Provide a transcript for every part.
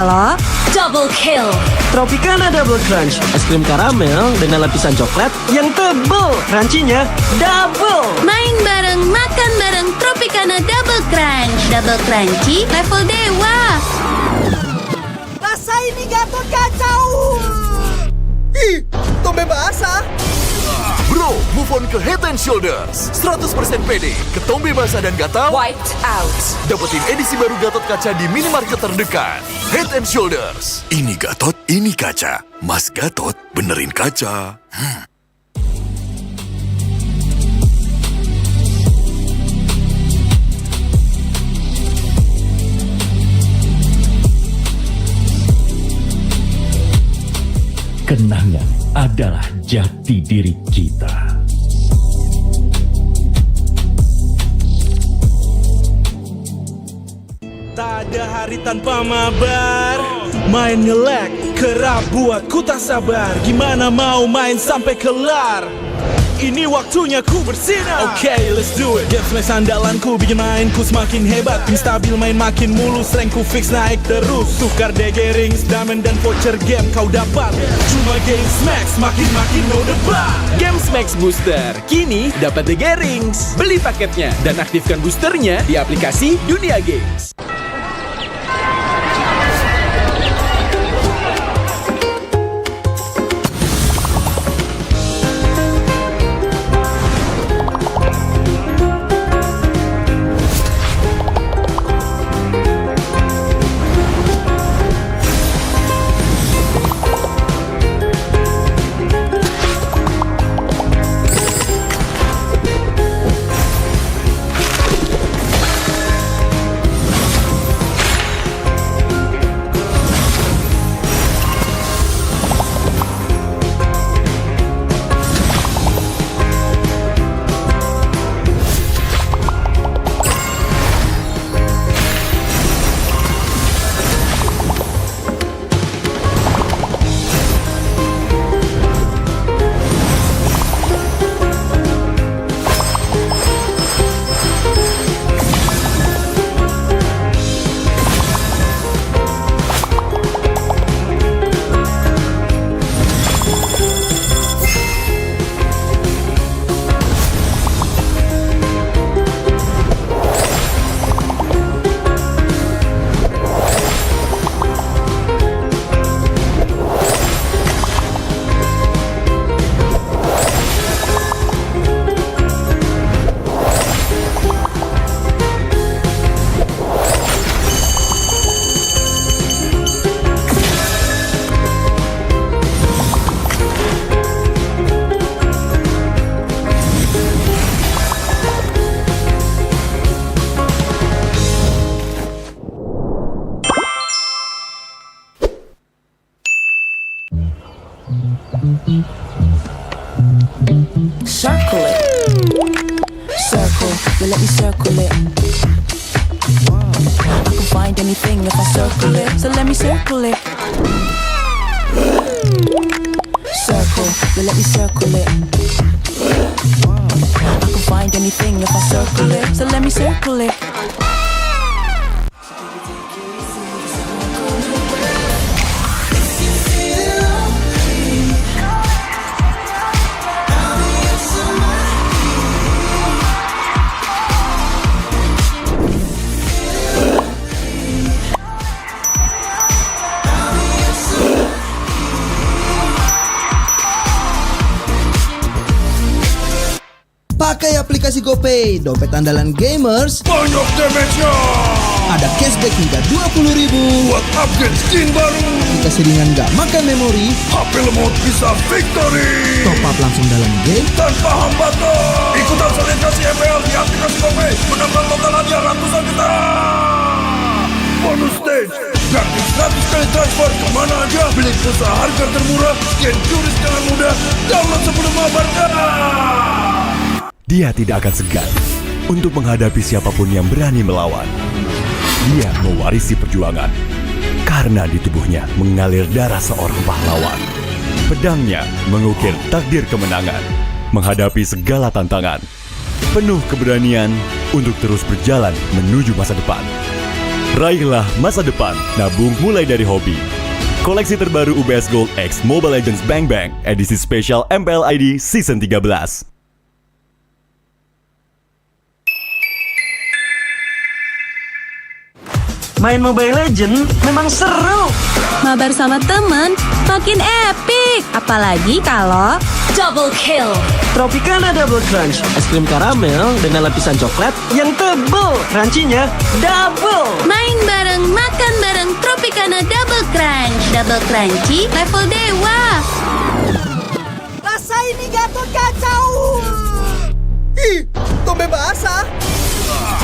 Halo? Double kill. Tropicana Double Crunch, es krim karamel dengan lapisan coklat yang tebal, crunchy-nya double. Main bareng, makan bareng Tropicana Double Crunch. Double crunchy, level dewa. Rasa ini Gatot kacau. Ih, tombe basah. Bro, move on ke Head and Shoulders. 100% pede, ketombe basah dan gatal Wiped out. dapetin edisi baru Gatot kaca di minimarket terdekat. Head and Shoulders. Ini Gatot, ini kaca. Mas Gatot, benerin kaca. Kenangan adalah jati diri kita. Tak ada hari tanpa mabar. Main ngelek, kerap buat ku tak sabar. Gimana mau main sampai kelar? Ini waktunya ku bersinar. Okay, let's do it. Game smash andalanku bikin mainku semakin hebat. Tim stabil main makin mulus, rankku fix naik terus. Tukar DG rings, diamond dan voucher game kau dapat. Cuma game smash makin no debat. Games Max Booster, kini dapat DG Rings. Beli paketnya dan aktifkan boosternya di aplikasi Dunia Games. Circle it. Circle, you let me circle it. I can find anything if I circle it, so let me circle it. Circle, you let me circle it. I can find anything if I circle it, so let me circle it. Pakai aplikasi GoPay, dompet andalan gamers. Banyak damage-nya. Ada cashback hingga 20.000 Buat upgrade skin baru. dikasih ringan gak makan memori. HP lemot bisa victory. Top up langsung dalam game. Tanpa hambatan. Ikutan selebrasi MPL di aplikasi GoPay. Menambah total hadiah ratusan juta. Bonus stage. Gratis 100 kali transfer kemana aja. Beli pulsa harga termurah. Scan juris dengan mudah. Download sebelum mabarkan. Dia tidak akan segan untuk menghadapi siapapun yang berani melawan. Dia mewarisi perjuangan karena di tubuhnya mengalir darah seorang pahlawan. Pedangnya mengukir takdir kemenangan, menghadapi segala tantangan. Penuh keberanian untuk terus berjalan menuju masa depan. Raihlah masa depan, nabung mulai dari hobi. Koleksi terbaru UBS Gold X Mobile Legends Bang Bang, edisi spesial MPL ID Season 13. Main Mobile Legends memang seru. Mabar sama temen makin epic. Apalagi kalau double kill. Tropicana Double Crunch, es krim karamel dengan lapisan coklat yang tebal. Crunchy-nya double. Main bareng, makan bareng Tropicana Double Crunch. Double crunchy, level dewa. Rasa ini Gatot kacau. Ih, tombe basah.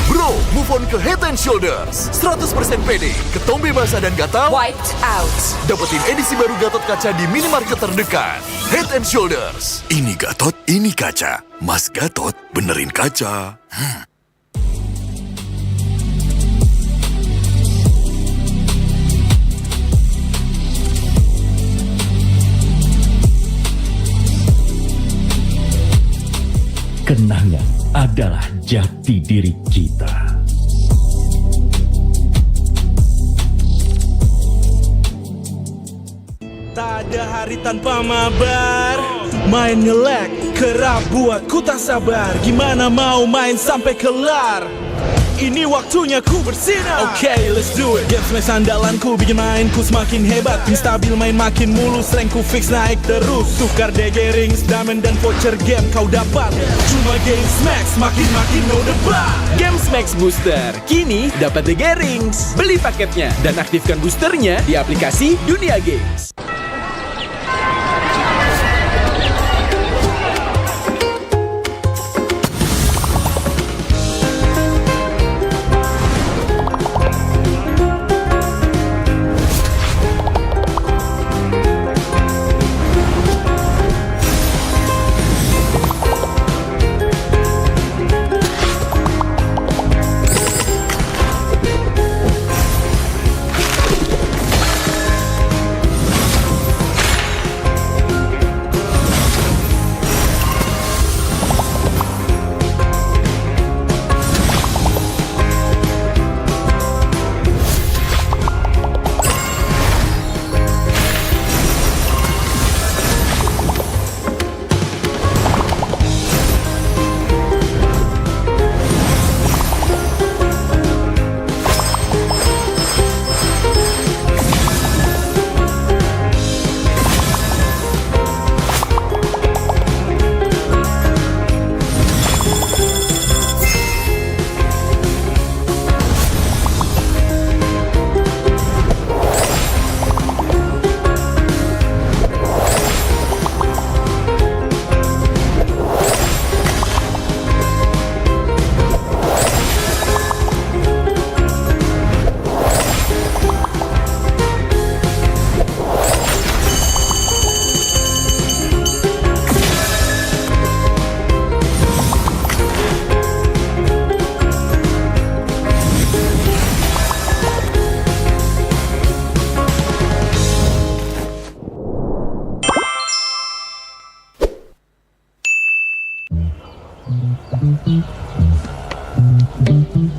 Bro, move on ke Head and Shoulders. 100% pede, ketombe basah dan gatal Wiped out. dapetin edisi baru Gatot kaca di minimarket terdekat. Head and Shoulders. Ini Gatot, ini kaca. Mas Gatot, benerin kaca. Kenangan adalah jati diri kita. Tak ada hari tanpa mabar. Main nge-lag, kerap buat ku tak sabar. Gimana mau main sampai kelar? Ini waktunya ku bersinar. Okay, let's do it. Game smash andalanku bikin mainku semakin hebat. Pin stabil main makin mulus, rankku fix naik terus. Tukar DG rings, diamond dan voucher game kau dapat. Cuma game smash, makin no debat. Games Max Booster, kini dapat DG Rings. Beli paketnya dan aktifkan boosternya di aplikasi Dunia Games.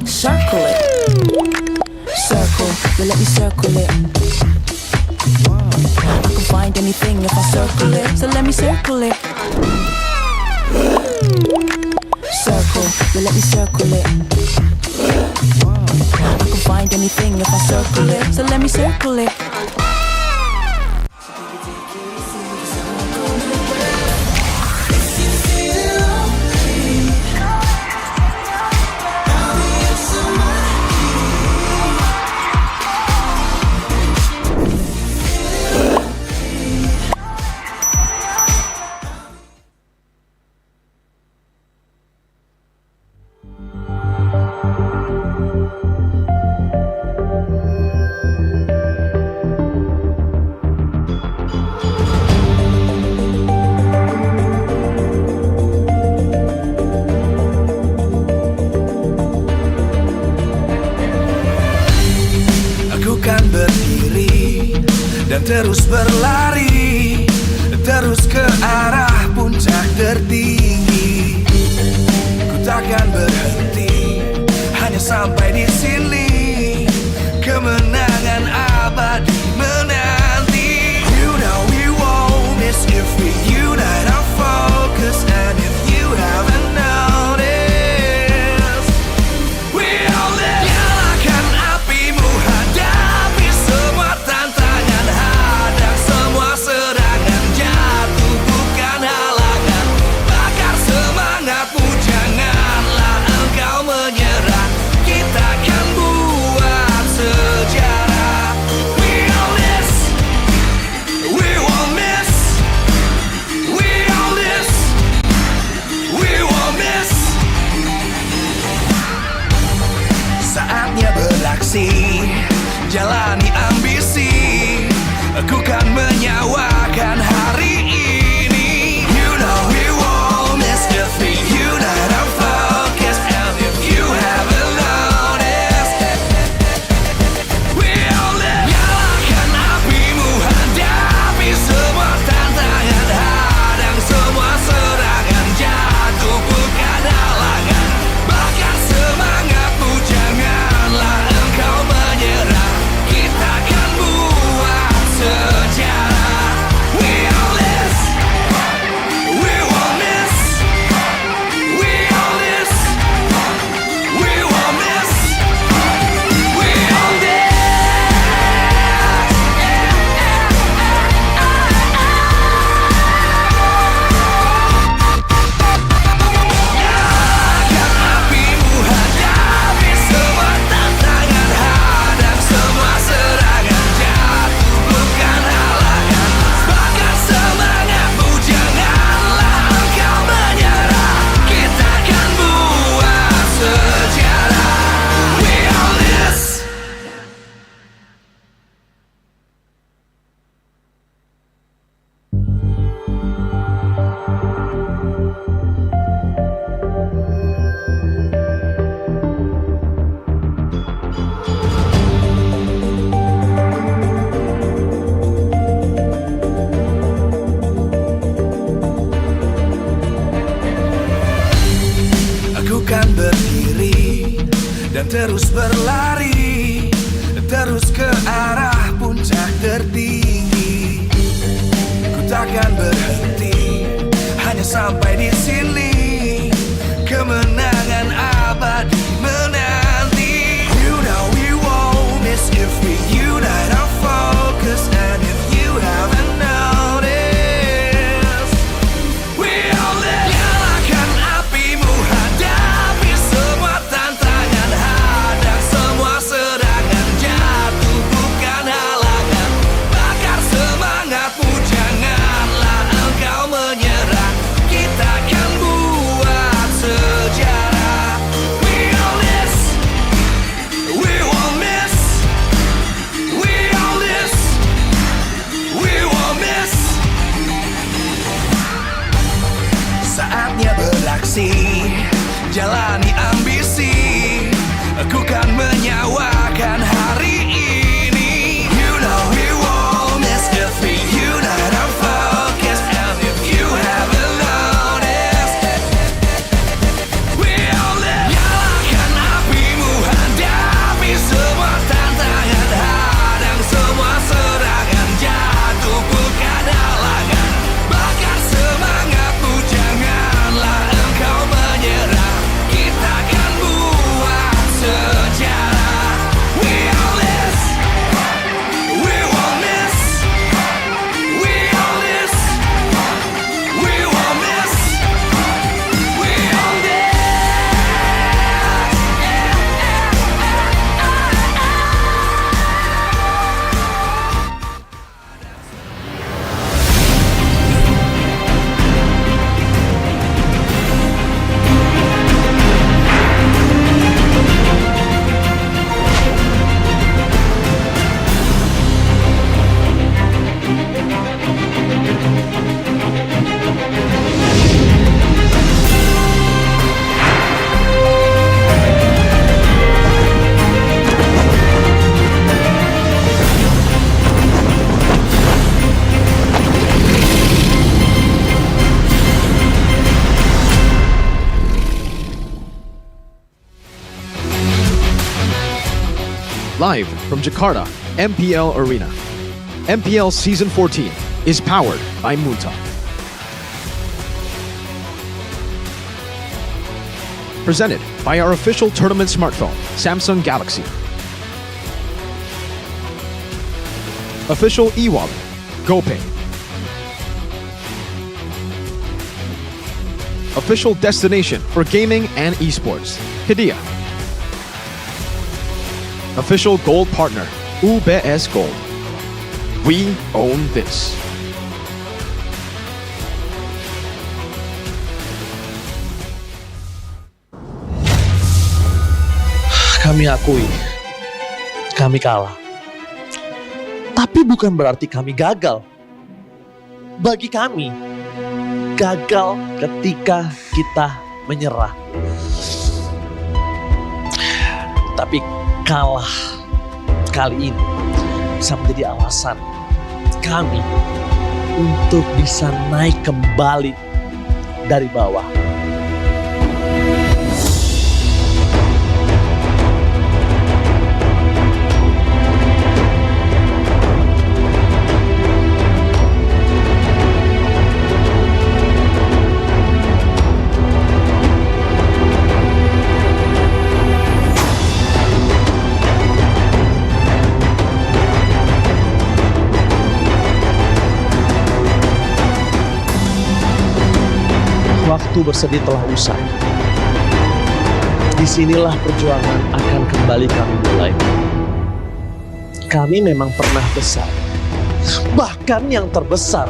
Circle it. Circle, you let me circle it. I can find anything if I circle it, so let me circle it. Circle, you let me circle it. I can find anything if I circle it, so let me circle it. dan terus berlari, terus ke arah puncak tertinggi. Ku takkan berhenti, hanya sampai di sini. tertinggi. Ku takkan berhenti hanya sampai di sini. Kemenangan abadi menanti. You know we won't miss if we unite our focus. And if you haven't noticed, we all live. Nyalakan apimu, hadapi semua tantangan, hadang semua serangan, jatuh bukan halangan. Bakar semangatmu, janganlah engkau menyerah. Kita akan buat sejarah. We all this, we won't miss. We all this, we won't miss. Saatnya beraksi, jalani ambisi. Aku kan menyawakan hari ini. You know we won't miss if we unite our focus. And if you haven't noticed, we all live. Nyalakan apimu, hadapi semua tantangan, hadang semua serangan, jatuh bukan halangan. Bakar semangatmu, janganlah engkau menyerah. Kita akan buat sejarah. We all this, we won't miss. We all this, we won't miss. We all this. Live from Jakarta, MPL Arena. MPL Season 14 is powered by Munta. Presented by our official tournament smartphone, Samsung Galaxy. Official e-wallet, GoPay. Official destination for gaming and esports, Hidea. Official gold partner, UBS Gold. We own this. Kami akui, kami kalah. Tapi bukan berarti kami gagal. Bagi kami, gagal ketika kita menyerah. Tapi kalah kali ini bisa menjadi alasan kami untuk bisa naik kembali dari bawah. Waktu bersedih telah usai. Disinilah perjuangan akan kembali kami mulai. Kami memang pernah besar, bahkan yang terbesar.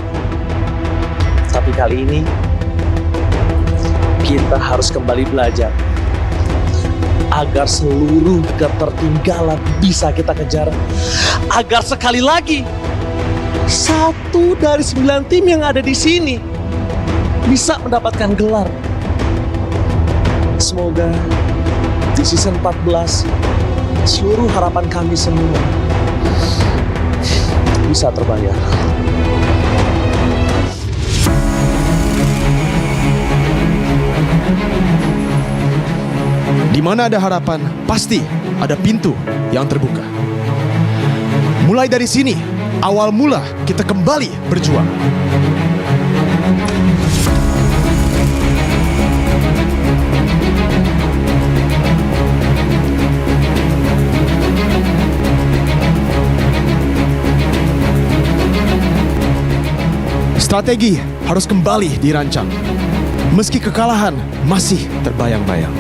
Tapi kali ini kita harus kembali belajar agar seluruh ketertinggalan bisa kita kejar, agar sekali lagi 1 dari 9 tim yang ada di sini bisa mendapatkan gelar. Semoga di season 14 seluruh harapan kami semua bisa terbayar. Di mana ada harapan, pasti ada pintu yang terbuka. Mulai dari sini, awal mula kita kembali berjuang. Strategi harus kembali dirancang. Meski kekalahan masih terbayang-bayang.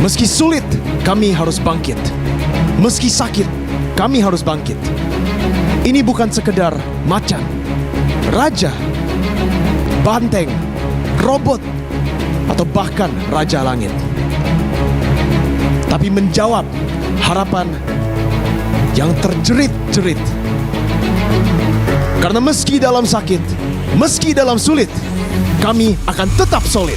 Meski sulit, kami harus bangkit. Meski sakit, kami harus bangkit. Ini bukan sekedar macan, raja, banteng, robot, atau bahkan raja langit. Tapi menjawab harapan yang terjerit-jerit. Karena meski dalam sakit, meski dalam sulit, kami akan tetap solid.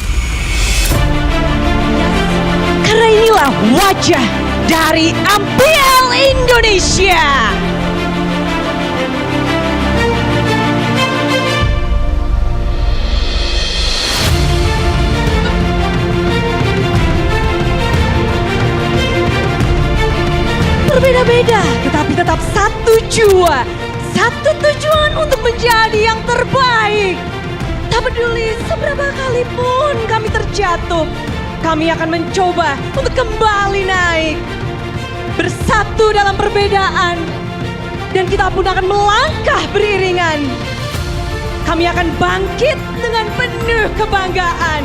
Karena inilah wajah dari MPL Indonesia. Berbeda-beda, tetapi tetap satu jua. Satu tujuan untuk menjadi yang terbaik. Tak peduli seberapa kali pun kami terjatuh, kami akan mencoba untuk kembali naik. Bersatu dalam perbedaan, dan kita pun akan melangkah beriringan. Kami akan bangkit dengan penuh kebanggaan.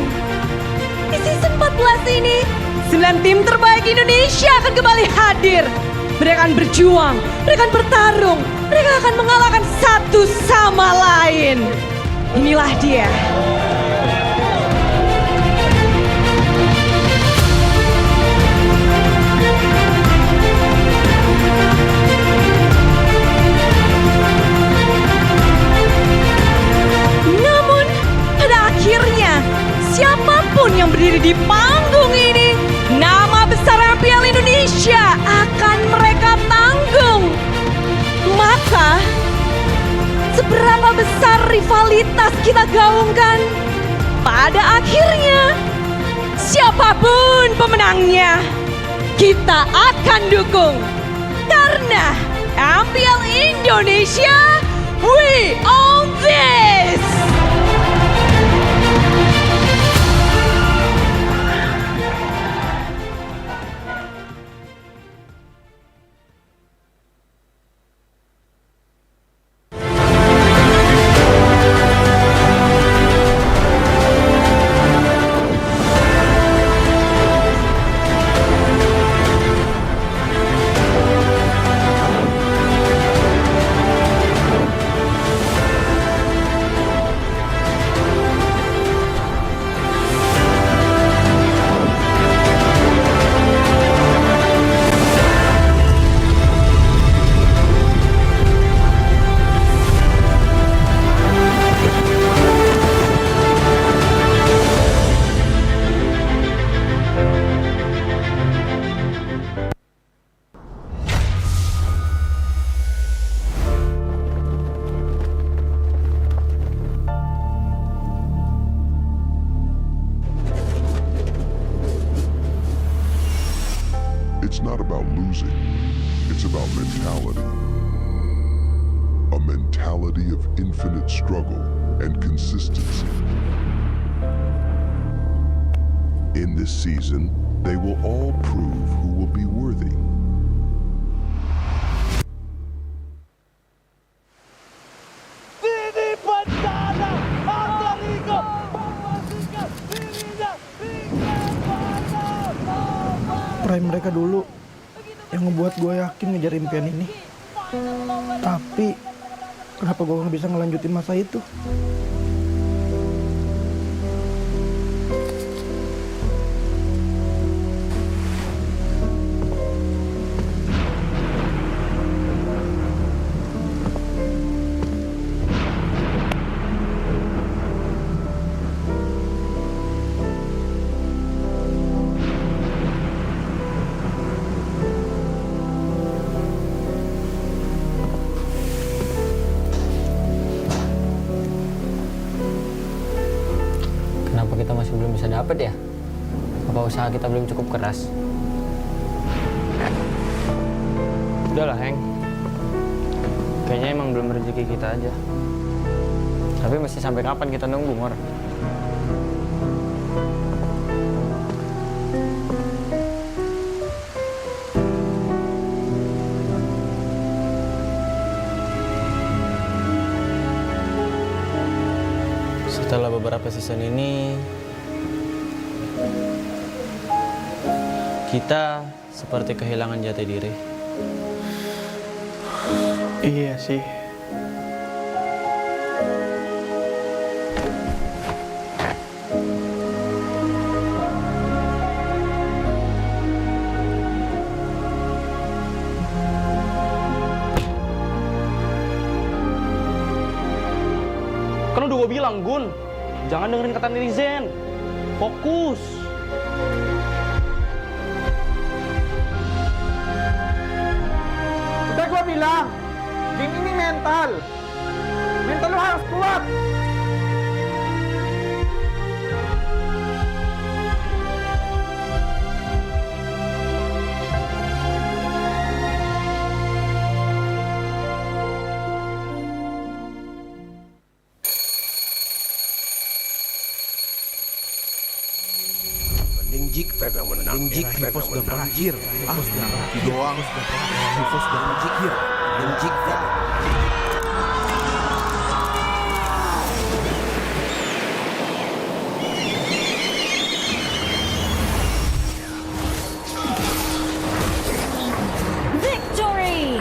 Di season 14 ini, 9 tim terbaik Indonesia akan kembali hadir. Mereka akan berjuang, mereka akan bertarung, mereka akan mengalahkan satu sama lain. Inilah dia. Namun, pada akhirnya, siapapun yang berdiri di panggung ini, nama besar MPL Indonesia akan mereka tanggung. Maka, seberapa besar rivalitas kita gaungkan, pada akhirnya, siapapun pemenangnya, kita akan dukung. Karena MPL Indonesia, we own this! It's not about losing, it's about mentality. A mentality of infinite struggle and consistency. In this season, they will all prove who will be worthy. Prime mereka dulu yang ngebuat gue yakin ngejar impian ini. Tapi kenapa gue nggak bisa ngelanjutin masa itu? Kita masih belum bisa dapat ya? Apa usaha kita belum cukup keras? Udahlah, Heng. Kayaknya emang belum rezeki kita aja. Tapi mesti sampai kapan kita nunggu, Mor? Setelah beberapa season ini, kita seperti kehilangan jati diri. Iya sih. Kan udah gue bilang, Gun, jangan dengerin kata netizen. Fokus. Udah gue bilang, game ini mental. Mental lu harus kuat. Jik, jik, Vivos udah banjir. Doang. Vivos udah banjir. Jik, Victory!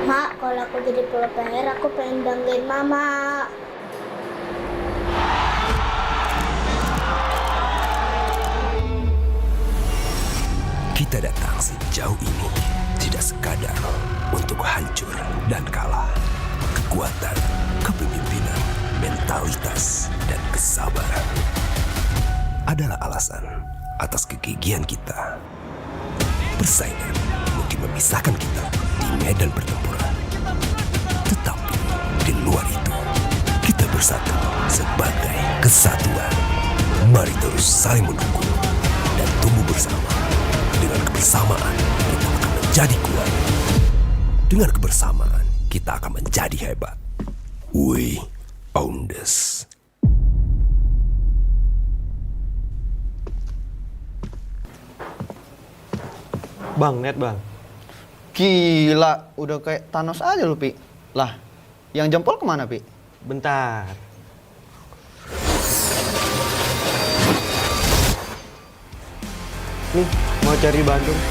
Mak, kalau aku jadi pro player, aku pengen banggain Mama. Kita datang sejauh ini tidak sekadar untuk hancur dan kalah. Kekuatan, kepemimpinan, mentalitas, dan kesabaran adalah alasan atas kegigihan kita. Persaingan mungkin memisahkan kita di medan pertempuran. Tetapi di luar itu, kita bersatu sebagai kesatuan. Mari terus saling mendukung dan tumbuh bersama. Dengan kebersamaan, kita akan menjadi kuat. Dengan kebersamaan, kita akan menjadi hebat. We own this. Bang, lihat bang. Gila, udah kayak Thanos aja lu, Pi. Lah, yang jempol kemana, Pi? Bentar. Nih, mau cari Bandung.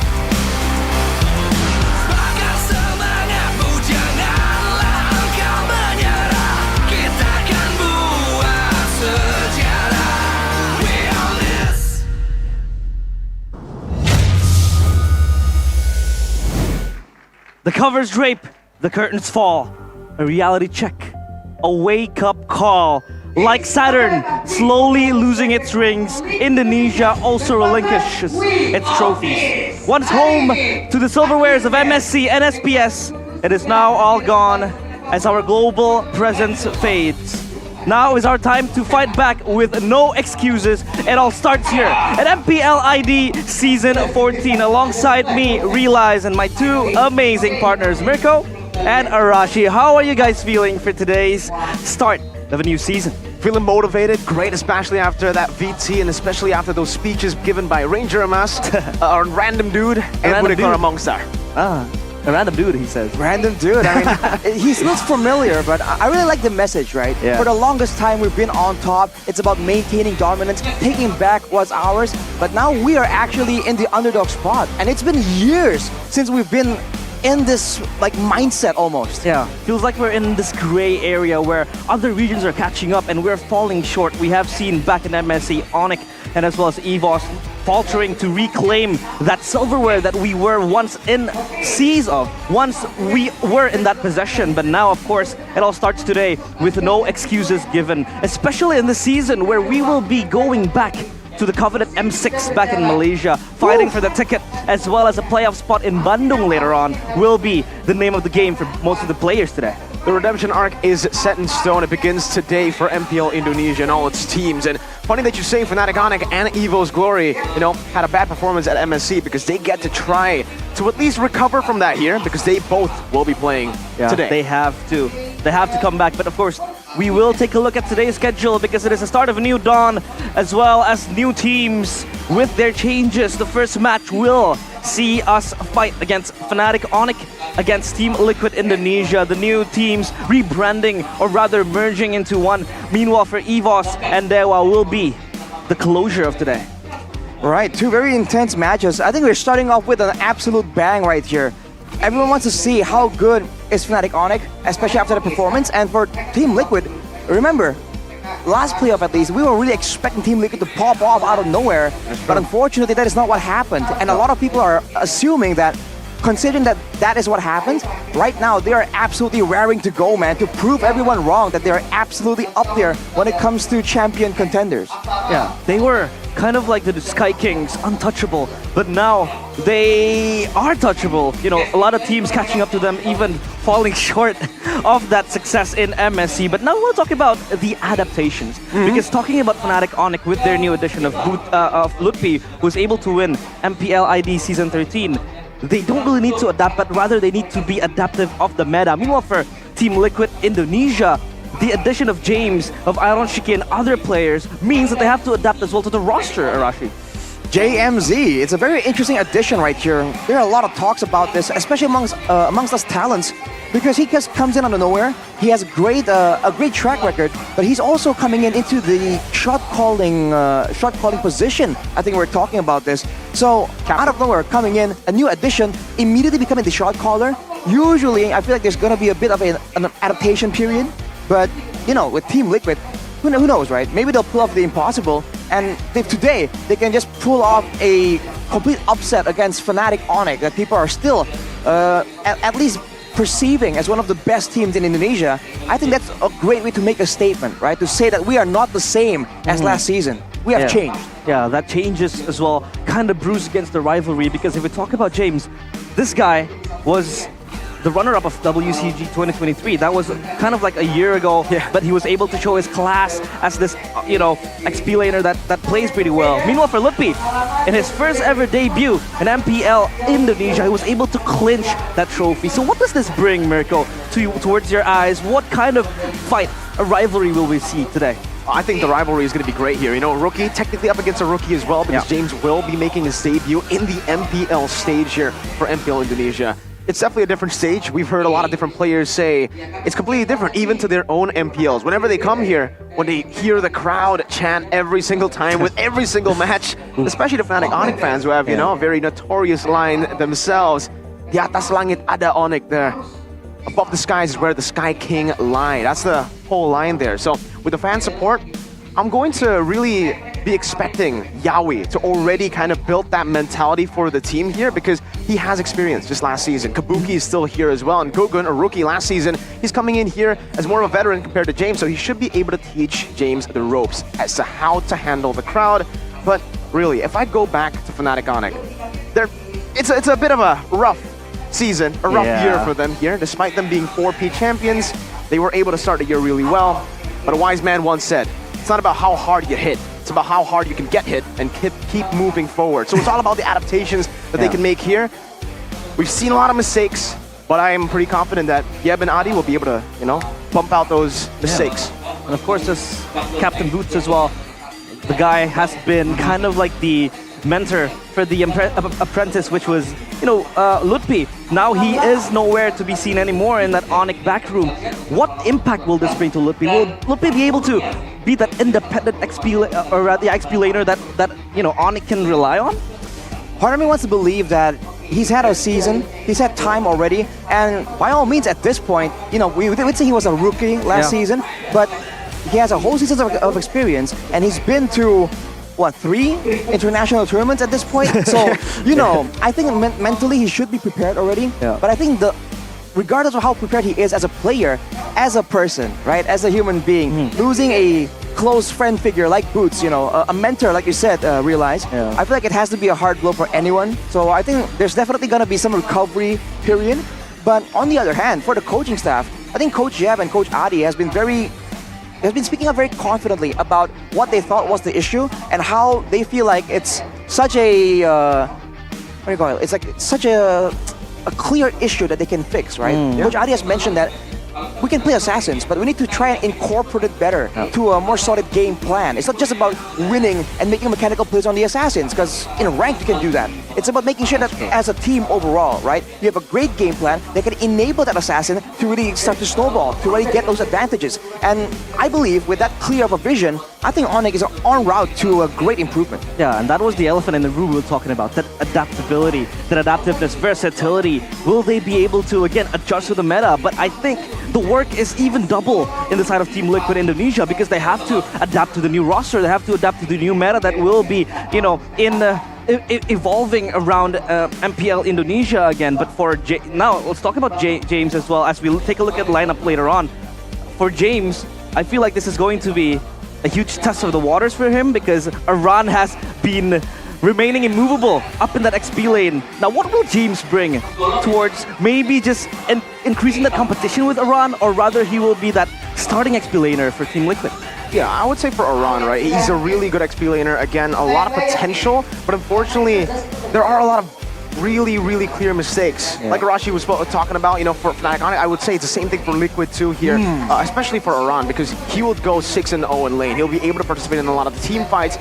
The covers drape, the curtains fall. A reality check, a wake-up call. Like Saturn slowly losing its rings, Indonesia also relinquishes its trophies. Once home to the silverwares of MSC and SPS, it is now all gone as our global presence fades. Now is our time to fight back with no excuses. It all starts here at MPL ID Season 14. Alongside me, Realize, and my two amazing partners, Mirko and Arashi. How are you guys feeling for today's start of a new season? Feeling motivated, great, especially after that VT and especially after those speeches given by Ranger Amas, a random dude, and Budekar Mongstar. A random dude, he says. Random dude. I mean, he looks familiar, but I really like the message, right? Yeah. For the longest time, we've been on top. It's about maintaining dominance, taking back what's ours. But now we are actually in the underdog spot. And it's been years since we've been in this like mindset almost. Yeah, feels like we're in this gray area where other regions are catching up and we're falling short. We have seen back in MSC, Onyx, and as well as EVOS faltering to reclaim that silverware that we were once in seas of. Once we were in that possession, but now of course it all starts today with no excuses given, especially in the season where we will be going back to the coveted M6 back in Malaysia, fighting for the ticket as well as a playoff spot in Bandung later on will be the name of the game for most of the players today. The redemption arc is set in stone. It begins today for MPL Indonesia and all its teams. And Funny that you say Fnatic Onyx and Evo's Glory, had a bad performance at MSC because they get to try to at least recover from that here because they both will be playing today. They have to. They have to come back. But of course, we will take a look at today's schedule because it is the start of a new dawn as well as new teams with their changes. The first match will see us fight against Fnatic Onyx against Team Liquid Indonesia. The new teams rebranding or rather merging into one. Meanwhile, for EVOS and Dewa will be the closure of today. Right, two very intense matches. I think we're starting off with an absolute bang right here. Everyone wants to see how good is Fnatic Onyx, especially after the performance. And for Team Liquid, remember, last playoff at least, we were really expecting Team Liquid to pop off out of nowhere. But unfortunately, that is not what happened. And a lot of people are assuming that, considering that that is what happened, right now they are absolutely raring to go, man, to prove everyone wrong that they're absolutely up there when it comes to champion contenders. Yeah, they were kind of like the Sky Kings, untouchable, but now they are touchable. A lot of teams catching up to them, even falling short of that success in MSC. But now we'll talk about the adaptations, because talking about Fnatic Onyx with their new addition of Lutfi, who's able to win MPL ID Season 13, they don't really need to adapt, but rather they need to be adaptive of the meta. Meanwhile, for Team Liquid Indonesia, the addition of James, of Iron Shiki and other players means that they have to adapt as well to the roster, Arashi. JMZ, it's a very interesting addition right here. There are a lot of talks about this, especially amongst us talents, because he just comes in out of nowhere. He has a great track record, but he's also coming into the shot calling position. I think we're talking about this. So out of nowhere, coming in, a new addition, immediately becoming the shot caller. Usually, I feel like there's gonna be a bit of an adaptation period, but with Team Liquid, who knows, right? Maybe they'll pull off the impossible, and today they can just pull off a complete upset against Fnatic Onyx that people are still at least perceiving as one of the best teams in Indonesia. I think that's a great way to make a statement, right? To say that we are not the same as last season. We have changed. Yeah, that changes as well. Kind of bruised against the rivalry, because if we talk about James, this guy was the runner-up of WCG 2023. That was kind of like a year ago, but he was able to show his class as this, XP laner that plays pretty well. Meanwhile, for Lutfi, in his first ever debut in MPL Indonesia, he was able to clinch that trophy. So what does this bring, Mirko, towards your eyes? What kind of fight, a rivalry will we see today? I think the rivalry is going to be great here. Rookie technically up against a rookie as well, because James will be making his debut in the MPL stage here for MPL Indonesia. It's definitely a different stage. We've heard a lot of different players say it's completely different, even to their own MPLs. Whenever they come here, when they hear the crowd chant every single time with every single match, especially the Fnatic Onyx fans who have, a very notorious line themselves. Di atas langit ada Onyx there. Above the skies is where the Sky King lie. That's the whole line there. So with the fan support, I'm going to really be expecting Yawi to already kind of build that mentality for the team here, because he has experience just last season. Kabuki is still here as well, and Gogun, a rookie last season, he's coming in here as more of a veteran compared to James, so he should be able to teach James the ropes as to how to handle the crowd. But really, if I go back to Fnatic Onyx, it's a bit of a rough season, a rough year for them here. Despite them being 4P champions, they were able to start the year really well. But a wise man once said, it's not about how hard you hit, it's about how hard you can get hit and keep moving forward. So it's all about the adaptations that they can make here. We've seen a lot of mistakes, but I am pretty confident that Yeb and Adi will be able to, bump out those mistakes. And of course, as Captain Boots as well, the guy has been kind of like the mentor for the apprentice, which was, Lutfi. Now he is nowhere to be seen anymore in that Onyx back room. What impact will this bring to Lutfi? Will Lutfi be able to be that independent XP laner that Onyx can rely on? Part of me wants to believe that he's had a season, he's had time already, and by all means at this point, we would say he was a rookie last season, but he has a whole season of experience, and he's been to 3 international tournaments at this point. So, I think mentally he should be prepared already. Yeah. But I think regardless of how prepared he is as a player, as a person, right, as a human being, losing a close friend figure like Boots, a mentor, like you said, Realize, I feel like it has to be a hard blow for anyone. So I think there's definitely going to be some recovery period. But on the other hand, for the coaching staff, I think Coach Jeb and Coach Adi has been very has been speaking up very confidently about what they thought was the issue and how they feel like it's such a what do you call it? It's like such a clear issue that they can fix, right? Coach Adi has mentioned that we can play assassins, but we need to try and incorporate it better to a more solid game plan. It's not just about winning and making mechanical plays on the assassins, because in ranked you can do that. It's about making sure that as a team overall, right, you have a great game plan that can enable that assassin to really start to snowball, to really get those advantages. And I believe with that clear of a vision, I think Onyx is en route to a great improvement. Yeah, and that was the elephant in the room we were talking about, that adaptability, that adaptiveness, versatility. Will they be able to, again, adjust to the meta? But I think the work is even double in the side of Team Liquid Indonesia, because they have to adapt to the new roster, they have to adapt to the new meta that will be, you know, evolving around MPL Indonesia again. But for now, let's talk about James as well, as we take a look at the lineup later on. For James, I feel like this is going to be a huge test of the waters for him, because Aran has been remaining immovable up in that XP lane. Now, what will James bring towards maybe just increasing that competition with Aran, or rather he will be that starting XP laner for Team Liquid? Yeah, I would say for Aran, right? He's a really good XP laner. Again, a lot of potential, but unfortunately, there are a lot of really clear mistakes. Like Arashi was talking about, you know, for Fnatic Onyx, I would say it's the same thing for Liquid too here, especially for Aran, because he will go 6-0 in lane. He'll be able to participate in a lot of the team fights.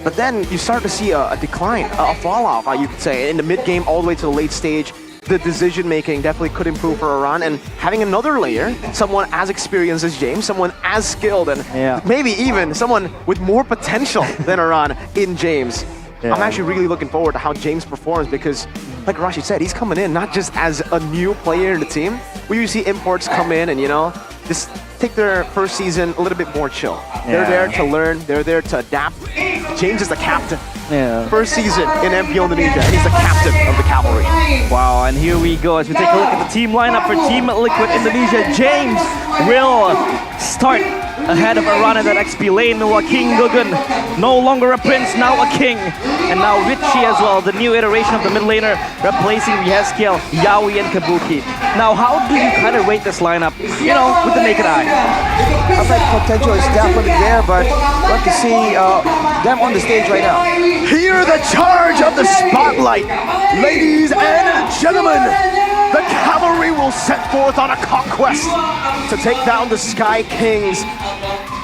But then you start to see a decline, a fall off, you could say, in the mid game all the way to the late stage. The decision making definitely could improve for Aran, and having another layer, someone as experienced as James, someone as skilled, and maybe even someone with more potential than Aran in James. I'm actually really looking forward to how James performs, because like Rashi said, he's coming in not just as a new player in the team. We usually see imports come in and, you know, just take their first season a little bit more chill. They're there to learn, they're there to adapt. James is the captain. First season in MPL Indonesia, and he's the captain of the cavalry. Wow, and here we go as we take a look at the team lineup for Team Liquid Indonesia. James will start ahead of Aran in that XP lane. King Gugun, no longer a prince, now a king. And now Richie as well, the new iteration of the mid laner, replacing Yeskiel, Yawi, and Kabuki. Now, how do you kind of rate this lineup, you know, with the naked eye? I think potential is definitely there, but love to see them on the stage right now. Hear the charge of the spotlight. Ladies and gentlemen, the cavalry will set forth on a conquest To take down the Sky Kings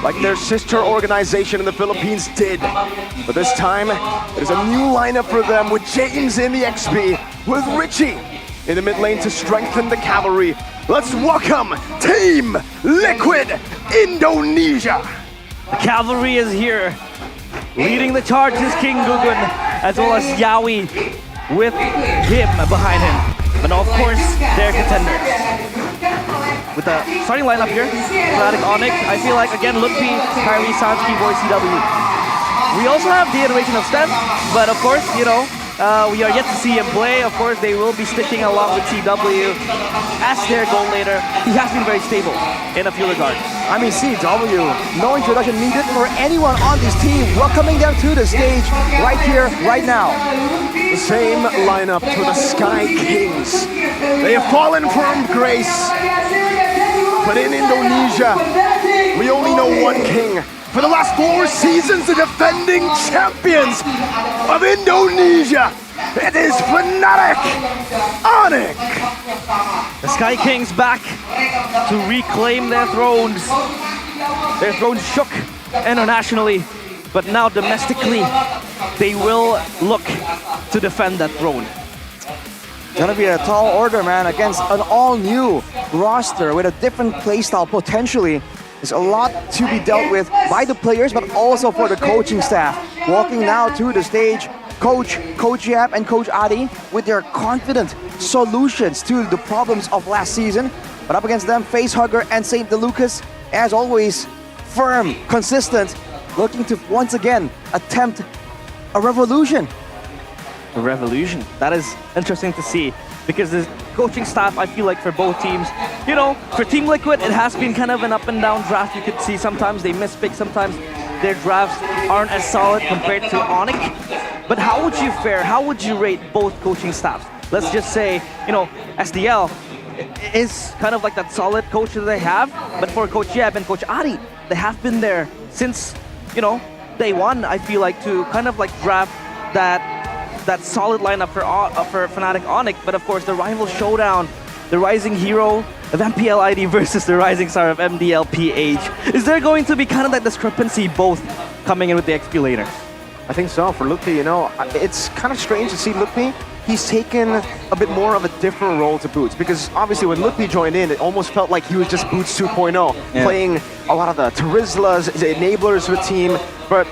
like their sister organization in the Philippines did. But this time, there's a new lineup for them with James in the XP, with Richie in the mid lane to strengthen the cavalry. Let's welcome Team Liquid Indonesia. The cavalry is here. Leading the charge is King Gugun, as well as Yawi with him behind him. But of course, they're contenders. With the starting lineup here, Fnatic Onyx, I feel like again, Ludpi, Kyrie, Sansky, Boy CW. We also have the iteration of Steph, but of course, you know, we are yet to see him play. Of course, they will be sticking along with CW as their goal later. He has been very stable in a few regards. I mean, CW, no introduction needed for anyone on this team. Welcoming them to the stage right here, right now. The same lineup for the Sky Kings. They have fallen from grace. But in Indonesia, we only know one king. For the last 4 seasons, the defending champions of Indonesia. It is Fnatic Onyx. The Sky Kings back to reclaim their thrones. Their thrones shook internationally, but now domestically, they will look to defend that throne. It's gonna be a tall order, man, against an all-new roster with a different playstyle potentially. There's a lot to be dealt with by the players, but also for the coaching staff. Walking now to the stage, Coach Yap and Coach Adi with their confident solutions to the problems of last season. But up against them, Facehugger and St. DeLucas, as always, firm, consistent, looking to once again attempt a revolution. A revolution. That is interesting to see, because the coaching staff, I feel like for both teams, you know, for Team Liquid, it has been kind of an up and down draft. You could see sometimes they mispick, sometimes their drafts aren't as solid compared to Onyx. But how would you fare? How would you rate both coaching staffs? Let's just say, you know, SDL, is kind of like that solid coach that they have. But for Coach Jeb and Coach Ari, they have been there since, day one, I feel like, to kind of like draft that solid lineup for Fnatic Onyx. But of course, the rival showdown, the rising hero of MPL ID versus the rising star of MDL PH. Is there going to be kind of that discrepancy both coming in with the XP laners? I think so. For Lukpi, it's kind of strange to see Lukpi. He's taken a bit more of a different role to Boots, because obviously when Lukpi joined in, it almost felt like he was just Boots 2.0, playing a lot of the Terizlas, the enablers of the team. But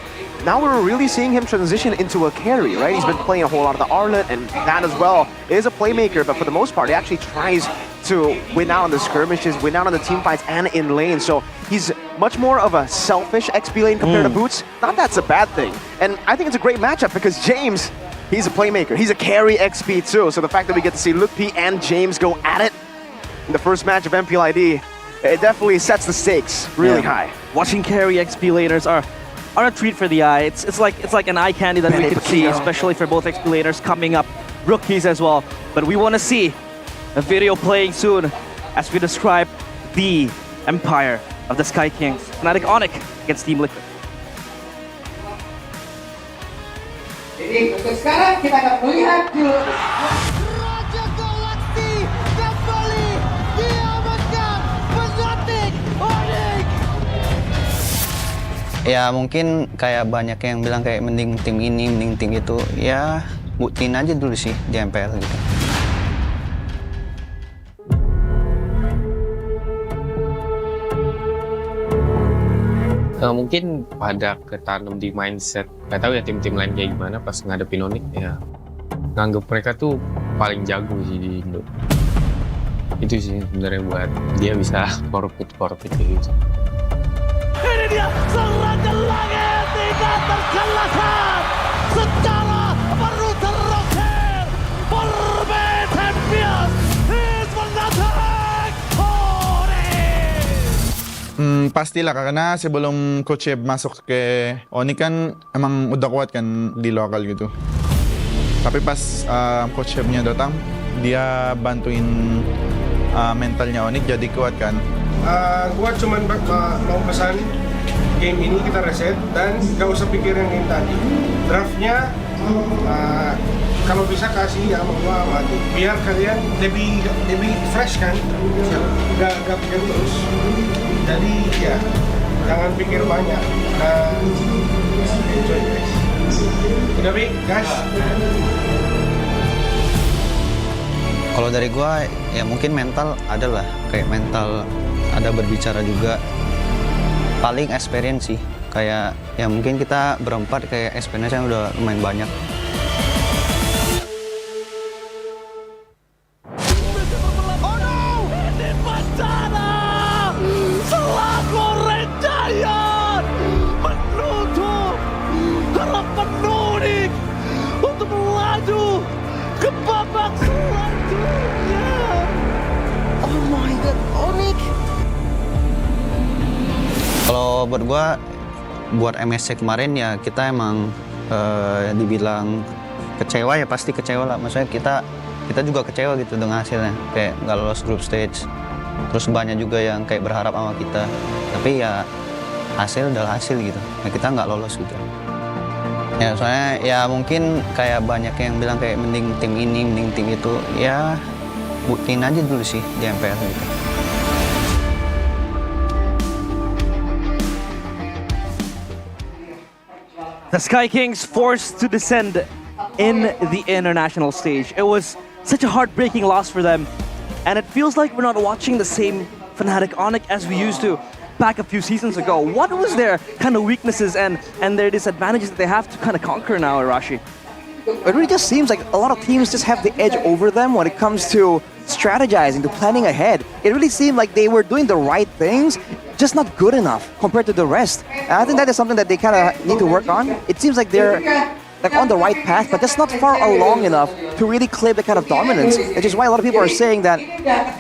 now we're really seeing him transition into a carry, right? He's been playing a whole lot of the Arlet, and that as well is a playmaker, but for the most part, he actually tries to win out on the skirmishes, win out on the team fights, and in lane. So he's much more of a selfish XP lane compared to Boots. Not that's a bad thing. And I think it's a great matchup because James, he's a playmaker. He's a carry XP too. So the fact that we get to see Lukpi and James go at it in the first match of MPL ID, it definitely sets the stakes really high. Watching carry XP laners are a treat for the eye. It's like an eye candy that we could see, especially for both XP laners coming up, rookies as well. But we want to see a video playing soon as we describe the Empire of the Sky Kings, Fnatic Onyx against Team Liquid. Jadi untuk sekarang kita akan melihat dulu. Ya mungkin kayak banyak yang bilang kayak mending tim ini, mending tim itu. Ya buktiin aja dulu sih di MPL gitu. Mungkin pada ketanam di mindset, nggak tahu ya tim-tim lain kayak gimana pas ngadepin Onyx, ya nganggep mereka tuh paling jago sih di Indo. Itu sih sebenarnya buat dia bisa korupit kayak gitu. Ini dia serangan langit tidak terkalahkan secara brutal roket Forbid Champions is Fnatic Onyx. Pastilah karena sebelum Coach Eb masuk ke Onyx kan emang udah kuat kan di lokal gitu. Tapi pas Coach Eb-nya datang, dia bantuin mentalnya Onyx jadi kuat kan. Gua cuman mau pesan game ini kita reset dan gak usah pikirin game tadi. Draftnya kalau bisa kasih sama gua mati biar kalian lebih fresh kan, gak pikir terus. Jadi ya jangan pikir banyak. Enjoy guys. Udah Bi, guys. Kalau dari gua ya mungkin mental adalah kayak mental ada berbicara juga, paling experience sih, kayak ya mungkin kita berempat kayak experience-nya udah lumayan banyak. Oh no, ini bencana selaku Red Giant menutup harapan Onyx untuk melaju ke babak selanjutnya. Oh my god, Onyx. Kalau buat gua, buat MSC kemarin ya kita emang dibilang kecewa ya pasti kecewa lah. Maksudnya kita juga kecewa gitu dengan hasilnya. Kayak nggak lolos group stage. Terus banyak juga yang kayak berharap sama kita. Tapi ya hasil adalah hasil gitu. Ya kita nggak lolos gitu. Ya soalnya ya mungkin kayak banyak yang bilang kayak mending tim ini, mending tim itu. Ya buktiin aja dulu sih di MPL gitu. The Sky Kings forced to descend in the international stage. It was such a heartbreaking loss for them. And it feels like we're not watching the same Fnatic Onyx as we used to back a few seasons ago. What was their kind of weaknesses and their disadvantages that they have to kind of conquer now, Arashi? It really just seems like a lot of teams just have the edge over them when it comes to strategizing, to planning ahead. It really seemed like they were doing the right things, just not good enough compared to the rest. And I think that is something that they kind of need to work on. It seems like they're like on the right path, but just not far along enough to really claim the kind of dominance. Which is why a lot of people are saying that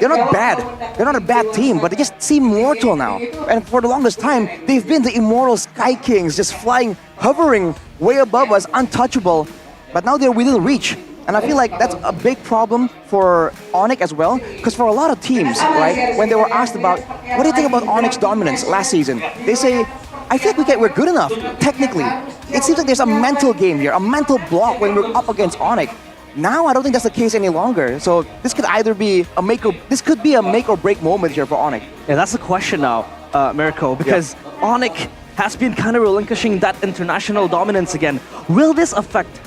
they're not bad. They're not a bad team, but they just seem mortal now. And for the longest time, they've been the immortal Sky Kings, just flying, hovering way above us, untouchable. But now they're within reach. And I feel like that's a big problem for Onyx as well, because for a lot of teams, right, when they were asked about, what do you think about Onyx dominance last season? They say, I feel like we're good enough, technically. It seems like there's a mental game here, a mental block when we're up against Onyx. Now I don't think that's the case any longer. So this could either be a make or break moment here for Onyx. Yeah, that's the question now, Mirko, because Onyx has been kind of relinquishing that international dominance again. Will this affect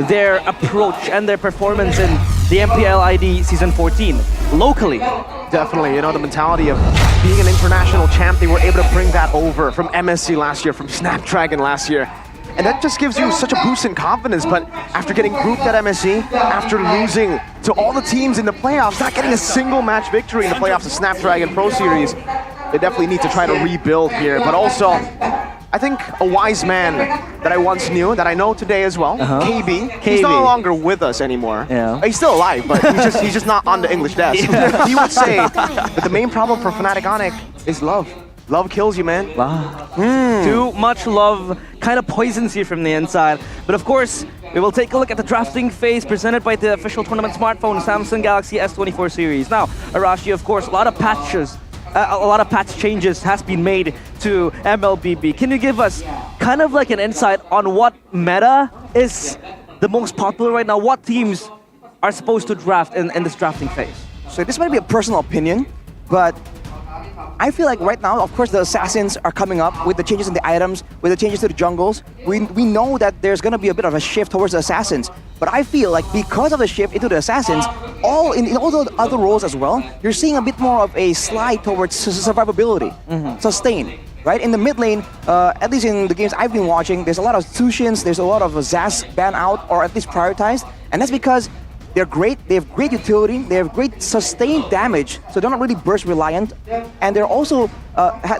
their approach and their performance in the MPL ID Season 14 locally? Definitely, the mentality of being an international champ, they were able to bring that over from MSC last year, from Snapdragon last year. And that just gives you such a boost in confidence, but after getting grouped at MSC, after losing to all the teams in the playoffs, not getting a single match victory in the playoffs of Snapdragon Pro Series, they definitely need to try to rebuild here. But also, I think a wise man that I once knew, that I know today as well, KB, he's no longer with us anymore. He's still alive, but he's just not on the English desk. He would say that the main problem for Fnatic Onyx is love. Love kills you, man. Too much love kind of poisons you from the inside. But of course, we will take a look at the drafting phase presented by the official tournament smartphone, Samsung Galaxy S24 series. Now, Arashi, of course, a lot of patch changes has been made to MLBB. Can you give us kind of like an insight on what meta is the most popular right now? What teams are supposed to draft in this drafting phase? So this might be a personal opinion, but I feel like right now, of course, the assassins are coming up with the changes in the items, with the changes to the jungles. We know that there's going to be a bit of a shift towards the assassins. But I feel like because of the shift into the assassins, in all the other roles as well, you're seeing a bit more of a slide towards survivability, sustain. Right? In the mid lane, at least in the games I've been watching, there's a lot of Tushins, there's a lot of Zas ban out, or at least prioritized. And that's because they're great, they have great utility, they have great sustained damage, so they're not really burst reliant. And they're also,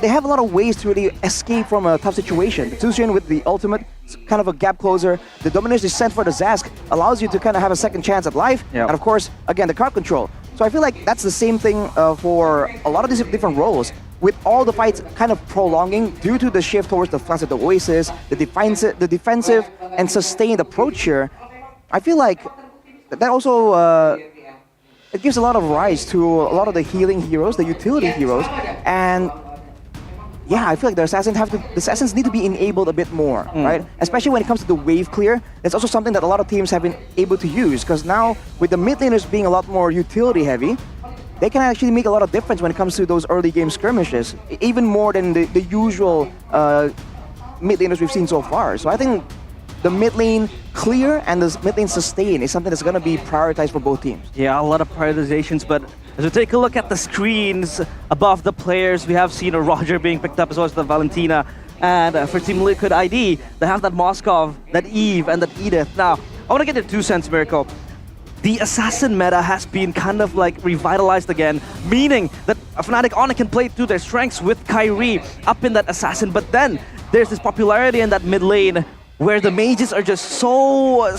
they have a lot of ways to really escape from a tough situation. The Tushin with the ultimate, kind of a gap closer. The Domination Descent for the Zask allows you to kind of have a second chance at life. And of course, again, the crowd control. So I feel like that's the same thing for a lot of these different roles, with all the fights kind of prolonging due to the shift towards the flanks of the Oasis, the defensive and sustained approach here. I feel like that also it gives a lot of rise to a lot of the healing heroes, the utility heroes, and yeah, I feel like the assassins need to be enabled a bit more, right? Especially when it comes to the wave clear. That's also something that a lot of teams have been able to use, because now with the mid laners being a lot more utility heavy, they can actually make a lot of difference when it comes to those early game skirmishes, even more than the usual mid laners we've seen so far. So I think the mid lane clear and the mid lane sustain is something that's going to be prioritized for both teams. Yeah, a lot of prioritizations, but as we take a look at the screens above the players, we have seen a Roger being picked up as well as the Valentina. And for Team Liquid ID, they have that Moskov, that Eve, and that Edith. Now, I want to get your 2 cents, Mirko. The assassin meta has been kind of like revitalized again, meaning that Fnatic Onyx can play to their strengths with Kyrie up in that assassin, but then there's this popularity in that mid lane where the mages are just so,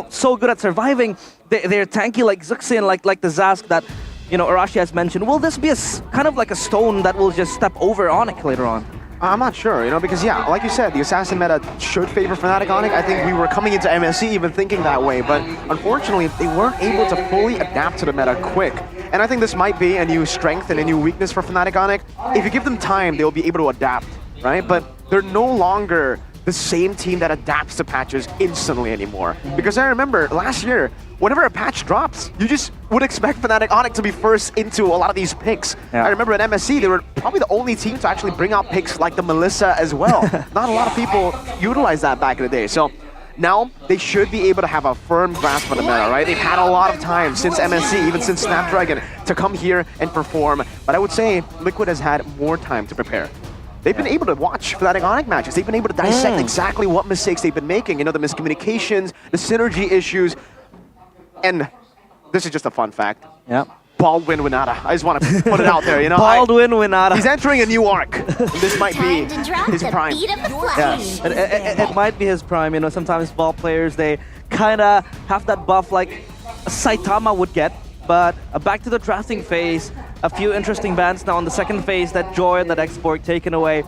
so good at surviving. They're tanky like Zuxin, like the Zask that, Arashi has mentioned. Will this be kind of like a stone that will just step over Onyx later on? I'm not sure, because yeah, like you said, the assassin meta should favor Fnatic Onyx. I think we were coming into MSC even thinking that way, but unfortunately, they weren't able to fully adapt to the meta quick. And I think this might be a new strength and a new weakness for Fnatic Onyx. If you give them time, they'll be able to adapt, right? But they're no longer the same team that adapts to patches instantly anymore. Because I remember last year, whenever a patch drops, you just would expect Fnatic Onyx to be first into a lot of these picks. I remember at MSC, they were probably the only team to actually bring out picks like the Melissa as well. Not a lot of people utilized that back in the day. So now they should be able to have a firm grasp on the meta, right? They've had a lot of time since MSC, even since Snapdragon, to come here and perform. But I would say Liquid has had more time to prepare. They've been able to watch Fnatic Onyx matches. They've been able to dissect exactly what mistakes they've been making. The miscommunications, the synergy issues. And this is just a fun fact. Yeah. Baldwin Winata. I just want to put it out there, Baldwin Winata. He's entering a new arc. This might be his prime. It might be his prime. Sometimes ball players, they kind of have that buff like Saitama would get. But back to the drafting phase, a few interesting bans now on the second phase, that Joy and that X-Borg taken away.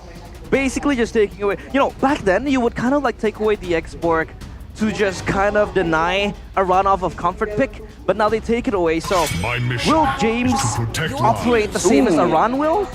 Basically just taking away, back then you would kind of like take away the X-Borg to just kind of deny a runoff of comfort pick, but now they take it away. So will James operate the same as Aran will?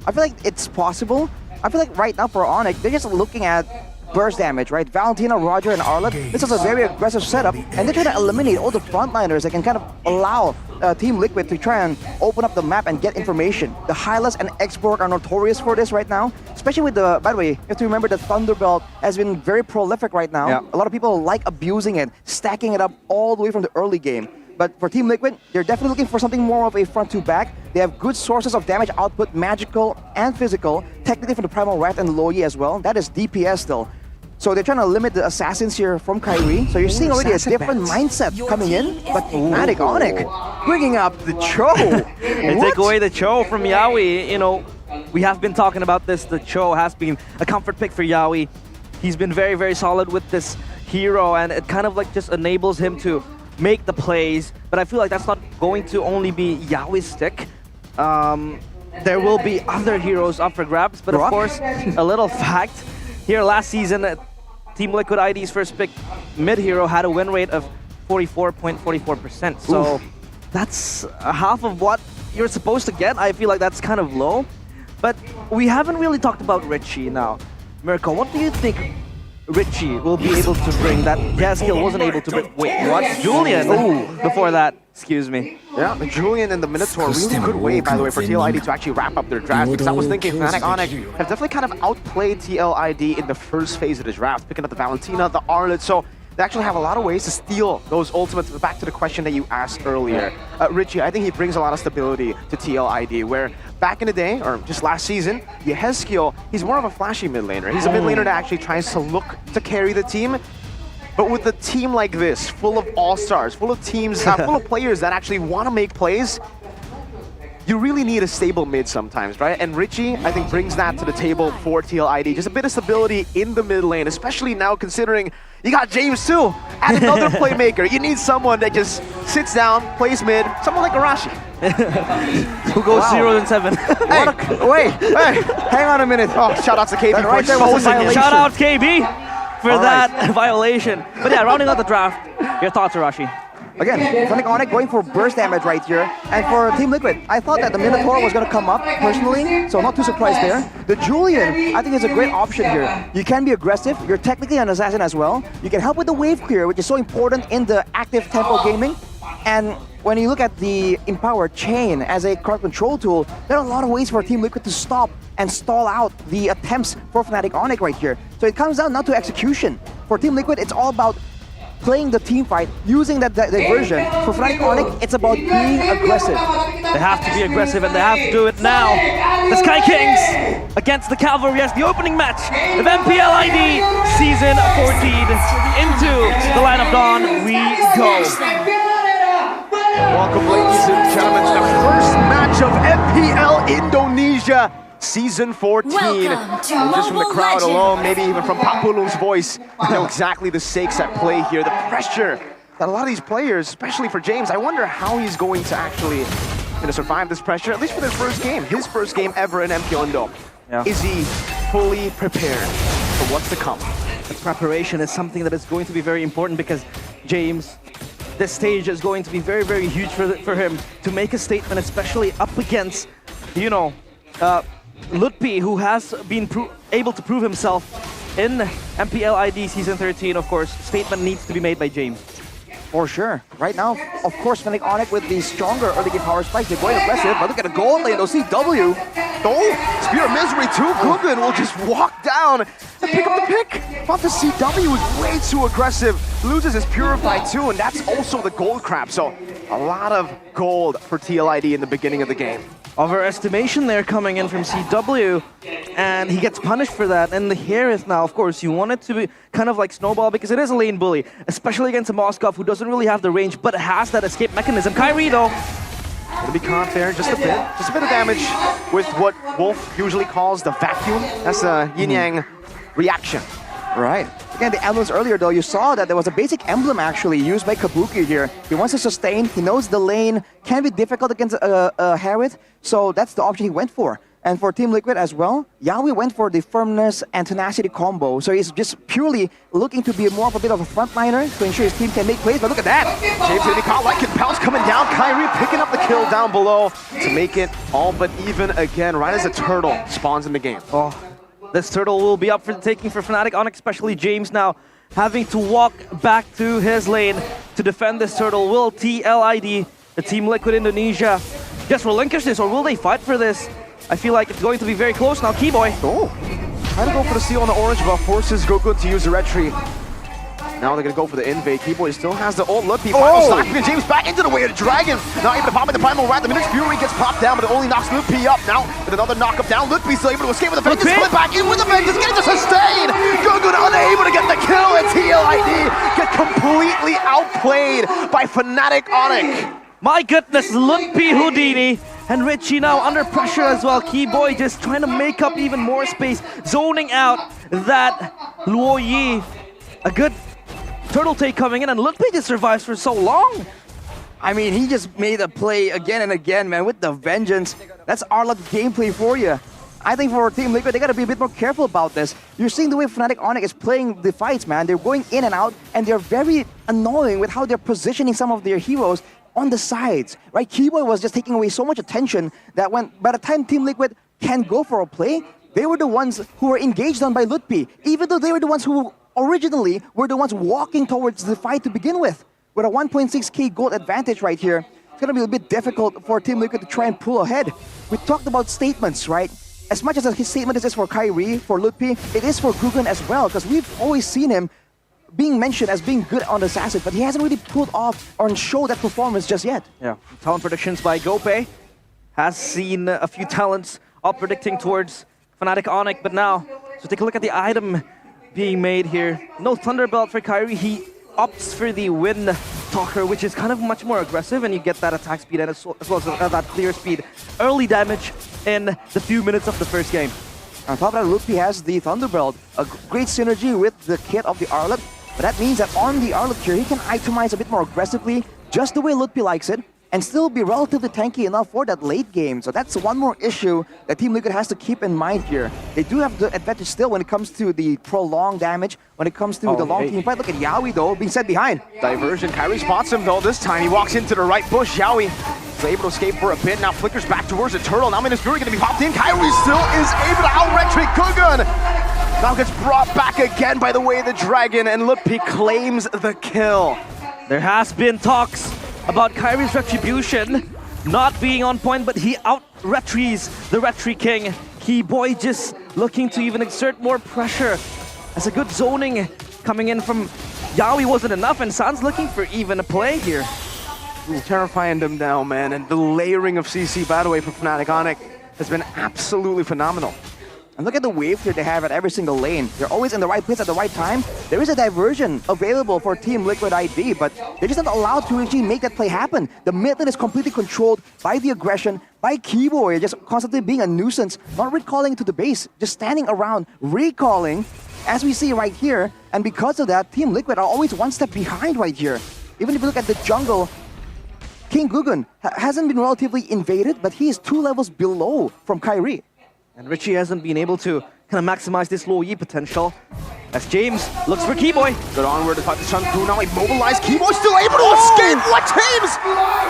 I feel like it's possible. I feel like right now for Onyx, they're just looking at burst damage, right? Valentina, Roger, and Arlet. This is a very aggressive setup, and they're trying to eliminate all the frontliners that can kind of allow Team Liquid to try and open up the map and get information. The Hylas and Xborg are notorious for this right now, especially with the, by the way, you have to remember the Thunderbelt has been very prolific right now. Yeah. A lot of people like abusing it, stacking it up all the way from the early game. But for Team Liquid, they're definitely looking for something more of a front-to-back. They have good sources of damage output, magical and physical, technically from the Primal Wrath and Loyi as well. That is DPS still. So they're trying to limit the assassins here from Kyrie. So you're seeing already a different mindset coming in. But Fnatic Onyx bringing up the Cho. They take away the Cho from Yawi. You know, we have been talking about this. The Cho has been a comfort pick for Yawi. He's been very, very solid with this hero, and it kind of like just enables him to make the plays. But I feel like that's not going to only be Yawi's stick. There will be other heroes up for grabs, but of course, a little fact here last season, Team Liquid ID's first pick mid-hero had a win rate of 44.44%. So that's half of what you're supposed to get. I feel like that's kind of low. But we haven't really talked about Richie now. Mirko, what do you think Richie will be able to bring that Gaskill wasn't able to bring? Wait, what? Julian before that. Excuse me. Yeah, Julian and the Minotaur, really good way, by the way, for TLID to actually wrap up their draft. Because I was thinking Fnatic Onyx have definitely kind of outplayed TLID in the first phase of the draft, picking up the Valentina, the Arlet. So they actually have a lot of ways to steal those ultimates. Back to the question that you asked earlier. Richie, I think he brings a lot of stability to TLID, where back in the day, or just last season, Yehezkiel, he's more of a flashy mid laner. He's a mid laner that actually tries to look to carry the team. But with a team like this, full of all-stars, full of teams, full of players that actually want to make plays, you really need a stable mid sometimes, right? And Richie, I think, brings that to the table for TLID. Just a bit of stability in the mid lane, especially now considering you got James too, and another playmaker. You need someone that just sits down, plays mid, someone like Arashi. Who goes 0-7. Hey, wait, hey, hang on a minute. Oh, shout out to KB for right there was a violation. Shout out KB for that violation. But yeah, rounding out the draft, your thoughts, Arashi? Again, Fnatic Onyx going for burst damage right here. And for Team Liquid, I thought that the Minotaur was going to come up personally, so not too surprised there. The Julian, I think, is a great option here. You can be aggressive, you're technically an assassin as well. You can help with the wave clear, which is so important in the active tempo gaming. And when you look at the Empowered Chain as a card control tool, there are a lot of ways for Team Liquid to stop and stall out the attempts for Fnatic Onyx right here. So it comes down not to execution. For Team Liquid, it's all about playing the team fight, using that diversion. For Fnatic Onyx, it's about being aggressive. They have to be aggressive, and they have to do it now. The Sky Kings against the Cavalry as the opening match of MPL ID Season 14. Into the Line of Dawn we go. Welcome, ladies and gentlemen, to the first match of MPL Indonesia Season 14. And just from the crowd alone, maybe even from Papulung's voice, you know exactly the stakes at play here. The pressure that a lot of these players, especially for James, I wonder how he's going to actually survive this pressure, at least for their first game. His first game ever in MPL Indo. Yeah. Is he fully prepared for what's to come? The preparation is something that is going to be very important because James, this stage is going to be very, very huge for him to make a statement, especially up against, you know, Lutpi, who has been able to prove himself in MPL ID Season 13. Of course, statement needs to be made by James. For sure. Right now, of course, Fnatic Onyx with the stronger early game power spikes, they're going aggressive, but look at the gold lane, OCW. Oh, Spear of Misery too. Gungan will just walk down and pick up the pick. But the CW is way too aggressive. Loses his Purify too, and that's also the gold crab. So a lot of gold for TLID in the beginning of the game. Overestimation there coming in from CW, and he gets punished for that. And here is now, of course, you want it to be kind of like Snowball because it is a lane bully, especially against a Moskov who doesn't really have the range but has that escape mechanism. Kyrie though, gonna be caught there just a bit of damage with what Wolf usually calls the vacuum. That's a yin-yang reaction. Right. Again, the emblems earlier though, you saw that there was a basic emblem actually used by Kabuki here. He wants to sustain, he knows the lane can be difficult against Harith, so that's the option he went for. And for Team Liquid as well, Yawi went for the firmness and tenacity combo. So he's just purely looking to be more of a bit of a frontliner to ensure his team can make plays. But look at that. James gonna be caught like it. Pounce coming down. Kyrie picking up the kill down below to make it all but even again, right as a turtle spawns in the game. Oh, this turtle will be up for the taking for Fnatic Onyx, especially James now having to walk back to his lane to defend this turtle. Will TLID, the Team Liquid Indonesia, just relinquish this, or will they fight for this? I feel like it's going to be very close now. Keyboy. Oh, trying to go for the steal on the orange buff, forces Goku to use the red tree. Now they're going to go for the invade. Keyboy still has the ult. Look, final slapping and James back into the way of the dragon. Not able to pop in the primal rat. The Minute's Fury gets popped down, but it only knocks Lutpi up. Now with another knock up down, Lutpi still able to escape with the vengeance. Split back in with the vengeance, getting the sustain. Goku unable to get the kill, and TLID get completely outplayed by Fnatic Onyx. My goodness, Lutpi, Houdini, and Richie now under pressure as well. Keyboy just trying to make up even more space, zoning out that Luo Yi. A good turtle take coming in, and Lutpi just survives for so long. I mean, he just made a play again and again, man, with the vengeance. That's Arlott gameplay for you. I think for Team Liquid, they gotta be a bit more careful about this. You're seeing the way Fnatic Onyx is playing the fights, man. They're going in and out, and they're very annoying with how they're positioning some of their heroes on the sides, right? Keyboy was just taking away so much attention that by the time Team Liquid can go for a play, they were the ones who were engaged on by Lutpi, even though they were the ones who originally were the ones walking towards the fight to begin with. With a 1.6k gold advantage right here, it's gonna be a bit difficult for Team Liquid to try and pull ahead. We talked about statements, right? As much as his statement is just for Kyrie, for Lutpi, it is for Guggen as well, because we've always seen him being mentioned as being good on this asset, but he hasn't really pulled off or showed that performance just yet. Yeah, talent predictions by Gope has seen a few talents up predicting towards Fnatic Onyx, but now, so take a look at the item being made here. No Thunderbelt for Kyrie, he opts for the Wind Talker, which is kind of much more aggressive, and you get that attack speed and as well as that clear speed. Early damage in the few minutes of the first game. On top of that, Lutpi has the Thunderbelt, a great synergy with the kit of the Arlott. But that means that on the Arlott here, he can itemize a bit more aggressively, just the way Lutpi likes it, and still be relatively tanky enough for that late game. So that's one more issue that Team Liquid has to keep in mind here. They do have the advantage still when it comes to the prolonged damage, when it comes to the long team fight. Look at Yawi though, being set behind. Diversion, Kyrie spots him though this time. He walks into the right bush. Yawi is able to escape for a bit, now flickers back towards the turtle. Now Minute's Fury going to be popped in. Kyrie still is able to out-retreat Guggen. Now gets brought back again by the way of the dragon, and Lutpi claims the kill. There has been talks about Kyrie's retribution not being on point, but he out-retries the Retri King. Keyboy just looking to even exert more pressure as a good zoning coming in from Yawi wasn't enough, and San's looking for even a play here. Ooh, terrifying them now, man, and the layering of CC, by the way, for Fnatic Onyx has been absolutely phenomenal. And look at the wave here they have at every single lane. They're always in the right place at the right time. There is a diversion available for Team Liquid ID, but they're just not allowed to actually make that play happen. The mid lane is completely controlled by the aggression, by Keyboy, just constantly being a nuisance, not recalling to the base, just standing around, recalling, as we see right here. And because of that, Team Liquid are always one step behind right here. Even if you look at the jungle, King Guggen hasn't been relatively invaded, but he is 2 levels below from Kyrie. And Richie hasn't been able to kind of maximize this Luo Yi potential as James looks for Keyboy. Good onward to fight the Sun Crew, now immobilized. Keyboy still able to escape. What? James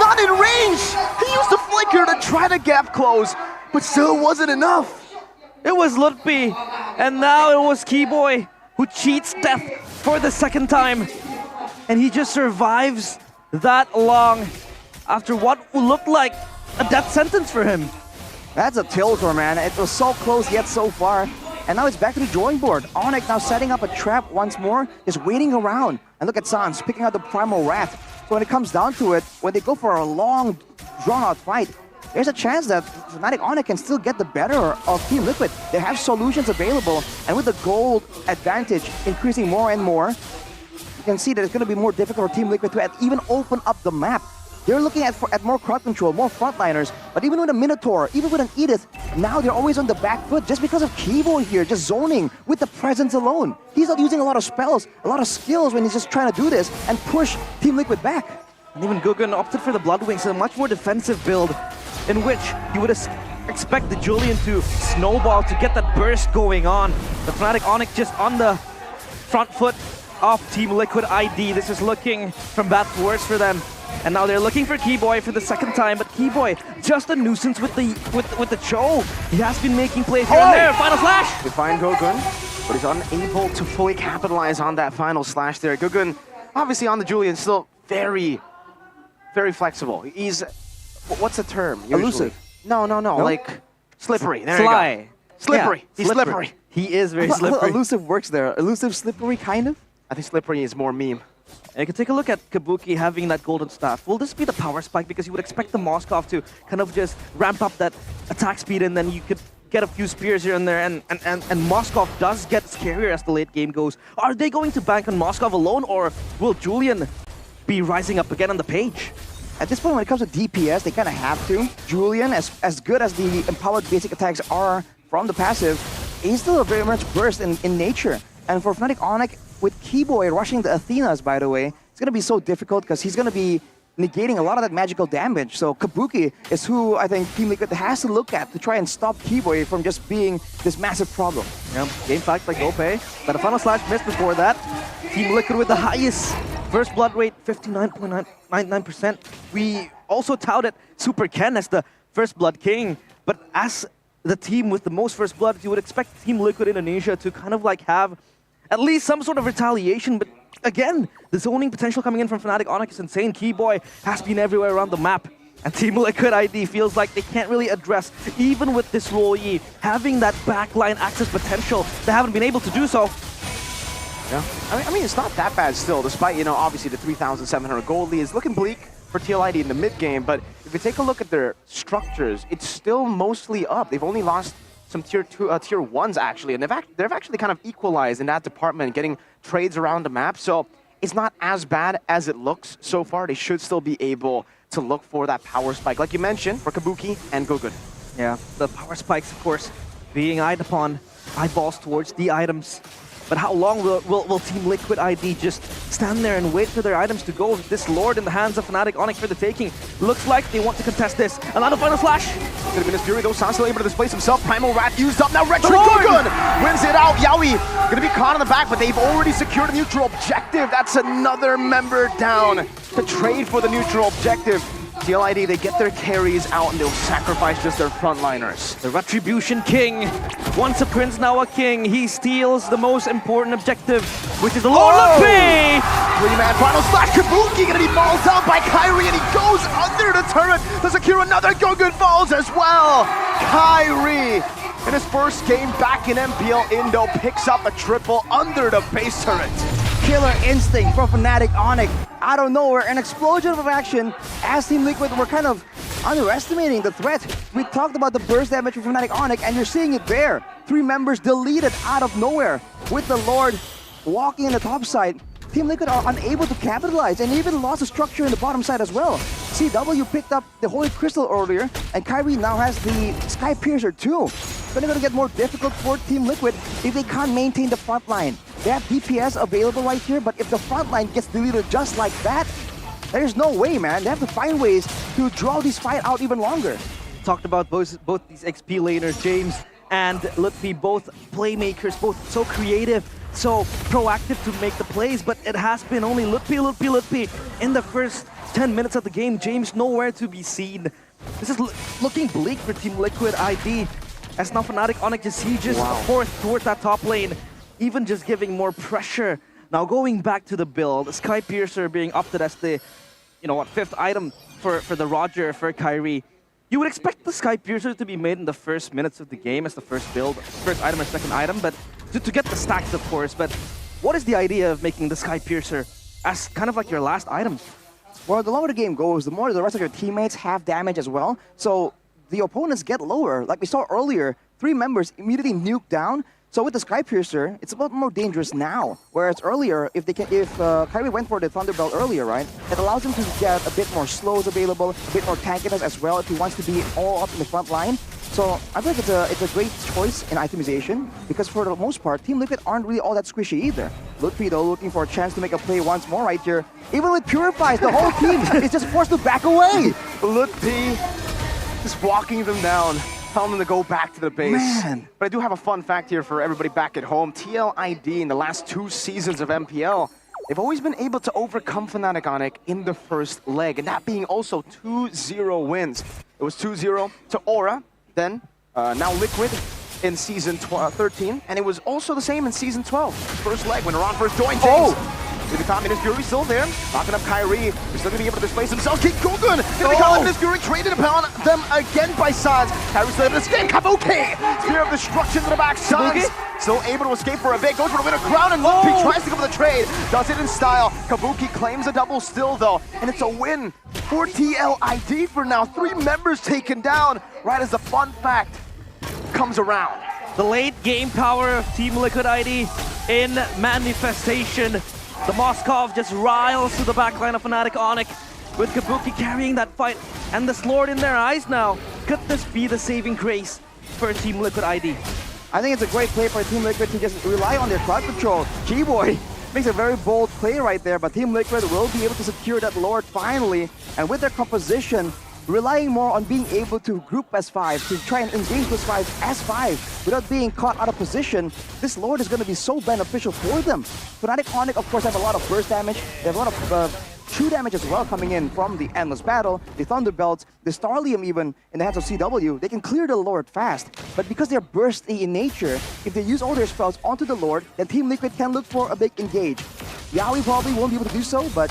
not in range. He used the flicker to try to gap close, but still wasn't enough. It was Lutpi, and now it was Keyboy who cheats death for the second time. And he just survives that long after what looked like a death sentence for him. That's a Tiltor, man. It was so close yet so far. And now it's back to the drawing board. Onyx now setting up a trap once more, just waiting around. And look at Sans picking out the Primal Wrath. So when it comes down to it, when they go for a long, drawn-out fight, there's a chance that Fnatic Onyx can still get the better of Team Liquid. They have solutions available, and with the gold advantage increasing more and more, you can see that it's going to be more difficult for Team Liquid to even open up the map. They're looking at more crowd control, more frontliners, but even with a Minotaur, even with an Edith, now they're always on the back foot just because of Keyboy here, just zoning with the presence alone. He's not using a lot of spells, a lot of skills when he's just trying to do this and push Team Liquid back. And even Guggen opted for the Bloodwings, a much more defensive build in which he would expect the Julian to snowball to get that burst going on. The Fnatic Onyx just on the front foot of Team Liquid ID. This is looking from bad to worse for them. And now they're looking for Keyboy for the second time, but Keyboy just a nuisance with the Cho. He has been making plays here and there. Final slash. They find Gogun, but he's unable to fully capitalize on that final slash there. Gogun, obviously on the Julian, still very, very flexible. He's, what's the term? Usually? Elusive. No, like slippery. There Sly. you go. Slippery. Yeah, He's slippery. He is very I thought slippery. Elusive works there. Elusive, slippery, kind of? I think slippery is more meme. And you can take a look at Kabuki having that golden staff. Will this be the power spike? Because you would expect the Moskov to kind of just ramp up that attack speed, and then you could get a few spears here and there, and Moskov does get scarier as the late game goes. Are they going to bank on Moskov alone, or will Julian be rising up again on the page? At this point, when it comes to DPS, they kind of have to. Julian, as good as the empowered basic attacks are from the passive, he's still very much burst in nature. And for Fnatic Onyx, with Keyboy rushing the Athenas, by the way, it's going to be so difficult because he's going to be negating a lot of that magical damage. So Kabuki is who I think Team Liquid has to look at to try and stop Keyboy from just being this massive problem. Yeah, game fact like Gope, but a final slash missed before that. Team Liquid with the highest first blood rate, 59.99%. We also touted Super Ken as the first blood king, but as the team with the most first blood, you would expect Team Liquid Indonesia to kind of like have at least some sort of retaliation, but again, the zoning potential coming in from Fnatic Onyx is insane. Keyboy has been everywhere around the map, and Team Liquid ID feels like they can't really address, even with this Royi having that backline access potential, they haven't been able to do so. Yeah, I mean, it's not that bad still, despite, you know, obviously the 3,700 gold lead is looking bleak for TLID in the mid game, but if you take a look at their structures, it's still mostly up. They've only lost some tier 1s actually, and they've actually kind of equalized in that department, getting trades around the map. So it's not as bad as it looks so far. They should still be able to look for that power spike, like you mentioned, for Kabuki and Gogun. Yeah, the power spikes, of course, being eyed upon, eyeballs towards the items. But how long will Team Liquid ID just stand there and wait for their items to go? This Lord in the hands of Fnatic Onyx for the taking. Looks like they want to contest this. Another final slash. Could have been his Fury, though. San's still able to displace himself. Primal Rat used up. Now Retro Gogun wins it out. Yaoi gonna be caught in the back, but they've already secured a neutral objective. That's another member down to trade for the neutral objective. TLID, they get their carries out and they'll sacrifice just their frontliners. The Retribution King. Once a prince, now a king. He steals the most important objective, which is the Lord Luffy! 3-man final slash. Kabuki gonna be mauled down by Kyrie, and he goes under the turret to secure another. Gogun falls as well. Kyrie, in his first game back in MPL Indo, picks up a triple under the base turret. Killer instinct from Fnatic Onyx. Out of nowhere, an explosion of action. As Team Liquid, we're kind of underestimating the threat. We talked about the burst damage from Fnatic Onyx, and you're seeing it there. 3 members deleted out of nowhere with the Lord walking in the top side. Team Liquid are unable to capitalize and even lost a structure in the bottom side as well. CW picked up the Holy Crystal earlier, and Kyrie now has the Sky Piercer too. It's going to get more difficult for Team Liquid if they can't maintain the front line. They have DPS available right here, but if the front line gets deleted just like that, there's no way, man. They have to find ways to draw this fight out even longer. Talked about both these XP laners, James and Lutfi, both playmakers, both so creative, so proactive to make the plays, but it has been only Lutfi in the first 10 minutes of the game. James nowhere to be seen. This is looking bleak for Team Liquid ID, as now Fnatic Onyx just sieges forth towards that top lane, even just giving more pressure. Now going back to the build, Sky Piercer being opted as the, you know what, 5th item for the Roger, for Kyrie. You would expect the Sky Piercer to be made in the first minutes of the game as the first build, first item and second item, but to get the stacks, of course. But what is the idea of making the Sky Piercer as kind of like your last item? Well, the longer the game goes, the more the rest of your teammates have damage as well. So the opponents get lower. Like we saw earlier, 3 members immediately nuked down. So with the Sky Piercer, it's a lot more dangerous now. Whereas earlier, if Kyrie went for the Thunderbelt earlier, right, it allows him to get a bit more slows available, a bit more tankiness as well if he wants to be all up in the front line. So I think it's a great choice in itemization, because for the most part, Team Liquid aren't really all that squishy either. Lutfi though looking for a chance to make a play once more right here. Even with Purifies, the whole team is just forced to back away. Lutfi just walking them down. telling them to go back to the base. Man. But I do have a fun fact here for everybody back at home. TLID in the last 2 seasons of MPL, they've always been able to overcome Fnatic Onic in the first leg, and that being also 2-0 wins. It was 2-0 to Aura, then now Liquid in Season 13, and it was also the same in Season 12. First leg when Iran first joined James. The Communist Fury still there, locking up Kyrie. They're still going to be able to displace themselves. King Gugun! The Communist Fury traded upon them again by Sans. Kyrie's still able to escape. Kabuki! Spear of Destruction to the back. Sans still able to escape for a bit. Goes for the win of ground, and Lumpy tries to go for the trade. Does it in style. Kabuki claims a double still, though, and it's a win for TLID for now. 3 members taken down right as the fun fact comes around. The late game power of Team Liquid ID in manifestation. The Moskov just riles through the backline of Fnatic Onic with Kabuki carrying that fight and the Lord in their eyes now. Could this be the saving grace for Team Liquid ID? I think it's a great play for Team Liquid to just rely on their crowd control. G-Boy makes a very bold play right there, but Team Liquid will be able to secure that Lord finally. And with their composition, relying more on being able to group as 5, to try and engage those 5 as 5 without being caught out of position, this Lord is going to be so beneficial for them. Fnatic Onic, of course, have a lot of burst damage. They have a lot of true damage as well coming in from the Endless Battle, the Thunderbelts, the Starlium even in the hands of CW. They can clear the Lord fast, but because they're bursty in nature, if they use all their spells onto the Lord, then Team Liquid can look for a big engage. Yaoi probably won't be able to do so, but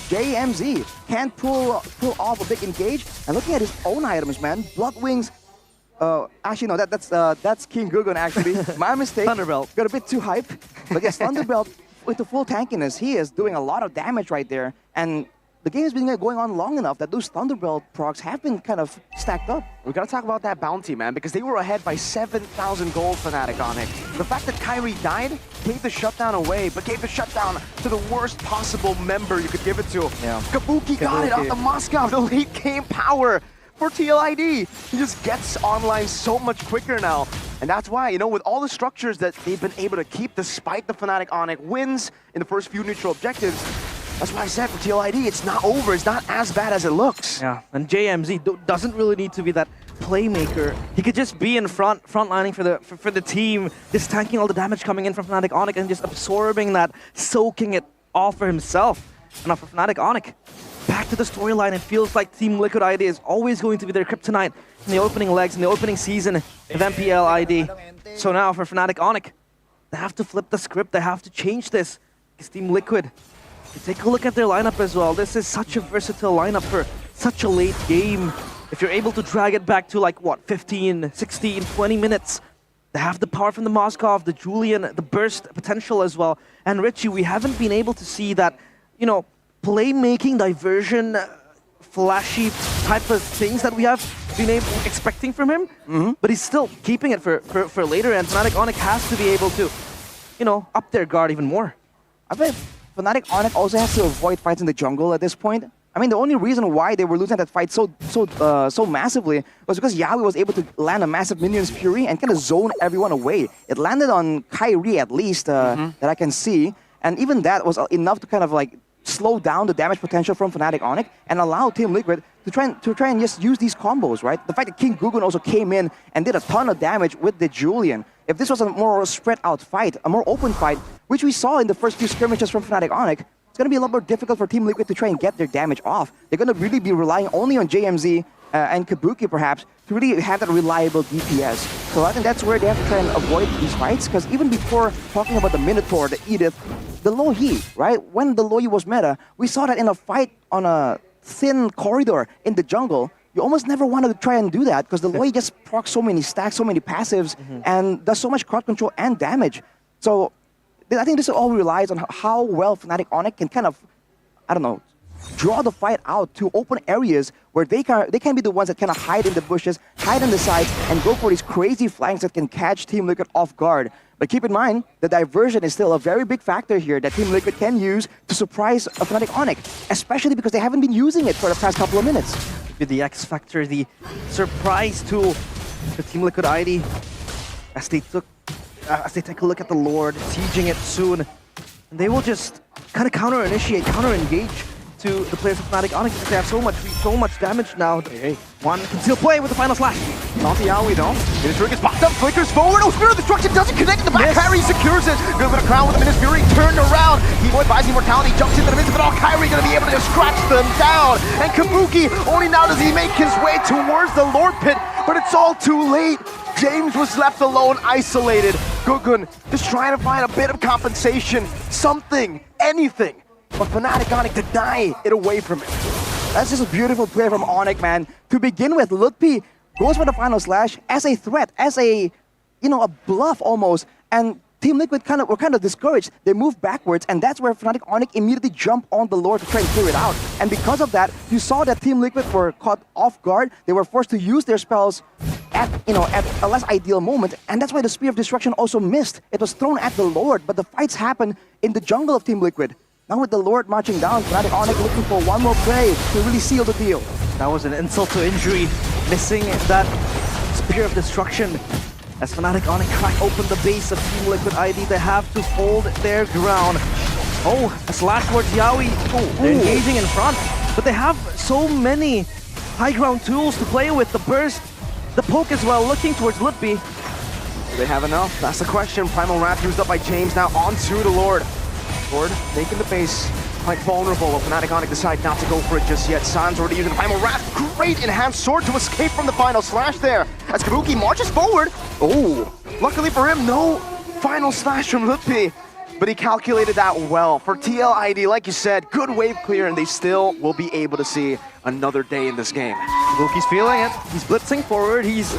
JMZ can pull off a big engage, and looking at his own items, man, Blood Wings. Actually, no, that's King Gugun. Actually, my mistake. Thunderbelt got a bit too hype, but yes, Thunderbelt with the full tankiness, he is doing a lot of damage right there, and the game has been going on long enough that those Thunderbelt procs have been kind of stacked up. We gotta talk about that bounty, man, because they were ahead by 7,000 gold Fnatic on it. The fact that Kyrie died gave the shutdown away, but gave the shutdown to the worst possible member you could give it to. Yeah. Kabuki got it off the Moscow, the late game power for TLID. He just gets online so much quicker now. And that's why, you know, with all the structures that they've been able to keep despite the Fnatic Onic wins in the first few neutral objectives, that's why I said for TLID, it's not over. It's not as bad as it looks. Yeah, and JMZ doesn't really need to be that playmaker. He could just be in frontlining for the team, just tanking all the damage coming in from Fnatic Onic and just absorbing that, soaking it all for himself. And now for Fnatic Onic, back to the storyline, it feels like Team Liquid ID is always going to be their kryptonite in the opening legs, in the opening season of MPL ID. So now for Fnatic Onic, they have to flip the script, they have to change this. It's Team Liquid. Take a look at their lineup as well. This is such a versatile lineup for such a late game. If you're able to drag it back to like, what, 15, 16, 20 minutes, they have the power from the Moskov, the Julian, the burst potential as well. And Richie, we haven't been able to see that, you know, playmaking, diversion, flashy type of things that we have been expecting from him. But he's still keeping it for later, and Fnatic Onic has to be able to, you know, up their guard even more. I bet Fnatic Onic also has to avoid fights in the jungle at this point. I mean, the only reason why they were losing that fight so massively was because Yaoi was able to land a massive Minion's Fury and kind of zone everyone away. It landed on Kyrie at least, that I can see, and even that was enough to kind of like slow down the damage potential from Fnatic Onic and allow Team Liquid to try and just use these combos, right? The fact that King Gugun also came in and did a ton of damage with the Julian. If this was a more spread out fight, a more open fight, which we saw in the first few skirmishes from Fnatic Onic, it's going to be a lot more difficult for Team Liquid to try and get their damage off. They're going to really be relying only on JMZ and Kabuki perhaps to really have that reliable DPS. So I think that's where they have to try and avoid these fights, because even before talking about the Minotaur, the Edith, the Lohi, right? When the Lohi was meta, we saw that in a fight on a thin corridor in the jungle, you almost never wanted to try and do that because the Lohi just procs so many stacks, so many passives, and does so much crowd control and damage. So I think this all relies on how well Fnatic Onic can kind of, I don't know, draw the fight out to open areas where they can be the ones that kind of hide in the bushes, hide in the sides, and go for these crazy flanks that can catch Team Liquid off guard. But keep in mind, the diversion is still a very big factor here that Team Liquid can use to surprise Fnatic Onic, especially because they haven't been using it for the past couple of minutes. With the X Factor, the surprise tool for Team Liquid ID, as they take a look at the Lord, sieging it soon, and they will just kind of counter-initiate, counter-engage to the players of Fnatic Onyx because they have so much damage now. Hey. One can still play with the final slash. Not the Yaoi though. Ministry gets popped up, flickers forward. Oh, Spear of Destruction doesn't connect in the back. Kyrie secures it. Good bit of crown with the Ministry turned around. T-Boy buys Immortality, jumps into the midst of it all. Kyrie gonna be able to just scratch them down. And Kabuki, only now does he make his way towards the Lord Pit, but it's all too late. James was left alone, isolated. Gugun just trying to find a bit of compensation, something, anything. But Fnatic Onyx deny it away from him. That's just a beautiful play from Onyx, man. To begin with, Lutpi goes for the final slash as a threat, as a, a bluff almost. And Team Liquid were kind of discouraged. They moved backwards, and that's where Fnatic Onyx immediately jumped on the Lord to try and clear it out. And because of that, you saw that Team Liquid were caught off guard. They were forced to use their spells at a less ideal moment, and that's why the Spear of Destruction also missed. It was thrown at the Lord, but the fights happened in the jungle of Team Liquid. Now with the Lord marching down, Fnatic Onyx looking for one more play to really seal the deal. That was an insult to injury, missing that Spear of Destruction. As Fnatic Onyx crack open the base of Team Liquid ID, they have to hold their ground. Oh, a slash towards Yaoi. They're engaging in front, but they have so many high ground tools to play with. The burst, the poke as well, looking towards Lutpi. Do they have enough? That's the question. Primal Wrath used up by James, now onto the Lord. Lord making the base quite vulnerable. Fnatic Onyx decide not to go for it just yet. Sans already using the Primal Wrath. Great enhanced sword to escape from the final slash there. As Kabuki marches forward. Oh, luckily for him, no final slash from Lutpi. But he calculated that well. For TL ID, like you said, good wave clear, and they still will be able to see another day in this game. Kabuki's feeling it. He's blitzing forward. He's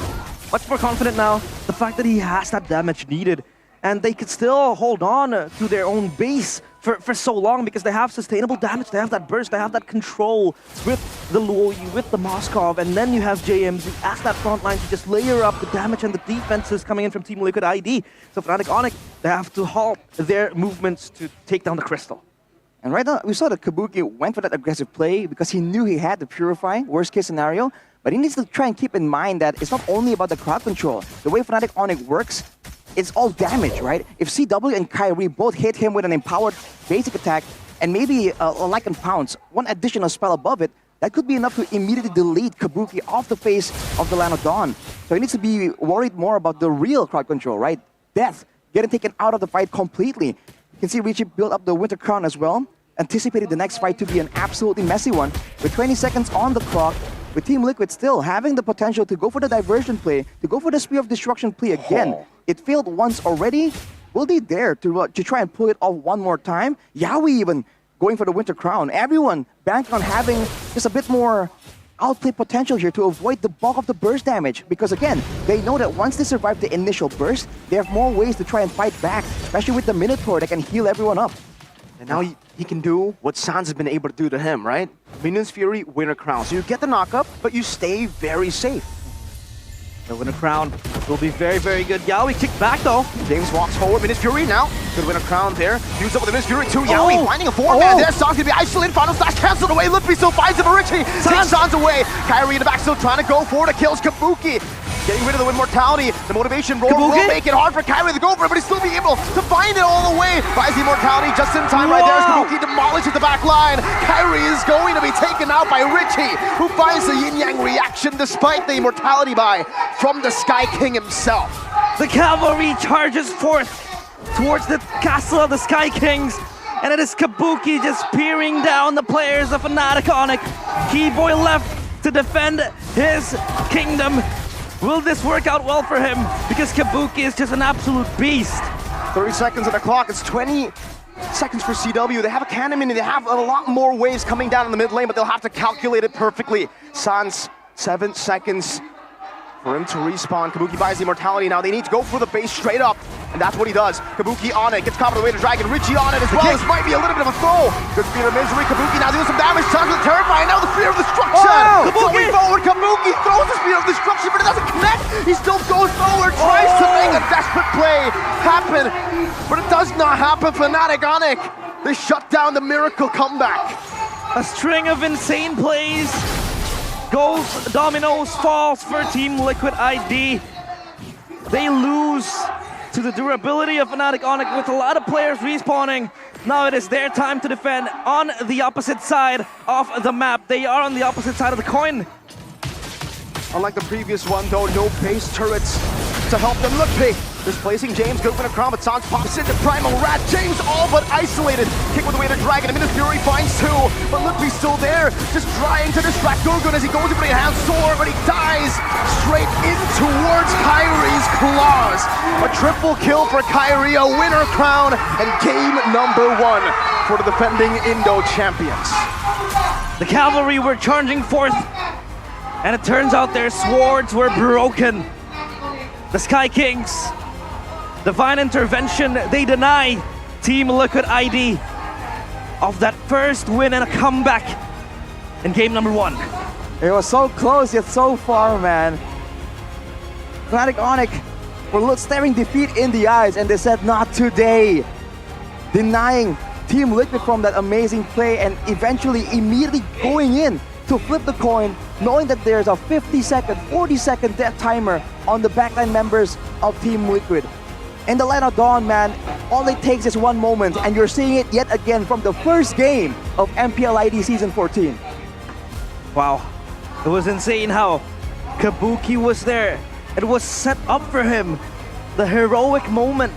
much more confident now. The fact that he has that damage needed, and they could still hold on to their own base for so long because they have sustainable damage, they have that burst, they have that control with the Luoyi, with the Moskov, and then you have JMZ as that front line to just layer up the damage and the defenses coming in from Team Liquid ID. So Fnatic Onyx, they have to halt their movements to take down the Crystal. And right now, we saw that Kabuki went for that aggressive play because he knew he had the Purify, worst case scenario, but he needs to try and keep in mind that it's not only about the crowd control. The way Fnatic Onyx works, it's all damage, right? If CW and Kyrie both hit him with an empowered basic attack and maybe a Lycan Pounce, one additional spell above it, that could be enough to immediately delete Kabuki off the face of the Land of Dawn. So he needs to be worried more about the real crowd control, right? Death, getting taken out of the fight completely. You can see Richie build up the Winter Crown as well, anticipated the next fight to be an absolutely messy one. With 20 seconds on the clock, with Team Liquid still having the potential to go for the diversion play, to go for the Spear of Destruction play again. It failed once already. Will they dare to try and pull it off one more time? Yaoi even going for the Winter Crown. Everyone banking on having just a bit more outplay potential here to avoid the bulk of the burst damage. Because again, they know that once they survive the initial burst, they have more ways to try and fight back, especially with the Minotaur that can heal everyone up. And now he can do what Sans has been able to do to him, right? Minion's Fury, Winter Crown. So you get the knockup, but you stay very safe. The Winter Crown will be very, very good. Yaoi kicked back though. James walks forward. Minion's Fury now. Good Winter Crown there. Used up with the Minion's Fury too. Yaoi finding a 4-man there. Sans gonna be isolated. Final slash cancelled away. Lutpi still finds him. Richie takes Sans away. Kyrie in the back still trying to go for it. Kills Kabuki. Getting rid of the Immortality. The motivation roar will make it hard for Kyrie to go for it, but he'll still be able to find it all the way. Buys the Immortality just in time right there as Kabuki demolishes the back line. Kyrie is going to be taken out by Richie, who finds the yin-yang reaction despite the Immortality buy from the Sky King himself. The cavalry charges forth towards the castle of the Sky Kings, and it is Kabuki just peering down the players of Fnatic Onyx. Keyboy left to defend his kingdom. Will this work out well for him? Because Kabuki is just an absolute beast. 30 seconds on the clock. It's 20 seconds for CW. They have a cannon and they have a lot more waves coming down in the mid lane, but they'll have to calculate it perfectly. Sans, 7 seconds for him to respawn. Kabuki buys the Immortality now. They need to go for the base straight up, and that's what he does. Kabuki on it, gets caught by the way to Dragon. Richie on it as well. This might be a little bit of a throw. Good Spear of Misery. Kabuki now doing some damage. Sans with Terrifying. Now the Spear of Destruction. Going forward, Kabuki throws the Spear of Destruction, but it doesn't connect. He still goes forward, tries to make a desperate play happen, but it does not happen. Fnatic Onyx, they shut down the miracle comeback. A string of insane plays. Goes, dominoes, falls for Team Liquid ID. They lose to the durability of Fnatic Onyx with a lot of players respawning. Now it is their time to defend on the opposite side of the map. They are on the opposite side of the coin. Unlike the previous one, though, no base turrets to help them. Look, displacing James. Good win a crown, but Sans pops into Primal Rat. James all but isolated. Kick with the way to Dragon. A minute Fury finds two, but Lutfi's still there, just trying to distract Gurgun as he goes into the hand sword, but he dies straight in towards Kyrie's claws. A triple kill for Kyrie, a winner crown, and game number 1 for the defending Indo champions. The cavalry were charging forth, and it turns out their swords were broken. The Sky Kings, divine intervention, they deny Team Liquid ID of that first win and a comeback in game number 1. It was so close yet so far, man. Fnatic Onyx were staring defeat in the eyes and they said, not today. Denying Team Liquid from that amazing play and eventually immediately going in to flip the coin, knowing that there's a 50-second, 40-second death timer on the backline members of Team Liquid. In the light of dawn, man, all it takes is one moment, and you're seeing it yet again from the first game of MPL ID Season 14. Wow, it was insane how Kabuki was there. It was set up for him, the heroic moment.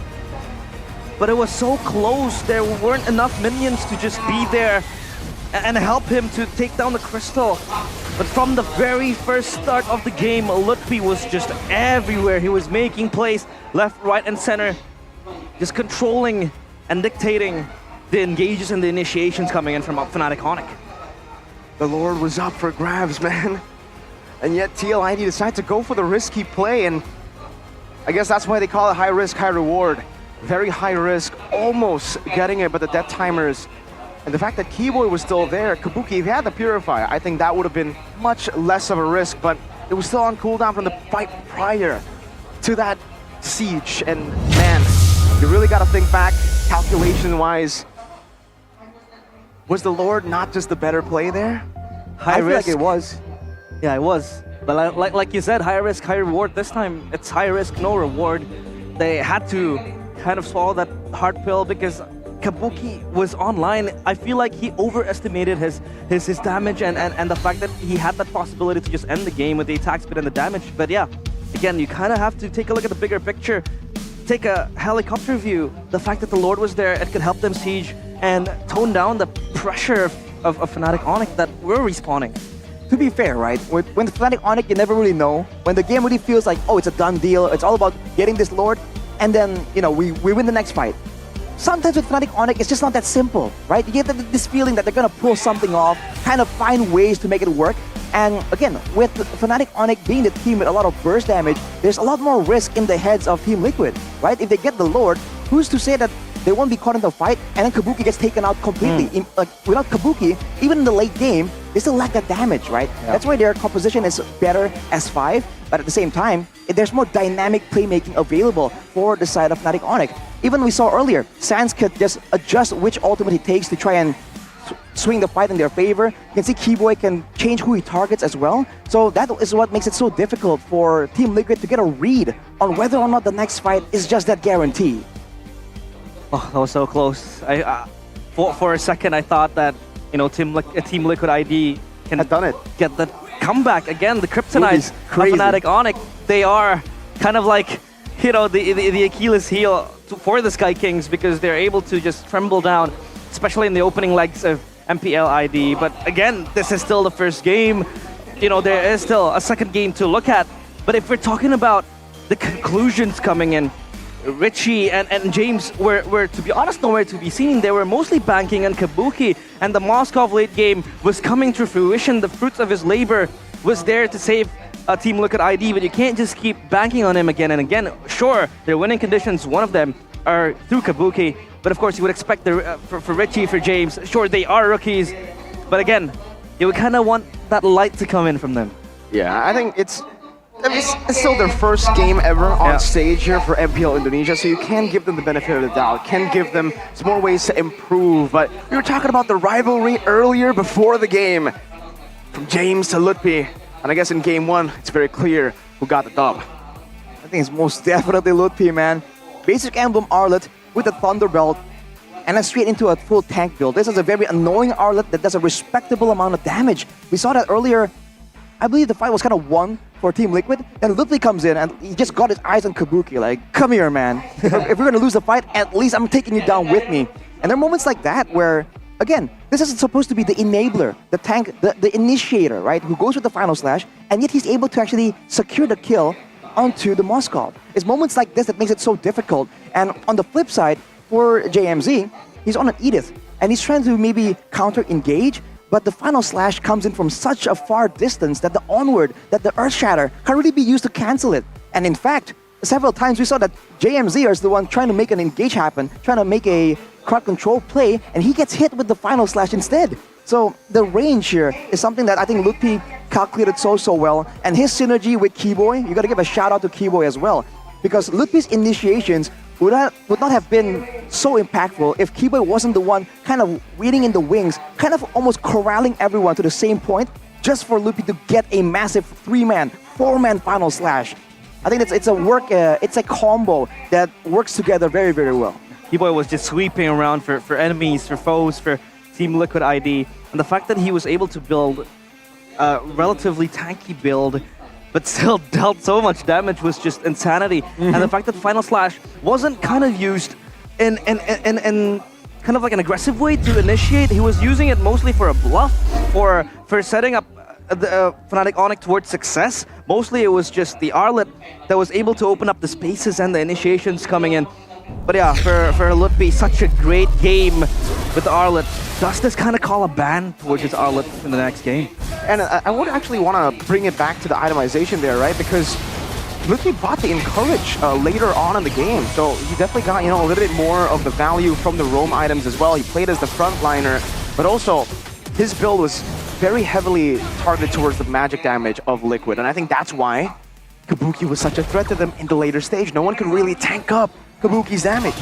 But it was so close, there weren't enough minions to just be there and help him to take down the crystal. But from the very first start of the game, Lutfi was just everywhere. He was making plays left, right, and center, just controlling and dictating the engages and the initiations coming in from Fnatic Onyx. The Lord was up for grabs, man. And yet TLID decided to go for the risky play, and I guess that's why they call it high risk, high reward. Very high risk, almost getting it, but the death timers. And the fact that Keyboy was still there, Kabuki, if he had the Purifier, I think that would have been much less of a risk, but it was still on cooldown from the fight prior to that siege. And man, you really got to think back, calculation-wise. Was the Lord not just the better play there? High risk. I feel like it was. Yeah, it was. But like you said, high risk, high reward. This time, it's high risk, no reward. They had to kind of swallow that hard pill because Kabuki was online. I feel like he overestimated his damage and the fact that he had that possibility to just end the game with the attack speed and the damage. But yeah, again, you kind of have to take a look at the bigger picture. Take a helicopter view. The fact that the Lord was there, it could help them siege and tone down the pressure of Fnatic Onyx that were respawning. To be fair, right, when Fnatic Onyx, you never really know. When the game really feels like, oh, it's a done deal, it's all about getting this Lord, and then, you know, we win the next fight. Sometimes with Fnatic Onyx, it's just not that simple, right? You get this feeling that they're gonna pull something off, kind of find ways to make it work. And again, with Fnatic Onyx being the team with a lot of burst damage, there's a lot more risk in the heads of Team Liquid, right? If they get the Lord, who's to say that they won't be caught in the fight and then Kabuki gets taken out completely? Like, without Kabuki, even in the late game, they still lack that damage, right? Yeah. That's why their composition is better as 5, but at the same time, there's more dynamic playmaking available for the side of Fnatic Onyx. Even we saw earlier, Sans could just adjust which ultimate he takes to try and swing the fight in their favor. You can see Keyboy can change who he targets as well. So that is what makes it so difficult for Team Liquid to get a read on whether or not the next fight is just that guarantee. Oh, that was so close. For a second, I thought that, you know, Team Liquid ID can get the comeback again. The Kryptonites of Fnatic Onyx, they are kind of like, you know, the Achilles heel for the Sky Kings because they're able to just tremble down, especially in the opening legs of MPL ID. But again, this is still the first game. You know, there is still a second game to look at. But if we're talking about the conclusions coming in, Richie and James were, to be honest, nowhere to be seen. They were mostly banking on Kabuki, and the Moskov late game was coming to fruition. The fruits of his labor was there to save Team Liquid ID, but you can't just keep banking on him again and again. Sure, their winning conditions, one of them are through Kabuki, but of course you would expect for Richie, for James, sure, they are rookies, but again, you would kind of want that light to come in from them. Yeah, I think it's still their first game ever on stage here for MPL Indonesia, so you can give them the benefit of the doubt, can give them some more ways to improve. But we were talking about the rivalry earlier before the game, from James to Lutfi, and I guess in game 1, it's very clear who got the dub. I think it's most definitely Lutfi, man. Basic Emblem Arlet with the Thunderbelt. and then straight into a full tank build. This is a very annoying Arlet that does a respectable amount of damage. We saw that earlier. I believe the fight was kind of won for Team Liquid. Then Luffy comes in and he just got his eyes on Kabuki. Like, come here, man. If we're gonna lose the fight, at least I'm taking you down with me. And there are moments like that where, again, this is supposed to be the enabler, the tank, the initiator, right? Who goes with the final slash, and yet he's able to actually secure the kill onto the Moskov. It's moments like this that makes it so difficult. And on the flip side, for JMZ, he's on an Edith, and he's trying to maybe counter-engage, but the final slash comes in from such a far distance that the onward, that the Earth Shatter can't really be used to cancel it. And in fact, several times we saw that JMZ is the one trying to make an engage happen, trying to make a crowd control play, and he gets hit with the final slash instead. So the range here is something that I think Lutpi calculated so well, and his synergy with Keyboy, you gotta give a shout out to Keyboy as well, because Lutpi's initiations would not have been so impactful if Keyboy wasn't the one kind of waiting in the wings, kind of almost corralling everyone to the same point just for Lutpi to get a massive 3-man, 4-man final slash. I think it's a combo that works together very, very well. Keyboy was just sweeping around for enemies, for foes, for Team Liquid ID, and the fact that he was able to build a relatively tanky build but still dealt so much damage was just insanity. And the fact that Final Slash wasn't kind of used in kind of like an aggressive way to initiate. He was using it mostly for a bluff, for setting up the Fnatic Onyx towards success. Mostly it was just the Arlet that was able to open up the spaces and the initiations coming in. But yeah, for Lutpi, such a great game with the Arlet. Does this kind of call a ban towards his Arlet in the next game? And I would actually want to bring it back to the itemization there, right? Because Lutpi bought the Encourage later on in the game, so he definitely got, you know, a little bit more of the value from the roam items as well. He played as the frontliner, but also his build was very heavily targeted towards the magic damage of Liquid, and I think that's why Kabuki was such a threat to them in the later stage. No one could really tank up Kabuki's damage.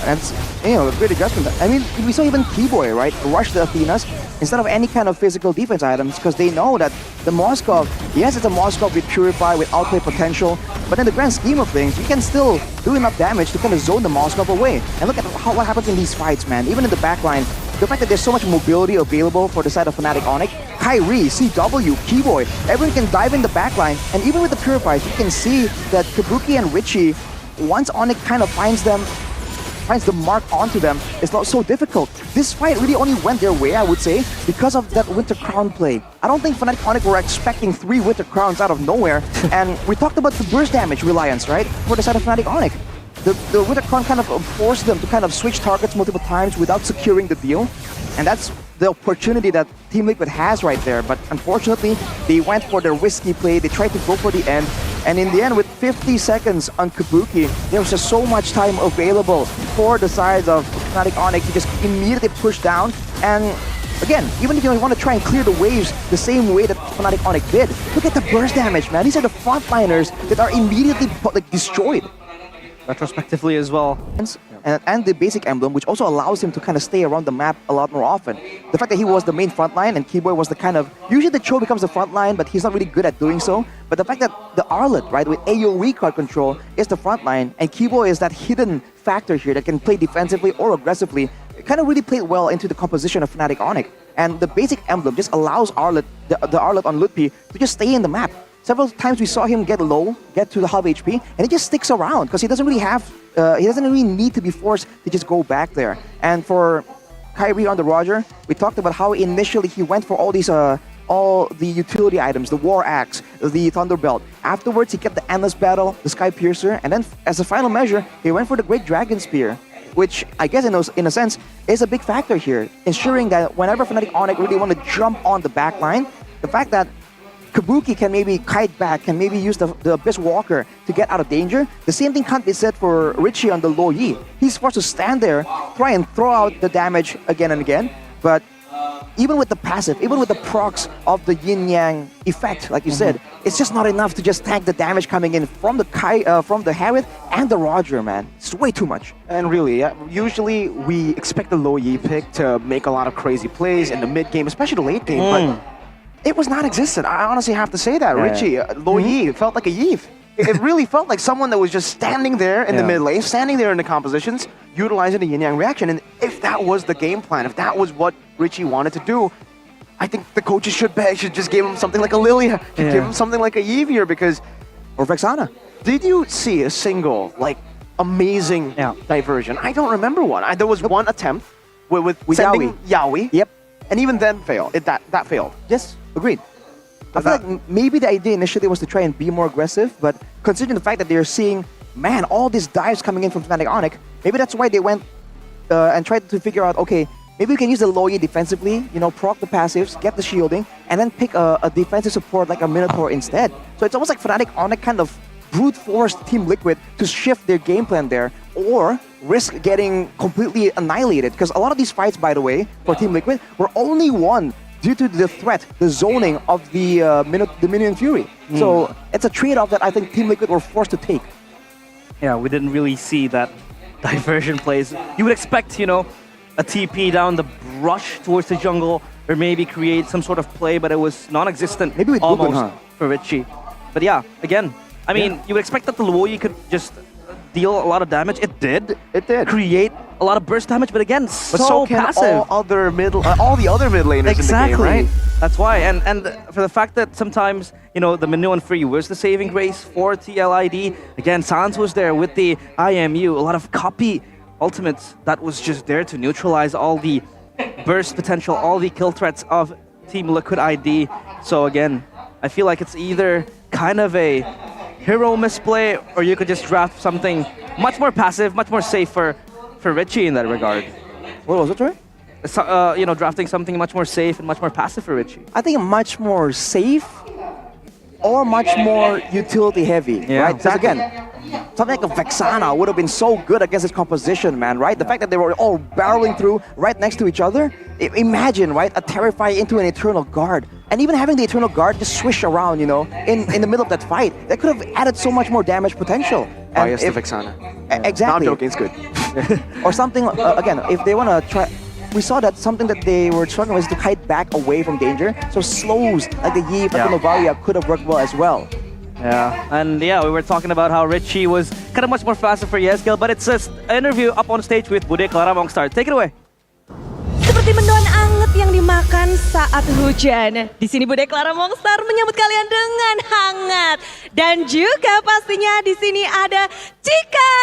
And it's, you know, a great adjustment. I mean, we saw even Keyboy, right, rush the Athenas instead of any kind of physical defense items because they know that the Moskov, yes, it's a Moskov with Purify, with outplay potential, but in the grand scheme of things, you can still do enough damage to kind of zone the Moskov away. And look at what happens in these fights, man. Even in the backline, the fact that there's so much mobility available for the side of Fnatic Onyx, Kyrie, CW, Keyboy, everyone can dive in the backline, and even with the Purifies, you can see that Kabuki and Richie, once Onyx kind of finds the mark onto them, it's not so difficult. This fight really only went their way, I would say, because of that Winter Crown play. I don't think Fnatic Onyx were expecting 3 Winter Crowns out of nowhere, and we talked about the burst damage reliance, right, for the side of Fnatic Onyx. The Winter Crown kind of forced them to kind of switch targets multiple times without securing the deal, and that's the opportunity that Team Liquid has right there. But unfortunately, they went for their risky play, they tried to go for the end, and in the end, with 50 seconds on Kabuki, there was just so much time available for the sides of Fnatic Onyx to just immediately push down. And again, even if you want to try and clear the waves the same way that Fnatic Onyx did, look at the burst damage, man. These are the frontliners that are immediately like destroyed. Retrospectively as well. And the basic emblem, which also allows him to kind of stay around the map a lot more often. The fact that he was the main frontline and Keyboy was the kind of... Usually the Cho becomes the frontline, but he's not really good at doing so. But the fact that the Arlet, right, with AoE card control is the frontline, and Keyboy is that hidden factor here that can play defensively or aggressively, it kind of really played well into the composition of Fnatic Onyx. And the basic emblem just allows Arlet, the Arlet on Lutpi, to just stay in the map. Several times we saw him get low, get to the half HP, and he just sticks around because he doesn't really have, he doesn't really need to be forced to just go back there. And for Kyrie on the Roger, we talked about how initially he went for all these, all the utility items, the War Axe, the Thunderbelt. Afterwards, he kept the Endless Battle, the Sky Piercer, and then as a final measure, he went for the Great Dragon Spear, which I guess in a sense is a big factor here, ensuring that whenever Fnatic Onyx really want to jump on the back line, the fact that Kabuki can maybe kite back, can maybe use the Abyss Walker to get out of danger. The same thing can't be said for Richie on the low Yi. He's forced to stand there, try and throw out the damage again and again. But even with the passive, even with the procs of the yin-yang effect, like you said, it's just not enough to just tank the damage coming in from the Harith and the Roger, man. It's way too much. And really, usually we expect the low Yi pick to make a lot of crazy plays in the mid game, especially the late game, but it was not existent. I honestly have to say that. Yeah. Richie, low Yi, felt like a Yeve. It really felt like someone that was just standing there in the mid lane, standing there in the compositions, utilizing the yin-yang reaction. And if that was the game plan, if that was what Richie wanted to do, I think the coaches should just give him something like a Lilia, should give him something like a Yvier or Vexana. Did you see a single, like, amazing diversion? I don't remember one. There was one attempt with sending Yaoi. Yep. And even then failed. That failed. Yes, agreed. I feel like maybe the idea initially was to try and be more aggressive, but considering the fact that they're seeing, man, all these dives coming in from Fnatic Onyx, maybe that's why they went and tried to figure out, okay, maybe we can use the Loyi defensively, proc the passives, get the shielding, and then pick a defensive support like a Minotaur instead. So it's almost like Fnatic Onyx kind of brute force Team Liquid to shift their game plan there, or risk getting completely annihilated. Because a lot of these fights, by the way, for Team Liquid were only won due to the threat, the zoning of the Minion Fury. So it's a trade-off that I think Team Liquid were forced to take. Yeah, we didn't really see that diversion plays. You would expect, a TP down the rush towards the jungle, or maybe create some sort of play, but it was non-existent. Maybe with almost Gugun, for Richie. But yeah, again, I mean, you would expect that the Luoyi could just deal a lot of damage. It did. Create a lot of burst damage, but again, so can passive. all the other mid laners Exactly. in the game, right? That's why, and for the fact that sometimes the Minion Free was the saving grace for TLID. Again, Sans was there with the IMU, a lot of copy ultimates that was just there to neutralize all the burst potential, all the kill threats of Team Liquid ID. So again, I feel like it's either kind of a hero misplay, or you could just draft something much more passive, much more safe for Richie in that regard. What was it, Troy? Drafting something much more safe and much more passive for Richie. I think much more safe or much more utility heavy, right? Because again, something like a Vexana would have been so good against his composition, man, right? The fact that they were all barreling through right next to each other, imagine, right, a Terrify into an Eternal Guard. And even having the Eternal Guard just swish around, in the middle of that fight, that could have added so much more damage potential. Bias to Vexana. Exactly. No, I'm joking, it's good. Or something, again, if they want to try... We saw that something that they were struggling with is to kite back away from danger. So slows like the Yi, like the Novaria could have worked well as well. Yeah, and yeah, we were talking about how Richie was kind of much more faster for Yesgil, but it's an interview up on stage with Bude Clara Mongstar. Take it away. Seperti mendoan anget yang dimakan saat hujan. Di sini Bude Clara Mongstar menyambut kalian dengan hangat. Dan juga pastinya di sini ada Cika.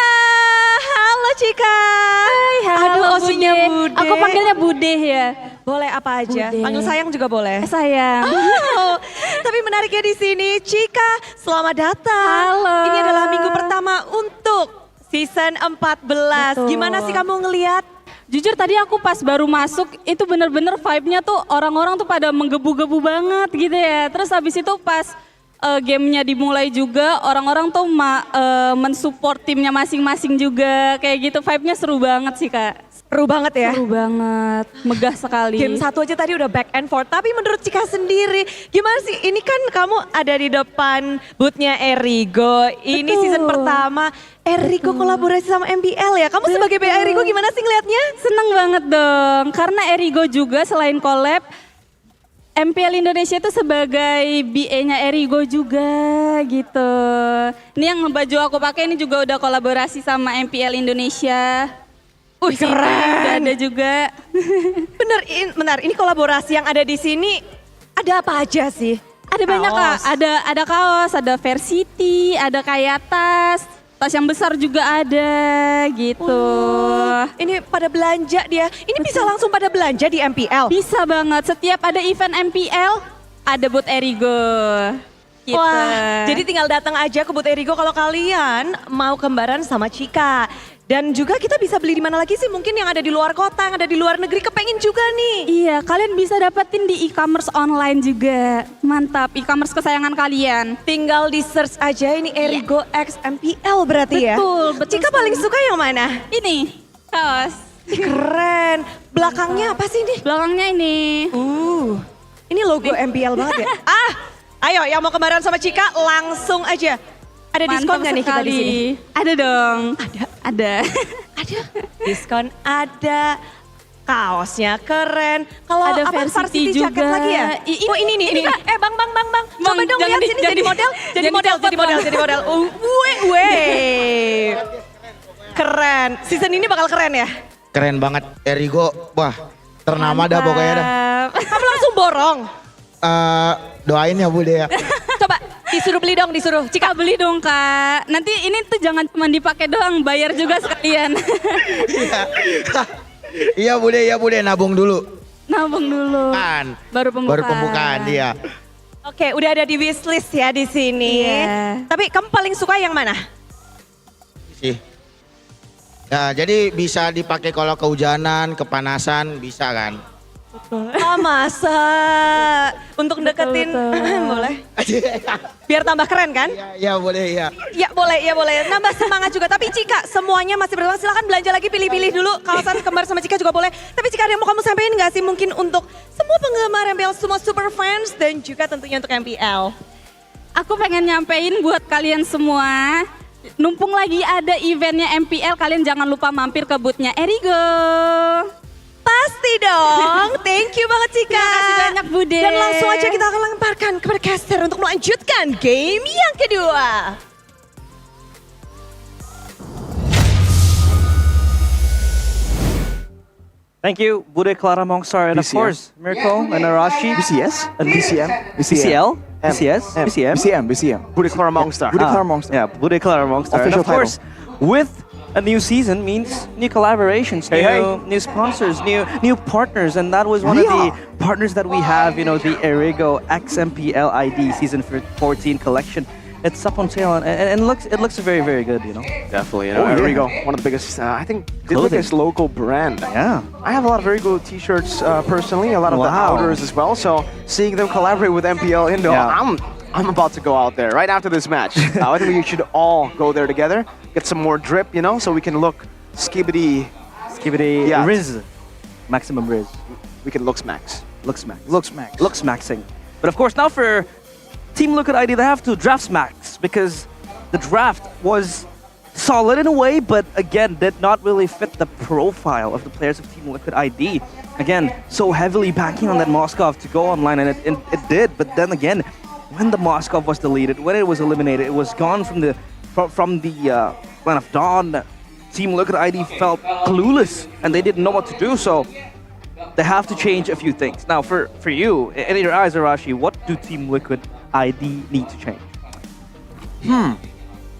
Halo Cika. Hai, halo Osinya Bude. Aku panggilnya Bude ya. Boleh apa aja. Bude. Panggil sayang juga boleh. Sayang. Oh, tapi menariknya di sini Cika, selamat datang. Halo. Ini adalah minggu pertama untuk season 14. Betul. Gimana sih kamu ngelihat? Jujur tadi aku pas baru masuk itu bener-bener vibe-nya tuh orang-orang tuh pada menggebu-gebu banget gitu ya. Terus habis itu pas gamenya dimulai juga orang-orang tuh mensupport timnya masing-masing juga. Kayak gitu vibe-nya seru banget sih Kak. Seru banget ya? Seru banget, megah sekali. Game 1 aja tadi udah back and forth, tapi menurut Cika sendiri gimana sih? Ini kan kamu ada di depan booth-nya Erigo, ini Betul. season pertama. Erigo kolaborasi sama MPL ya, kamu sebagai BA Erigo gimana sih ngeliatnya? Seneng banget dong, karena Erigo juga selain collab, MPL Indonesia itu sebagai BA-nya Erigo juga gitu. Ini yang baju aku pakai ini juga udah kolaborasi sama MPL Indonesia. Keren. Udah ada juga. Benar, ini kolaborasi yang ada di sini ada apa aja sih? Ada banyak Kak, ada kaos, ada Varsity, ada kayak tas yang besar juga ada gitu. Ini pada belanja dia, ini bisa langsung pada belanja di MPL? Bisa banget, setiap ada event MPL ada booth Erigo. Gitu. Wah, jadi tinggal datang aja ke booth Erigo kalau kalian mau kembaran sama Cika. Dan juga kita bisa beli di mana lagi sih? Mungkin yang ada di luar kota, yang ada di luar negeri kepengen juga nih. Iya, kalian bisa dapetin di e-commerce online juga. Mantap, e-commerce kesayangan kalian. Tinggal di search aja ini Erigo X MPL berarti ya? Betul. Cika paling suka yang mana? Ini, kaos. Keren. Belakangnya apa sih ini? Belakangnya ini. Ini logo MPL banget ya? Ayo yang mau kembaran sama Cika langsung aja. Ada diskon nggak nih kita di sini? Ada dong. Ada. Diskon ada. Kaosnya keren. Kalau Ada apa varsity jaket juga. lagi ya? Ini, Oh ini. Kak. Bang. Coba dong jangan lihat sini jadi model. Jadi model. Weh. Keren. Season ini bakal keren ya? Keren banget. Erigo, wah ternama dah pokoknya dah. Kamu langsung borong. Doain ya Bude ya. Coba disuruh beli dong, disuruh. Cika beli dong Kak. Nanti ini tuh jangan cuma dipakai doang, bayar juga sekalian. Iya Bude, nabung dulu. Nabung dulu. Kan. Baru pembukaan dia. Oke, udah ada di wishlist ya di sini. Iya. Tapi kamu paling suka yang mana? Sih. Nah, jadi bisa dipakai kalau kehujanan, kepanasan, bisa kan? Oh masa? Untuk deketin, boleh? Biar tambah keren kan? Iya boleh ya. Ya boleh. Nambah semangat juga. Tapi Cika, semuanya masih berteman. Silahkan belanja lagi, pilih-pilih dulu. Kawasan kembar sama Cika juga boleh. Tapi Cika, ada yang mau kamu sampaikan nggak sih? Mungkin untuk semua penggemar MPL, semua super fans, dan juga tentunya untuk MPL. Aku pengen nyampein buat kalian semua. Numpung lagi ada eventnya MPL, kalian jangan lupa mampir ke booth-nya Erigo. Pasti dong. Thank you banget Cika. Terima kasih banyak Bude. Dan langsung aja kita akan lemparkan kepada caster untuk melanjutkan game yang kedua. Thank you, Bude, Clara, Mongstar, and of BCM. course, Miracle and Arashi. BCS? And BCM. BCL? BCS? BCM. Bude Clara Mongstar. Yeah, Bude, Clara, Mongstar. And Official of course, with a new season means new collaborations, new sponsors, new partners, and that was one of the partners that we have. You know, the Erigo X MPL ID Season 14 collection. It's up on sale and it looks very, very good. You know. Definitely. You know, Erigo, one of the biggest. I think the biggest local brand. Yeah. I have a lot of Erigo T-shirts personally. A lot of the outers as well. So seeing them collaborate with MPL Indo, I'm about to go out there right after this match. I think we should all go there together, get some more drip, you know, so we can look skibbity, Riz, maximum Riz. We can look smacks. Looks maxing. But of course, now for Team Liquid ID, they have to draft smacks because the draft was solid in a way, but again, did not really fit the profile of the players of Team Liquid ID. Again, so heavily banking on that Moskov to go online, and it did. But then again, when the Moskov was deleted, when it was eliminated, it was gone from the Land of Dawn. Team Liquid ID felt clueless, and they didn't know what to do. So they have to change a few things. Now, for you, in your eyes, Arashi, what do Team Liquid ID need to change?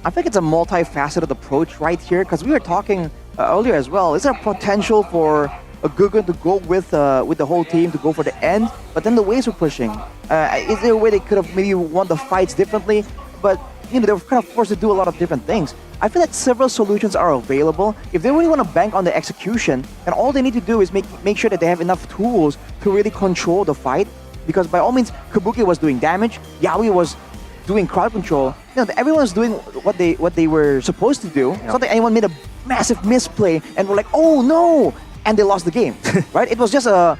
I think it's a multifaceted approach right here, because we were talking earlier as well. Is there potential for a Gugun to go with the whole team to go for the end? But then the waves were pushing. Is there a way they could have maybe won the fights differently? But you know, they were kind of forced to do a lot of different things. I feel that several solutions are available. If they really want to bank on the execution, then all they need to do is make sure that they have enough tools to really control the fight. Because by all means, Kabuki was doing damage, Yaoi was doing crowd control. You know, everyone was doing what they were supposed to do. It's not that anyone made a massive misplay and were like, oh no, and they lost the game, right? It was just a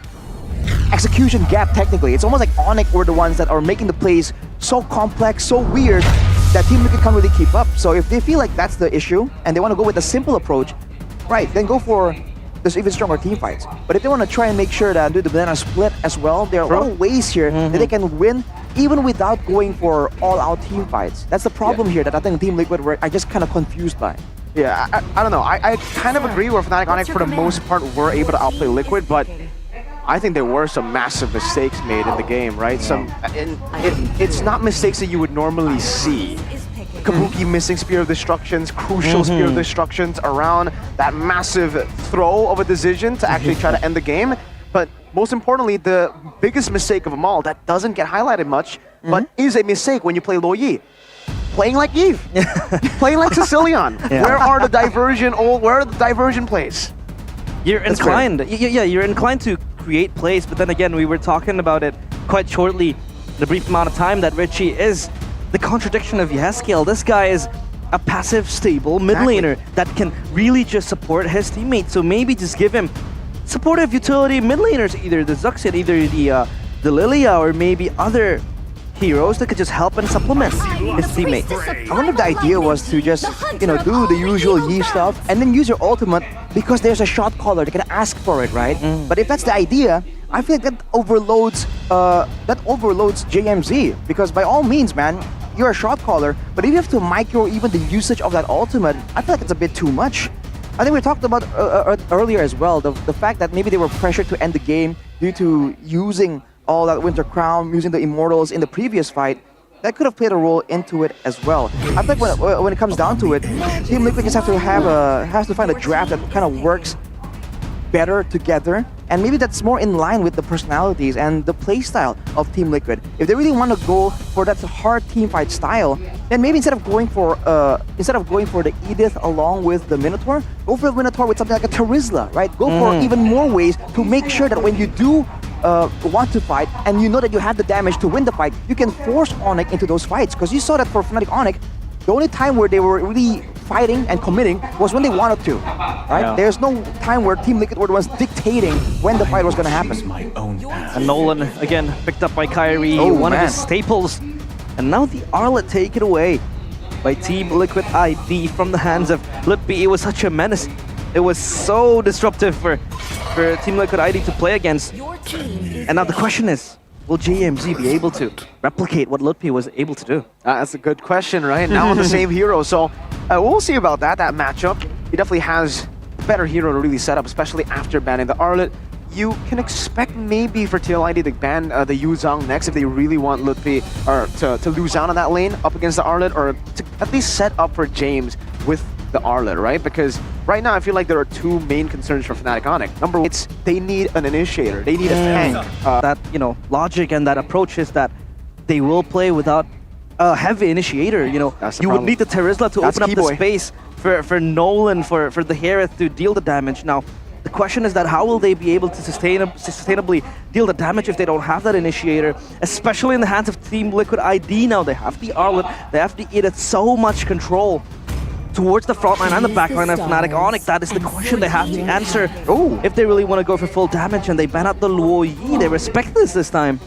execution gap technically. It's almost like Onyx were the ones that are making the plays so complex, so weird, that Team Liquid can't really keep up. So if they feel like that's the issue and they want to go with a simple approach, right, then go for there's even stronger team fights. But if they want to try and make sure that do the banana split as well, there are a lot of ways here that they can win even without going for all-out team fights. That's the problem here that I think Team Liquid were just kind of confused by. Yeah, I don't know. I kind of agree where Fnatic Onyx for the most part were able to outplay Liquid, but I think there were some massive mistakes made in the game, right? It's not mistakes that you would normally see. Kabuki missing Spear of Destructions, crucial Spear of Destructions around that massive throw of a decision to actually try to end the game. But most importantly, the biggest mistake of them all that doesn't get highlighted much, but is a mistake when you play Lo Yi. Playing like Eve, playing like Sicilian. Where are the diversion plays? You're inclined, you're inclined to create plays, but then again, we were talking about it quite shortly, the brief amount of time that Richie is the contradiction of Yeskiel. This guy is a passive, stable mid laner that can really just support his teammates. So maybe just give him supportive utility mid laners, either the Zuxit, either the Lilia, or maybe other heroes that could just help and supplement his teammates. I wonder if the idea was to just, do the usual Yi stuff and then use your ultimate because there's a shot caller that can ask for it, right? But if that's the idea, I feel like that overloads JMZ because by all means, man, you're a shot caller, but if you have to micro even the usage of that ultimate, I feel like it's a bit too much. I think we talked about earlier as well, the fact that maybe they were pressured to end the game due to using all that Winter Crown, using the Immortals in the previous fight. That could have played a role into it as well. I think when it comes down to it, Team Liquid just has to find a draft that kind of works better together, and maybe that's more in line with the personalities and the playstyle of Team Liquid. If they really want to go for that hard team fight style, then maybe instead of going for the Edith along with the Minotaur, go for the Minotaur with something like a Terizla, right? Go for even more ways to make sure that when you do want to fight and you know that you have the damage to win the fight, you can force Onyx into those fights. Because you saw that for Fnatic Onyx, the only time where they were really fighting and committing was when they wanted to, right? Yeah. There's no time where Team Liquid were the ones dictating when the fight was going to happen. And Nolan, again, picked up by Kyrie, one of his staples. And now the Arlet taken away by Team Liquid ID from the hands of Lutpi. It was such a menace. It was so disruptive for Team Liquid ID to play against. And now the question is, will JMZ be able to replicate what Lutpi was able to do? That's a good question, right? Now on the same hero, so we'll see about that matchup. He definitely has a better hero to really set up, especially after banning the Arlet. You can expect maybe for TLID to ban the Yu Zhang next if they really want Lutpi or to lose out on that lane up against the Arlet, or to at least set up for James with the Arlet, right? Because right now I feel like there are two main concerns for Fnatic Onyx. Number one, they need an initiator. They need a tank. That, logic and that approach is that they will play without a heavy initiator. You would need the Terizla to open up the space for Nolan, for the Hereth to deal the damage. Now, the question is that how will they be able to sustainably deal the damage if they don't have that initiator, especially in the hands of Team Liquid ID now. They have the Arlet, they have the Edith, so much control towards the front line and the back line of Fnatic Onyx. That is the question they have to answer. If they really want to go for full damage and they ban out the Luo Yi, they respect this time.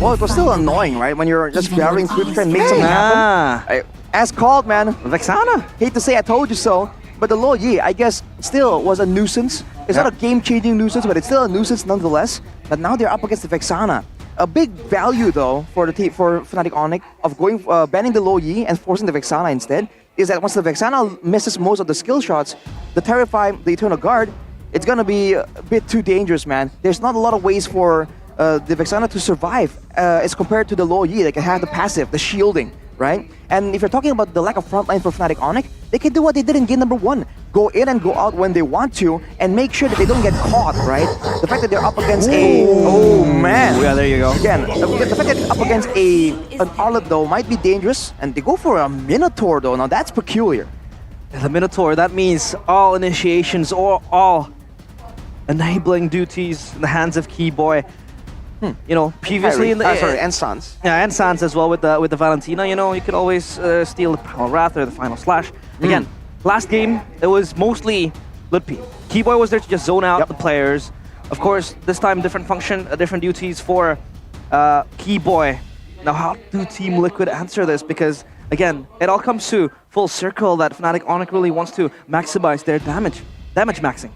Well, it was still annoying, right? When you're just barreling through and make something happen. As called, man. Vexana. Hate to say I told you so, but the Luo Yi, I guess, still was a nuisance. It's not a game-changing nuisance, but it's still a nuisance nonetheless. But now they're up against the Vexana. A big value, though, for Fnatic Onyx of going banning the Luo Yi and forcing the Vexana instead is that once the Vexana misses most of the skill shots, the Terrify, the Eternal Guard, it's gonna be a bit too dangerous, man. There's not a lot of ways for the Vexana to survive as compared to the Luo Yi. They can have the passive, the shielding, right? And if you're talking about the lack of frontline for Fnatic Onyx, they can do what they did in game number 1. Go in and go out when they want to and make sure that they don't get caught, right? The fact that they're up against Yeah, there you go. Again, the fact that they're up against an Arlet, though, might be dangerous. And they go for a Minotaur, though. Now, that's peculiar. The Minotaur, that means all initiations or all enabling duties in the hands of Keyboy. Previously in the and Sans. Yeah, and Sans as well with the Valentina. You can always steal the Primal Wrath or the Final Slash. Again, last game it was mostly Lutpi. Keyboy was there to just zone out the players. Of course, this time different function, different duties for Keyboy. Now, how do Team Liquid answer this? Because again, it all comes to full circle that Fnatic Onyx really wants to maximize their damage maxing.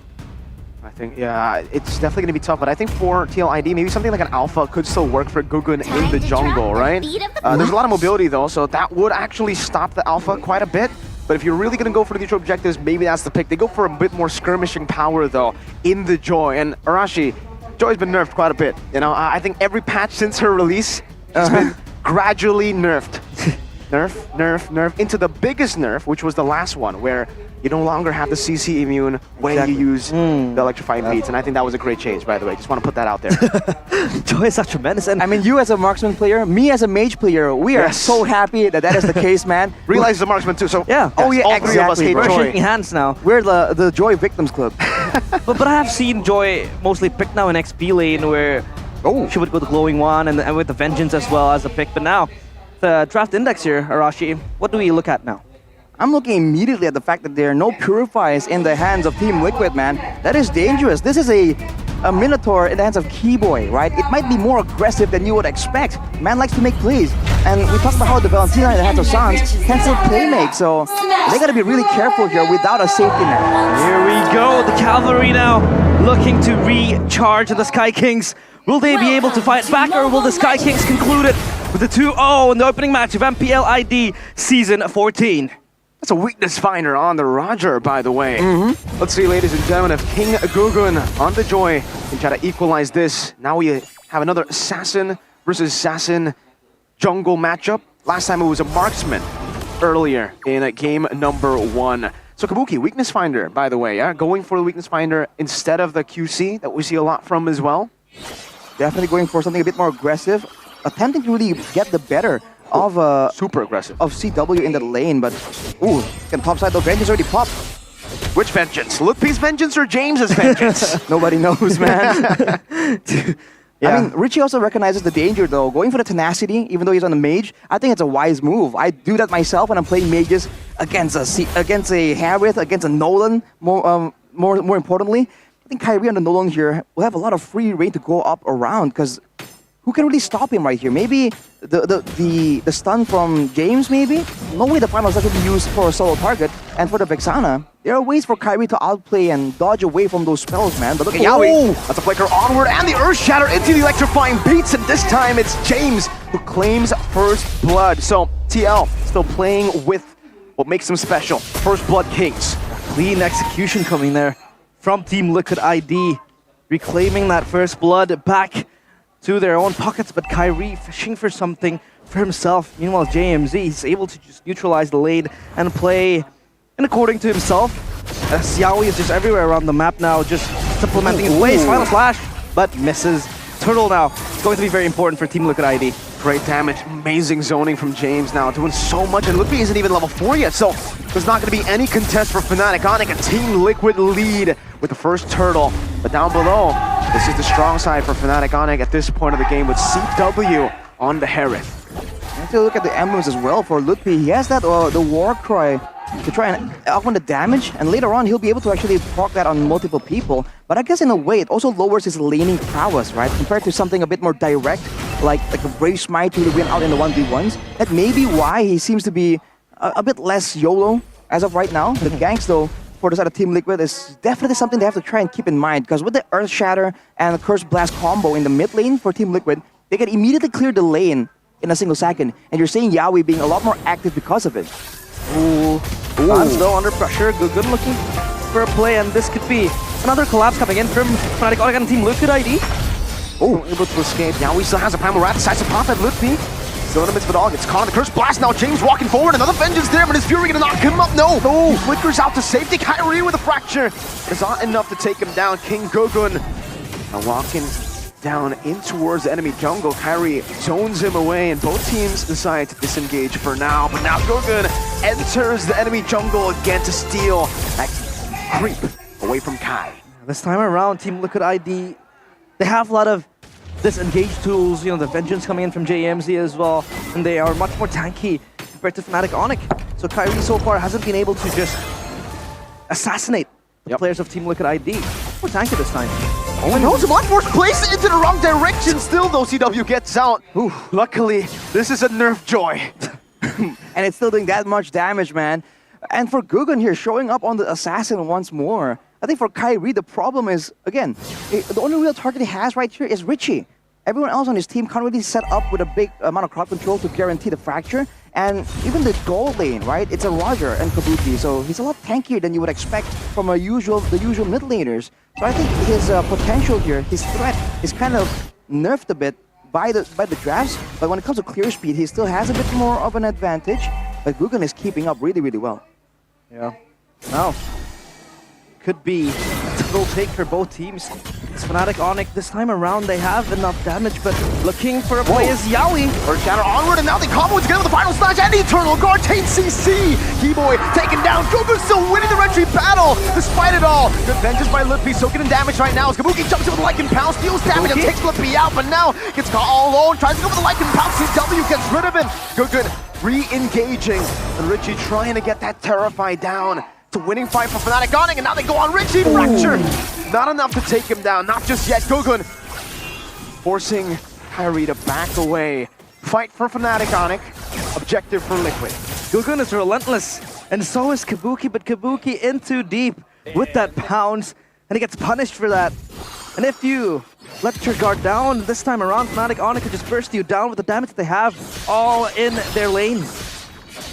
I think, yeah, it's definitely going to be tough, but I think for TLID, maybe something like an Alpha could still work for Gugun in the jungle, right? There's a lot of mobility, though, so that would actually stop the Alpha quite a bit. But if you're really going to go for the neutral objectives, maybe that's the pick. They go for a bit more skirmishing power, though, in the Joy. And Arashi, Joy's been nerfed quite a bit. I think every patch since her release has been gradually nerfed. nerf, into the biggest nerf, which was the last one, where you no longer have the CC immune when you use the electrifying beats, and I think that was a great change, by the way. Just want to put that out there. Joy is such a menace. And I mean, you as a marksman player, me as a mage player, we are so happy that is the case, man. Realize he's a marksman too, so yeah. All three of us hate We're Joy. shaking hands now. We're the Joy Victims Club. but I have seen Joy mostly picked now in XP lane where she would go the glowing one and with the Vengeance as well as a pick. But now, the draft index here, Arashi, what do we look at now? I'm looking immediately at the fact that there are no purifiers in the hands of Team Liquid, man. That is dangerous. This is a a Minotaur in the hands of Keyboy, right? It might be more aggressive than you would expect. Man likes to make plays. And we talked about how the Valentina in the hands of Sans can still playmake, so they gotta be really careful here without a safety net. Here we go, the Cavalry now looking to recharge the Sky Kings. Will they be able to fight back, or will the Sky Kings conclude it with a 2-0 in the opening match of MPL ID Season 14? That's a weakness finder on the Roger, by the way. Let's see, ladies and gentlemen, if King Gugun on the Joy can try to equalize this. Now we have another Assassin versus Assassin jungle matchup. Last time it was a marksman earlier in game number 1. So Kabuki, weakness finder, by the way, yeah? Going for the weakness finder instead of the QC that we see a lot from as well. Definitely going for something a bit more aggressive, attempting to really get the better of super aggressive of CW in the lane, but ooh, can topside though. Vengeance already popped. Which vengeance? Lutpi's vengeance or James's vengeance? Nobody knows, man. Yeah. I mean, Richie also recognizes the danger though. Going for the tenacity, even though he's on the mage, I think it's a wise move. I do that myself when I'm playing mages against a Harith, against a Nolan. More importantly, I think Kyrie on the Nolan here will have a lot of free reign to go up around, because who can really stop him right here? Maybe the stun from James, maybe? No way the final set will be used for a solo target. And for the Vexana, there are ways for Kyrie to outplay and dodge away from those spells, man. But look at Yaoi. That's a flicker onward, and the Earth Shatter into the electrifying beats, and this time it's James who claims first blood. So TL still playing with what makes them special. First blood kings. Clean execution coming there from Team Liquid ID, reclaiming that first blood back to their own pockets, but Kyrie fishing for something for himself. Meanwhile, JMZ is able to just neutralize the lane and play in according to himself. As Yaoi is just everywhere around the map now, just supplementing his ways. Final flash, but misses. Turtle now going to be very important for Team Liquid ID. Great damage, amazing zoning from James now, doing so much, and Lippy isn't even level 4 yet, so there's not going to be any contest for Fnatic. Onic, a Team Liquid lead with the first turtle, but down below, this is the strong side for Fnatic. Onic at this point of the game with CW on the Harith. You have to look at the emblems as well for Lutpi. He has that the war cry to try and augment the damage, and later on he'll be able to actually proc that on multiple people. But I guess in a way it also lowers his laning prowess, right? Compared to something a bit more direct, like a Brave Smite to win out in the 1v1s. That may be why he seems to be a bit less YOLO as of right now. The ganks though, for the side of Team Liquid, is definitely something they have to try and keep in mind, because with the Earth Shatter and the Curse Blast combo in the mid lane for Team Liquid, they can immediately clear the lane in a single second, and you're seeing Yaoi being a lot more active because of it. Ooh. Hans though under pressure, good looking for a play, and this could be another collapse coming in from Fnatic Onic and Team Liquid ID. Oh, able to escape. Yaoi still has a Primal Wrath, decides to pop at Lutpi. Still in the midst of it all, gets caught in the Curse Blast. Now James walking forward, another Vengeance there, but is Fury gonna knock him up? No! He flickers out to safety. Kyrie with a fracture. It's not enough to take him down. King Gugun now walking down in towards the enemy jungle. Kyrie zones him away, and both teams decide to disengage for now. But now Gugun enters the enemy jungle again to steal that creep away from Kai. This time around, Team Liquid ID, they have a lot of disengage tools, you know, the Vengeance coming in from JMZ as well, and they are much more tanky compared to Fnatic Onic. So Kyrie so far hasn't been able to just assassinate the players of Team Liquid ID. More tanky this time. Oh no, Zamon force placed into the wrong direction. Still though, CW gets out. Ooh, luckily, this is a nerf joy. And it's still doing that much damage, man. And for Gugun here, showing up on the Assassin once more. I think for Kyrie, the problem is, again, the only real target he has right here is Richie. Everyone else on his team can't really set up with a big amount of crowd control to guarantee the fracture. And even the gold lane, right? It's a Roger and Kabuki, so he's a lot tankier than you would expect from the usual mid laners. So I think his potential here, his threat, is kind of nerfed a bit by the drafts. But when it comes to clear speed, he still has a bit more of an advantage. But Gugun is keeping up really, really well. Yeah. Now, could be a total take for both teams. It's Fnatic Onic. This time around, they have enough damage, but looking for a play is Yaoi. Earth Shatter onward, and now they combo together with the final snatch and Eternal Guard. Tate CC. Keyboy taken down. Gugun still winning the retry battle despite it all. Good vengeance by Lutpi, soaking in damage right now as Kabuki jumps in with the Lycan Pounce, steals damage and takes Lutpi out, but now gets caught all alone. Tries to go with the Lycan Pounce. CW gets rid of him. Gugun re-engaging, and Richie trying to get that Terrify down. It's a winning fight for Fnatic Onic, and now they go on Richie. Fracture Not enough to take him down, not just yet. Gugun forcing Kyrie to back away. Fight for Fnatic Onyx, objective for Liquid. Gugun is relentless, and so is Kabuki, but Kabuki in too deep with that pounce, and he gets punished for that. And if you let your guard down this time around, Fnatic Onyx could just burst you down with the damage that they have all in their lane.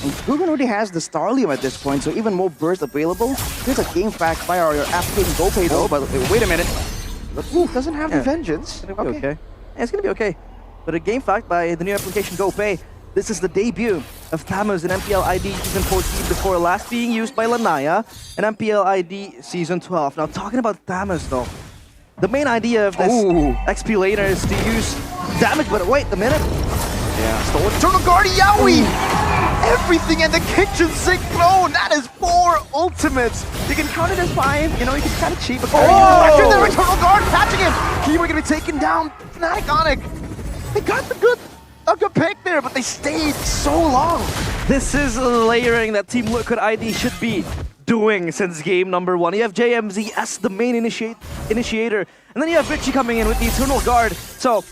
And Gugun already has the Starlium at this point, so even more burst available. There's a game fact by our applicating GoPay though, but wait a minute. But Wolf doesn't have the vengeance. It's gonna be okay. Yeah, it's gonna be okay. But a game fact by the new application GoPay, this is the debut of Thamus in MPL ID Season 14 before last being used by Lanaya in MPL ID Season 12. Now talking about Thamus though, the main idea of this XP laner is to use damage, but wait a minute. Yeah, stole Eternal Guard, Yowie! Everything in the kitchen sink thrown! That is 4 ultimates! You can count it as 5, you know, you can kind of cheat, but after the Eternal Guard catching him! Kiwi gonna be taken down, Fnatic Onyx! They got a good pick there, but they stayed so long! This is layering that Team Liquid ID should be doing since game number 1. You have JMZ as the main initiator, and then you have Richie coming in with the Eternal Guard. So,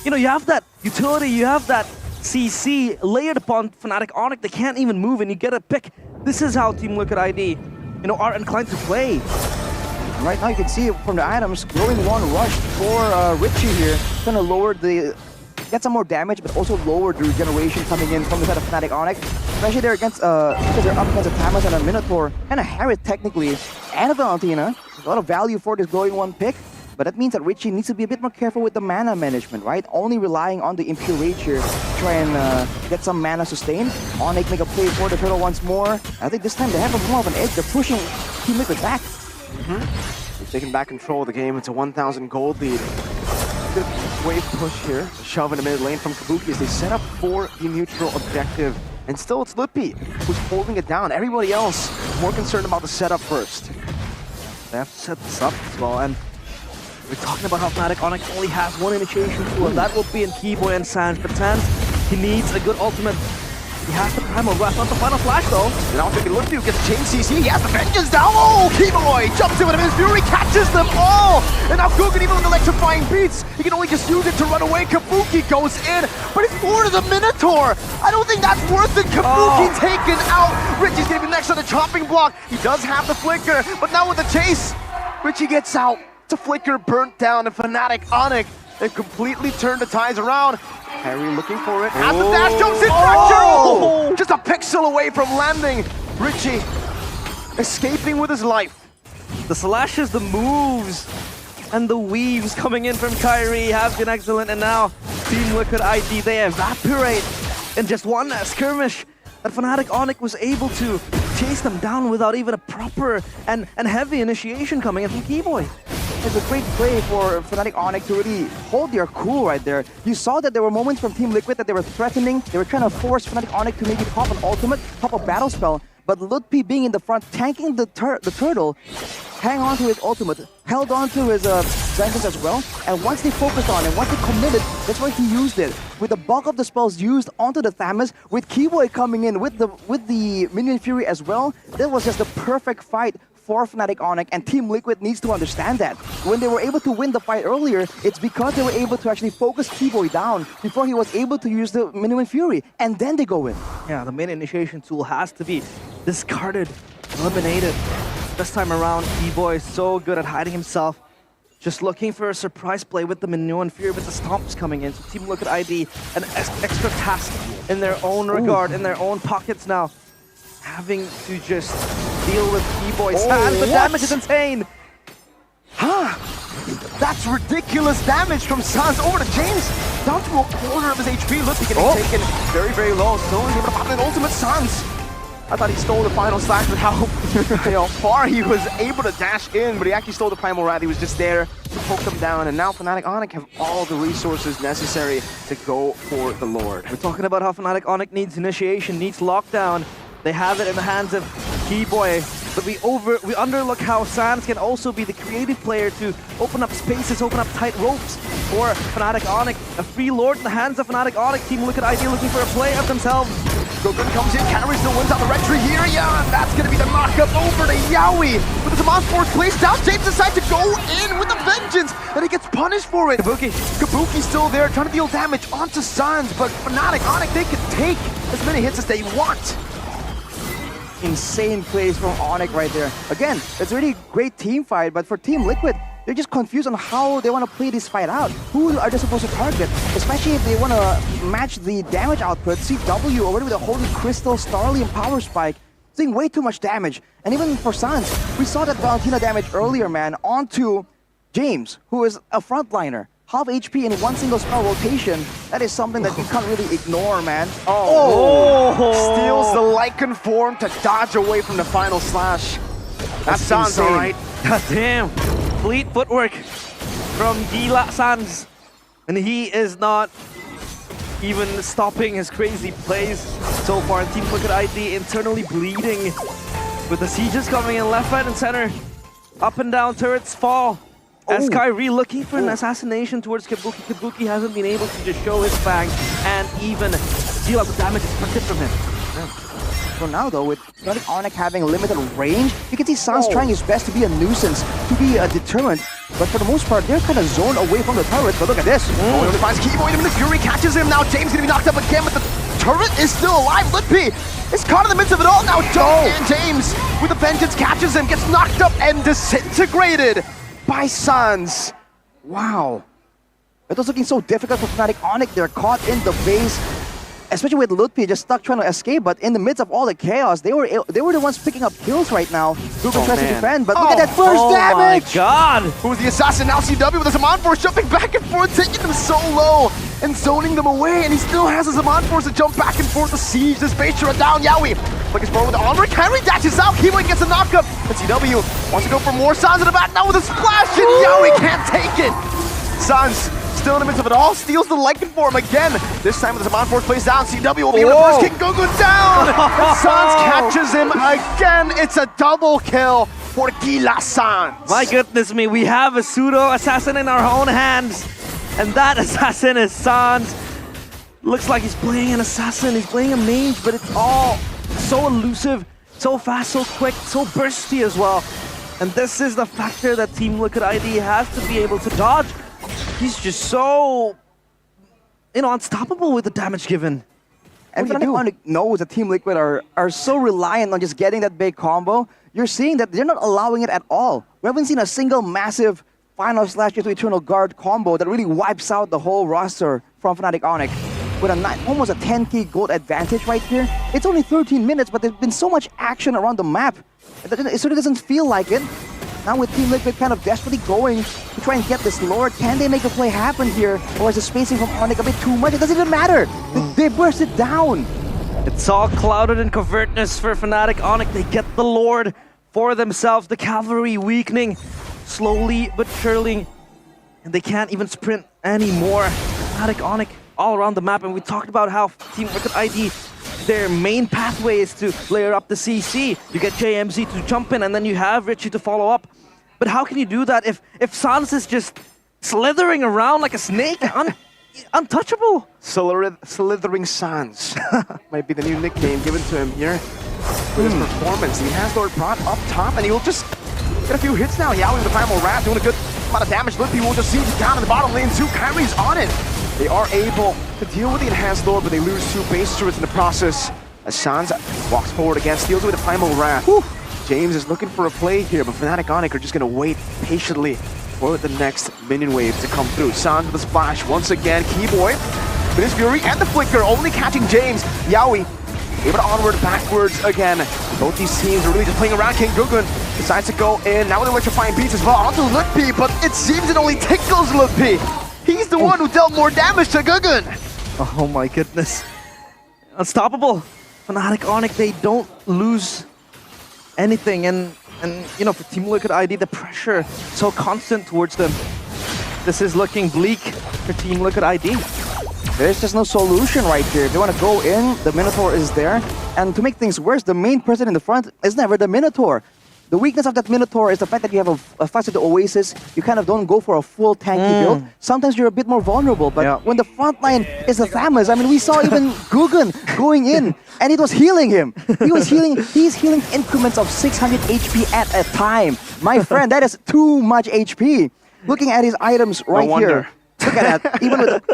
you know, you have that utility, you have that CC layered upon Fnatic Onyx. They can't even move, and you get a pick. This is how Team Liquid ID, you know, are inclined to play. And right now you can see from the items, growing 1 rush for Richie here. Gonna lower get some more damage, but also lower the regeneration coming in from the side of Fnatic Onyx. Especially they're against, because they're up against a Thamus and a Minotaur, and a Harriet technically, and a Valentina. There's a lot of value for this growing 1 pick. But that means that Richie needs to be a bit more careful with the mana management, right? Only relying on the Impure Rage here to try and get some mana sustained. Onyx make a play for the turtle once more. I think this time they have more of an edge. They're pushing Team Liquid back. They've taken back control of the game. It's a 1,000 gold lead. Good wave push here. A shove in the mid lane from Kabuki as they set up for the neutral objective. And still it's Lippy who's holding it down. Everybody else more concerned about the setup first. They have to set this up as well, and we're talking about how Fnatic Onyx only has 1 initiation tool, and that will be in Keyboy and Sans. But Sans, he needs a good ultimate. He has the primal breath, not the final flash though. Now taking Lippy who gets chain CC. He has the vengeance down. Oh, Keyboy jumps in with him. His Fury catches them all. And now Gugun, even with electrifying beats, he can only just use it to run away. Kabuki goes in, but it's more to the Minotaur. I don't think that's worth it. Kabuki taken out. Richie's gonna be next on the chopping block. He does have the flicker, but now with the chase, Richie gets out. To flicker burnt down, and Fnatic Onyx and completely turned the tides around. Harry looking for it. As the dash jumps in, fracture! Just a pixel away from landing. Richie escaping with his life. The slashes, the moves, and the weaves coming in from Kyrie have been excellent, and now Team Liquid ID, they evaporate in just 1 skirmish. That Fnatic Onyx was able to chase them down without even a proper and heavy initiation coming in from Keyboy. It's a great play for Fnatic Onyx to really hold their cool right there. You saw that there were moments from Team Liquid that they were threatening. They were trying to force Fnatic Onyx to maybe pop an ultimate, pop a battle spell. But Ludpi being in the front, tanking the turtle, hang on to his ultimate, held on to his vengeance as well. And once they focused on it, once they committed, that's why he used it. With the bulk of the spells used onto the Thamus, with Keyboy coming in with the Minion Fury as well, that was just the perfect fight for Fnatic Onyx, and Team Liquid needs to understand that. When they were able to win the fight earlier, it's because they were able to actually focus Keyboy down before he was able to use the Minion Fury, and then they go in. Yeah, the main initiation tool has to be discarded, eliminated. This time around, Keyboy is so good at hiding himself. Just looking for a surprise play with the Minion Fury, with the stomps coming in. So Team Liquid ID, an extra task in their own regard, in their own pockets now. Having to just deal with Keyboy's hand. The damage is insane. That's ridiculous damage from Sans over to James. Down to a quarter of his HP. Look, he getting taken very, very low. Still able to pop an ultimate Sans. I thought he stole the final slash with how far he was able to dash in, but he actually stole the Primal Wrath. He was just there to poke them down, and now Fnatic Onyx have all the resources necessary to go for the Lord. We're talking about how Fnatic Onyx needs initiation, needs lockdown. They have it in the hands of Keyboy, but we underlook how Sans can also be the creative player to open up spaces, open up tight ropes for Fnatic Onyx. A free Lord in the hands of Fnatic Onyx. Team Liquid ID looking for a play of themselves. Gogun comes in, carries the wins out the retry here. Yeah, and that's gonna be the knockup over to Yawi. With the Zaman Force placed down, James decides to go in with a vengeance, and he gets punished for it. Kabuki's still there, trying to deal damage onto Suns, but Fnatic, Onyx, they can take as many hits as they want. Insane plays from Onyx right there. Again, it's a really great team fight, but for Team Liquid, they're just confused on how they want to play this fight out. Who are they supposed to target? Especially if they want to match the damage output. CW already with a Holy Crystal, Starly, and Power Spike, doing way too much damage. And even for Suns, we saw that Valentina damage earlier, man, onto James, who is a frontliner. Half HP in one single spell rotation. That is something that you can't really ignore, man. Steals the Lycan form to dodge away from the final slash. That sounds alright. God damn. Fleet footwork from Gila Sans. And he is not even stopping his crazy plays so far. Team Liquid ID internally bleeding with the sieges coming in left, right, and center. Up and down turrets fall. As Kyrie looking for an assassination towards Kabuki. Kabuki hasn't been able to just show his fang and even deal out the damage expected from him. For now though, with Onyx having limited range, you can see Sans trying his best to be a nuisance, to be a deterrent. But for the most part, they're kind of zoned away from the turret. But look at this. Oh, he finds Keyboy, and the Fury catches him. Now James gonna be knocked up again, but the turret is still alive. Litpi is caught in the midst of it all. Now and James with a vengeance catches him, gets knocked up and disintegrated by Suns. Wow. It was looking so difficult for Fnatic. Onyx, they're caught in the base. Especially with Lutpi just stuck trying to escape, but in the midst of all the chaos, they were the ones picking up kills right now. Google tries to defend, but look at that first damage! Oh my god! Who's the assassin? Now CW with the Zaman Force jumping back and forth, taking them so low and zoning them away, and he still has a Zaman Force to jump back and forth to siege this base turret down. Yawi looking forward with the onward. Kyrie dashes out. Keyboy gets a knockup, and CW wants to go for more. Suns in the back now with a splash, and Yawi can't take it. Suns still in the midst of it all, steals the Lycan form again. This time with the Zaman Force plays down, CW will be able to first kick Gogun down! And Sans catches him again. It's a double kill for Gila Sans. My goodness me, we have a pseudo assassin in our own hands. And that assassin is Sans. Looks like he's playing an assassin, he's playing a mage, but it's all so elusive, so fast, so quick, so bursty as well. And this is the factor that Team Liquid ID has to be able to dodge. He's just so, unstoppable with the damage given. And Fnatic knows that Team Liquid are so reliant on just getting that big combo. You're seeing that they're not allowing it at all. We haven't seen a single massive final slash into Eternal Guard combo that really wipes out the whole roster from Fnatic Onyx. With almost a 10k gold advantage right here. It's only 13 minutes, but there's been so much action around the map. It sort of doesn't feel like it. Now with Team Liquid kind of desperately going to try and get this Lord, can they make a play happen here? Or is the spacing from Onyx a bit too much? It doesn't even matter. They burst it down. It's all clouded in covertness for Fnatic Onyx. They get the Lord for themselves. The cavalry weakening slowly but surely. And they can't even sprint anymore. Fnatic Onyx all around the map. And we talked about how Team Liquid ID, their main pathway is to layer up the CC. You get JMZ to jump in, and then you have Richie to follow up. But how can you do that if Sans is just slithering around like a snake? Untouchable. Slithering Sans might be the new nickname given to him here with his performance. He has Lord brought up top, and he'll just get a few hits now. Yawi with the Primal Wrath doing a good amount of damage. Litpi will just siege down in the bottom lane too. Kyrie's on it. They are able to deal with the Enhanced Lord, but they lose 2 base turrets in the process. As Sans walks forward again, steals with the Primal Wrath. James is looking for a play here, but Fnatic Onyx are just going to wait patiently for the next minion wave to come through. Sans with a splash once again. Keyboy with his Fury and the Flicker, only catching James. Yawi able to onward, backwards again. Both these teams are really just playing around. King Gogun decides to go in. Now with electrifying beats as well onto Litpi, but it seems it only tickles Litpi. He's the one who dealt more damage to Gogun. Oh my goodness. Unstoppable. Fnatic Onyx, they don't lose anything. And for Team Liquid ID, the pressure so constant towards them. This is looking bleak for Team Liquid ID. There's just no solution right here. If they want to go in, the Minotaur is there. And to make things worse, the main person in the front is never the Minotaur. The weakness of that Minotaur is the fact that you have a faster Oasis. You kind of don't go for a full tanky build. Sometimes you're a bit more vulnerable, but when the front line is the Thamus, I mean, we saw even Guggen going in, and it was healing him. He's healing increments of 600 HP at a time. My friend, that is too much HP. Looking at his items right here. Look at that.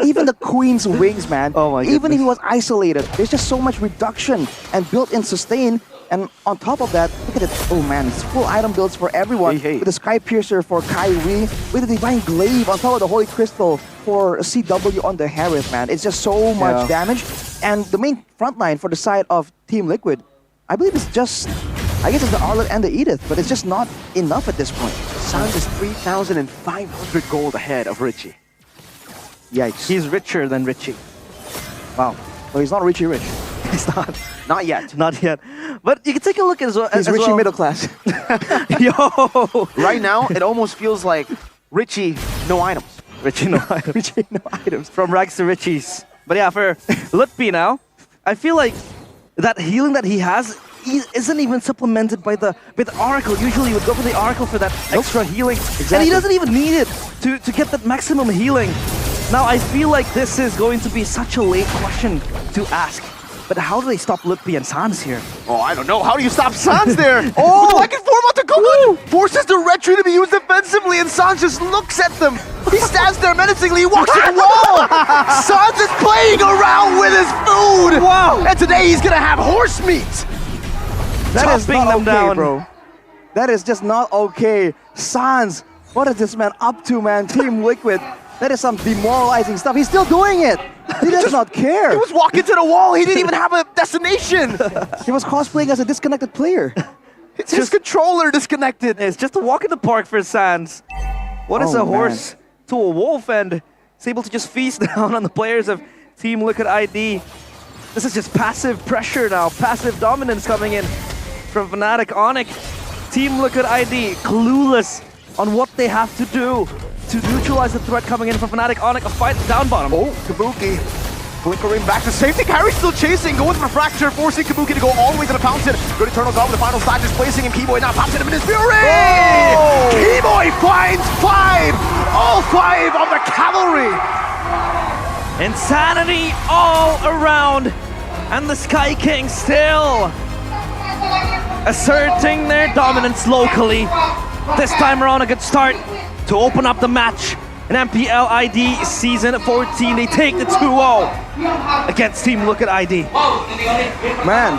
Even the Queen's Wings, man. Oh my Even if he was isolated, there's just so much reduction and built-in sustain. And on top of that, look at it. Oh man, it's full item builds for everyone. With the Sky Piercer for Kyrie, with the Divine Glaive on top of the Holy Crystal for CW on the Harith, man. It's just so much damage. And the main frontline for the side of Team Liquid, I believe it's just, I guess it's the Arlet and the Edith, but it's just not enough at this point. Sans is 3,500 gold ahead of Richie. Yikes. He's richer than Richie. Wow. Well, he's not Richie rich. He's not. Not yet. Not yet. But you can take a look as well. He's Richie middle class. Yo! Right now, it almost feels like Richie, no items. Richie, no items. Richie, no items. From rags to richies. But yeah, for Lutpi now, I feel like that healing that he has isn't even supplemented by the Oracle. Usually you would go for the Oracle for that extra healing. And he doesn't even need it to get that maximum healing. Now I feel like this is going to be such a late question to ask. But how do they stop Lutpi and Sans here? Oh, I don't know. How do you stop Sans there? Oh! Like in 4 months ago, forces the Retry to be used defensively, and Sans just looks at them. He stands there menacingly, he walks to the wall! Sans is playing around with his food! Wow! And today he's gonna have horse meat! That is not them okay, down. bro. That is just not okay. Sans, what is this man up to, man? Team Liquid. That is some demoralizing stuff. He's still doing it. He does not care. He was walking to the wall. He didn't even have a destination. He was cosplaying as a disconnected player. It's his controller disconnected. It's just a walk in the park for Sans. What is a horse to a wolf, and is able to just feast down on the players of Team Liquid ID. This is just passive pressure now. Passive dominance coming in from Fnatic Onyx. Team Liquid ID clueless on what they have to do to neutralize the threat coming in from Fnatic Onyx. A fight down bottom. Oh, Kabuki flickering back to safety. Carry still chasing, going for Fracture, forcing Kabuki to go all the way to the fountain. Good Eternal God with the final side, displacing him. Keyboy now pops him in his fury! Oh! Keyboy finds 5! All 5 of the cavalry! Insanity all around. And the Sky Kings still asserting their dominance locally. This time around, a good start to open up the match in MPL ID Season 14. They take the 2-0 against Team Liquid ID. Man,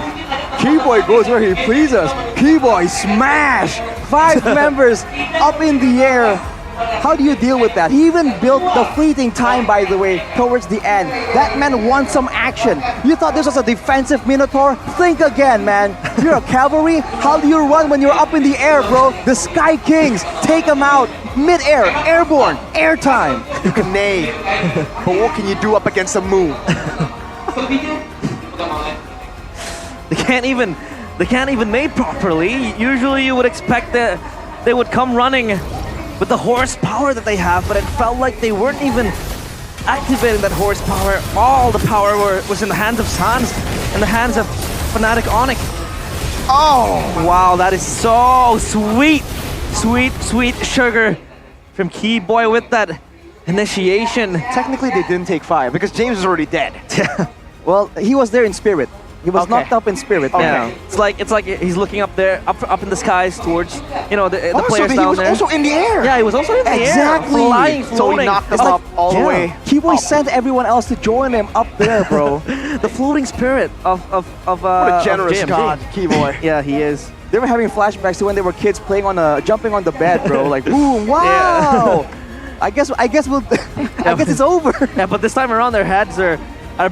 Keyboy goes where he pleases. Keyboy smash! 5 members up in the air. How do you deal with that? He even built the fleeting time, by the way, towards the end. That man wants some action. You thought this was a defensive Minotaur? Think again, man. You're a cavalry? How do you run when you're up in the air, bro? The Sky Kings, take them out. Mid-air, airborne, airtime. You can nay, but what can you do up against a moon? They can't even mate properly. Usually you would expect that they would come running with the horsepower that they have, but it felt like they weren't even activating that horsepower. All the power was in the hands of Sans, in the hands of Fnatic Onyx. Oh, wow, that is so sweet. Sweet, sweet sugar from Keyboy with that initiation. Technically, they didn't take 5 because James is already dead. Well, he was there in spirit. He was knocked up in spirit. Yeah, it's like he's looking up there, up in the skies towards, you know, the players down there. He was also in the air. Yeah, he was also in the air, flying, floating. So he knocked them up all the way. Keyboy sent everyone else to join him up there, bro. The floating spirit of what a generous god, Keyboy. Yeah, he is. They were having flashbacks to when they were kids playing on jumping on the bed, bro. Like, boom, wow. Yeah. I guess it's over. Yeah, but this time around, their heads are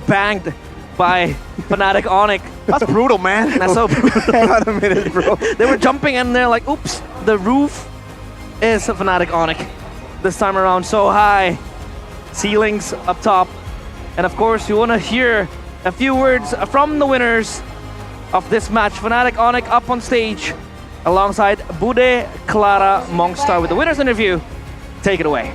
banged by Fnatic Onyx. That's brutal, man. That's so brutal. Hang on a minute, bro. They were jumping and they're like, oops, the roof is Fnatic Onyx. This time around, so high. Ceilings up top. And of course, you want to hear a few words from the winners of this match. Fnatic Onyx up on stage alongside Bude, Clara, Mongstar with the winners interview. Take it away.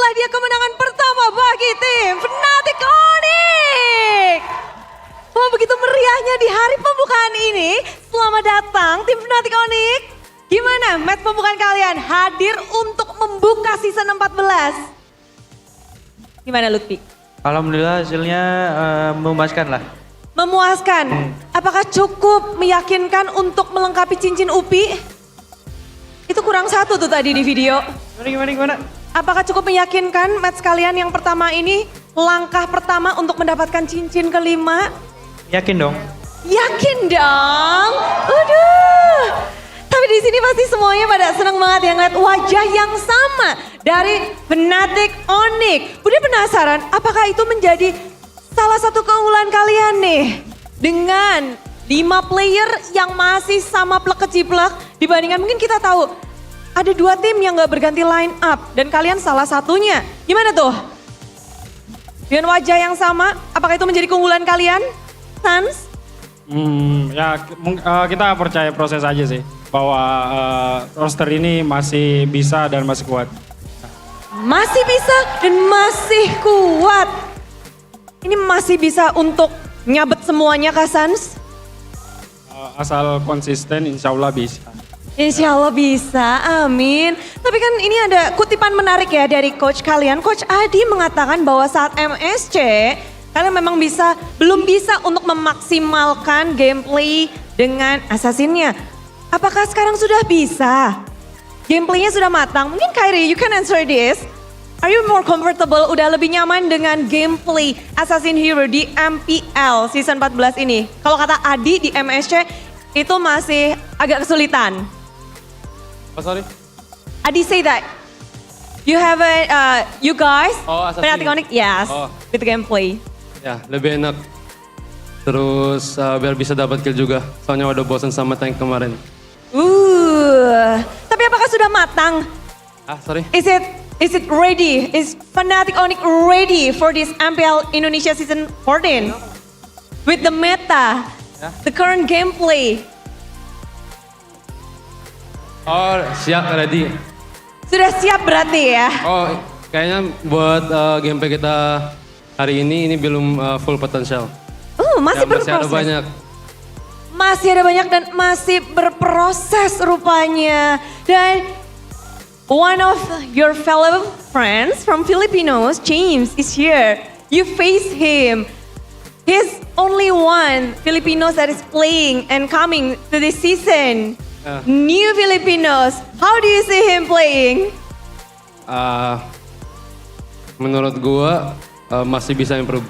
inilah dia kemenangan pertama bagi tim Fnatic Onyx. Wah, begitu meriahnya di hari pembukaan ini. Selamat datang tim Fnatic Onyx. Gimana match pembukaan kalian hadir untuk membuka season 14? Gimana Lutfi? Alhamdulillah hasilnya memuaskan lah. Memuaskan. Apakah cukup meyakinkan untuk melengkapi cincin UPI? Itu kurang satu tuh tadi di video. Gimana? Apakah cukup meyakinkan match kalian yang pertama ini langkah pertama untuk mendapatkan cincin kelima? Yakin dong. Yakin dong. Aduh. Tapi di sini pasti semuanya pada senang banget ya ngeliat wajah yang sama dari Fnatic Onyx. Budi penasaran apakah itu menjadi salah satu keunggulan kalian nih dengan 5 player yang masih sama plek keciplek dibandingkan mungkin kita tahu ada 2 tim yang gak berganti line up dan kalian salah satunya. Gimana tuh? Dengan wajah yang sama, apakah itu menjadi keunggulan kalian? Sans? Kita percaya proses aja sih bahwa roster ini masih bisa dan masih kuat. Masih bisa dan masih kuat. Ini masih bisa untuk nyabet semuanya Kak Sans? Asal konsisten insya Allah bisa. Insya Allah bisa, amin. Tapi kan ini ada kutipan menarik ya dari coach kalian. Coach Adi mengatakan bahwa saat MSC kalian memang belum bisa untuk memaksimalkan gameplay dengan assassinnya. Apakah sekarang sudah bisa? Gameplaynya sudah matang. Mungkin Kairi, you can answer this. Are you more comfortable, udah lebih nyaman dengan gameplay Assassin Hero di MPL season 14 ini? Kalau kata Adi di MSC itu masih agak kesulitan. Oh sorry? Adi say that. You have you guys, Fnatic Onyx, yes, with gameplay. Ya lebih enak. Terus biar bisa dapat kill juga. Soalnya udah bosan sama tank kemarin. Tapi apakah sudah matang? Sorry? Is it ready? Is Fnatic Onyx ready for this MPL Indonesia season 14? With the meta, the current gameplay. Oh siap, ready. Sudah siap berarti ya? Oh kayaknya buat gameplay kita hari ini belum full potensial. Masih berproses. Masih ada banyak. Masih ada banyak dan masih berproses rupanya. Dan one of your fellow friends from Filipinos, James, is here. You face him. He's only one Filipinos that is playing and coming to this season. New Filipinos. How do you see him playing? Menurut gua masih bisa improve.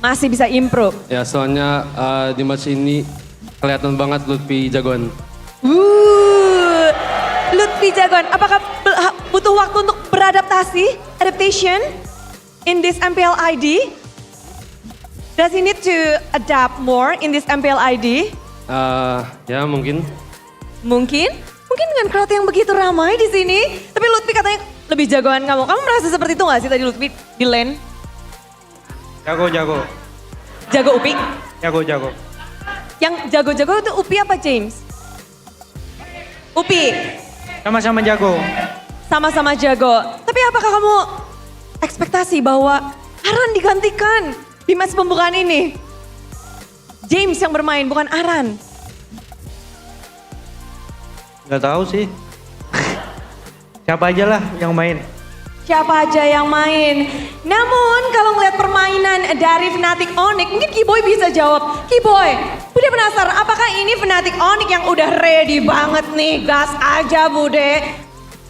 Masih bisa improve. Ya soalnya di match ini kelihatan banget Lutfi jagoan. Lutfi jagoan, apakah butuh waktu untuk beradaptasi, adaptation in this MPL ID? Does he need to adapt more in this MPL ID? Ya mungkin. Mungkin dengan crowd yang begitu ramai di sini. Tapi Lutfi katanya lebih jagoan kamu. Kamu merasa seperti itu gak sih tadi Lutfi di lane? Jago. Jago UPI? Jago. Yang jago-jago itu UPI apa James? UPI? Sama-sama jago. Sama-sama jago. Tapi apakah kamu ekspektasi bahwa Aran digantikan di match pembukaan ini? James yang bermain, bukan Aran. Gak tahu sih. Siapa aja lah yang main. Siapa aja yang main. Namun kalau ngeliat permainan dari Fnatic Onyx, mungkin Kiboy bisa jawab. Kiboy, Bude penasaran apakah ini Fnatic Onyx yang udah ready banget nih, gas aja Bude.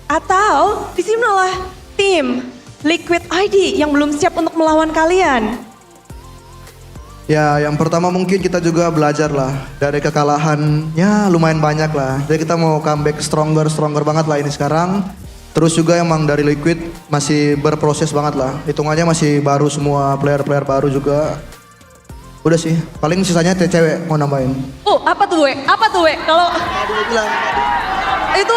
Atau di sini malah tim Liquid ID yang belum siap untuk melawan kalian. Ya yang pertama mungkin kita juga belajar lah dari kekalahannya lumayan banyak lah. Jadi kita mau comeback stronger banget lah ini sekarang. Terus juga emang dari Liquid masih berproses banget lah. Hitungannya masih baru semua, player-player baru juga. Udah sih, paling sisanya cewek mau nambahin. Apa tuh We? Kalau itu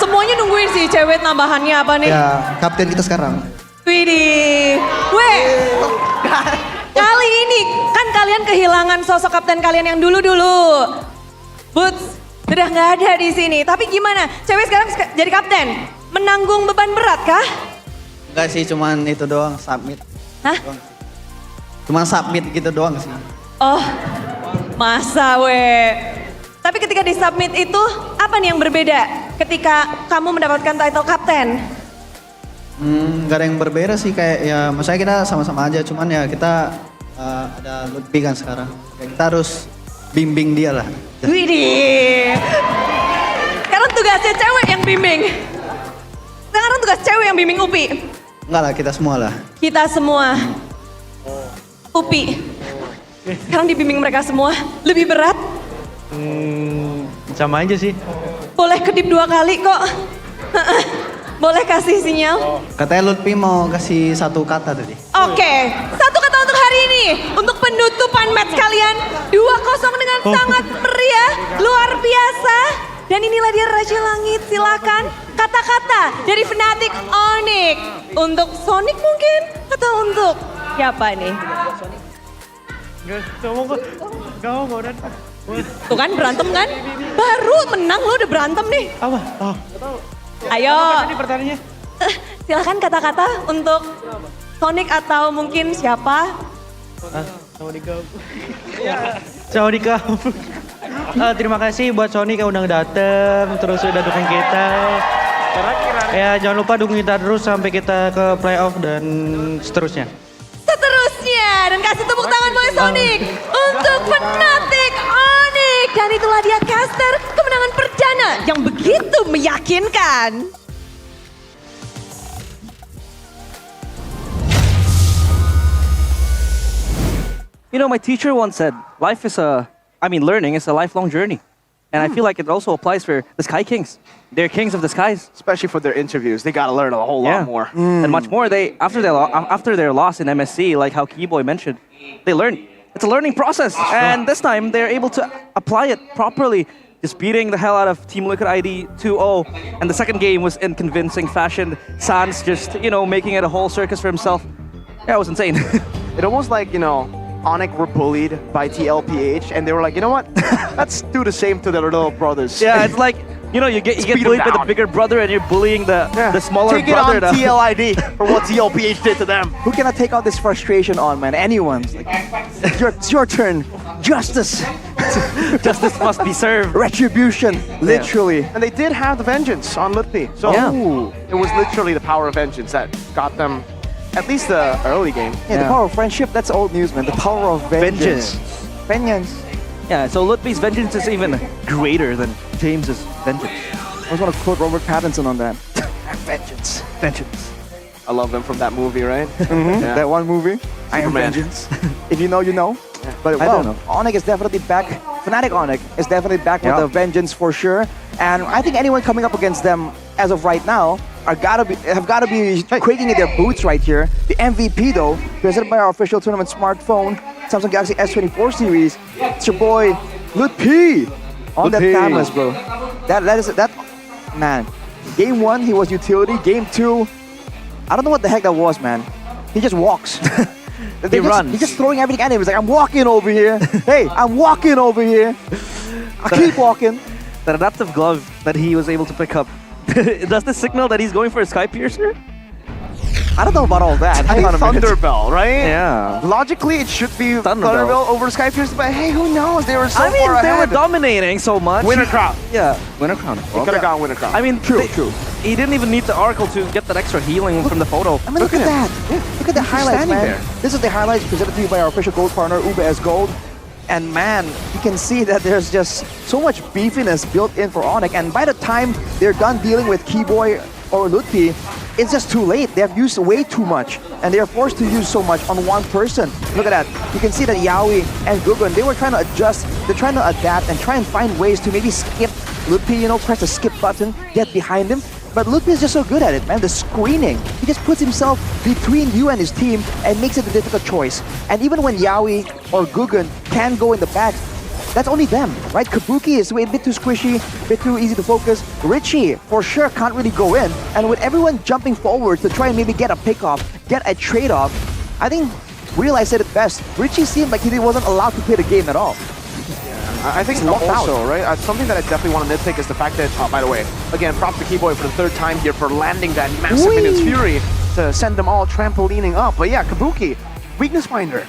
semuanya nungguin sih cewek nambahannya apa nih? Ya, kapten kita sekarang. Widih. Kali ini kan kalian kehilangan sosok kapten kalian yang dulu-dulu. Boots sudah nggak ada di sini. Tapi gimana? Cewek sekarang jadi kapten? Menanggung beban berat kah? Enggak sih, cuman itu doang, submit. Hah? Cuman submit gitu doang sih. Oh, masa weh. Tapi ketika di submit itu, apa nih yang berbeda ketika kamu mendapatkan title kapten? Gak ada yang berbeda sih, kayak ya maksudnya kita sama-sama aja, cuman ya kita ada Lutfi kan sekarang. Ya, kita harus bimbing dia lah. Widih. Sekarang tugasnya cewek yang bimbing. Sekarang tugas cewek yang bimbing Upi. Enggak lah, kita semua lah. Kita semua. Upi. Sekarang dibimbing mereka semua. Lebih berat? Sama aja sih. Boleh kedip 2 kali kok. Boleh kasih sinyal? Katanya Lutfi mau kasih satu kata tadi. Oke, satu kata untuk hari ini. Untuk penutupan match kalian. 2-0 dengan sangat meriah. Luar biasa. Dan inilah dia Raja Langit. Silakan kata-kata dari Fnatic Onyx. Untuk Sonic mungkin? Atau untuk siapa nih? Gak mau dan. Tuh kan berantem kan? Baru menang lo udah berantem nih. Apa? Ayo. Apa tadi pertanyaannya? Silakan kata-kata untuk Sonic atau mungkin siapa? Sama di kamu. Terima kasih buat Sonic yang udah dateng, terus udah dukung kita. Ya jangan lupa dukung kita terus sampai kita ke playoff dan seterusnya. Seterusnya dan kasih tepuk tangan buat Sonic untuk Fnatic Onyx. Dan itulah dia caster kemenangan perdana yang begitu meyakinkan. You know, my teacher once said, learning is a lifelong journey. And I feel like it also applies for the Sky Kings. They're kings of the skies. Especially for their interviews, they gotta learn a whole lot more. And much more. After their loss in MSC, like how Keyboy mentioned, they learned. It's a learning process. And this time, they're able to apply it properly. Just beating the hell out of Team Liquid ID 2-0. And the second game was in convincing fashion. Sans just, making it a whole circus for himself. Yeah, it was insane. It almost like, Onyx were bullied by TLPH, and they were like, you know what? Let's do the same to their little brothers. Yeah, it's like, you get bullied by the bigger brother and you're bullying the smaller Take brother. Take it on TLID for what TLPH did to them. Who can I take out this frustration on, man? Anyone. It's your turn. Justice. Justice must be served. Retribution, literally. And they did have the vengeance on Lutfi. So it was literally the power of vengeance that got them at least the early game. Yeah, the power of friendship, that's old news, man. The power of vengeance. Vengeance. Yeah, so Lutfi's vengeance is even greater than James's vengeance. I just want to quote Robert Pattinson on that. Vengeance. Vengeance. I love them from that movie, right? That one movie. I am Superman. vengeance. If you know, you know. But I don't know. Onyx is definitely back. Fnatic Onyx is definitely back with the vengeance for sure. And I think anyone coming up against them as of right now have got to be quaking in their boots right here. The MVP though, presented by our official tournament smartphone, Samsung Galaxy S24 series. It's your boy Lutfi on that canvas, bro. That man. Game 1 he was utility. Game 2, I don't know what the heck that was, man. He just walks. He runs. He's just throwing everything at him. He's like, I'm walking over here. Hey, I'm walking over here. I keep walking. That adaptive glove that he was able to pick up, does this signal that he's going for a Sky Piercer? I don't know about all that. I think Thunderbell, right? Yeah. Logically, it should be Thunderbell over Skypiercer, but hey, who knows? They were so far ahead. They were dominating so much. Winter Crown. Yeah, Winter Crown. He could have gone Winter Crown. I mean, true. He didn't even need the Oracle to get that extra healing from the photo. I mean, look at that. Look at the highlights, man. There. This is the highlights presented to you by our official gold partner, UBS Gold. And man, you can see that there's just so much beefiness built in for Onyx. And by the time they're done dealing with Keyboy or Lutfi, it's just too late. They have used way too much. And they are forced to use so much on one person. Look at that. You can see that Yaoi and Gugun, they were trying to adjust. They're trying to adapt and try and find ways to maybe skip Lutfi, press the skip button, get behind him. But Lutfi is just so good at it, man. The screening. He just puts himself between you and his team and makes it a difficult choice. And even when Yaoi or Gugun can go in the back, that's only them, right? Kabuki is a bit too squishy, a bit too easy to focus. Richie, for sure, can't really go in. And with everyone jumping forward to try and maybe get a pick-off, get a trade-off, I think Real I said it best. Richie seemed like he wasn't allowed to play the game at all. I think also, right, something that I definitely want to nitpick is the fact that, by the way, again, props to Keyboy for the third time here for landing that massive Minions Fury. to send them all trampolining up. But yeah, Kabuki, weakness finder.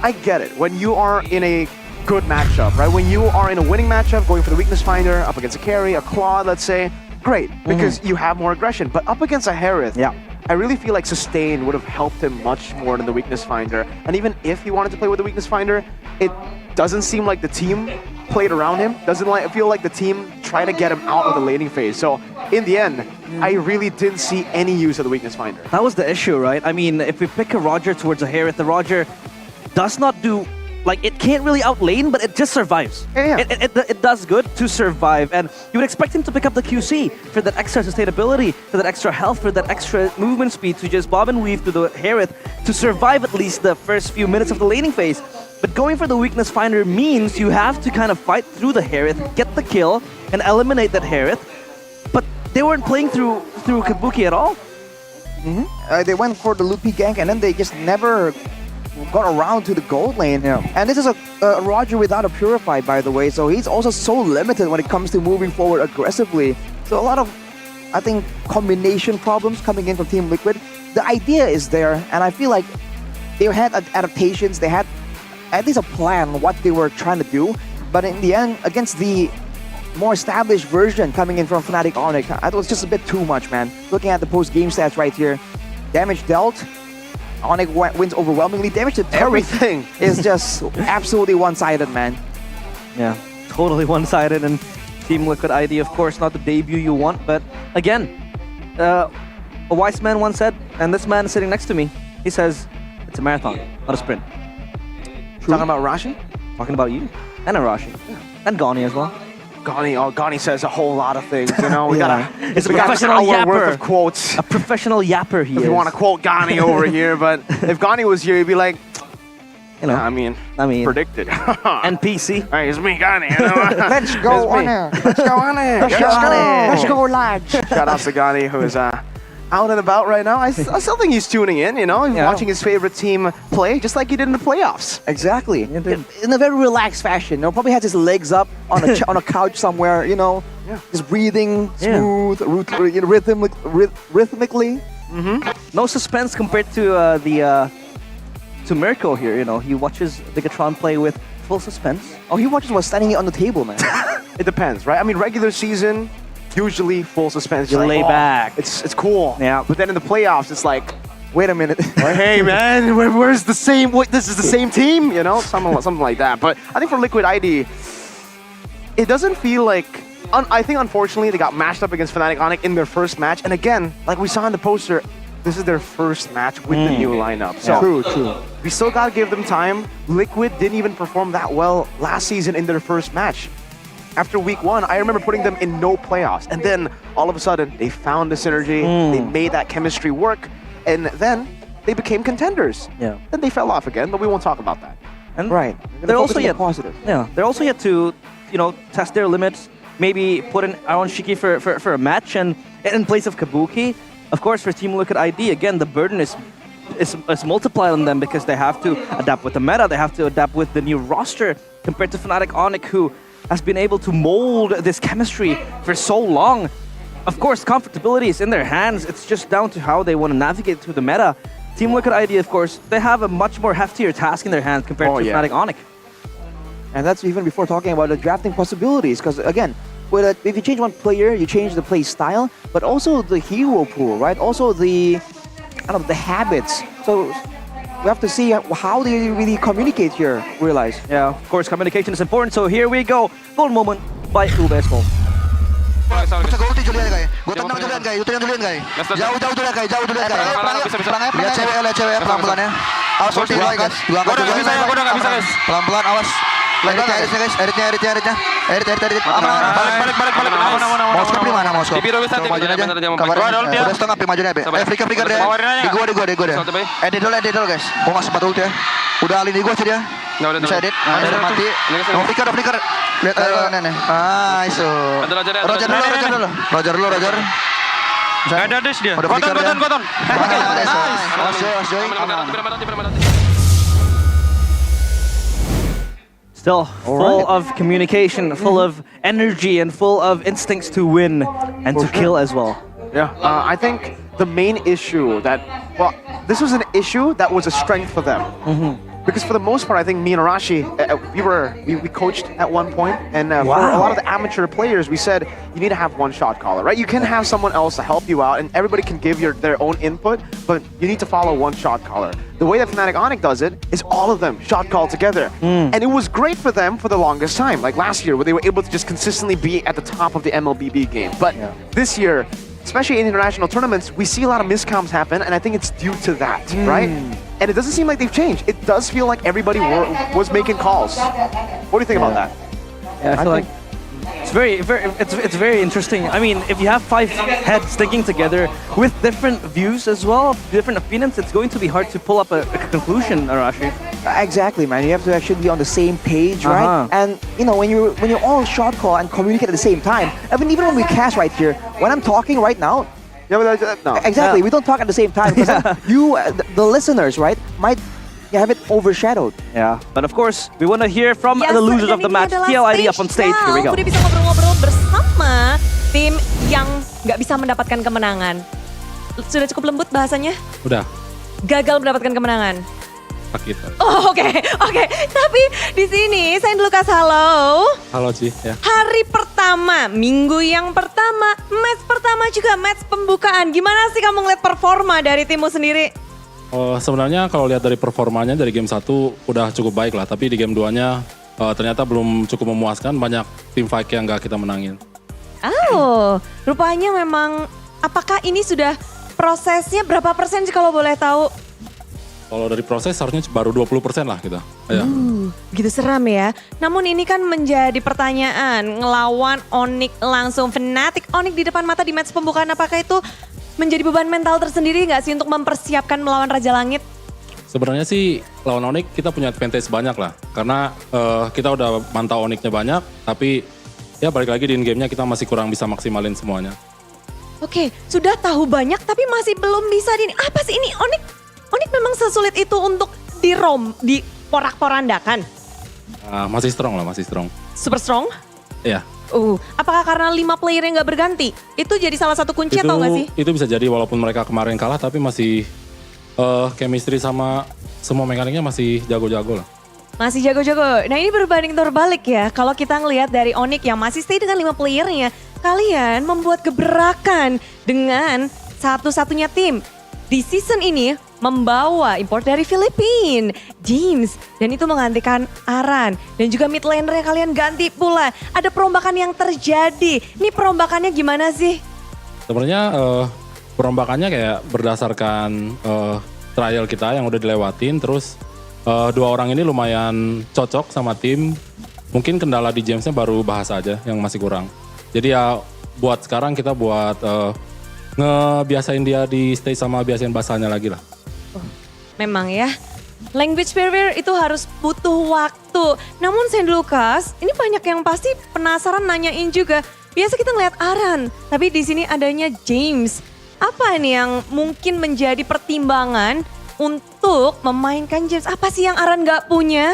I get it. When you are in a good matchup, right? When you are in a winning matchup, going for the weakness finder up against a carry, a Claude, let's say, great, because you have more aggression. But up against a Harith, I really feel like sustain would have helped him much more than the weakness finder. And even if he wanted to play with the weakness finder, it doesn't seem like the team played around him. Doesn't feel like the team tried to get him out of the laning phase. So in the end, I really didn't see any use of the weakness finder. That was the issue, right? I mean, if we pick a Roger towards a Harith, the Roger does not do, like, it can't really outlane, but it just survives. It does good to survive, and you would expect him to pick up the QC for that extra sustainability, for that extra health, for that extra movement speed to just bob and weave to the Harith to survive at least the first few minutes of the laning phase. But going for the weakness finder means you have to kind of fight through the Harith, get the kill, and eliminate that Harith. But they weren't playing through Kabuki at all. They went for the loopy gank, and then they just never got around to the gold lane. And this is a Roger without a Purify, by the way, so he's also so limited when it comes to moving forward aggressively. So a lot of, I think, combination problems coming in from Team Liquid. The idea is there, and I feel like they had adaptations, they had at least a plan on what they were trying to do, but in the end, against the more established version coming in from Fnatic Onyx, it was just a bit too much, man. Looking at the post-game stats right here, damage dealt, Onyx wins overwhelmingly. Damage to everything is just absolutely one-sided, man. Yeah, totally one-sided, and Team Liquid ID, of course, not the debut you want, but again, a wise man once said, and this man is sitting next to me, he says, it's a marathon, not a sprint. Talking about Rashi? Talking about you, and Arashi, and Gani as well. Gani says a whole lot of things, you know. We got it's a professional yapper. Worth of quotes. A professional yapper he if is. you want to quote Gani over here, but if Gani was here, he'd be like, you know, I mean, predicted. NPC. Hey, it's me, Gani. You know? Let's go on air. Let's go on air. Let's go large. Shout out to Gani, who is out and about right now. I still think he's tuning in, you know, he's watching his favorite team play, just like he did in the playoffs. Exactly. In a very relaxed fashion. You know, probably has his legs up on a on a couch somewhere, you know, just breathing smooth, rhythmically. No suspense compared to to Mirko here, you know. He watches Bigatron play with full suspense. Oh, he watches while standing on the table, man. It depends, right? I mean, regular season, usually full suspense. You lay back. It's cool. Yeah. But then in the playoffs, it's like, wait a minute. Hey man, where's the same? This is the same team, you know, something like that. But I think for Liquid ID, it doesn't feel like. I think unfortunately they got matched up against Fnatic Onyx in their first match, and again, like we saw in the poster, this is their first match with the new lineup. So True. We still gotta give them time. Liquid didn't even perform that well last season in their first match. After week 1, I remember putting them in no playoffs. And then all of a sudden, they found the synergy, they made that chemistry work, and then they became contenders. Yeah. Then they fell off again, but we won't talk about that. And right. They're also yet positive. Yeah, they're also yet to, you know, test their limits, maybe put in Aaron Shiki for a match, and in place of Kabuki. Of course, for Team Liquid ID, again, the burden is multiplied on them because they have to adapt with the meta, they have to adapt with the new roster compared to Fnatic Onyx, who has been able to mold this chemistry for so long. Of course, comfortability is in their hands. It's just down to how they want to navigate through the meta. Team Liquid ID, of course, they have a much more heftier task in their hands compared to Fnatic Onyx. And that's even before talking about the drafting possibilities, because again, if you change one player, you change the play style, but also the hero pool, right? Also the habits. So we have to see how they really communicate here, realize. Yeah, of course, communication is important. So here we go. Goal moment by UBS Gold. Gue Julian guys, gue tendang Julian guys, itu yang Julian guys. Jauh Julian guys, Lihat cewek pelan-pelan ya. Awas ulti gue guys, gue angkat juga. Pelan-pelan awas. Editnya guys, Edit. Aman. Balik. Mouse di mana mouse? Majuin aja. Udah setengah pi majuin aja. Flicker deh. Di gua deh. Edit dulu guys. Gua nggak sempat ulti ya. Udah alih di gua sih dia. Bisa edit. Udah mati. Mau flicker. Lihat nenek. Iso. Roger dulu. Ada dash dia. Udah flicker ya. Koton. Awas joy. Still full of communication, full of energy, and full of instincts to win and to kill as well. Yeah, I think the main issue that, well, this was an issue that was a strength for them. Because for the most part, I think me and Arashi, we coached at one point, and for a lot of the amateur players, we said you need to have one shot caller, right? You can have someone else to help you out, and everybody can give their own input, but you need to follow one shot caller. The way that Fnatic Onyx does it is all of them shot call together, and it was great for them for the longest time. Like last year, where they were able to just consistently be at the top of the MLBB game, but this year, especially in international tournaments, we see a lot of miscoms happen, and I think it's due to that, right? And it doesn't seem like they've changed. It does feel like everybody was making calls. What do you think about that? Yeah, I feel like it's very interesting. I mean, if you have 5 heads thinking together with different views as well, different opinions, it's going to be hard to pull up a conclusion, Arashi. Exactly, man. You have to actually be on the same page, right? And you know, when you're all shot call and communicate at the same time. I mean, even when we cast right here, when I'm talking right now, no. Exactly, we don't talk at the same time because you, the listeners, right, might have it overshadowed. Yeah, but of course, we want to hear from the losers of the match. MPL ID up on stage. Here we go. Udah bisa ngobrol-ngobrol bersama tim yang nggak bisa mendapatkan kemenangan. Sudah cukup lembut bahasanya? Udah. Gagal mendapatkan kemenangan. Sakit. Oh, oke. Tapi di sini saya Lukas, halo. Halo Ci, ya. Hari pertama, minggu yang pertama, match pertama juga match pembukaan. Gimana sih kamu ngeliat performa dari timmu sendiri? Sebenarnya kalau lihat dari performanya dari game 1 udah cukup baik lah. Tapi di game 2-nya ternyata belum cukup memuaskan. Banyak tim fight yang gak kita menangin. Oh, rupanya memang, apakah ini sudah prosesnya berapa persen sih kalau boleh tahu? Kalau dari proses harusnya baru 20% lah kita. Ya. Begitu seram ya. Namun ini kan menjadi pertanyaan, ngelawan Onyx langsung, Fnatic Onyx di depan mata di match pembukaan, apakah itu menjadi beban mental tersendiri nggak sih untuk mempersiapkan melawan Raja Langit? Sebenarnya sih lawan Onyx kita punya advantage banyak lah. Karena kita udah mantau Onyxnya banyak, tapi ya balik lagi di in-game-nya kita masih kurang bisa maksimalin semuanya. Oke, sudah tahu banyak tapi masih belum bisa apa sih ini Onyx memang sesulit itu untuk diporak-porandakan? Masih strong lah, masih strong. Super strong? Iya. Apakah karena 5 player yang nggak berganti? Itu jadi salah satu kunci atau nggak sih? Itu bisa jadi walaupun mereka kemarin kalah tapi masih chemistry sama semua mekaniknya masih jago-jago lah. Masih jago-jago. Nah ini berbanding terbalik ya. Kalau kita ngelihat dari Onyx yang masih stay dengan 5 playernya, kalian membuat gebrakan dengan satu-satunya tim di season ini membawa import dari Filipina, James, dan itu menggantikan Aran. Dan juga mid laner kalian ganti pula. Ada perombakan yang terjadi. Ini perombakannya gimana sih? Sebenarnya perombakannya kayak berdasarkan trial kita yang udah dilewatin. Terus 2 orang ini lumayan cocok sama tim. Mungkin kendala di Jamesnya baru bahas aja yang masih kurang. Jadi ya buat sekarang kita buat ngebiasain dia di stage sama biasain bahasanya lagi lah. Memang ya, language barrier itu harus butuh waktu. Namun Saint Lucas, ini banyak yang pasti penasaran nanyain juga. Biasa kita ngeliat Aran, tapi di sini adanya James. Apa ini yang mungkin menjadi pertimbangan untuk memainkan James? Apa sih yang Aran nggak punya?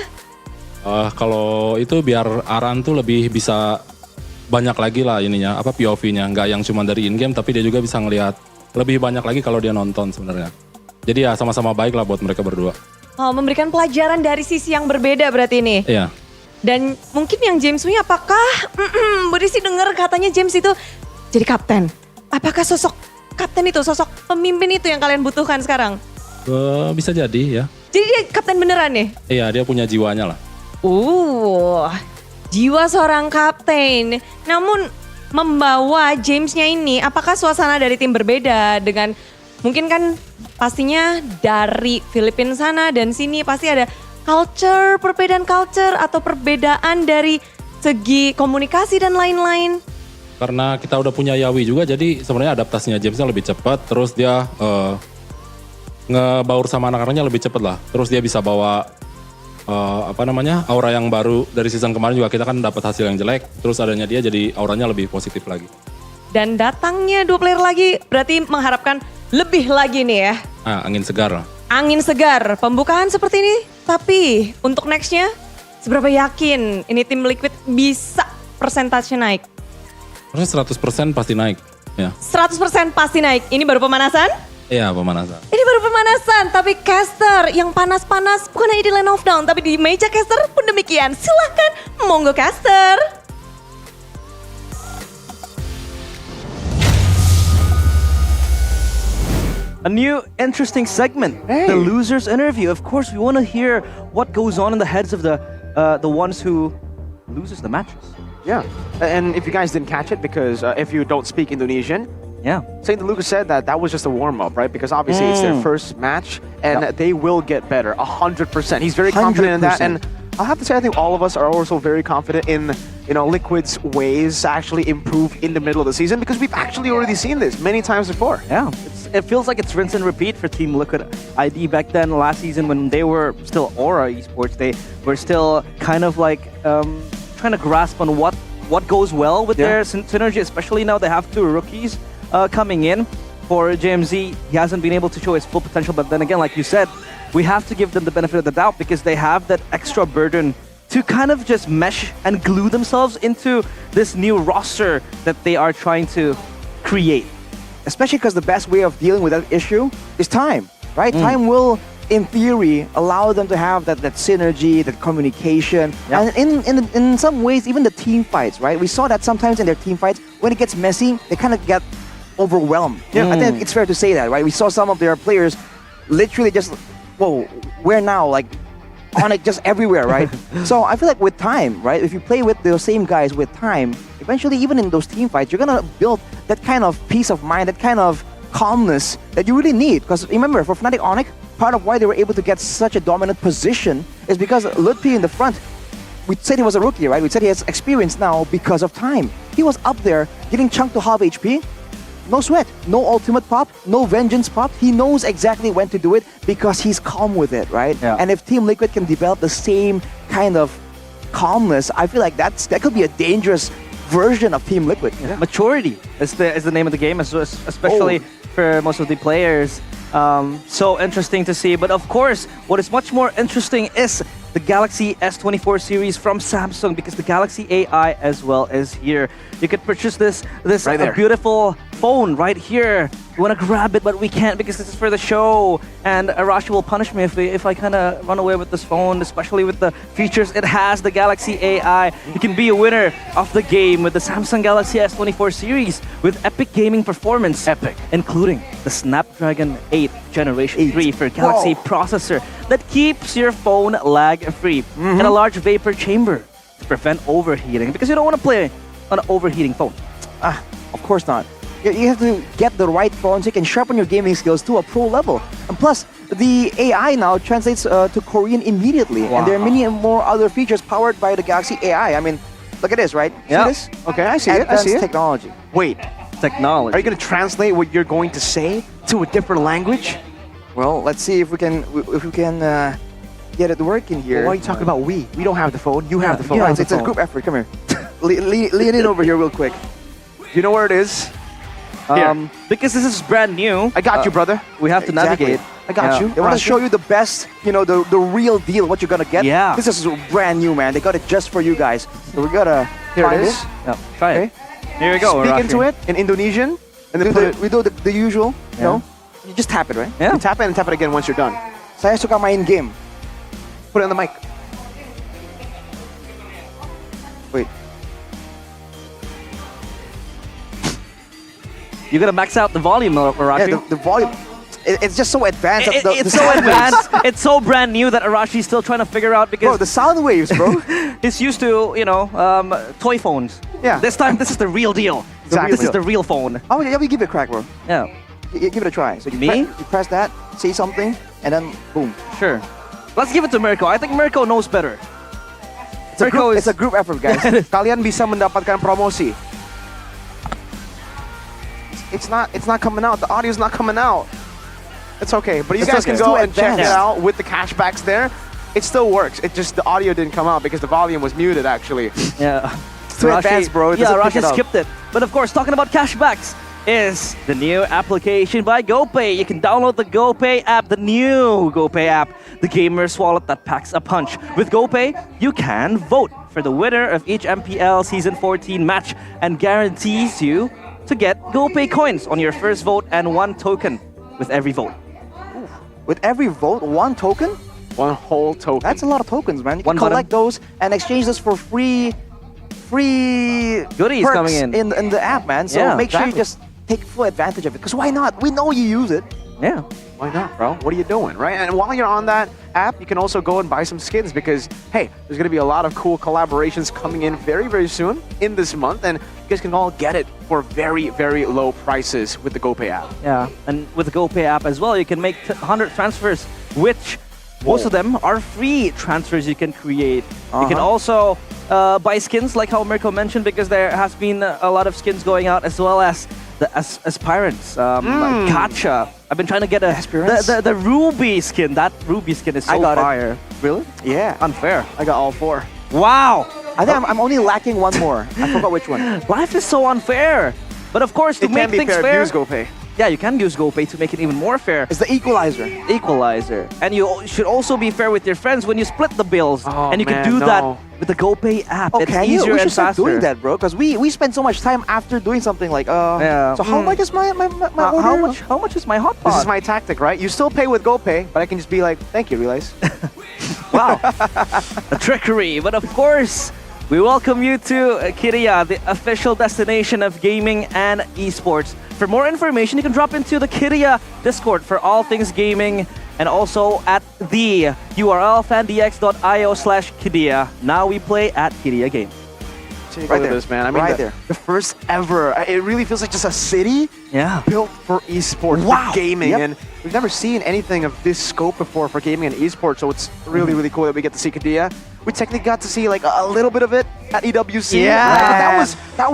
Kalau itu biar Aran tuh lebih bisa banyak lagi lah ininya, POV-nya. Nggak yang cuma dari in-game, tapi dia juga bisa ngelihat lebih banyak lagi kalau dia nonton sebenarnya. Jadi ya sama-sama baik lah buat mereka berdua. Oh, memberikan pelajaran dari sisi yang berbeda berarti ini. Iya. Dan mungkin yang James punya apakah, Budi sih dengar katanya James itu jadi kapten. Apakah sosok kapten itu, sosok pemimpin itu yang kalian butuhkan sekarang? Bisa jadi ya. Jadi dia kapten beneran nih? Iya, dia punya jiwanya lah. Jiwa seorang kapten. Namun membawa Jamesnya ini, apakah suasana dari tim berbeda dengan mungkin kan pastinya dari Filipina sana dan sini pasti ada perbedaan culture atau perbedaan dari segi komunikasi dan lain-lain. Karena kita udah punya Yawi juga, jadi sebenarnya adaptasinya Jamesnya lebih cepat. Terus dia ngebaur sama anak-anaknya lebih cepat lah. Terus dia bisa bawa aura yang baru dari season kemarin juga kita kan dapat hasil yang jelek. Terus adanya dia jadi auranya lebih positif lagi. Dan datangnya 2 player lagi berarti mengharapkan lebih lagi nih ya. Angin segar lah. Angin segar, pembukaan seperti ini. Tapi untuk nextnya seberapa yakin ini tim Liquid bisa persentase naik? Harusnya 100% pasti naik. Ya. 100% pasti naik. Ini baru pemanasan? Iya, pemanasan. Ini baru pemanasan, tapi caster yang panas-panas bukan hanya di Land of Dawn, tapi di meja caster pun demikian. Silahkan, monggo caster. A new interesting segment, the losers interview. Of course, we want to hear what goes on in the heads of the ones who loses the matches. Yeah, and if you guys didn't catch it, because if you don't speak Indonesian, Saint Lucas said that was just a warm-up, right? Because obviously it's their first match, and they will get better, 100%. He's very confident in that, and I'll have to say I think all of us are also very confident in Liquid's ways to actually improve in the middle of the season, because we've actually already seen this many times before. Yeah, it feels like it's rinse and repeat for Team Liquid ID back then last season when they were still Aura Esports. They were still kind of like trying to grasp on what goes well with their synergy, especially now they have two rookies coming in. For JMZ, he hasn't been able to show his full potential, but then again, like you said, we have to give them the benefit of the doubt because they have that extra burden to kind of just mesh and glue themselves into this new roster that they are trying to create. Especially because the best way of dealing with that issue is time, right? Time will, in theory, allow them to have that synergy, that communication, and in some ways, even the team fights, right? We saw that sometimes in their team fights, when it gets messy, they kind of get overwhelmed. I think it's fair to say that, right? We saw some of their players literally just, whoa, where now? Like, on it just everywhere, right? So I feel like with time, right? If you play with those same guys with time, eventually even in those team fights, you're gonna build that kind of peace of mind, that kind of calmness that you really need. Because remember, for Fnatic Onyx, part of why they were able to get such a dominant position is because Lutpi in the front, we said he was a rookie, right? We said he has experience now because of time. He was up there getting chunked to half HP. No sweat, no ultimate pop, no vengeance pop. He knows exactly when to do it because he's calm with it, right? And if Team Liquid can develop the same kind of calmness, I feel like that could be a dangerous version of Team Liquid. Maturity is the name of the game, especially for most of the players. So interesting to see. But of course, what is much more interesting is the Galaxy S24 series from Samsung, because the Galaxy AI as well is here. You could purchase this right beautiful phone right here. We want to grab it, but we can't because this is for the show. And Arashi will punish me if I kind of run away with this phone, especially with the features it has, the Galaxy AI. You can be a winner of the game with the Samsung Galaxy S24 series with epic gaming performance. Including the Snapdragon 8 Generation 3 for Galaxy processor that keeps your phone lag-free. And a large vapor chamber to prevent overheating, because you don't want to play on an overheating phone. Of course not. You have to get the right phone so you can sharpen your gaming skills to a pro level. And plus, the AI now translates to Korean immediately. And there are many more other features powered by the Galaxy AI. I mean, look at this, right? See this? Okay, I see it. I see it. Technology. Wait, technology. Are you going to translate what you're going to say to a different language? Well, let's see if we can get it working here. Well, why are you talking about we? We don't have the phone. You have the phone. It's a group effort. Come here. Lean in over here real quick. You know where it is? Because this is brand new. I got you, brother. We have to navigate. I got you. They want to show you the best, the real deal, what you're gonna get. Yeah. This is brand new, man. They got it just for you guys. So we gotta Here it is. Try it. Here we go. Speak into it in Indonesian, and then we do the usual. You just tap it, right? You tap it and tap it again once you're done. Saya suka main game. Put it on the mic. Wait. You gotta max out the volume, Arashi. Yeah, the volume. It's just so advanced. It's so advanced. It's so brand new that Arashi's still trying to figure out, because the sound waves, bro. He's used to toy phones. Yeah. This time, this is the real deal. Exactly. This is the real phone. Oh yeah, we give it a crack, bro. Yeah. Give it a try. So Me? You press that, say something, and then boom. Sure. Let's give it to Mirko. I think Mirko knows better. It's a group effort, guys. Kalian bisa mendapatkan promosi. It's not coming out. The audio's not coming out. It's okay, but you guys can go and check it out with the cashbacks there. It still works. It just the audio didn't come out because the volume was muted actually. Yeah. It's too advanced, bro. Rashi skipped it. But of course, talking about cashbacks is the new application by GoPay. You can download the GoPay app, the new GoPay app, the gamer's wallet that packs a punch. With GoPay, you can vote for the winner of each MPL Season 14 match and guarantees you to get GoPay coins on your first vote and 1 token with every vote. With every vote, 1 token? 1 whole token. That's a lot of tokens, man. You can One collect those and exchange this for free goodies perks coming in. in the app, man. So Yeah, make sure you exactly. just take full advantage of it. Because why not? We know you use it. Yeah. Why not, bro? What are you doing, right? And while you're on that app, you can also go and buy some skins because, hey, there's going to be a lot of cool collaborations coming in very, very soon in this month. And you guys can all get it for very, very low prices with the GoPay app. Yeah, and with the GoPay app as well, you can make 100 transfers, which most of them are free transfers you can create. You can also buy skins, like how Mirko mentioned, because there has been a lot of skins going out, as well as the aspirants. Gacha. I've been trying to get the Ruby skin. That Ruby skin is so I got fire. it. Really? Yeah. Unfair. I got all 4. Wow. I think I'm only lacking 1 more. I forgot which one. Life is so unfair. But of course, to It make can be things fair. fair, Use GoPay. yeah, you can use GoPay to make it even more fair. It's the equalizer. Equalizer. And you should also be fair with your friends when you split the bills. Oh, and you man, can do no. that with the GoPay app. Oh, It's can you? easier We and should start faster. doing that, bro. Because we spend so much time after doing something like, Yeah. So how much is my order? How much is my hot pot? This is my tactic, right? You still pay with GoPay, but I can just be like, thank you, realize. Wow. A trickery. But of course, we welcome you to Kiria, the official destination of gaming and esports. For more information, you can drop into the Kiria Discord for all things gaming, and also at the URL fandx.io/Kiria. Now we play at Kiria Games. Take Right a look there. at this, man. I mean, Right there. the first ever. It really feels like just a city Yeah. built for esports, Wow. for gaming. Yep. And we've never seen anything of this scope before for gaming and esports, so it's really, really cool that we get to see Kadia. We technically got to see like a little bit of it at EWC. Yeah. Right? But that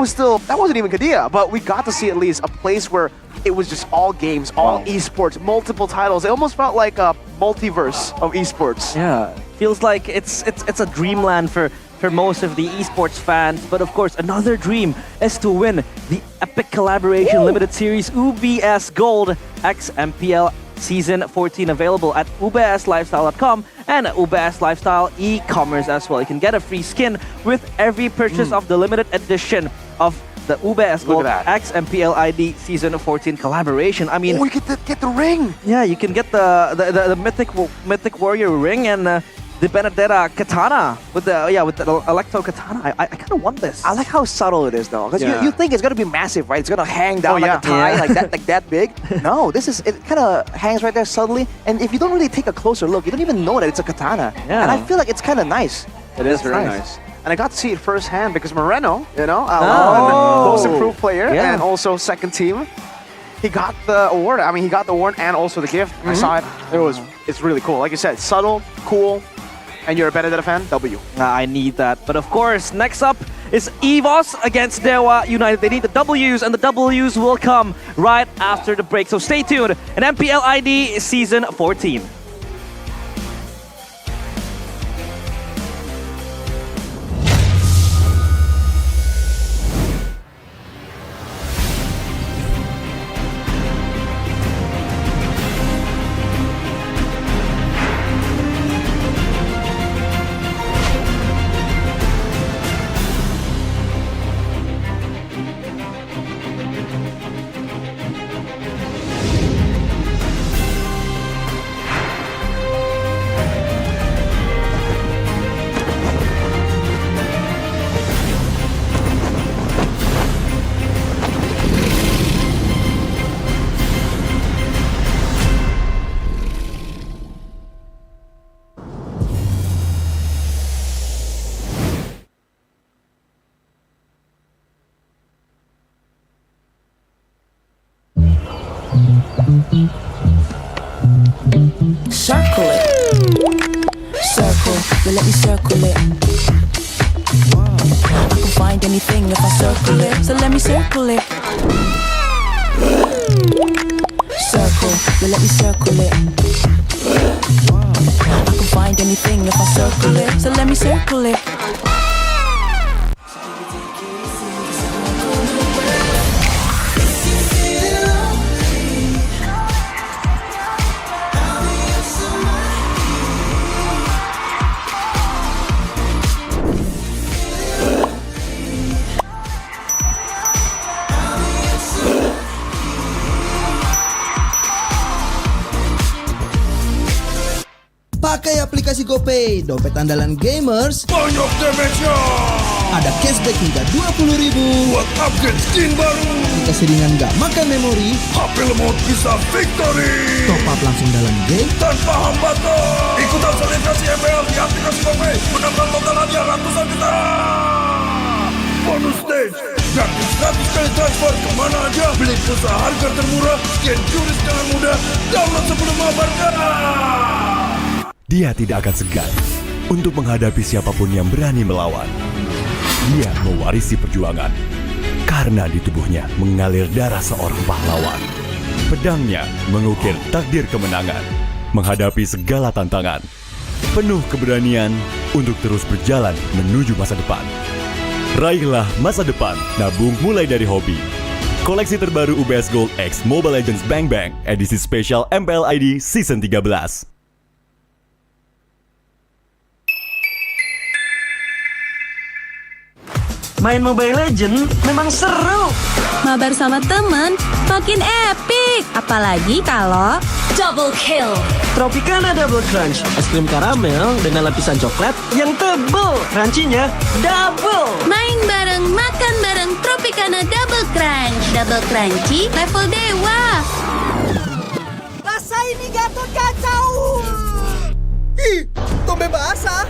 wasn't even Kadia, but we got to see at least a place where it was just all games, all esports, multiple titles. It almost felt like a multiverse of esports. Yeah, feels like it's a dreamland for most of the esports fans. But of course, another dream is to win the epic collaboration limited series UBS Gold X MPL Season 14, available at ubslifestyle.com and UBS Lifestyle e-commerce as well. You can get a free skin with every purchase of the limited edition of the UBS Gold X MPL ID Season 14 collaboration. I mean, you get the ring. Yeah, you can get the mythic warrior ring and the Benedetta katana with the Electro katana. I kind of want this. I like how subtle it is, though. Because Yeah. you think it's gonna be massive, right? It's gonna hang down Oh, like yeah. a tie, Yeah. like that big. No, it kind of hangs right there subtly. And if you don't really take a closer look, you don't even know that it's a katana. Yeah. And I feel like it's kind of nice. It is It's very nice. nice. And I got to see it firsthand because Moreno, Oh. most improved player Yeah. and also second team, he got the award. I mean, he got the award and also the gift. I saw it. It's really cool. Like you said, subtle, cool, and you're a Benedetta fan, W. I need that. But of course, next up is EVOS against Dewa United. They need the W's, and the W's will come right after the break. So stay tuned. An MPL ID Season 14. Circle it. Circle, you let me circle it. I can find anything if I circle it, so let me circle it. Circle, you let me circle it. I can find anything if I circle it, so let me circle it. Pakai aplikasi GoPay, dompet andalan gamers. Banyak damage-nya. Ada cashback hingga 20.000 buat upgrade skin baru. Dikasih ringan gak makan memori. HP lemot bisa victory. Top up langsung dalam game tanpa hambatan. Ikutan selebrasi MPL di aplikasi GoPay. Menambah total hadiah ratusan juta. Bonus stage. Gratis 100 kali transfer kemana aja. Beli pulsa harga termurah. Scan juris dengan mudah. Download sebelum mabarkan. Dia tidak akan segan untuk menghadapi siapapun yang berani melawan. Dia mewarisi perjuangan karena di tubuhnya mengalir darah seorang pahlawan. Pedangnya mengukir takdir kemenangan, menghadapi segala tantangan. Penuh keberanian untuk terus berjalan menuju masa depan. Raihlah masa depan, nabung mulai dari hobi. Koleksi terbaru UBS Gold X Mobile Legends Bang Bang edisi spesial MPL ID Season 13. Main Mobile Legends memang seru. Mabar sama temen makin epic. Apalagi kalau double kill. Tropicana Double Crunch, es krim karamel dengan lapisan coklat yang tebal. Crunchy-nya double. Main bareng, makan bareng Tropicana Double Crunch. Double crunchy level dewa. Rasa ini Gatot kacau. Ih, tombe basah.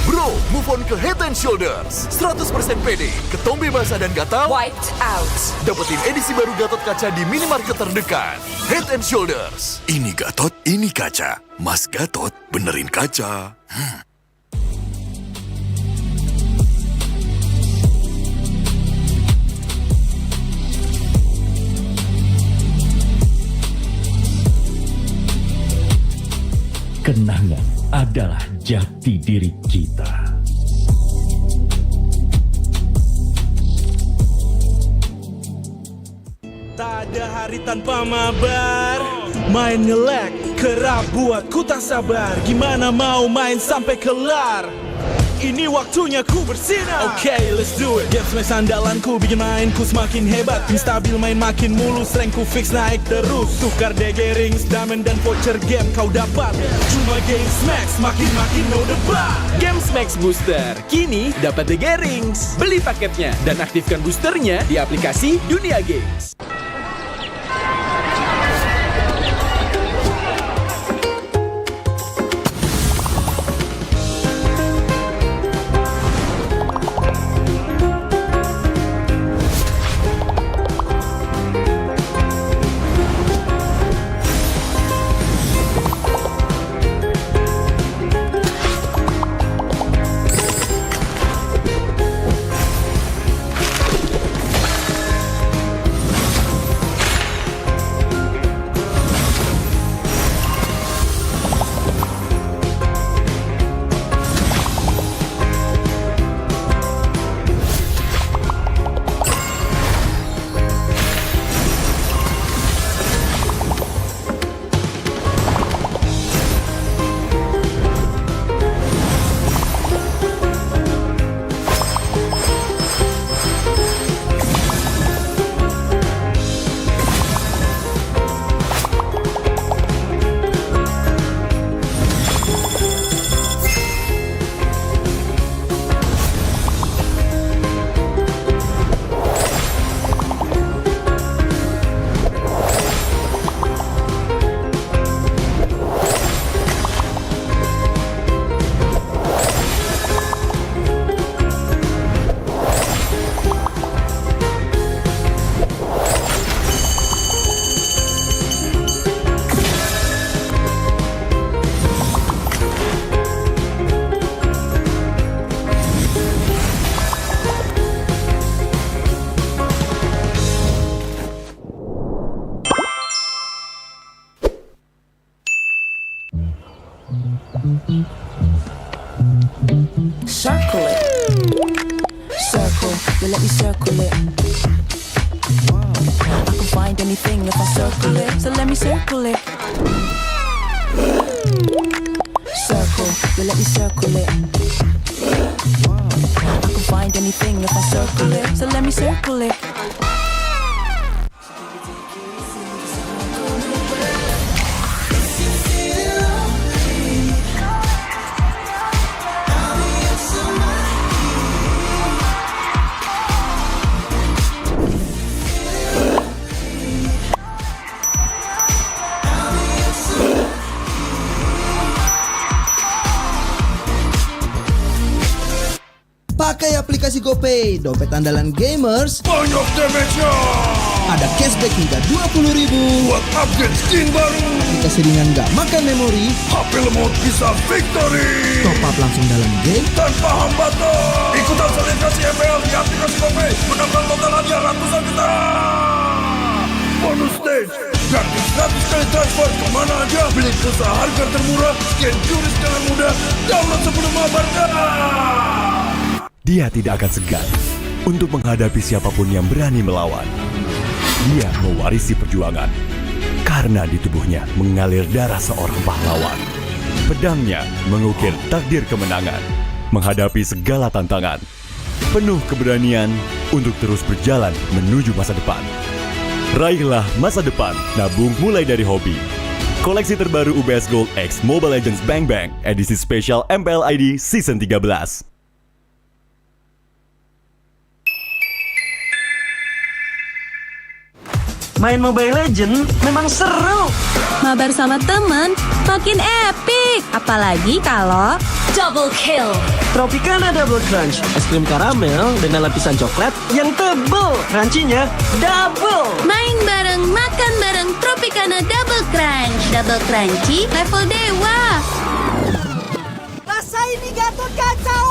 Bro, move on ke Head and Shoulders. 100% pede, ketombe basah dan gatal Wiped out. Dapetin edisi baru Gatot Kaca di minimarket terdekat. Head and Shoulders. Ini Gatot, ini kaca. Mas Gatot, benerin kaca. Kenangan adalah jati diri kita. Tak ada hari tanpa mabar. Main ngelek, kerap buatku tak sabar. Gimana mau main sampai kelar? Ini waktunya ku bersinar. Okay, let's do it. Game smash andalanku bikin mainku semakin hebat. Tim stabil main makin mulus, rankku fix naik terus. Tukar DG rings, diamond dan voucher game kau dapat. Cuma Game Max makin no debat. Game Max Booster kini dapat DG Rings. Beli paketnya dan aktifkan boosternya di aplikasi Dunia Games. Circle it. Circle, you let me circle it. I can find anything if I circle it, so let me circle it. Circle, you let me circle it. I can find anything if I circle it, so let me circle it. Pakai aplikasi GoPay, dompet andalan gamers. Banyak damage-nya. Ada cashback hingga 20.000 buat upgrade skin baru. Aplikasi ringan gak makan memori. HP lemot bisa victory. Top up langsung dalam game tanpa hambatan. Ikutan selebrasi MPL di aplikasi GoPay. Menangkan total hadiah ratusan juta. Bonus stage. Gratis 100 kali transfer kemana aja. Beli pulsa harga termurah. Scan juris dengan mudah. Download sebelum mabarkan. Dia tidak akan segan untuk menghadapi siapapun yang berani melawan. Dia mewarisi perjuangan karena di tubuhnya mengalir darah seorang pahlawan. Pedangnya mengukir takdir kemenangan, menghadapi segala tantangan. Penuh keberanian untuk terus berjalan menuju masa depan. Raihlah masa depan, nabung mulai dari hobi. Koleksi terbaru UBS Gold X Mobile Legends Bang Bang, edisi spesial MPL ID Season 13. Main Mobile Legends memang seru. Mabar sama temen makin epic. Apalagi kalau double kill. Tropicana Double Crunch, es krim karamel dengan lapisan coklat yang tebal. Crunchy-nya double. Main bareng, makan bareng Tropicana Double Crunch. Double crunchy level dewa. Rasa ini Gatot kacau.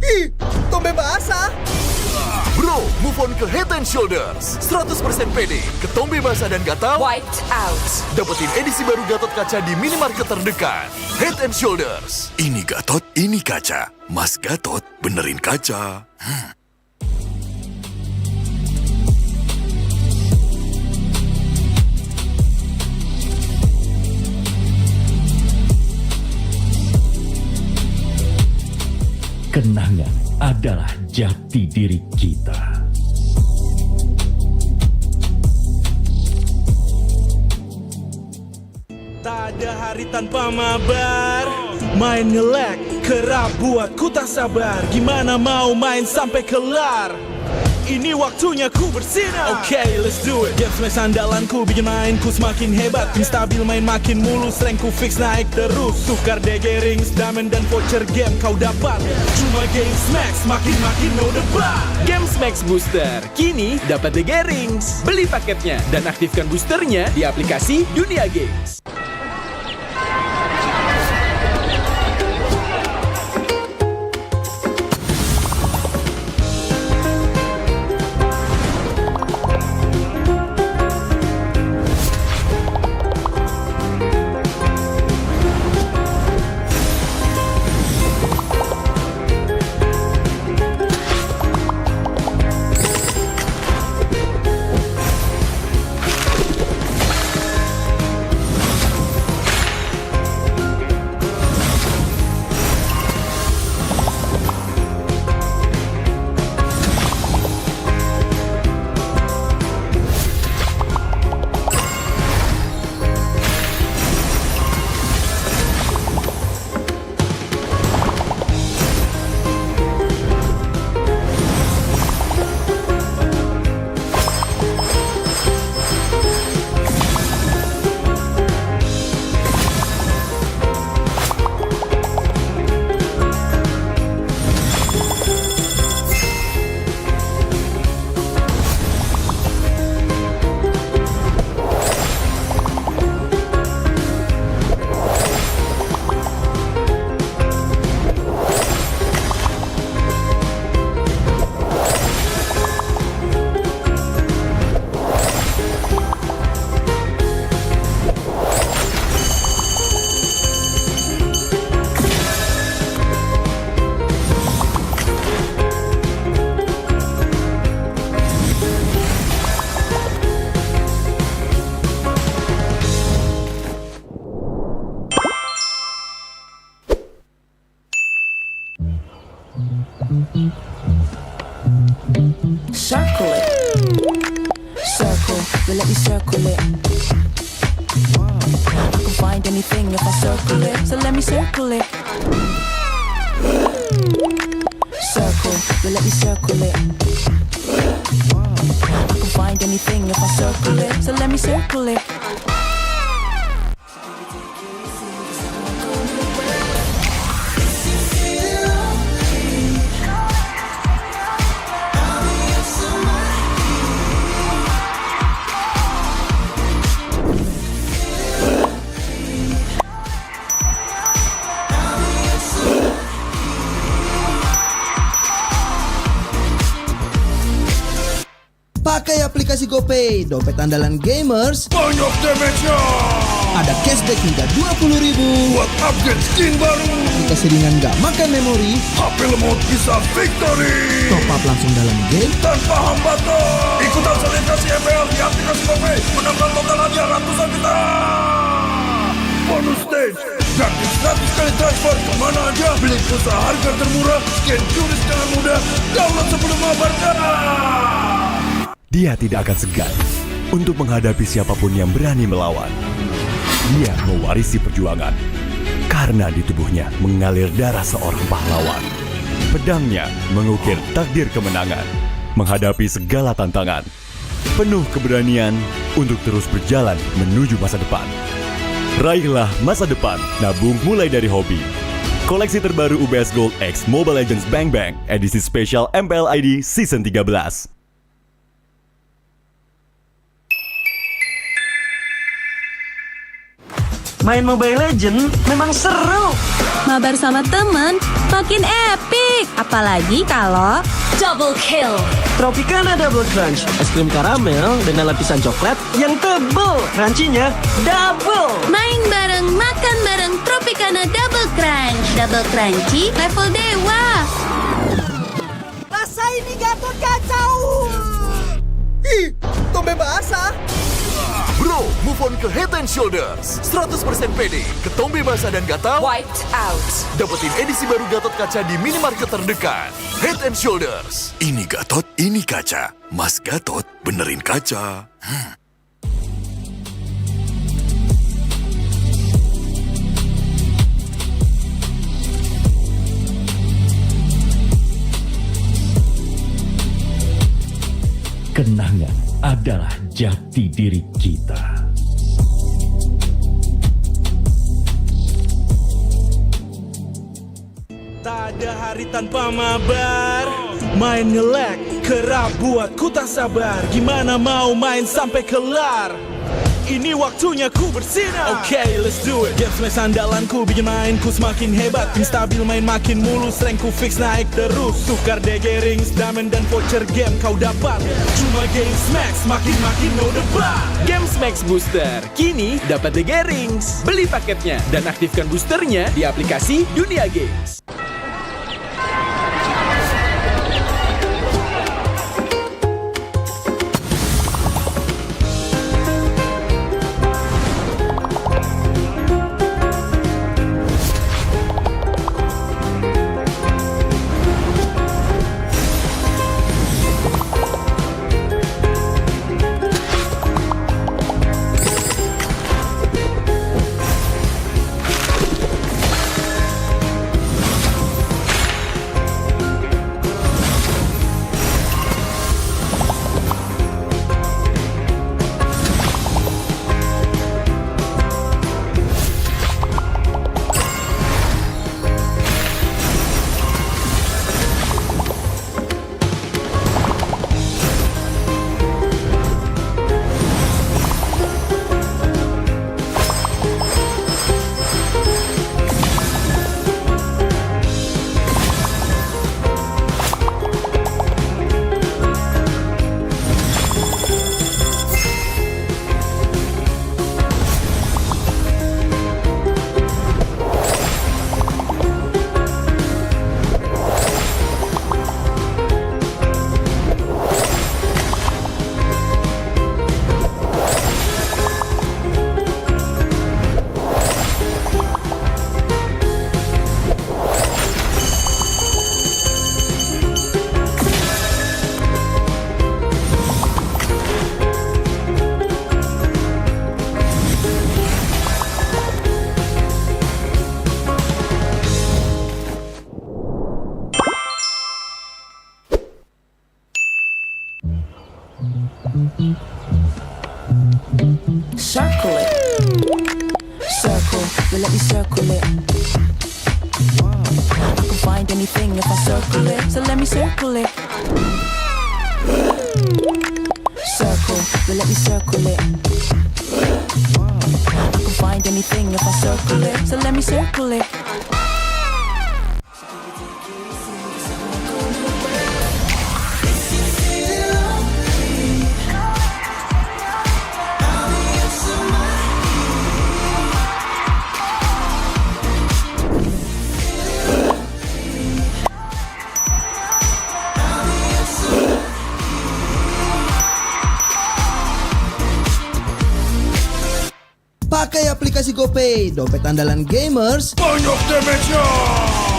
Ih, tombe basah. Bro, move on ke Head and Shoulders. 100% pede, ketombe basah dan gatal Wiped out. dapetin edisi baru Gatot Kaca di minimarket terdekat. Head and Shoulders. Ini Gatot, ini kaca. Mas Gatot, benerin kaca. Kenangan adalah jati diri kita. Tak ada hari tanpa mabar. Main nge-lag, kerap buatku tak sabar. Gimana mau main sampai kelar? Ini waktunya ku bersinar. Okay, let's do it. Game smash andalanku bikin mainku semakin hebat. Pin stabil main makin mulus, rankku fix naik terus. Tukar DG rings, diamond dan voucher game kau dapat. Cuma Game Max makin no debat. Game Max Booster, kini dapat DG Rings. Beli paketnya dan aktifkan boosternya di aplikasi Dunia Games. Circle it. Circle, you let me circle it. I can find anything if I circle it, so let me circle it. Circle, you let me circle it. I can find anything if I circle it, so let me circle it. Pakai aplikasi GoPay, dompet andalan gamers. Banyak damage-nya. Ada cashback hingga 20.000 buat upgrade skin baru. Aplikasi ringan gak makan memori. HP lemot bisa victory. Top up langsung dalam game tanpa hambatan. Ikutan selebrasi MPL di aplikasi GoPay. Menangkan total hadiah ratusan juta. Bonus stage. Gratis 100 kali transfer kemana aja. Beli pulsa harga termurah. Scan QRIS dengan mudah. Download sebelum mabarkan. Dia tidak akan segan untuk menghadapi siapapun yang berani melawan. Dia mewarisi perjuangan karena di tubuhnya mengalir darah seorang pahlawan. Pedangnya mengukir takdir kemenangan, menghadapi segala tantangan. Penuh keberanian untuk terus berjalan menuju masa depan. Raihlah masa depan, nabung mulai dari hobi. Koleksi terbaru UBS Gold X Mobile Legends Bang Bang, edisi spesial MPL ID Season 13. Main Mobile Legends memang seru. Mabar sama temen makin epic. Apalagi kalau double kill. Tropicana Double Crunch, es krim karamel dengan lapisan coklat yang tebal. Crunchy-nya double. Main bareng, makan bareng Tropicana Double Crunch. Double crunchy level dewa. Rasa ini Gatot kacau. Ih, tombe basah. Bro, move on ke Head and Shoulders. 100% pede, ketombe basah dan gatal Wiped out. dapetin edisi baru Gatot Kaca di minimarket terdekat. Head and Shoulders. Ini Gatot, ini kaca. Mas Gatot, benerin kaca. Kenangan adalah jati diri kita. Tak ada hari tanpa mabar. Main nge-lag, kerap buat ku tak sabar. Gimana mau main sampai kelar? Ini waktunya ku bersinar. Okay, let's do it. Game smash andalanku bikin mainku semakin hebat. Pin stabil main makin mulus, rankku fix naik terus. Tukar DG rings, diamond dan voucher game kau dapat. Cuma Game Max makin no debat. Game Max Booster, kini dapat DG Rings. Beli paketnya dan aktifkan boosternya di aplikasi Dunia Games. Circle it. Circle, well, let me circle it. I can find anything if I circle it, so let me circle it. Circle, well, let me circle it. I can find anything if I circle it, so let me circle it. Pakai aplikasi GoPay, dompet andalan gamers. Banyak damage-nya.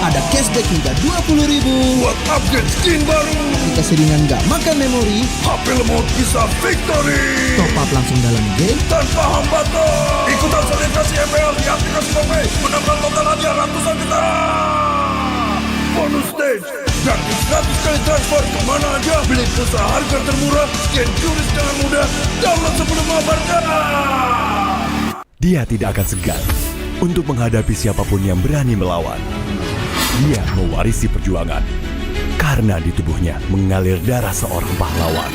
Ada cashback hingga 20.000 buat upgrade skin baru. Aplikasi ringan gak makan memori. HP lemot bisa victory. Top up langsung dalam game tanpa hambatan. Ikutan selebrasi MPL di aplikasi GoPay. Menambah total hadiah ratusan juta. Bonus stage. Gratis kali transfer kemana aja. Beli pulsa harga termurah. Scan QRIS dengan mudah. Download sebelum mengabarkan. Dia tidak akan segan untuk menghadapi siapapun yang berani melawan. Dia mewarisi perjuangan karena di tubuhnya mengalir darah seorang pahlawan.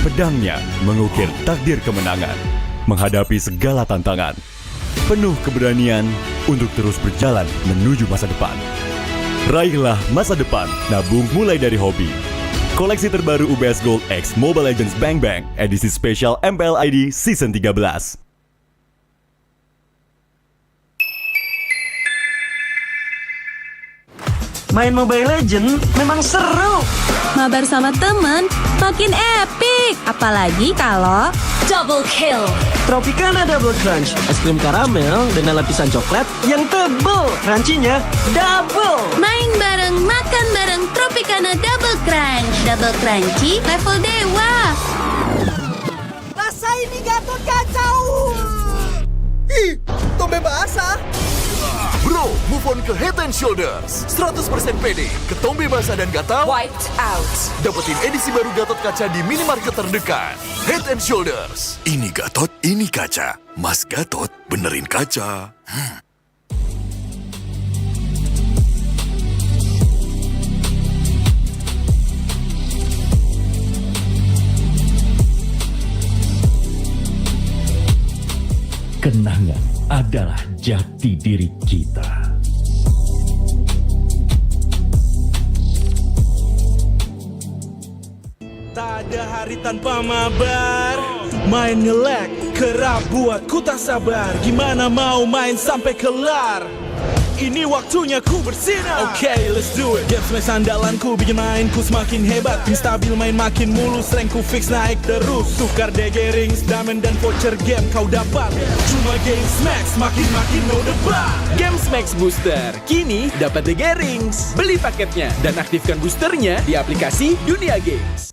Pedangnya mengukir takdir kemenangan, menghadapi segala tantangan. Penuh keberanian untuk terus berjalan menuju masa depan. Raihlah masa depan, nabung mulai dari hobi. Koleksi terbaru UBS Gold X Mobile Legends Bang Bang edisi spesial MPL ID Season 13. Main Mobile Legends memang seru. Mabar sama temen makin epic. Apalagi kalau double kill. Tropicana Double Crunch, es krim karamel dengan lapisan coklat yang tebal. Crunchy-nya double. Main bareng, makan bareng Tropicana Double Crunch. Double crunchy level dewa. Rasa ini Gatot kacau. Ih, tombe basah. Bro, move on ke Head and Shoulders. 100% pede, ketombe basah dan gatal Wiped out. dapetin edisi baru Gatot Kaca di minimarket terdekat. Head and Shoulders. Ini Gatot, ini kaca. Mas Gatot, benerin kaca. Kenangan adalah jati diri kita. Tak ada hari tanpa mabar. Main nge-lag, kerap buat ku tak sabar. Gimana mau main sampai kelar? Ini waktunya ku bersinar. Okay, let's do it. Game smash andalanku bikin mainku semakin hebat. Tim stabil main makin mulus, rankku fix naik terus. Tukar DG rings, diamond dan voucher game kau dapat. Cuma Game Max makin no debat. Game Max Booster, kini dapat DG Rings. Beli paketnya dan aktifkan boosternya di aplikasi Dunia Games.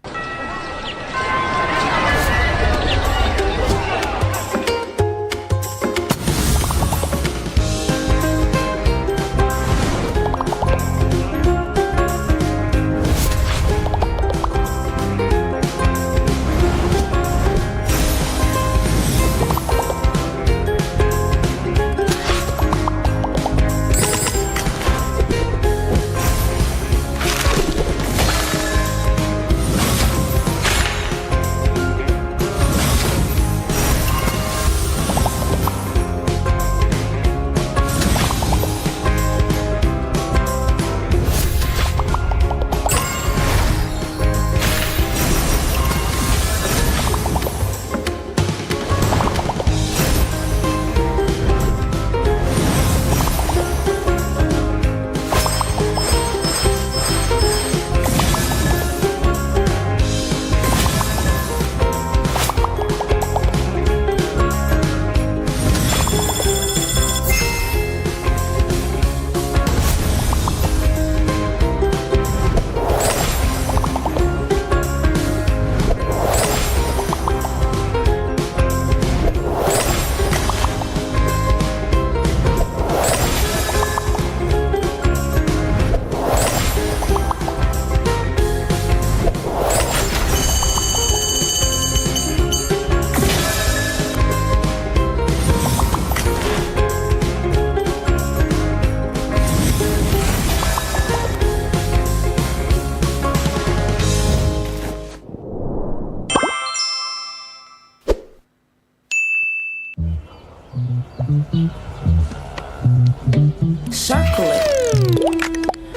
Circle it.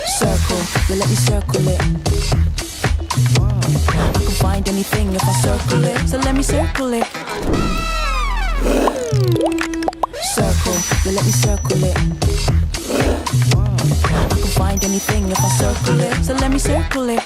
Circle, you let me circle it. I can find anything if I circle it, so let me circle it. Circle, you let me circle it. I can find anything if I circle it, so let me circle it.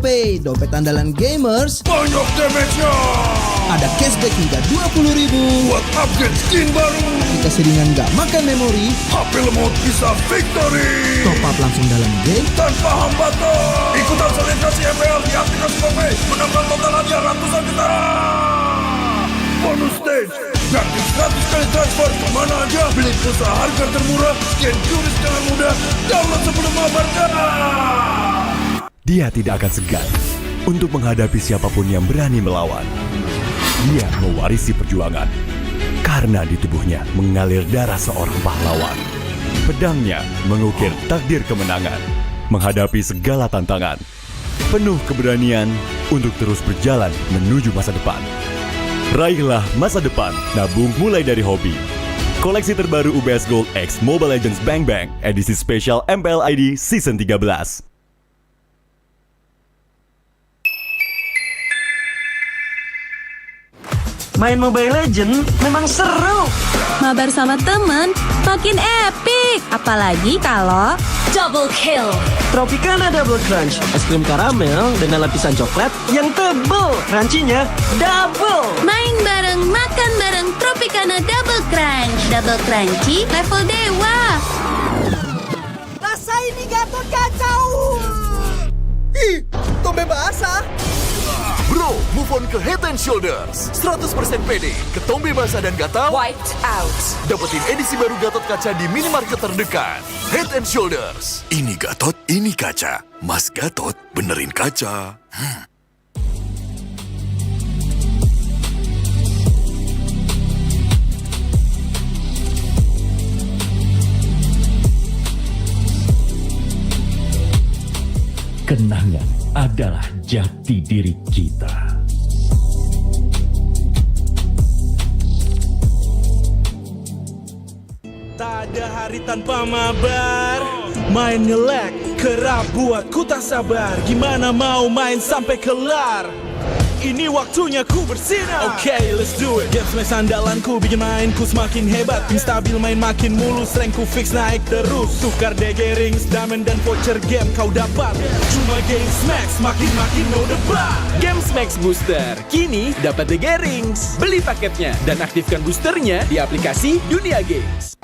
Pay, dompet andalan gamers. Banyak damage-nya. Ada cashback hingga 20.000 buat upgrade skin baru. Aplikasi ringan gak makan memori. HP lemot bisa victory. Top up langsung dalam game tanpa hambatan. Ikutan selebrasi MPL di aplikasi GoPay. Menambah total hadiah ratusan juta. Bonus stage. Gratis 100 kali transfer kemana aja. Beli pulsa harga termurah. Scan QRIS dengan mudah. Download sebelum mabarkan. Dia tidak akan segan untuk menghadapi siapapun yang berani melawan. Dia mewarisi perjuangan karena di tubuhnya mengalir darah seorang pahlawan. Pedangnya mengukir takdir kemenangan, menghadapi segala tantangan. Penuh keberanian untuk terus berjalan menuju masa depan. Raihlah masa depan, nabung mulai dari hobi. Koleksi terbaru UBS Gold X Mobile Legends Bang Bang edisi spesial MPL ID Season 13. Main Mobile Legends memang seru. Mabar sama temen makin epic. Apalagi kalau double kill. Tropicana Double Crunch, es krim karamel dengan lapisan coklat yang tebal. Crunchy-nya double. Main bareng, makan bareng Tropicana Double Crunch. Double crunchy level dewa. Rasa ini Gatot kacau. Ih, tombe basah. Bro, move on ke Head and Shoulders. 100% pede, ketombe basah dan gatal Wiped out. dapetin edisi baru Gatot Kaca di minimarket terdekat. Head and Shoulders. Ini Gatot, ini kaca. Mas Gatot, benerin kaca. Kenangan adalah jati diri kita. Tak ada hari tanpa mabar. Main ngelek, kerap buat ku tak sabar. Gimana mau main sampai kelar? Ini waktunya ku bersinar. Okay, let's do it. Game smash andalanku bikin mainku semakin hebat. Pin stabil main makin mulus, rankku fix naik terus. Tukar DG rings, diamond dan voucher game kau dapat. Cuma Game Max makin no debat. Games Max Booster, kini dapat DG Rings. Beli paketnya dan aktifkan boosternya di aplikasi Dunia Games.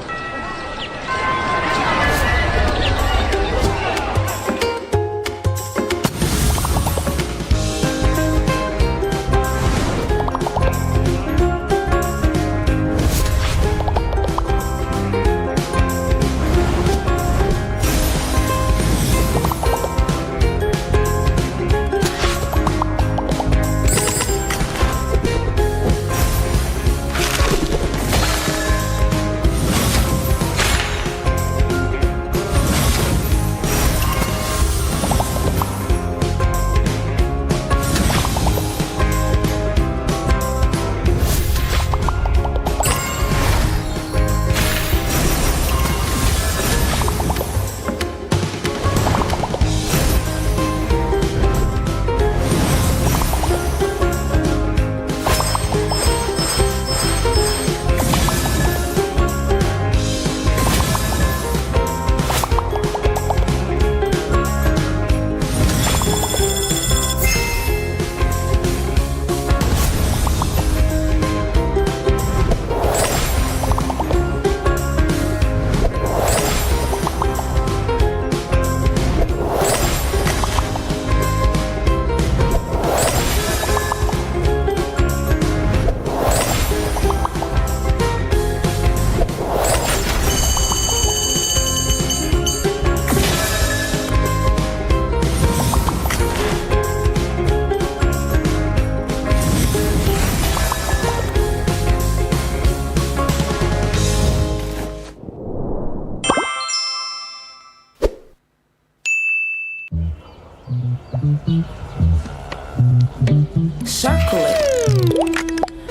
Circle it.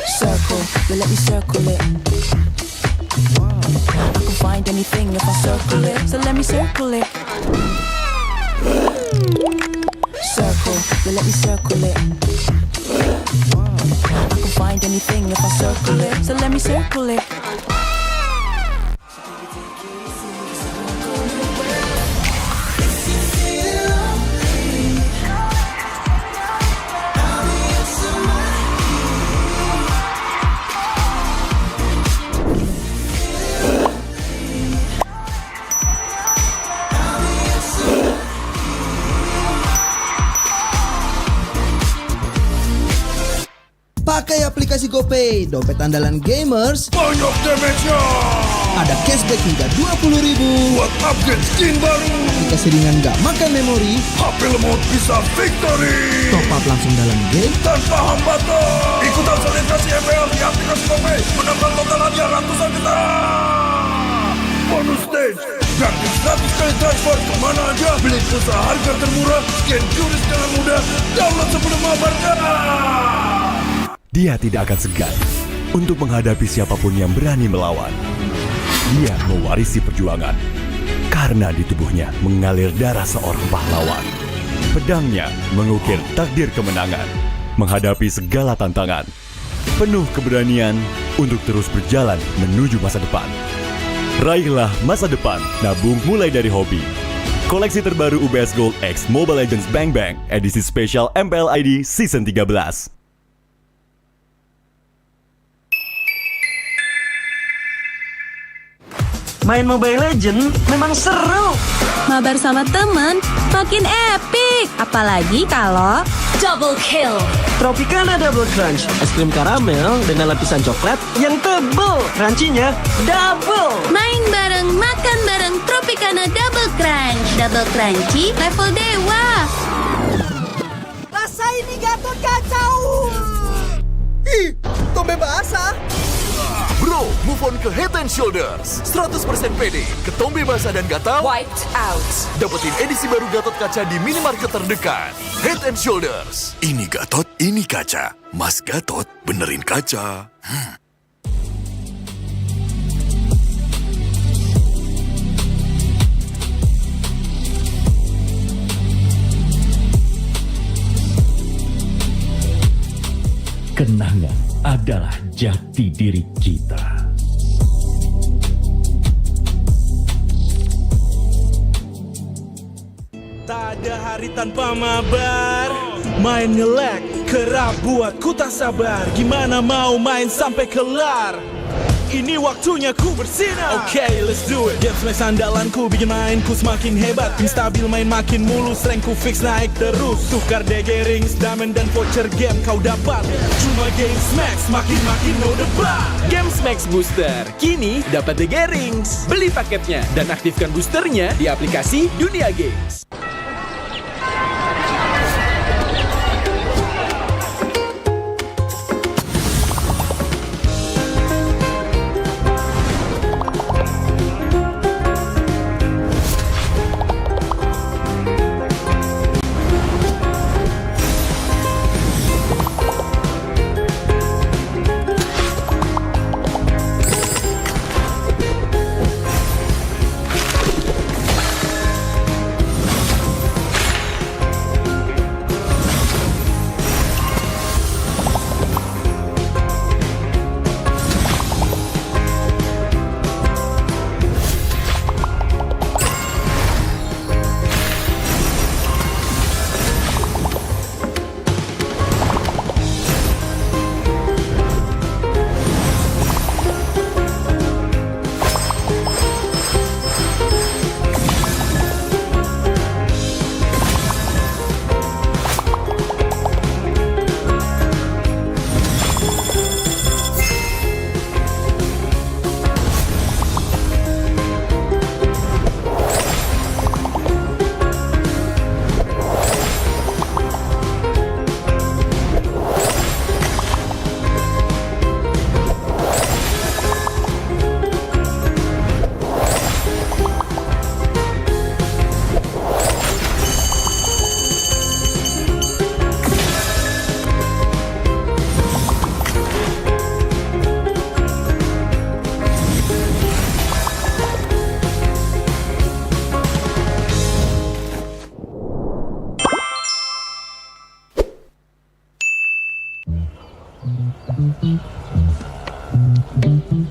Circle, you let me circle it. I can find anything if I circle it, so let me circle it. Circle, you let me circle it. I can find anything if I circle it, so let me circle it. Pakai aplikasi GoPay, dompet andalan gamers. Banyak damage-nya. Ada cashback hingga 20.000 buat upgrade skin baru. Aplikasi ringan gak makan memori. HP lemot bisa victory. Top up langsung dalam game tanpa hambatan. Ikutan selebrasi MPL di aplikasi GoPay. Menambah total hadiah ratusan juta. Bonus stage. Gratis 100 kali transfer kemana aja. Beli pulsa harga termurah. Scan QRIS dengan mudah. Download sebelum mabarkan. Dia tidak akan segan untuk menghadapi siapapun yang berani melawan. Dia mewarisi perjuangan karena di tubuhnya mengalir darah seorang pahlawan. Pedangnya mengukir takdir kemenangan, menghadapi segala tantangan. Penuh keberanian untuk terus berjalan menuju masa depan. Raihlah masa depan, nabung mulai dari hobi. Koleksi terbaru UBS Gold X Mobile Legends Bang Bang, edisi spesial MPL ID Season 13. Main Mobile Legends memang seru. Mabar sama temen makin epic. Apalagi kalau double kill. Tropicana Double Crunch, es krim karamel dengan lapisan coklat yang tebal. Crunchy-nya double. Main bareng, makan bareng Tropicana Double Crunch. Double crunchy level dewa. Rasa ini Gatot kacau. Ih, tombe basah. Bro, move on ke Head and Shoulders. 100% pede, ketombe basah dan gatal Wiped out. dapetin edisi baru Gatot Kaca di minimarket terdekat. Head and Shoulders. Ini Gatot, ini kaca. Mas Gatot, benerin kaca. Kenangan adalah jati diri kita. Tak ada hari tanpa mabar. Main nge-lag, kerap buatku tak sabar. Gimana mau main sampai kelar? Ini waktunya ku bersinar. Okay, let's do it. Game smash andalanku bikin mainku semakin hebat. Ping stabil main makin mulus, rankku fix naik terus. Tukar DG rings, diamond dan voucher game kau dapat. Cuma Game Smash makin no debat. Game Max Booster, kini dapat The Rings. Beli paketnya dan aktifkan boosternya di aplikasi Dunia Games.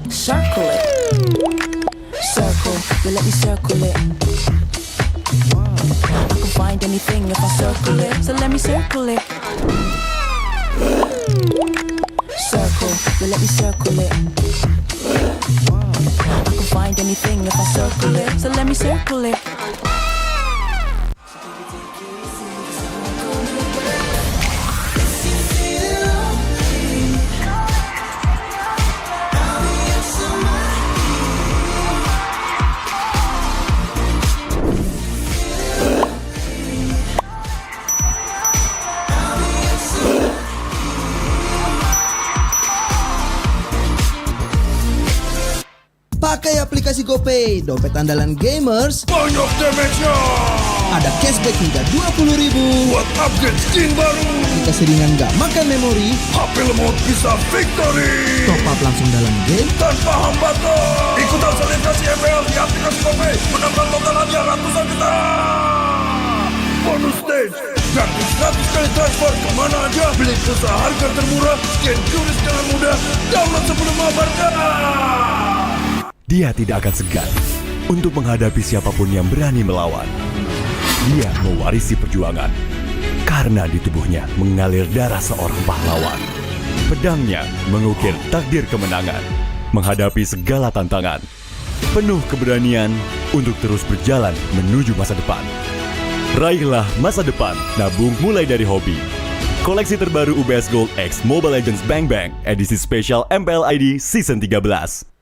Circle it. Circle, you let me circle it. I can find anything if I circle it, so let me circle it. Circle, you let me circle it. I can find anything if I circle it, so let me circle it. Pakai aplikasi GoPay, dompet andalan gamers. Banyak damage-nya. Ada cashback hingga 20.000 buat upgrade skin baru. Jika seringan nggak makan memori, HP lemot bisa victory. top up langsung dalam game tanpa hambatan. Ikutan selebrasi MPL di aplikasi GoPay. Menambah total hadiah ratusan juta. Bonus stage. Gratis 100 kali transfer kemana aja. Beli pulsa harga termurah. Scan QRIS dengan mudah. Download sebelum mabarkan. Dia tidak akan segan untuk menghadapi siapapun yang berani melawan. Dia mewarisi perjuangan karena di tubuhnya mengalir darah seorang pahlawan. Pedangnya mengukir takdir kemenangan, menghadapi segala tantangan. Penuh keberanian untuk terus berjalan menuju masa depan. Raihlah masa depan, nabung mulai dari hobi. Koleksi terbaru UBS Gold X Mobile Legends Bang Bang edisi spesial MPL ID Season 13.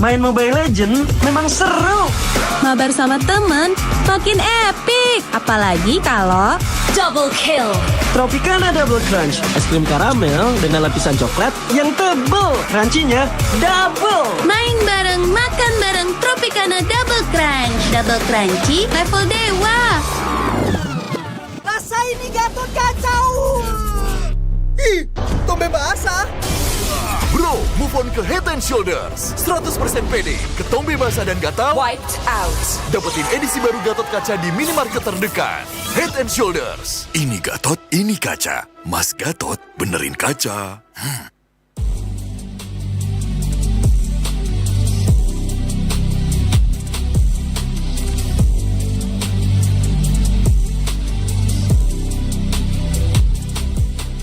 Main Mobile Legends memang seru. Mabar sama temen makin epic. Apalagi kalau double kill. Tropicana Double Crunch, es krim karamel dengan lapisan coklat yang tebal. Crunchy-nya double. Main bareng, makan bareng Tropicana Double Crunch. Double crunchy level dewa. Rasa ini Gatot kacau. Ih, tombe basah. Bro, move on ke Head and Shoulders. 100% pede, ketombe basah dan gatal Wiped out. dapetin edisi baru Gatot Kaca di minimarket terdekat. Head and Shoulders. Ini Gatot, ini kaca. Mas Gatot, benerin kaca.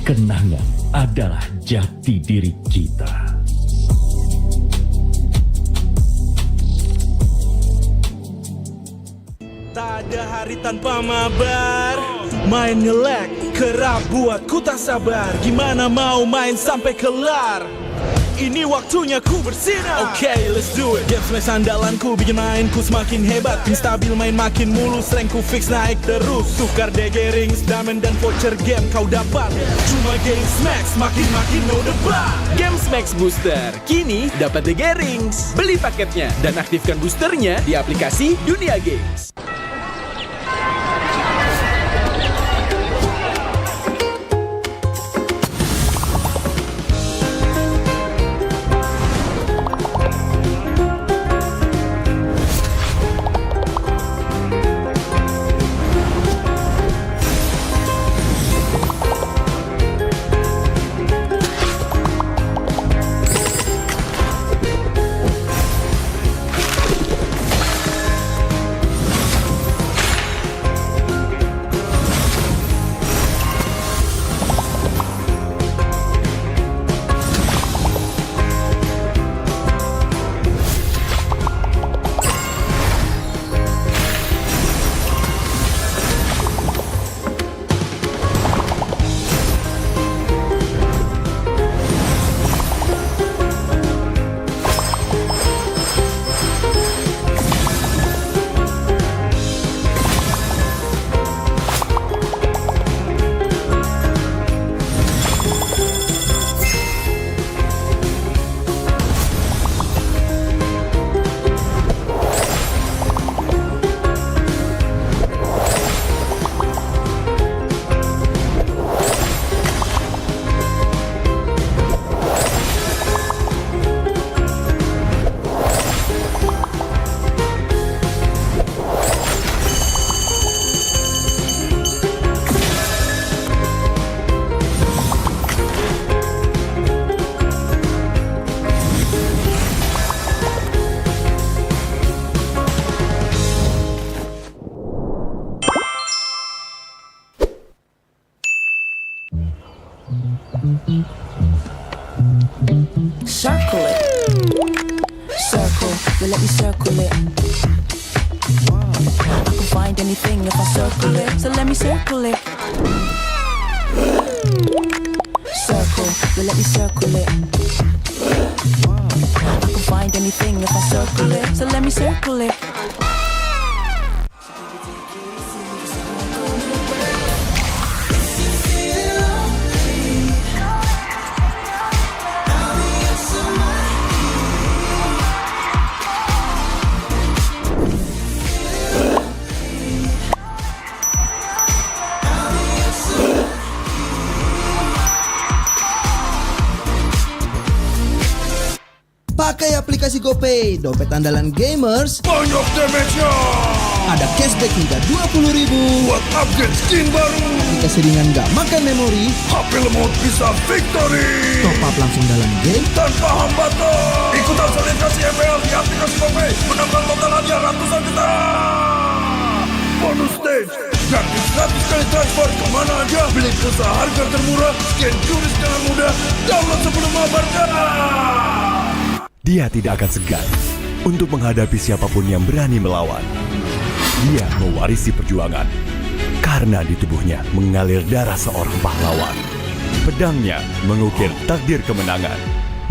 Kenangan adalah jati diri kita. Tak ada hari tanpa mabar. Main nge-lag, kerap buat ku tak sabar. Gimana mau main sampai kelar? Ini waktunya ku bersinar. Okay, let's do it. Game smash andalanku bikin mainku semakin hebat. Pin stabil main makin mulus, rankku fix naik terus. Tukar DG rings, diamond dan voucher game kau dapat. Cuma Game Max makin no debat. Games Max Booster, kini dapat DG Rings. Beli paketnya dan aktifkan boosternya di aplikasi Dunia Games. Circle it. Circle, you let me circle it. I can find anything if I circle it, so let me circle it. Circle, you let me circle it. I can find anything if I circle it, so let me circle it. aplikasi GoPay, dompet andalan gamers. Banyak damage-nya. Ada cashback hingga 20.000 buat upgrade skin baru. Aplikasi ringan gak makan memori. HP lemot bisa victory. Top up langsung dalam game tanpa hambatan. Ikutan selebrasi MPL di aplikasi GoPay. Menambah total hadiah ratusan juta. Bonus stage. Gratis 100 kali transfer kemana aja. Beli pulsa harga termurah. Scan turis dengan mudah. Download sebelum mabarkan. Dia tidak akan segan untuk menghadapi siapapun yang berani melawan. Dia mewarisi perjuangan karena di tubuhnya mengalir darah seorang pahlawan. Pedangnya mengukir takdir kemenangan,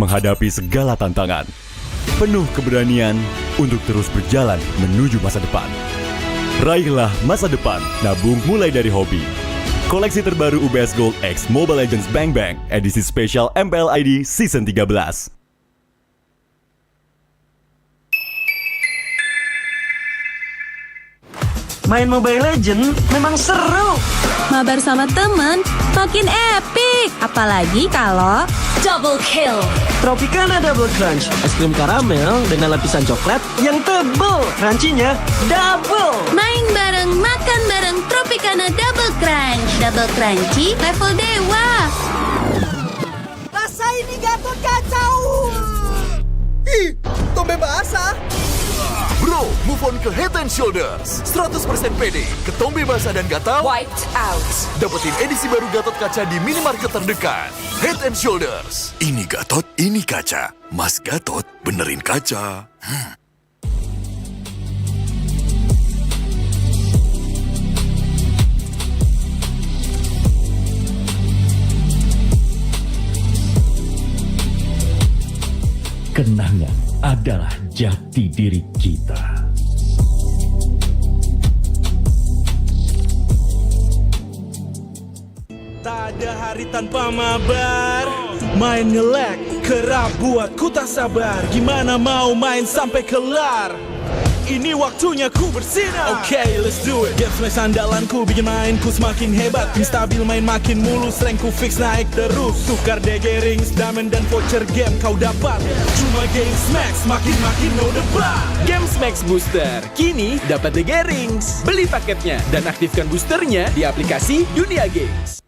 menghadapi segala tantangan. Penuh keberanian untuk terus berjalan menuju masa depan. Raihlah masa depan, nabung mulai dari hobi. Koleksi terbaru UBS Gold X Mobile Legends Bang Bang edisi spesial MPL ID Season 13. Main Mobile Legends memang seru. Mabar sama teman makin epic. Apalagi kalau double kill. Tropicana Double Crunch, es krim karamel dengan lapisan coklat yang tebal. Crunchy-nya double. Main bareng, makan bareng Tropicana Double Crunch. Double crunchy level dewa. Rasa ini Gatot kacau. Ih, tombe basah. Bro, move on ke Head and Shoulders. 100% pede, ketombe basah dan gatal Wiped out. dapetin edisi baru Gatot kaca di minimarket terdekat. Head and Shoulders. Ini Gatot, ini kaca. Mas Gatot, benerin kaca. Kenangan adalah jati diri kita. Tak ada hari tanpa mabar. Main nge-lag, kerap buat ku tak sabar. Gimana mau main sampai kelar? Ini waktunya ku bersinar. Okay, let's do it. Games max andalanku bikin mainku semakin hebat. Tim stabil main makin mulus, rankku fix naik terus. Tukar DG rings, diamond dan voucher game kau dapat. Cuma Games Max makin no debat. Games Max Booster, kini dapat DG Rings. Beli paketnya dan aktifkan boosternya di aplikasi Dunia Games.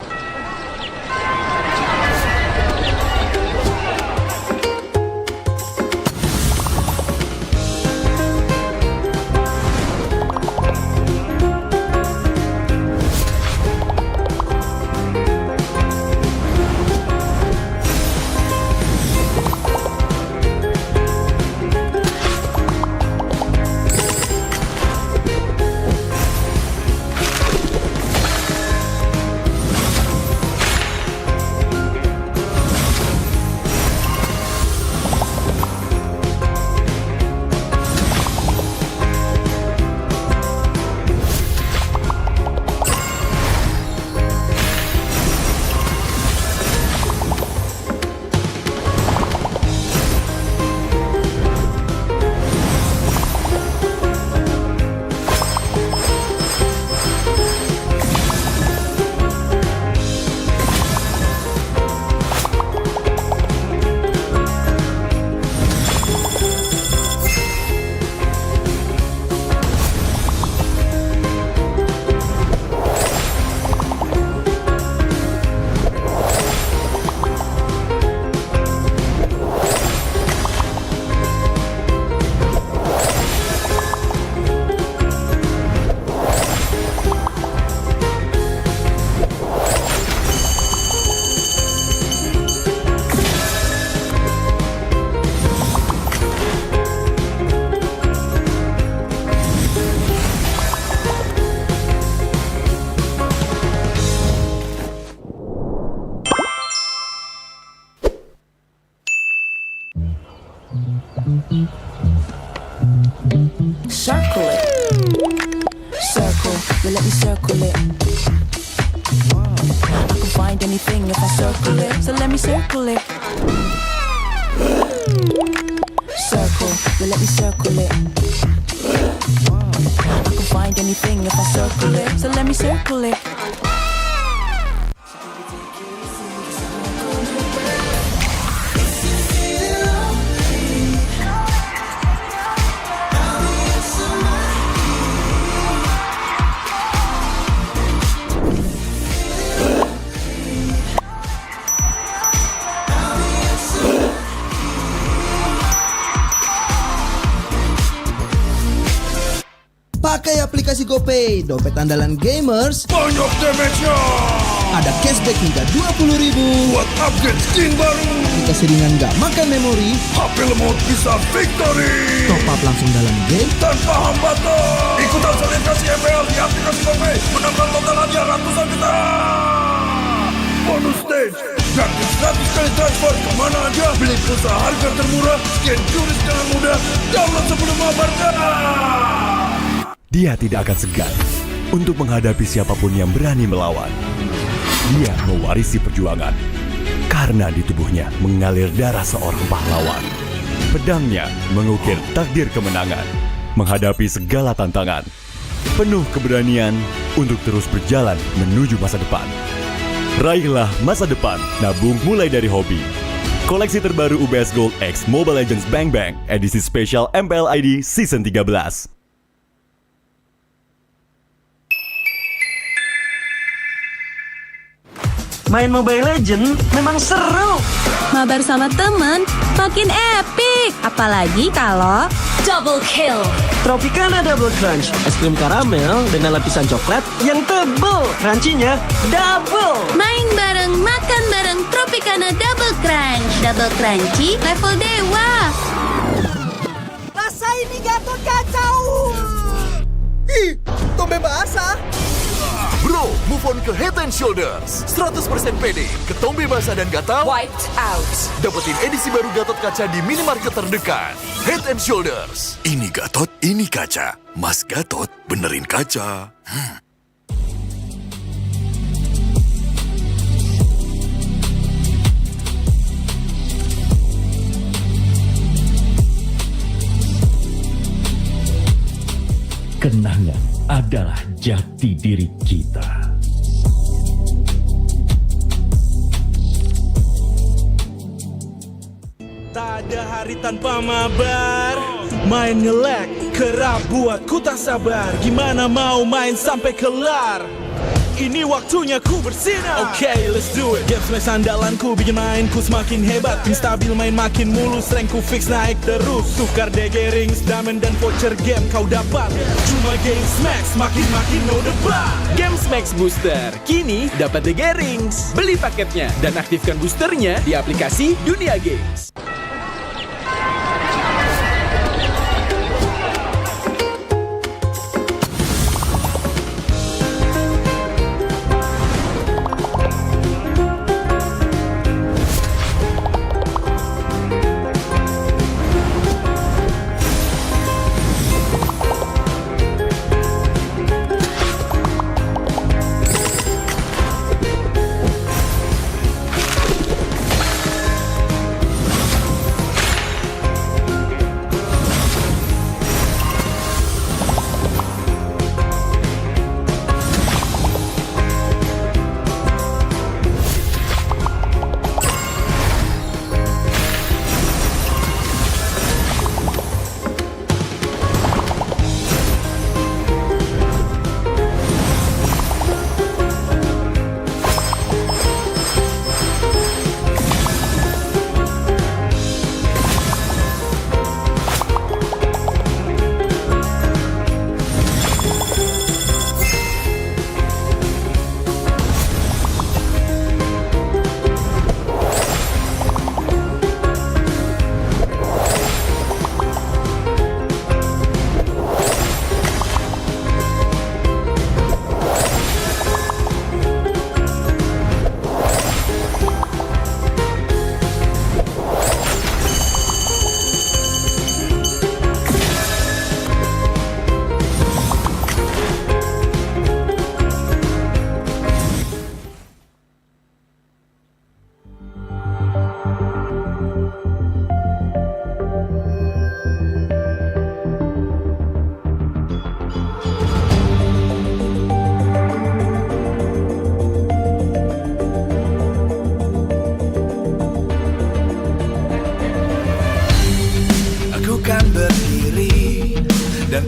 Circle it. Circle, you let me circle it. I can find anything if I circle it, so let me circle it. Circle, you let me circle it. I can find anything if I circle it, so let me circle it. Pay, dompet andalan gamers. Banyak damage-nya. Ada cashback hingga 20.000 buat upgrade skin baru. Aplikasi ringan gak makan memori. HP lemot bisa victory. Top up langsung dalam game tanpa hambatan. Ikutan selebrasi MPL di aplikasi GoPay. Menangkan total hadiah ratusan juta. Bonus stage. Gratis 100 kali transfer kemana aja. Beli pulsa harga termurah. Scan QRIS dengan mudah. Download sebelum mabarkan. Dia tidak akan segan untuk menghadapi siapapun yang berani melawan. Dia mewarisi perjuangan karena di tubuhnya mengalir darah seorang pahlawan. Pedangnya mengukir takdir kemenangan, menghadapi segala tantangan. Penuh keberanian untuk terus berjalan menuju masa depan. Raihlah masa depan, nabung mulai dari hobi. Koleksi terbaru UBS Gold X Mobile Legends Bang Bang edisi spesial MPL ID Season 13. Main Mobile Legends memang seru. Mabar sama temen makin epic. Apalagi kalau double kill. Tropicana Double Crunch, es krim karamel dengan lapisan coklat yang tebal. Crunchy-nya double. Main bareng, makan bareng Tropicana Double Crunch. Double crunchy level dewa. Rasa ini Gatot kacau. Ih, tombe basah. Bro, move on ke Head and Shoulders. 100% pede, ketombe basah dan gatal Wiped out. dapetin edisi baru Gatot kaca di minimarket terdekat. Head and Shoulders. Ini Gatot, ini kaca. Mas Gatot benerin kaca. Kenangan adalah jati diri kita. Tak ada hari tanpa mabar. Main nge-lag, kerap buatku tak sabar. Gimana mau main sampai kelar? Ini waktunya ku bersinar. Okay, let's do it. Game smash andalanku bikin mainku semakin hebat. Pin stabil main makin mulus, rankku fix naik terus. Tukar DG rings, diamond dan voucher game kau dapat. Cuma Game Smash makin no debat. Game Max Booster, kini dapat The Rings. Beli paketnya dan aktifkan boosternya di aplikasi Dunia Games.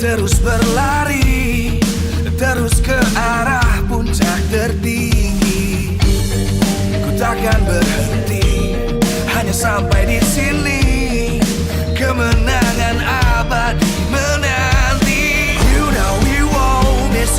terus berlari, terus ke arah puncak tertinggi. Ku takkan berhenti, hanya sampai di sini. Kemenangan abadi menanti. You know we won't miss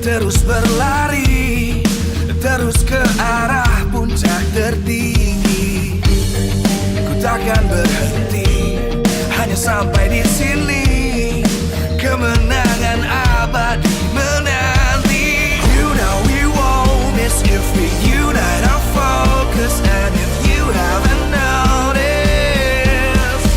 terus berlari, terus ke arah puncak tertinggi. Ku takkan berhenti, hanya sampai di sini. Kemenangan abadi menanti. You know we won't miss if we unite our focus. And if you haven't noticed,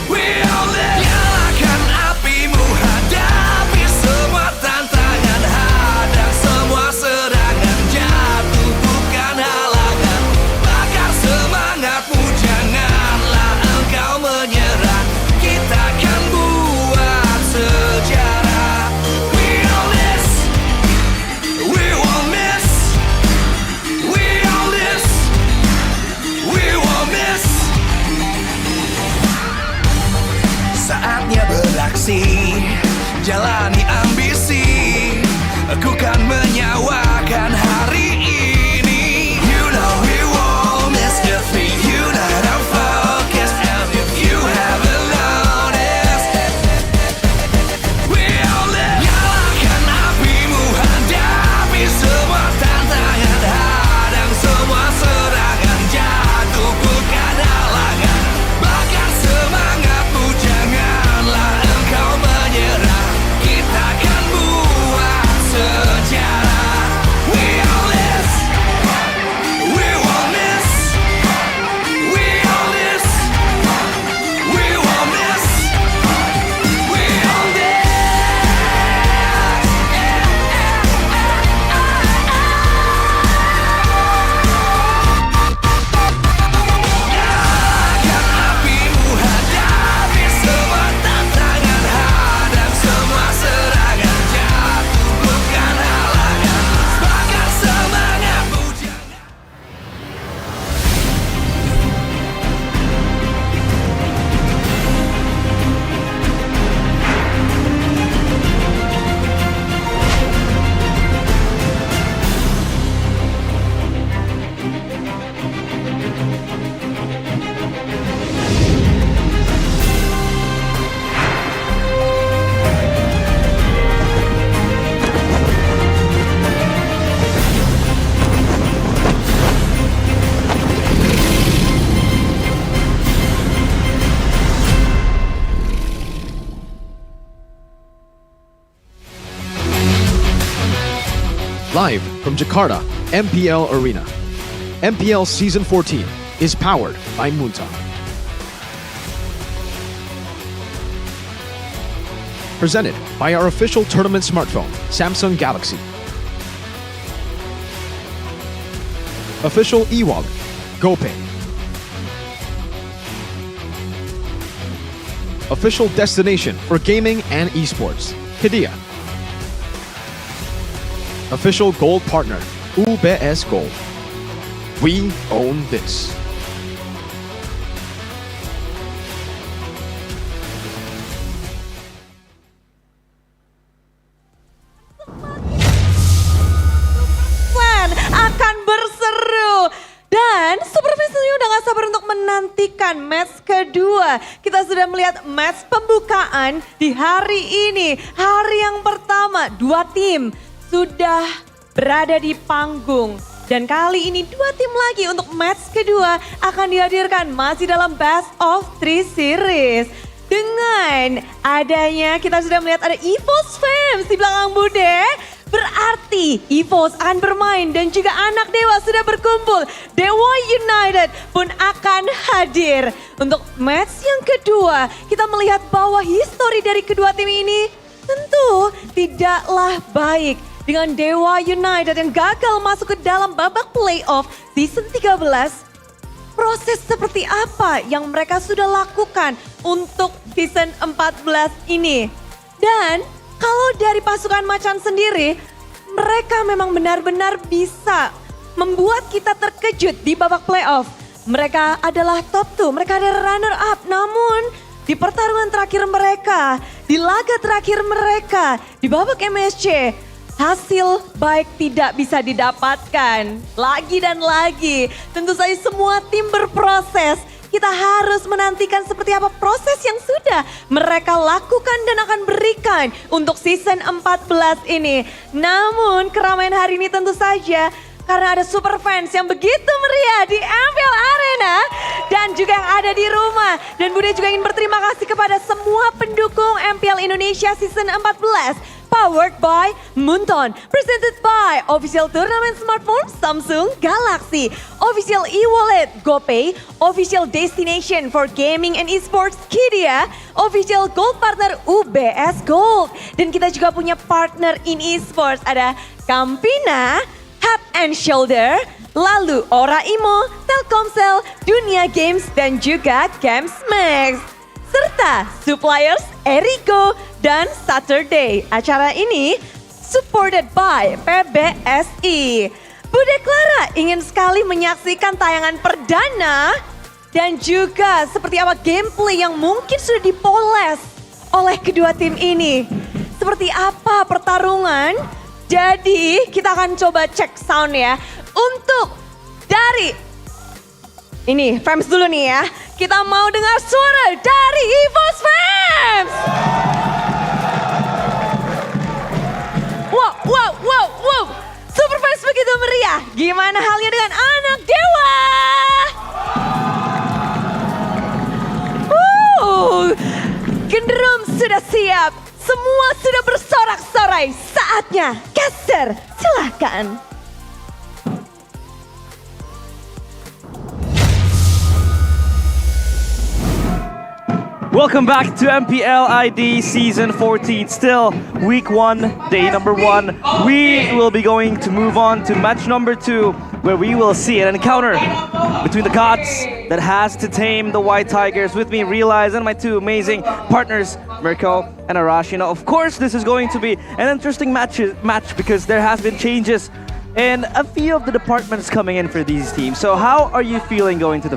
we all live. Nyalakan apimu, hadapi semua tantangan, hadang semua serangan, jatuh bukan halangan. Bakar semangatmu, janganlah engkau menyerah. Kita akan buat sejarah. We all this, we won't miss. We all this, we won't miss. Saatnya beraksi, jalani ambisi. Aku kan menyawakan hari ini. You know we won't miss if we unite our focus. And if you haven't noticed, we all live. Nyalakan apimu, hadapi semua tantangan, hadang semua serangan, jatuh bukan halangan. Bakar semangatmu, janganlah engkau menyerah. Kita akan buat sejarah. We all this, we won't miss. We all this, we won't miss. We all this. Nyalakan apimu, hadapi semua tantangan, hadang semua serangan, jatuh bukan halangan. Bakar semangatmu, Live from Jakarta, MPL Arena. MPL Season 14 is powered by Munta. Presented by our official tournament smartphone, Samsung Galaxy. Official e-wallet, GoPay. Official destination for gaming and esports, Hidea. Official gold partner, UBS Gold. We own this. Akan berseru. Dan Supervisornya udah gak sabar untuk menantikan match kedua. Kita sudah melihat match pembukaan di hari ini. Hari yang pertama, dua tim sudah berada di panggung. Dan kali ini dua tim lagi untuk match kedua akan dihadirkan masih dalam Best of 3 Series. Dengan adanya kita sudah melihat ada EVOS Fams di belakang Bude. Berarti EVOS akan bermain dan juga anak Dewa sudah berkumpul. Dewa United pun akan hadir. Untuk match yang kedua kita melihat bahwa histori dari kedua tim ini tentu tidaklah baik. Dengan Dewa United yang gagal masuk ke dalam babak playoff season 13. Proses seperti apa yang mereka sudah lakukan untuk season 14 ini. Dan kalau dari pasukan Macan sendiri, mereka memang benar-benar bisa membuat kita terkejut di babak playoff. Mereka adalah top 2, mereka adalah runner up. Namun di pertarungan terakhir mereka, di laga terakhir mereka, di babak MSC, hasil baik tidak bisa didapatkan. Lagi dan lagi, tentu saja semua tim berproses. Kita harus menantikan seperti apa proses yang sudah sudah mereka lakukan dan akan berikan untuk season 14 ini. Namun keramaian hari ini tentu saja karena ada super fans yang begitu meriah di MPL Arena dan juga yang ada di rumah. Dan Bude juga ingin berterima kasih kepada semua pendukung MPL Indonesia season 14. Powered by Munton, presented by Official Tournament Smartphone Samsung Galaxy, Official e-wallet GoPay, Official Destination for Gaming and Esports Kidia, Official Gold Partner UBS Gold. Dan kita juga punya partner in esports, ada Campina, Head and Shoulder, lalu Ora Imo, Telkomsel, Dunia Games, dan juga Games Max. Serta suppliers Eriko dan Saturday. Acara ini supported by PBSI. Bude Clara ingin sekali menyaksikan tayangan perdana dan juga seperti apa gameplay yang mungkin sudah dipoles oleh kedua tim ini. Seperti apa pertarungan? Jadi kita akan coba cek sound ya. Untuk dari ini fans dulu nih ya. Kita mau dengar suara dari EVOS fans. Wow. Super fans begitu meriah. Gimana halnya dengan anak dewa? Genderum sudah siap. Semua sudah bersorak-sorai. Saatnya caster, silahkan. Welcome back to MPL ID Season 14. Still week 1, day number 1. We will be going to move on to match number 2, where we will see an encounter between the gods that has to tame the White Tigers. With me, Realize, and my two amazing partners, Mirko and Arash. Of course, this is going to be an interesting match because there has been changes and a few of the departments coming in for these teams. So how are you feeling going to the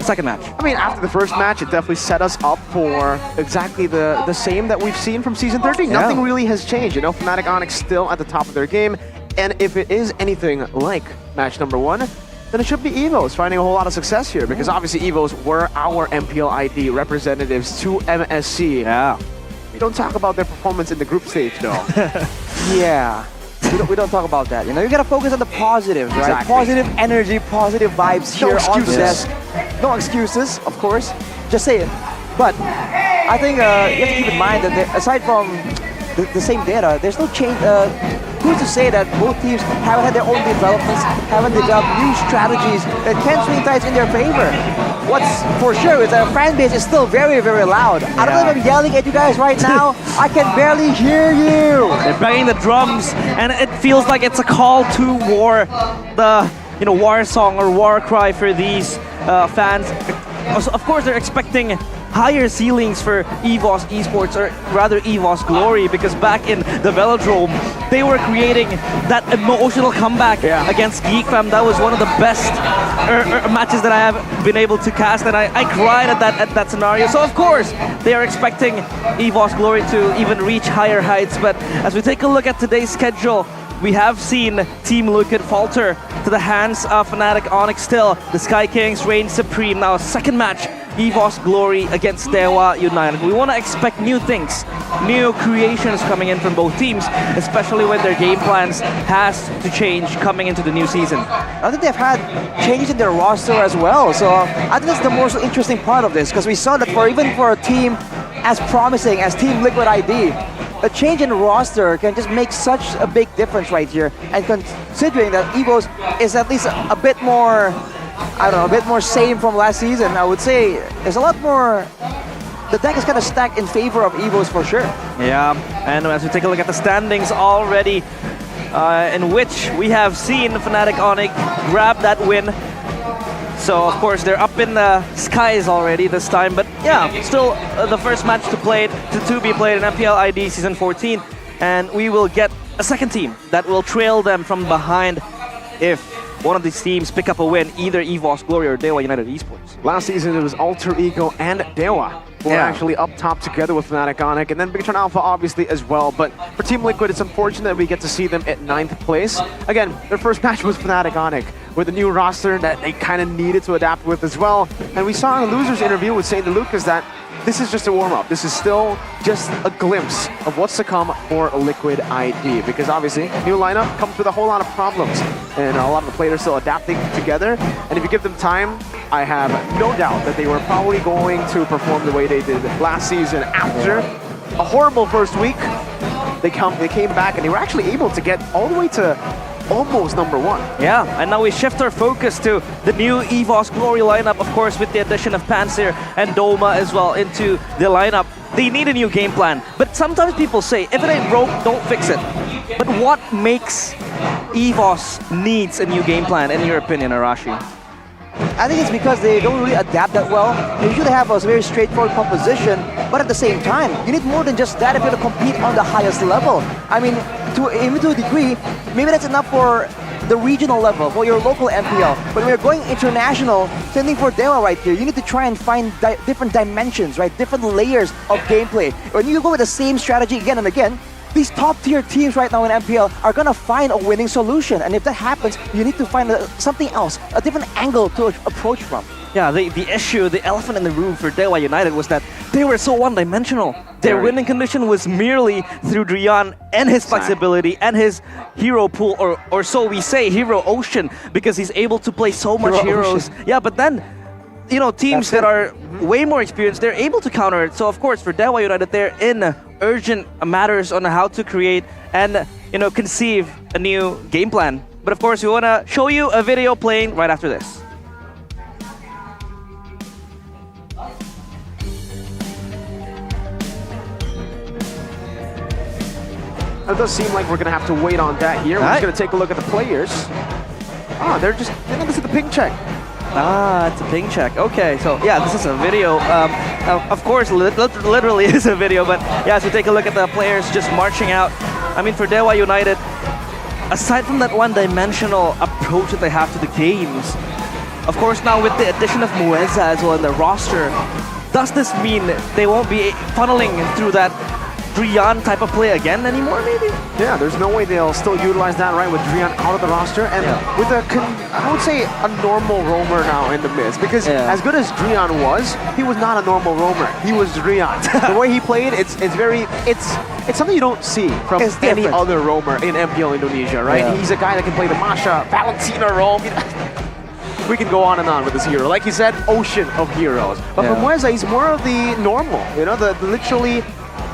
second match? I mean, after the first match, it definitely set us up for exactly the same that we've seen from Season 13. Yeah. Nothing really has changed. Fnatic Onyx still at the top of their game. And if it is anything like match number 1, then it should be EVOS finding a whole lot of success here. Because obviously EVOS were our MPL ID representatives to MSC. Yeah. We don't talk about their performance in the group stage, though. Yeah. We don't talk about that. You gotta focus on the positives, right? Exactly. Positive energy, positive vibes here on the desk. No excuses, of course. Just say it. But I think you have to keep in mind that aside from the same data, there's no change. Who's to say that both teams haven't had their own developments, haven't developed new strategies that can swing tides in their favor? What's for sure is that our fan base is still very, very loud. I don't know if I'm yelling at you guys right now. I can barely hear you. They're banging the drums, and it feels like it's a call to war. The war song or war cry for these fans. Of course, they're expecting higher ceilings for EVOS Esports, or rather EVOS Glory, because back in the Velodrome, they were creating that emotional comeback against GeekFam. That was one of the best matches that I have been able to cast, and I cried at that scenario. So of course, they are expecting EVOS Glory to even reach higher heights. But as we take a look at today's schedule, we have seen Team Liquid falter to the hands of Fnatic Onyx still. The Sky Kings reign supreme. Now, second match, EVOS Glory against Dewa United. We want to expect new things, new creations coming in from both teams, especially when their game plans has to change coming into the new season. I think they've had changes in their roster as well. So I think that's the most interesting part of this, because we saw that even for a team as promising as Team Liquid ID, a change in roster can just make such a big difference right here. And considering that EVOS is at least a bit more, I don't know, a bit more same from last season, I would say there's a lot more. The deck is kind of stacked in favor of EVOS for sure. Yeah, and as we take a look at the standings already, in which we have seen Fnatic Onyx grab that win. So of course they're up in the skies already this time, but yeah, still the first match to be played in MPL ID Season 14, and we will get a second team that will trail them from behind if one of these teams pick up a win, either EVOS Glory or Dewa United Esports. Last season it was Alter Ego and Dewa who were actually up top together with Fnatic Onyx, and then Big Turn Alpha obviously as well. But for Team Liquid, it's unfortunate that we get to see them at 9th place. Again, their first match was Fnatic Onyx. with a new roster that they kind of needed to adapt with as well. And we saw in the losers interview with St. Lucas that this is just a warm-up. This is still just a glimpse of what's to come for Liquid ID, because obviously new lineup comes with a whole lot of problems and a lot of the players still adapting together. And if you give them time, I have no doubt that they were probably going to perform the way they did last season. After a horrible first week, they came back and they were actually able to get all the way to almost number 1. Yeah, and now we shift our focus to the new EVOS Glory lineup, of course, with the addition of Panzer and Doma as well into the lineup. They need a new game plan, but sometimes people say, if it ain't broke, don't fix it. But what makes EVOS needs a new game plan, in your opinion, Arashi? I think it's because they don't really adapt that well. They usually have a very straightforward composition, but at the same time, you need more than just that if you're to compete on the highest level. I mean, even to a degree, maybe that's enough for the regional level, for your local MPL. But when you're going international, same thing for Dewa right here, you need to try and find different dimensions, right? Different layers of gameplay. When you go with the same strategy again and again, these top-tier teams right now in MPL are going to find a winning solution. And if that happens, you need to find something else, a different angle to approach from. Yeah, the issue, the elephant in the room for Dewa United was that they were so one-dimensional. Their winning condition was merely through Drian and his flexibility and his hero pool, or so we say, hero ocean, because he's able to play so much heroes. Yeah, but then, you know, teams that are way more experienced, they're able to counter it. So of course, for Dewa United, they're in urgent matters on how to create and, you know, conceive a new game plan. But of course, we want to show you a video playing right after this. It does seem like we're going to have to wait on that here. We're just going to take a look at the players. Ah, they're this is the ping check. Ah, it's a ping check. Okay, so yeah, this is a video. Of course, literally is a video, but yeah, so take a look at the players just marching out. I mean, for Dewa United, aside from that one-dimensional approach that they have to the games, of course, now with the addition of Mueza as well in the roster, does this mean they won't be funneling through that Drian type of play again anymore, maybe? Yeah, there's no way they'll still utilize that, right, with Drian out of the roster. And with I would say, a normal roamer now in the midst. Because as good as Drian was, he was not a normal roamer. He was Drian. The way he played, it's something you don't see from any other roamer in MPL Indonesia, right? Yeah. He's a guy that can play the Masha, Valentina role. We can go on and on with this hero. Like he said, ocean of heroes. But for Mueza, he's more of the normal, you know, the literally...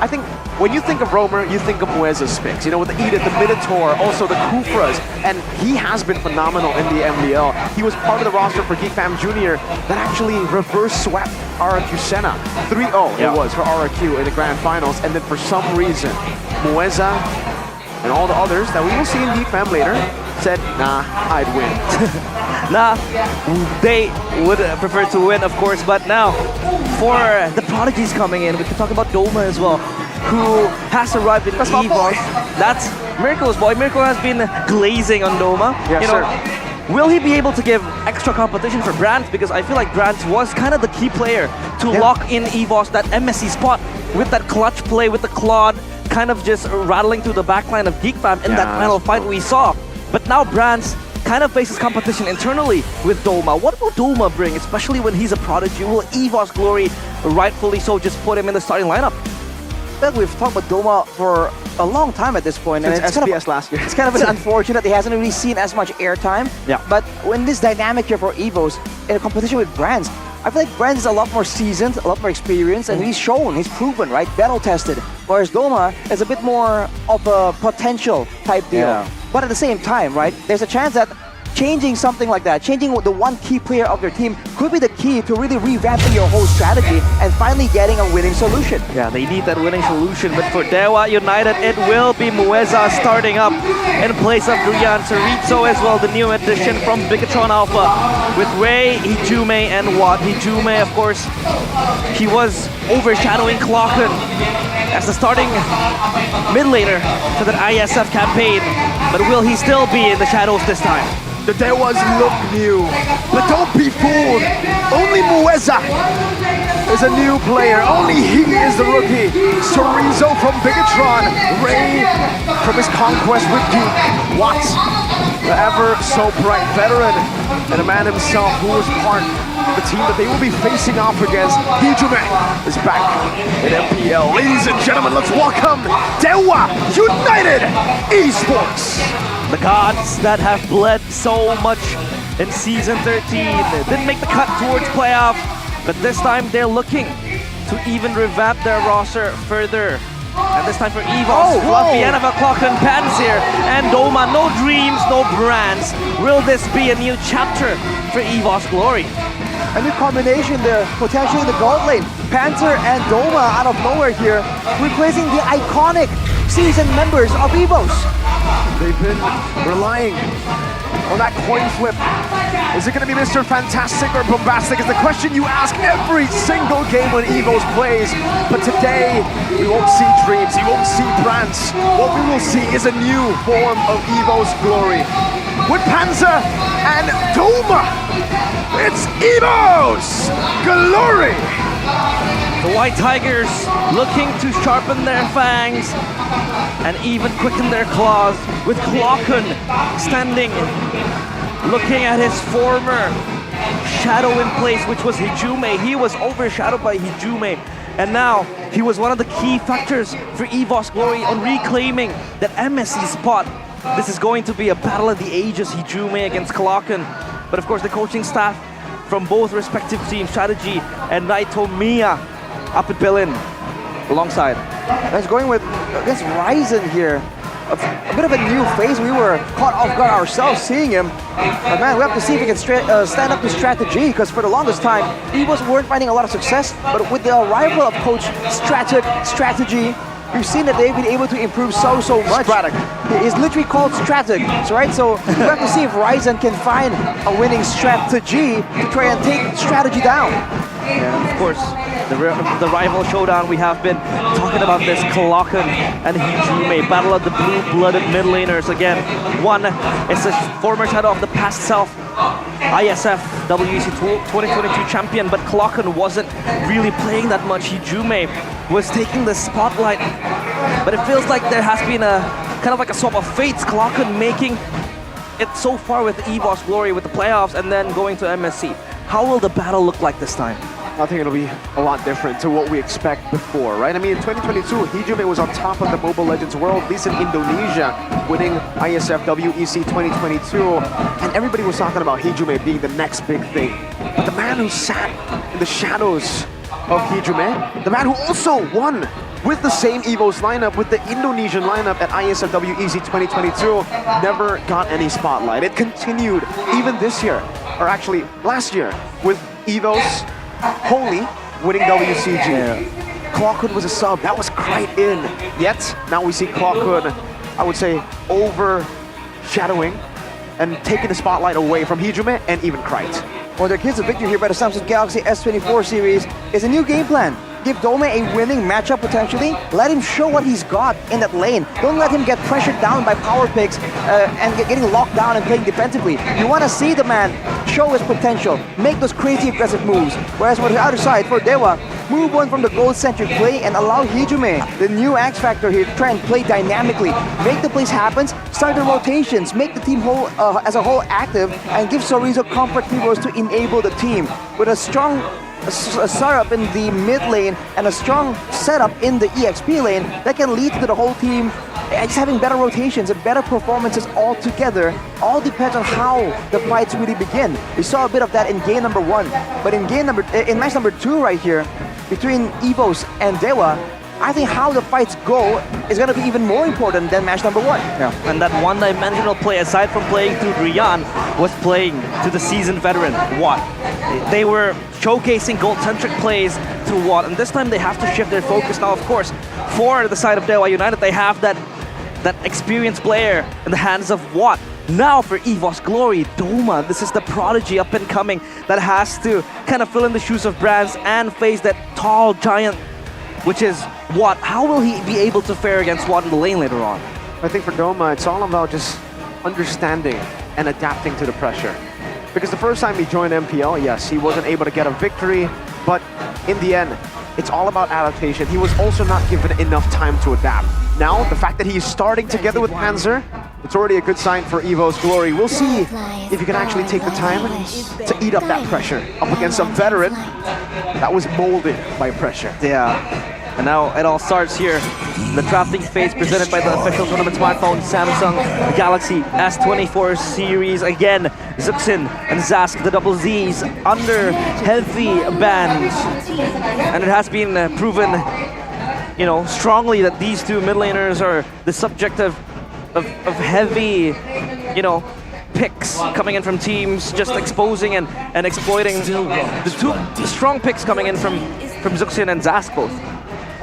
I think when you think of roamer, you think of Mueza's picks. You know, with the Edith, the Minotaur, also the Kufras, and he has been phenomenal in the MPL. He was part of the roster for GeekFam Jr. that actually reverse swept RRQ Senna. 3-0 it was for RRQ in the grand finals, and then for some reason, Mueza and all the others that we will see in GeekFam later said, nah, I'd win. Nah, they would prefer to win, of course, but now for the prodigies coming in, we can talk about Doma as well, who has arrived in EVOS. That's Miracle's boy. Miracle has been glazing on Doma. Yes, you know, will he be able to give extra competition for Brandt? Because I feel like Brandt was kind of the key player to lock in EVOS, that MSC spot, with that clutch play, with the Claude, kind of just rattling through the backline of GeekFam in that final fight we saw. But now Brandt kind of faces competition internally with Doma. What will Doma bring, especially when he's a prodigy? Will EVOS Glory, rightfully so, just put him in the starting lineup? I feel like we've talked about Doma for a long time at this point. Since and it's SPS last year. It's kind of unfortunate he hasn't really seen as much airtime. Yeah. But when this dynamic here for EVOS, in a competition with Brands, I feel like Brands is a lot more seasoned, a lot more experienced, and he's shown, he's proven, right? Battle-tested. Whereas Doma is a bit more of a potential type deal. Yeah. But at the same time, right, there's a chance that changing something like that, changing the one key player of your team could be the key to really revamping your whole strategy and finally getting a winning solution. Yeah, they need that winning solution, but for Dewa United, it will be Mueza starting up in place of Drian Chorizo as well, the new addition from Bigatron Alpha with Ray, Hijume, and Watt. Hijume, of course, he was overshadowing Clocken as the starting mid laner to that ISF campaign, but will he still be in the shadows this time? The Dewas look new, but don't be fooled. Only Mueza is a new player. Only he is the rookie. Chorizo from Bigatron, Ray from his conquest with Geek, Watts the ever so bright veteran, and a man himself who was part of the team that they will be facing off against. Hijume is back in MPL. Ladies and gentlemen, let's welcome Dewa United Esports. The gods that have bled so much in Season 13 didn't make the cut towards playoff, but this time they're looking to even revamp their roster further. And this time for EVOS, Fluffy, NFL Clock and Pans here, and Doma, no dreams, no brands. Will this be a new chapter for EVOS Glory? A new combination there, potentially the gold lane. Panther and Doma out of nowhere here, replacing the iconic season members of EVOS. They've been relying on that coin flip. Is it going to be Mr. Fantastic or Bombastic is the question you ask every single game when EVOS plays. But today, we won't see dreams, we won't see brands. What we will see is a new form of EVOS Glory. With Panzer and Doma, it's EVOS Glory! The White Tigers looking to sharpen their fangs and even quicken their claws, with Klokken standing, looking at his former shadow in place, which was Hijume. He was overshadowed by Hijume, and now he was one of the key factors for EVOS Glory on reclaiming that MSC spot. This is going to be a battle of the ages, Hijume against Klokken. But of course, the coaching staff from both respective teams, Strategy and Naito Miya, up at Berlin alongside. That's going with against Ryzen here. A bit of a new face. We were caught off guard ourselves seeing him. But man, we have to see if he can stand up to Strategy, because for the longest time, EVOS weren't finding a lot of success. But with the arrival of Coach Strategy, we've seen that they've been able to improve so much. It's literally called Strateg, right? So we have to see if Ryzen can find a winning strategy to try and take Strategy down. Yeah, of course, the rival showdown, we have been talking about this, Klokken and Hijume, battle of the blue-blooded mid laners again. One is a former shadow of the past self, ISF WEC 2022 champion, but Klokken wasn't really playing that much. Hijume was taking the spotlight, but it feels like there has been a kind of like a swap of fates. Klokken making it so far with EVOS Glory with the playoffs and then going to MSC. How will the battle look like this time? I think it'll be a lot different to what we expect before, right? I mean, in 2022, Hijume was on top of the Mobile Legends World, at least in Indonesia, winning ISF WEC 2022, and everybody was talking about Hijume being the next big thing. But the man who sat in the shadows of Hijume, the man who also won with the same EVOS lineup, with the Indonesian lineup at ISF WEC 2022, never got any spotlight. It continued even this year, or actually last year, with EVOS Holy winning WCG. Klokken was a sub, that was Krite in. Yet, now we see Klokken, I would say, overshadowing and taking the spotlight away from Hijume and even Krite. Well, their kids a victory here by the Samsung Galaxy S24 series is a new game plan. Give Dome a winning matchup potentially. Let him show what he's got in that lane. Don't let him get pressured down by power picks and getting locked down and playing defensively. You want to see the man show his potential, make those crazy aggressive moves. Whereas on the other side, for Dewa, move on from the gold-centric play and allow Hijume, the new X Factor here, to try and play dynamically. Make the plays happen, start the rotations, make the team as a whole active, and give Sorizo comfort heroes to enable the team. With a strong setup in the mid lane and a strong setup in the EXP lane, that can lead to the whole team just having better rotations and better performances all together. All depends on how the fights really begin. We saw a bit of that in game number 1, but in match number 2 right here, between EVOS and Dewa, I think how the fights go is going to be even more important than match number 1. Yeah, and that one-dimensional play, aside from playing through Rian, was playing to the seasoned veteran, Watt. They were showcasing gold-centric plays through Watt, and this time they have to shift their focus. Now, of course, for the side of Dewa United, they have that experienced player in the hands of Watt. Now for EVOS Glory, Doma, this is the prodigy up and coming that has to kind of fill in the shoes of Brands and face that tall giant, which is Watt. How will he be able to fare against Watt in the lane later on? I think for Doma, it's all about just understanding and adapting to the pressure. Because the first time he joined MPL, yes, he wasn't able to get a victory, but in the end, it's all about adaptation. He was also not given enough time to adapt. Now, the fact that he is starting together with Panzer, It's already a good sign for Evo's Glory. We'll see if you can actually take the time to eat up that pressure up against a veteran that was molded by pressure. Yeah. And now it all starts here. The drafting phase presented by the official tournament smartphone Samsung Galaxy S24 series. Again, Zuxin and Zask, the double Zs, under heavy bans. And it has been proven, you know, strongly that these two mid laners are the subject of heavy, you know, picks coming in from teams, just exposing and exploiting the two strong picks coming in from Zuxin and Zask both.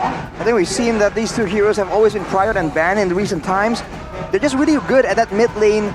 I think we've seen that these two heroes have always been priored and banned in recent times. They're just really good at that mid lane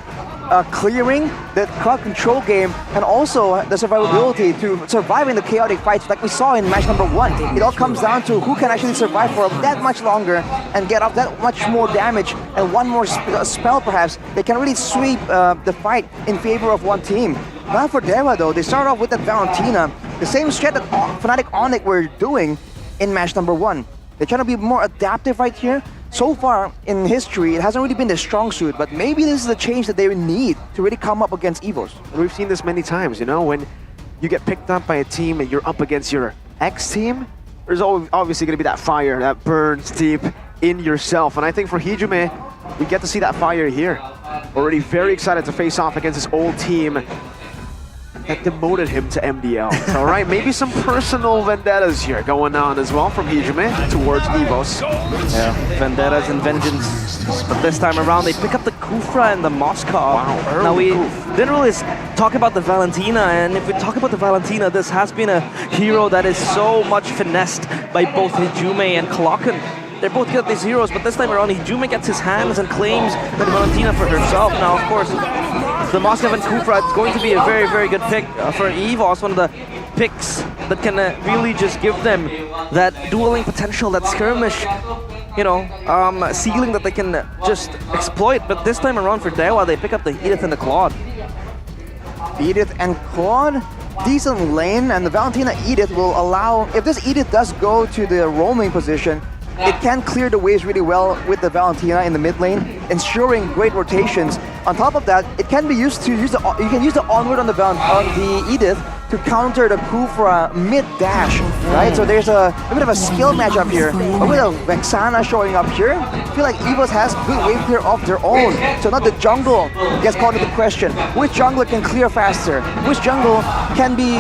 clearing, the crowd control game, and also the survivability to survive in the chaotic fights like we saw in match number 1. It all comes down to who can actually survive for that much longer and get off that much more damage and one more spell perhaps. They can really sweep the fight in favor of one team. Now for Dewa though, they start off with that Valentina, the same strat that Fnatic Onyx were doing in match number 1. They're trying to be more adaptive right here. So far in history, it hasn't really been their strong suit, but maybe this is the change that they need to really come up against Evos. And we've seen this many times, you know, when you get picked up by a team and you're up against your ex-team, there's obviously going to be that fire that burns deep in yourself. And I think for Hijume, we get to see that fire here. Already very excited to face off against his old team that demoted him to MDL. So, all right, maybe some personal vendettas here going on as well from Hijume towards Evos. Yeah, vendettas and vengeance. But this time around, they pick up the Kufra and the Moscow. Wow, now we didn't really talk about the Valentina, and if we talk about the Valentina, this has been a hero that is so much finessed by both Hijume and Klokken. They're both good at these heroes, but this time around, Hijume gets his hands and claims the Valentina for herself. Now, of course, the Moscow and Kufra is going to be a very, very good pick for Evos, one of the picks that can really just give them that dueling potential, that skirmish, you know, ceiling that they can just exploit. But this time around for Dewa, they pick up the Edith and the Claude. Edith and Claude, decent lane, and the Valentina Edith will allow, if this Edith does go to the roaming position, it can clear the waves really well with the Valentina in the mid lane, ensuring great rotations. On top of that, it can be used to use the onward on the Edith to counter the Kufra mid dash, right? So there's a bit of a skill matchup here. But with a Vexana showing up here, I feel like Evos has good wave clear of their own. So not the jungle gets caught into question. Which jungler can clear faster? Which jungle can be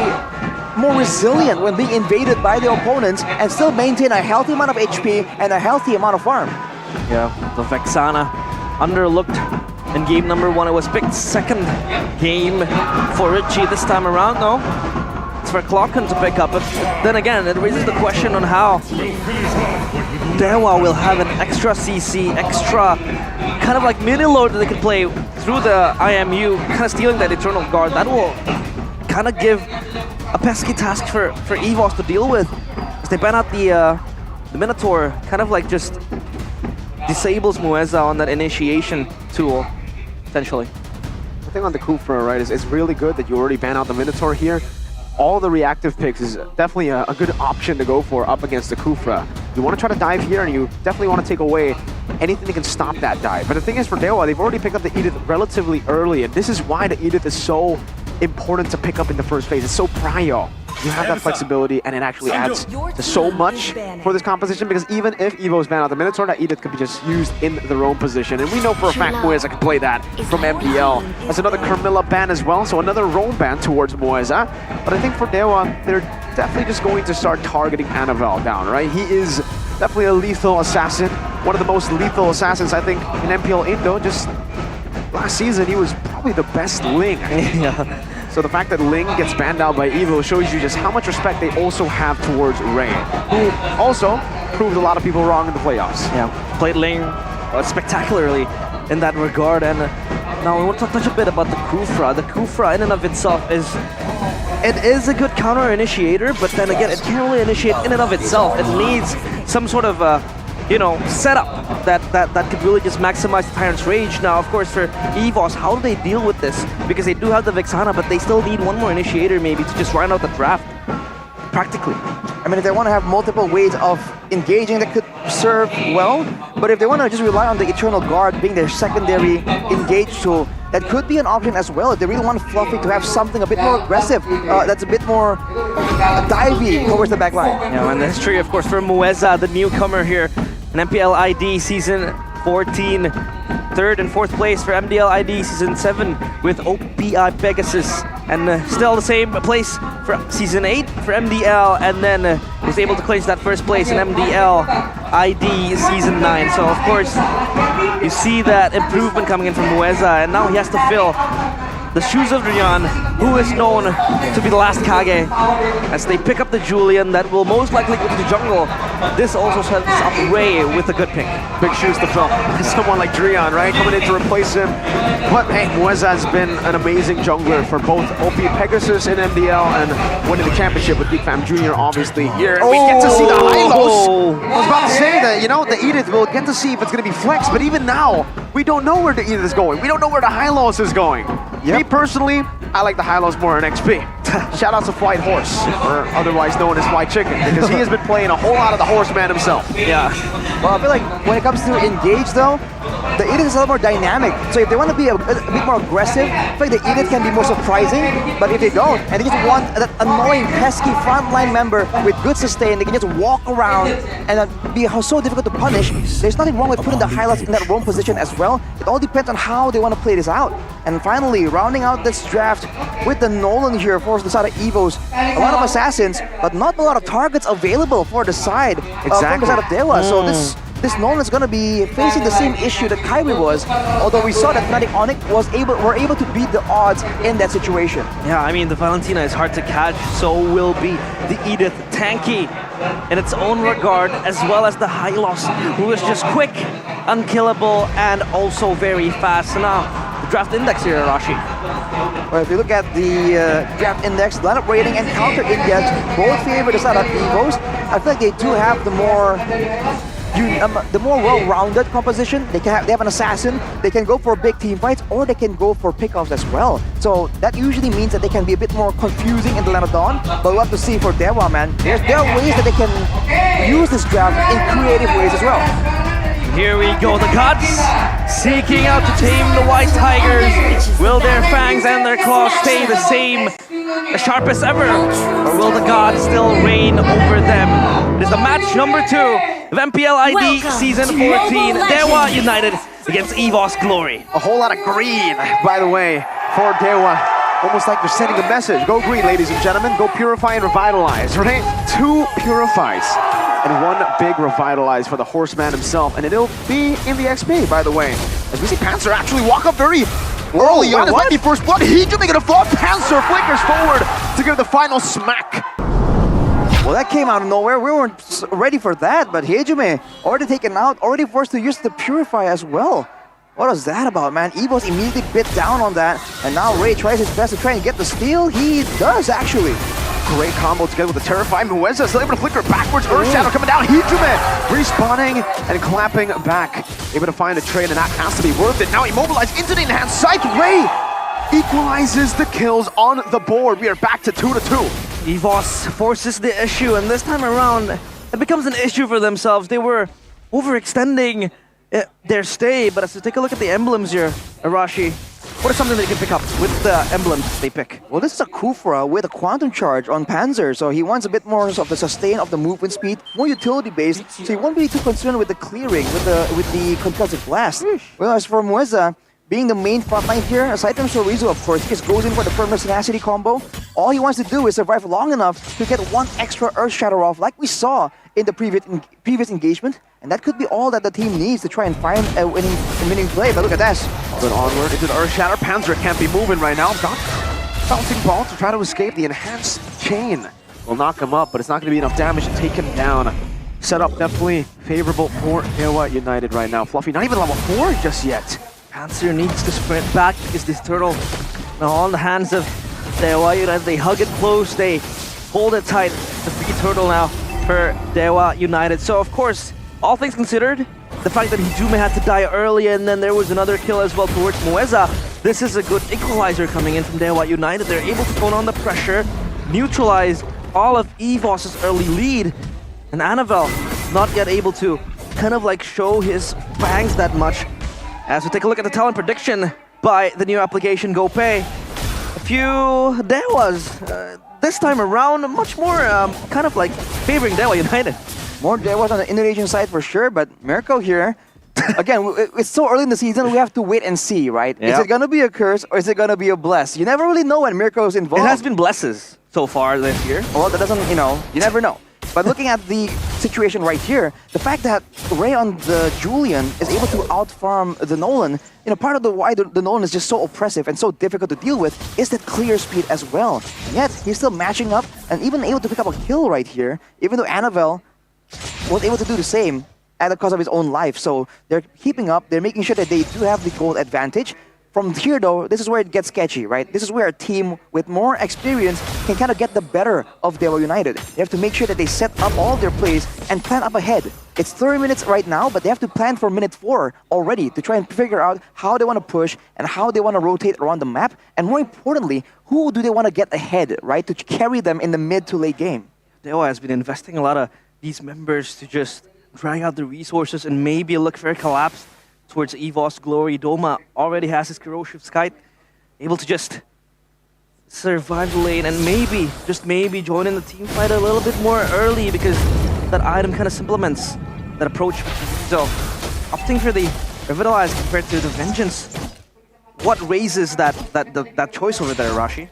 more resilient when being invaded by the opponents and still maintain a healthy amount of HP and a healthy amount of farm? Yeah, the Vexana underlooked in game number 1. It was picked second game for Richie this time around. No, it's for Klokken to pick up. But then again, it raises the question on how Dewa will have an extra CC, extra kind of like mini load that they can play through the IMU, kind of stealing that Eternal Guard. That will kind of give a pesky task for Evos to deal with, as they ban out the Minotaur, kind of like just disables Mueza on that initiation tool, essentially. The thing on the Kufra, right, is it's really good that you already ban out the Minotaur here. All the reactive picks is definitely a good option to go for up against the Kufra. You want to try to dive here, and you definitely want to take away anything that can stop that dive. But the thing is, for Dewa, they've already picked up the Edith relatively early, and this is why the Edith is so important to pick up in the first phase. It's so prio. You have that flexibility, and it actually adds to so much for this composition, because even if Evo's ban out the Minotaur, that Edith could be just used in the roam position. And we know for a fact Mueza can play that from MPL. That's another Carmilla ban as well, so another roam ban towards Mueza. But I think for Dewa, they're definitely just going to start targeting Anavel down, right? He is definitely a lethal assassin. One of the most lethal assassins, I think, in MPL Indo. Just last season, he was probably the best Ling. Yeah. So the fact that Ling gets banned out by Evo shows you just how much respect they also have towards Ray, who also proved a lot of people wrong in the playoffs. Yeah, played Ling spectacularly in that regard. And now we want to touch a bit about the Kufra. The Kufra in and of itself is a good counter initiator, but then again, it can't really initiate in and of itself. It needs some sort of you know, setup that could really just maximize the Tyrant's Rage. Now, of course, for Evos, how do they deal with this? Because they do have the Vexana, but they still need one more initiator maybe to just round out the draft. practically. I mean, if they want to have multiple ways of engaging, that could serve well. But if they want to just rely on the Eternal Guard being their secondary engage tool, that could be an option as well. If they really want Fluffy to have something a bit more aggressive, that's a bit more divey towards the back line. Yeah, and the history, of course, for Mueza, the newcomer here in MPL ID Season 14. Third and fourth place for MDL ID Season 7 with OPI Pegasus. And still the same place for Season 8 for MDL, and then was able to clinch that first place in MDL ID Season 9. So of course, you see that improvement coming in from Mueza, and now he has to fill the shoes of Ryan, who is known to be the last Kage, as they pick up the Julian that will most likely go to the jungle. This also sets up Ray with a good pick. Big shoes to fill. Someone like Drian, right? Coming in to replace him. But hey, Mueza has been an amazing jungler for both OP Pegasus and MDL, and winning the championship with Geek Fam Jr. obviously here. And we get to see the Hylos. I was about to say that, you know, the Edith, we'll get to see if it's going to be Flex, but even now, we don't know where the Edith is going. We don't know where the Hylos is going. Yep. Me personally, I like the Hylos more in XP. Shout out to White Horse, or otherwise known as White Chicken, because he has been playing a whole lot of the Horseman himself. Yeah. Well, I feel like when it comes to engage though, the Edith is a lot more dynamic. So if they want to be a bit more aggressive, I feel like the Edith can be more surprising. But if they don't, and they just want that annoying, pesky frontline member with good sustain, they can just walk around and be so difficult to punish. There's nothing wrong with putting the highlights in that roam position as well. It all depends on how they want to play this out. And finally, rounding out this draft with the Nolan here for the side of Evos. A lot of assassins, but not a lot of targets available for the side from the side of Dewa. So this Nolan is going to be facing the same issue that Kyrie was, although we saw that Fnatic Onyx were able to beat the odds in that situation. Yeah, I mean, the Valentina is hard to catch, so will be the Edith, tanky in its own regard, as well as the Hylos, who is just quick, unkillable, and also very fast. So now, the draft index here, Rashi. Well, if you look at the draft index, lineup rating and counter index, both favor the side of Evos. I feel like they do have the more well-rounded composition. They have an assassin, they can go for big team fights, or they can go for pickoffs as well. So that usually means that they can be a bit more confusing in the Land of Dawn, but we'll have to see for Dewa, man. There are ways that they can use this draft in creative ways as well. Here we go, the gods seeking out to tame the White Tigers. Will their fangs and their claws stay the same, as sharp as ever? Or will the gods still reign over them? It is the match number 2 of MPL ID Season 14, Dewa United against EVOS Glory. A whole lot of green, by the way, for Dewa. Almost like they're sending a message. Go green, ladies and gentlemen. Go purify and revitalize, right? 2 purifies and 1 big revitalize for the Horseman himself. And it'll be in the XP, by the way. As we see Panzer actually walk up very early on. It might be first blood. Hejume gonna fall. Panzer flickers forward to give the final smack. Well, that came out of nowhere. We weren't ready for that, but Hejume already taken out, already forced to use the Purify as well. What was that about, man? Evos immediately bit down on that, and now Ray tries his best to try and get the steal. He does, actually. Great combo together with the Terrifying. Mueza still able to flicker backwards. Earth Shadow coming down. Hejume respawning and clapping back. Able to find a trade, and that has to be worth it. Now immobilized into the enhanced psych. Ray equalizes the kills on the board. We are back to 2-2. EVOS forces the issue, and this time around, it becomes an issue for themselves. They were overextending their stay, but as we take a look at the emblems here, Arashi, what is something that you can pick up with the emblems they pick? Well, this is a Kufra with a Quantum Charge on Panzer, so he wants a bit more of the sustain of the movement speed, more utility-based, so he won't be too concerned with the clearing, with the concussive blast. Well, as for Mueza, being the main frontline here, aside from Chorizo, of course, he just goes in for the Permanent Tenacity combo. All he wants to do is survive long enough to get 1 extra Earth Shatter off, like we saw in the previous engagement. And that could be all that the team needs to try and find a winning play. But look at this. But onward into the Earth Shatter. Panzer can't be moving right now. Got bouncing ball to try to escape. The enhanced chain will knock him up, but it's not going to be enough damage to take him down. Setup definitely favorable for Dewa United right now. Fluffy not even level 4 just yet. Panzer needs to sprint back because this turtle now on the hands of Dewa United. They hug it close, they hold it tight. The free turtle now for Dewa United. So of course, all things considered, the fact that Hejume had to die early and then there was another kill as well towards Mueza, this is a good equalizer coming in from Dewa United. They're able to tone on the pressure, neutralize all of EVOS' early lead. And Annabelle not yet able to kind of like show his fangs that much. As we take a look at the talent prediction by the new application GoPay. A few Dewas this time around, much more kind of like favoring Dewa United. More Dewas on the Indonesian side for sure, but Mirko here, again, it's so early in the season, we have to wait and see, right? Yeah. Is it going to be a curse or is it going to be a bless? You never really know when Mirko's involved. It has been blesses so far this year. Well, that doesn't, you know, you never know. But looking at the situation right here, the fact that Ray on the Julian is able to outfarm the Nolan, you know, part of the why the Nolan is just so oppressive and so difficult to deal with is that clear speed as well. And yet, he's still matching up and even able to pick up a kill right here, even though Annabelle was able to do the same at the cost of his own life. So they're keeping up, they're making sure that they do have the goal advantage. From here though, this is where it gets sketchy, right? This is where a team with more experience can kind of get the better of Dewa United. They have to make sure that they set up all of their plays and plan up ahead. It's 30 minutes right now, but they have to plan for minute 4 already to try and figure out how they want to push and how they want to rotate around the map. And more importantly, who do they want to get ahead, right? To carry them in the mid to late game. Dewa has been investing a lot of these members to just drag out the resources and maybe look for a collapse towards EVOS Glory. Doma already has his corrosive kite, able to just survive the lane and maybe, just maybe, join in the team fight a little bit more early because that item kind of supplements that approach. So, opting for the Revitalize compared to the Vengeance, what raises that choice over there, Rashi?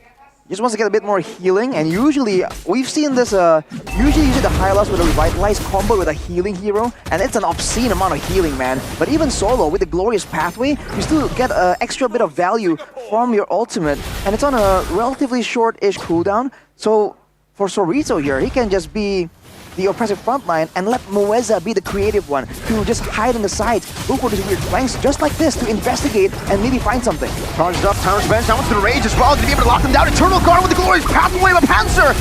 Just wants to get a bit more healing, and usually we've seen this. Usually you see the Hylos with a Revitalize combo with a healing hero, and it's an obscene amount of healing, man. But even solo with the Glorious Pathway, you still get an extra bit of value from your ultimate, and it's on a relatively short-ish cooldown. So for Sorizo here, he can just be the oppressive frontline and let Moeza be the creative one to just hide in the sides, look for these weird flanks just like this to investigate and maybe find something. Charged up, Tower's bench, now it's the Rage as well to be able to lock them down. Eternal Guard with the Glorious Pathway, but Panzer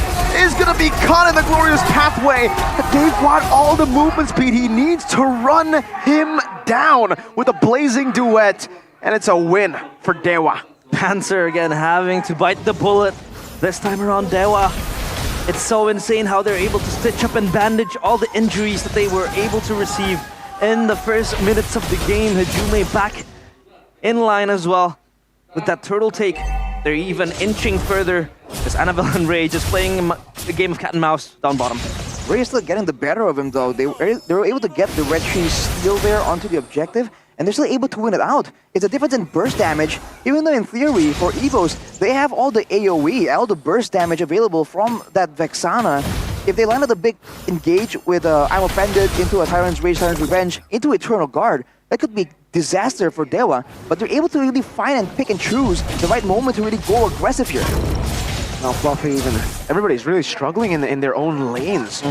is going to be caught in the Glorious Pathway. They've got all the movement speed he needs to run him down with a blazing duet, and it's a win for Dewa. Panzer again having to bite the bullet, this time around Dewa. It's so insane how they're able to stitch up and bandage all the injuries that they were able to receive in the first minutes of the game. Hajume back in line as well with that turtle take. They're even inching further as Annabelle and Ray just playing a game of cat and mouse down bottom. Ray is still getting the better of him though. They were able to get the Red Tree steal there onto the objective, and they're still able to win it out. It's a difference in burst damage, even though in theory, for EVOS, they have all the AoE, all the burst damage available from that Vexana. If they land a big engage with I'm Offended into a Tyrant's Rage, Tyrant's Revenge, into Eternal Guard, that could be disaster for Dewa, but they're able to really find and pick and choose the right moment to really go aggressive here. Now Fluffy, even everybody's really struggling in their own lanes.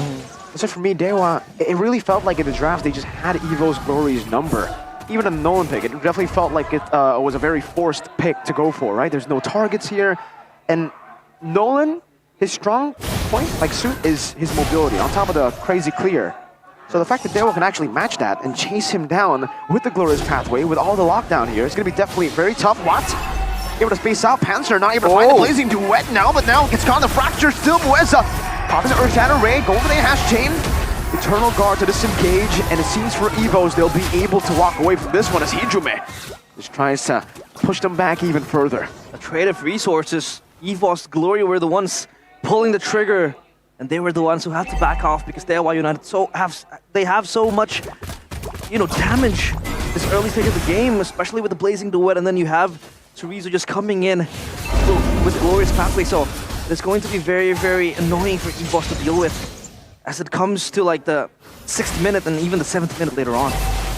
So for me, Dewa, it really felt like in the draft they just had EVO's Glory's number. Even a Nolan pick, it definitely felt like it was a very forced pick to go for, right? There's no targets here. And Nolan, his strong point, like suit, is his mobility on top of the crazy clear. So the fact that Dewa can actually match that and chase him down with the Glorious Pathway, with all the lockdown here, it's going to be definitely very tough. What? Able to space out. Panzer not able to find the Blazing Duet now, but now gets caught in the Fracture. Still Moeza popping the Earth Shadow Ray, going for the hash chain. Eternal Guard to disengage, and it seems for EVOs they'll be able to walk away from this one as Hijume just tries to push them back even further. A trade of resources. EVOS Glory were the ones pulling the trigger, and they were the ones who had to back off because Dewa United have so much, damage this early stage of the game, especially with the Blazing Duet, and then you have Sorizo just coming in with the Glorious Pathway. So it's going to be very, very annoying for EVOS to deal with as it comes to like the 6th minute and even the 7th minute later on.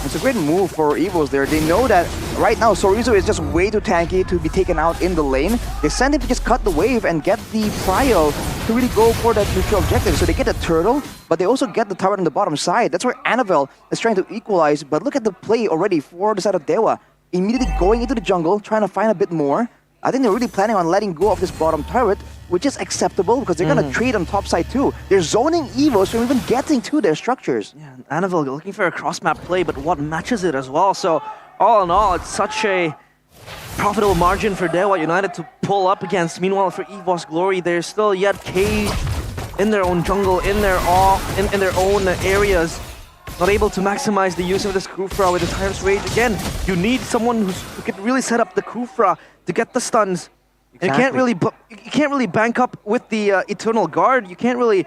It's a great move for EVOs there. They know that right now Sorizo is just way too tanky to be taken out in the lane. They send him to just cut the wave and get the prio to really go for that neutral objective. So they get the turtle, but they also get the turret on the bottom side. That's where Annabelle is trying to equalize. But look at the play already for the side of Dewa. Immediately going into the jungle, trying to find a bit more. I think they're really planning on letting go of this bottom turret, which is acceptable because they're going to trade on top side too. They're zoning EVOs from even getting to their structures. Yeah, Annabelle looking for a cross-map play, but what matches it as well. So all in all, it's such a profitable margin for Dewa United to pull up against. Meanwhile, for EVOS Glory, they're still yet caged in their own jungle, in their own areas. Not able to maximize the use of this Kufra with the Tyrant's Rage. Again, you need someone who can really set up the Kufra to get the stuns. And you can't really bank up with the Eternal Guard. You can't really,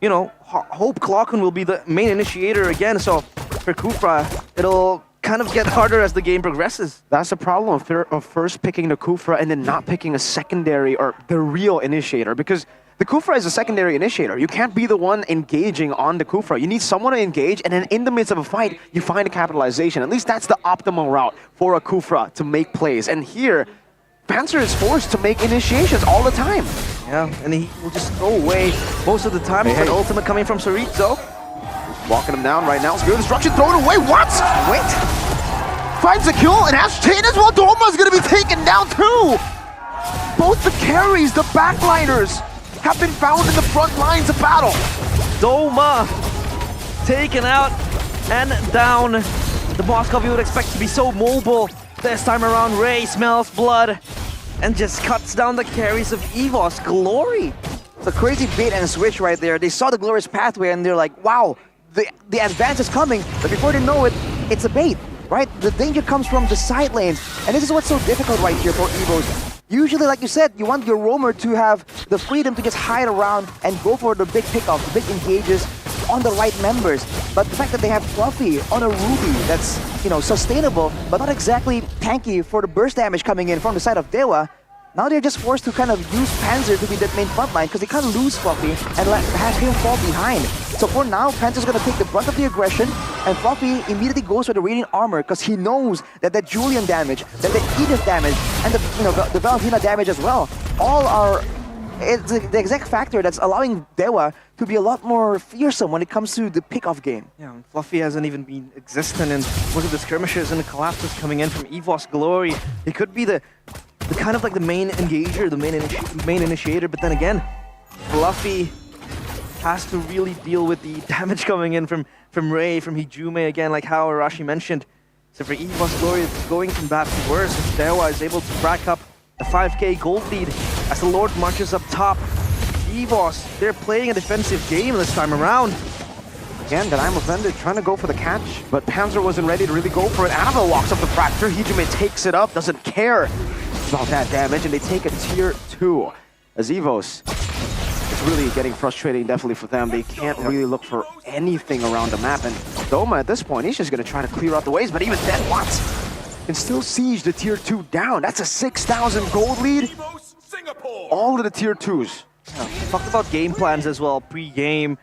you know, hope Clockun will be the main initiator again. So for Kufra, it'll kind of get harder as the game progresses. That's the problem of first picking the Kufra and then not picking a secondary or the real initiator, because the Kufra is a secondary initiator. You can't be the one engaging on the Kufra. You need someone to engage, and then in the midst of a fight, you find a capitalization. At least that's the optimal route for a Kufra to make plays. And here, Panzer is forced to make initiations all the time. Yeah, and he will just throw away most of the time. An ultimate coming from Chorizo. Walking him down right now. Spirit Destruction thrown away. What? Wait. Finds a kill and has chain as well. Doma's gonna be taken down too. Both the carries, the backliners, have been found in the front lines of battle. Doma taken out and down. The Moskov you would expect to be so mobile. This time around, Ray smells blood and just cuts down the carries of EVOS. Glory. It's a crazy bait and switch right there. They saw the glorious pathway and they're like, wow, the advance is coming. But before they know it, it's a bait, right? The danger comes from the side lanes. And this is what's so difficult right here for EVOS. Usually, like you said, you want your roamer to have the freedom to just hide around and go for the big pickoff, the big engages on the right members. But the fact that they have Fluffy on a Ruby that's, you know, sustainable, but not exactly tanky for the burst damage coming in from the side of Dewa, now they're just forced to kind of use Panzer to be that main front line because they can't lose Fluffy and have him fall behind. So for now, Panzer's going to take the brunt of the aggression, and Fluffy immediately goes for the Radiant Armor because he knows that the Julian damage, that the Edith damage, and the Valentina damage as well, all are it's the exact factor that's allowing Dewa to be a lot more fearsome when it comes to the pick-off game. Yeah, Fluffy hasn't even been existent in most of the skirmishes and the collapses coming in from EVOS Glory. It could be the kind of like the main engager, the main initiator, but then again, Fluffy has to really deal with the damage coming in from Ray, from Hijume again, like how Arashi mentioned. So for EVOS Glory, it's going from bad to worse. Dewa is able to rack up a 5k gold lead as the Lord marches up top. EVOS, they're playing a defensive game this time around. Again, that I'm offended, trying to go for the catch, but Panzer wasn't ready to really go for it. Annabelle walks up the fracture. Hijume takes it up, doesn't care about that damage, and they take a tier 2. As EVOS, it's really getting frustrating, definitely for them. They can't really look for anything around the map, and Doma at this point, he's just going to try to clear out the waves, but even then, what? Can still siege the tier 2 down. That's a 6,000 gold lead. All of the tier 2s. Yeah, we talked about game plans as well, pre-game.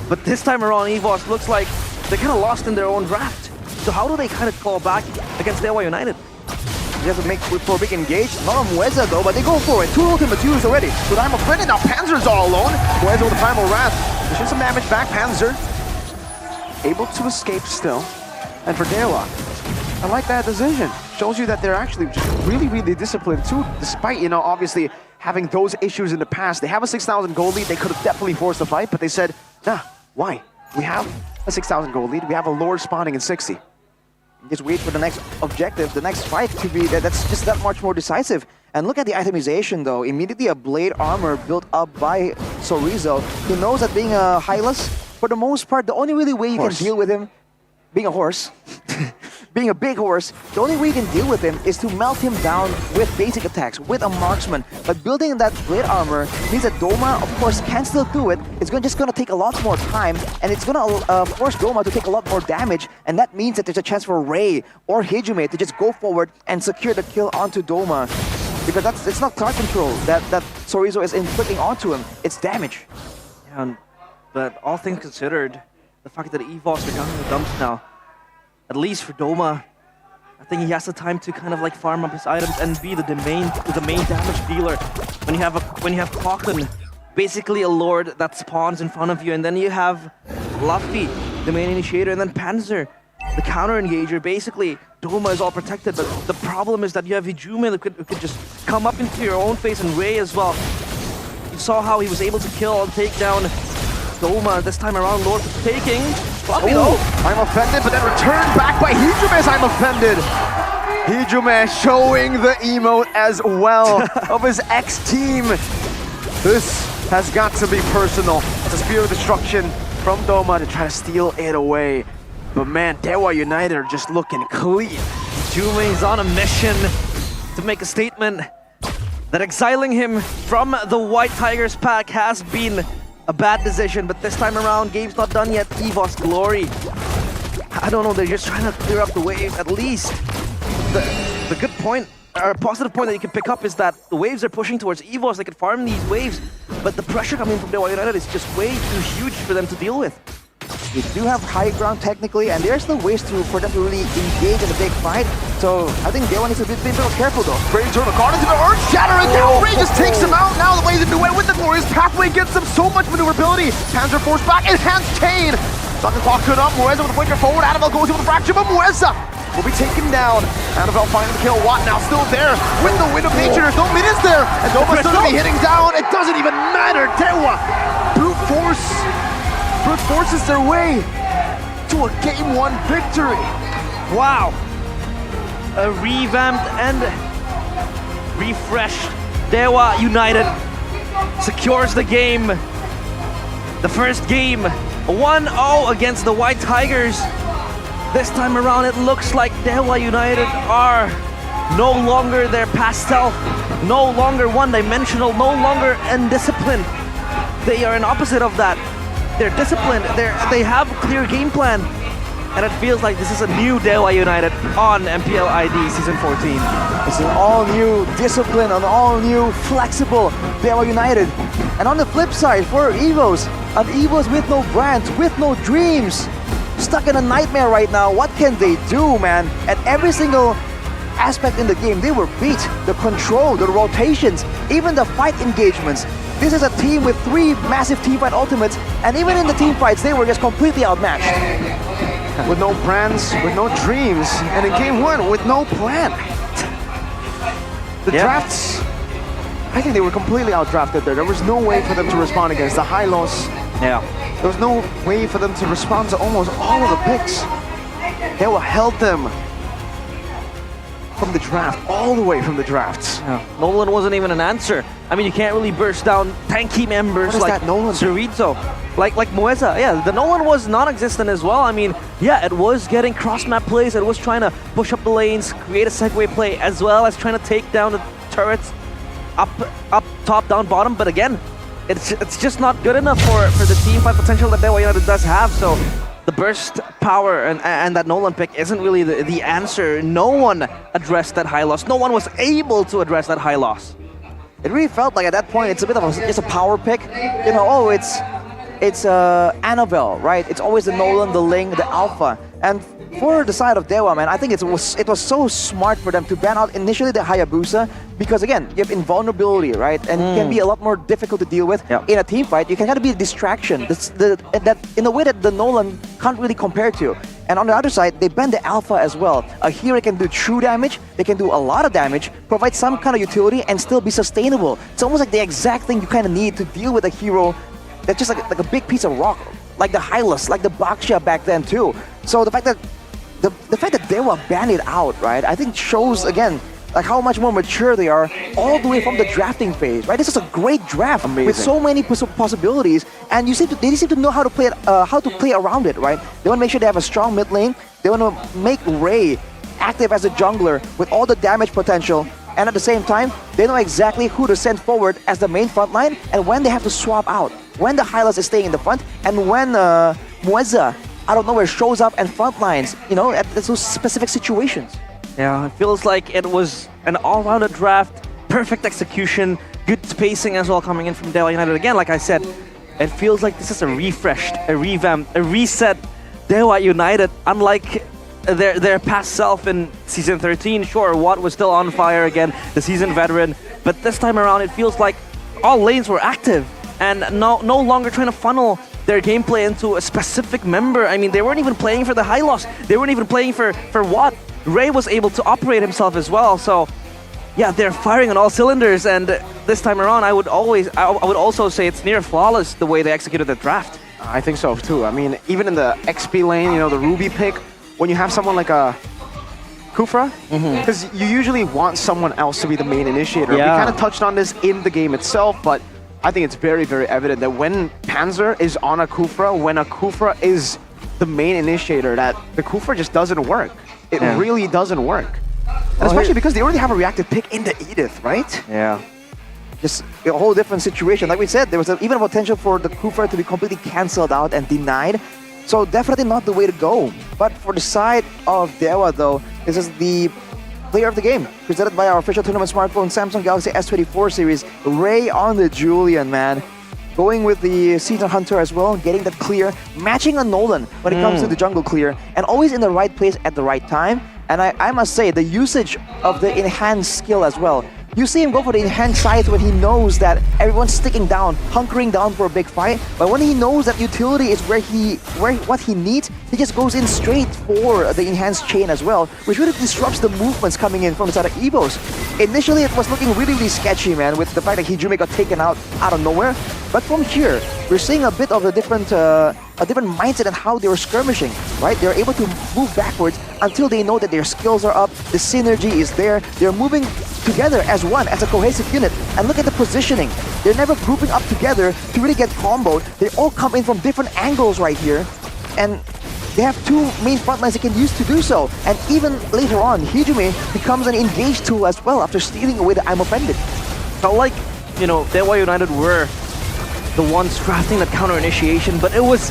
But this time around, EVOS looks like they're kind of lost in their own draft. So how do they kind of call back against Dewa United? They have to make for a big engage. Not on Mueza though, but they go for it. 2 ultimate 2s already. So I'm offended now. Panzer's all alone. Mueza with the Primal Wrath. Pushing some damage back. Panzer able to escape still. And for Dewa, I like that decision. Shows you that they're actually just really, really disciplined too, despite, you know, obviously having those issues in the past. They have a 6,000 gold lead. They could have definitely forced the fight, but they said, nah, why? We have a 6,000 gold lead. We have a Lord spawning in 60. Just wait for the next objective, the next fight to be that's just that much more decisive. And look at the itemization though. Immediately a blade armor built up by Chorizo. He knows that being a Hylas, for the most part, the only really way you can deal with him, being a horse, being a big horse, the only way you can deal with him is to melt him down with basic attacks, with a marksman. But building that blade armor means that Doma, of course, can still do it. It's just going to take a lot more time, and it's going to force Doma to take a lot more damage, and that means that there's a chance for Ray or Hijume to just go forward and secure the kill onto Doma. Because it's not card control that Chorizo is inflicting onto him, it's damage. Yeah, but all things considered, the fact that EVOS are down in the dumps now, at least for Doma, I think he has the time to kind of like farm up his items and be the main damage dealer. When you have Clockun, basically a Lord that spawns in front of you, and then you have Luffy, the main initiator, and then Panzer, the counter engager. Basically, Doma is all protected, but the problem is that you have Hijume that could just come up into your own face, and Ray as well. You saw how he was able to kill and take down Doma this time around. Lord taking Fluffy though. I'm offended, but then returned back by Hijume as I'm offended. Hijume showing the emote as well of his ex-team. This has got to be personal. It's a Spear of Destruction from Doma to try to steal it away. But man, Dewa United are just looking clean. Jume's on a mission to make a statement that exiling him from the White Tigers pack has been a bad decision, but this time around, game's not done yet. EVOS Glory. I don't know, they're just trying to clear up the waves at least. The good point, or positive point that you can pick up is that the waves are pushing towards EVOS. They can farm these waves, but the pressure coming from Dewa United is just way too huge for them to deal with. They do have high ground technically, and there's no ways for them to really engage in a big fight. So I think Dewa needs to be a bit careful though. Great turtle card into the Earth Shattering down. Ray just takes him out. Now the way to do it with the Glorious Pathway gets them so much maneuverability. Panzer force back, enhanced chain. Sucker clock good up. Mueza with a blinker forward. Annabelle goes in with a fracture, but Mueza will be taken down. Annabelle finding the kill. Watt now still there with the Wind of Nature. There's no minions there. And Doma's still gonna be hitting down. It doesn't even matter. Dewa brute forces their way to a Game 1 victory. Wow. A revamped and refreshed Dewa United secures the game. The first game, 1-0 against the White Tigers. This time around, it looks like Dewa United are no longer their past self, no longer one-dimensional, no longer undisciplined. They are an opposite of that. They're disciplined, they have a clear game plan, and it feels like this is a new Dewa United on MPL ID Season 14. It's an all-new discipline, an all-new flexible Dewa United. And on the flip side, for EVOS, an EVOS with no brands, with no dreams, stuck in a nightmare right now. What can they do, man? At every single aspect in the game, they were beat. The control, the rotations, even the fight engagements. This is a team with 3 massive teamfight ultimates, and even in the team fights, they were just completely outmatched. With no brands, with no dreams, and in Game 1, with no plan. The drafts, I think they were completely outdrafted there. There was no way for them to respond against the high loss. Yeah. There was no way for them to respond to almost all of the picks. Dewa held them from the draft, all the way from the drafts. Yeah. Nolan wasn't even an answer. I mean, you can't really burst down tanky members like Cerrito, like Mueza. Yeah, the Nolan was non-existent as well. I mean, yeah, it was getting cross-map plays. It was trying to push up the lanes, create a segue play, as well as trying to take down the turrets up, top, down, bottom. But again, it's just not good enough for the team fight potential that Dewa United does have. So the burst power and that Nolan pick isn't really the answer. No one addressed that high loss. No one was able to address that high loss. It really felt like at that point it's a bit of it's a power pick. You know, oh, it's Annabelle, right? It's always the Nolan, the Ling, the Alpha. And for the side of Dewa, man, I think it was so smart for them to ban out initially the Hayabusa, because again, you have invulnerability, right? And it can be a lot more difficult to deal with. In a team fight, you can kind of be a distraction. That in a way that the Nolan can't really compare to. And on the other side, they ban the Alpha as well. A hero can do true damage, they can do a lot of damage, provide some kind of utility, and still be sustainable. It's almost like the exact thing you kind of need to deal with a hero that's just like a big piece of rock, like the Hylas, like the Baksha back then too. So the fact that Dewa banned it out, right, I think shows again like how much more mature they are all the way from the drafting phase, right? This is a great draft with so many possibilities, and they seem to know how to play it, how to play around it, right? They want to make sure they have a strong mid lane. They want to make Ray active as a jungler with all the damage potential, and at the same time, they know exactly who to send forward as the main front line and when they have to swap out. When the Hylas is staying in the front, and when Mueza out of nowhere shows up and front lines, you know, at those specific situations. Yeah, it feels like it was an all-rounded draft, perfect execution, good spacing as well coming in from Dewa United. Again, like I said, it feels like this is a refreshed, a revamped, a reset Dewa United, unlike their past self in Season 13. Sure, Watt was still on fire again, the seasoned veteran, but this time around it feels like all lanes were active and no longer trying to funnel their gameplay into a specific member. I mean, they weren't even playing for the high loss. They weren't even playing for Watt. Ray was able to operate himself as well. So yeah, they're firing on all cylinders, and this time around I would also say it's near flawless the way they executed the draft. I think so too. I mean, even in the XP lane, you know, the Ruby pick, when you have someone like a Kufra, because you usually want someone else to be the main initiator. Yeah. We kind of touched on this in the game itself, but I think it's very, very evident that when Panzer is on a Kufra, when a Kufra is the main initiator, that the Kufra just doesn't work. It really doesn't work. And especially because they already have a reactive pick in the Edith, right? Yeah. Just a whole different situation. Like we said, there was even a potential for the Kufra to be completely cancelled out and denied. So definitely not the way to go. But for the side of Dewa though, this is the player of the game, presented by our official tournament smartphone, Samsung Galaxy S24 series. Ray on the Julian, man. Going with the Season Hunter as well, getting that clear, matching a Nolan when it comes to the jungle clear, and always in the right place at the right time. And I must say, the usage of the enhanced skill as well. You see him go for the enhanced sides when he knows that everyone's sticking down, hunkering down for a big fight. But when he knows that utility is where what he needs, he just goes in straight for the enhanced chain as well, which really disrupts the movements coming in from the side of Evos. Initially, it was looking really, really sketchy, man, with the fact that Hijume got taken out of nowhere. But from here, we're seeing a bit of a different mindset in how they were skirmishing, right? They're able to move backwards until they know that their skills are up, the synergy is there, they're moving together as one, as a cohesive unit. And look at the positioning. They're never grouping up together to really get comboed. They all come in from different angles right here. And they have two main front lines they can use to do so. And even later on, Hijume becomes an engaged tool as well after stealing away the I'm Offended. Felt like, you know, Dewa United were the ones crafting the counter initiation, but it was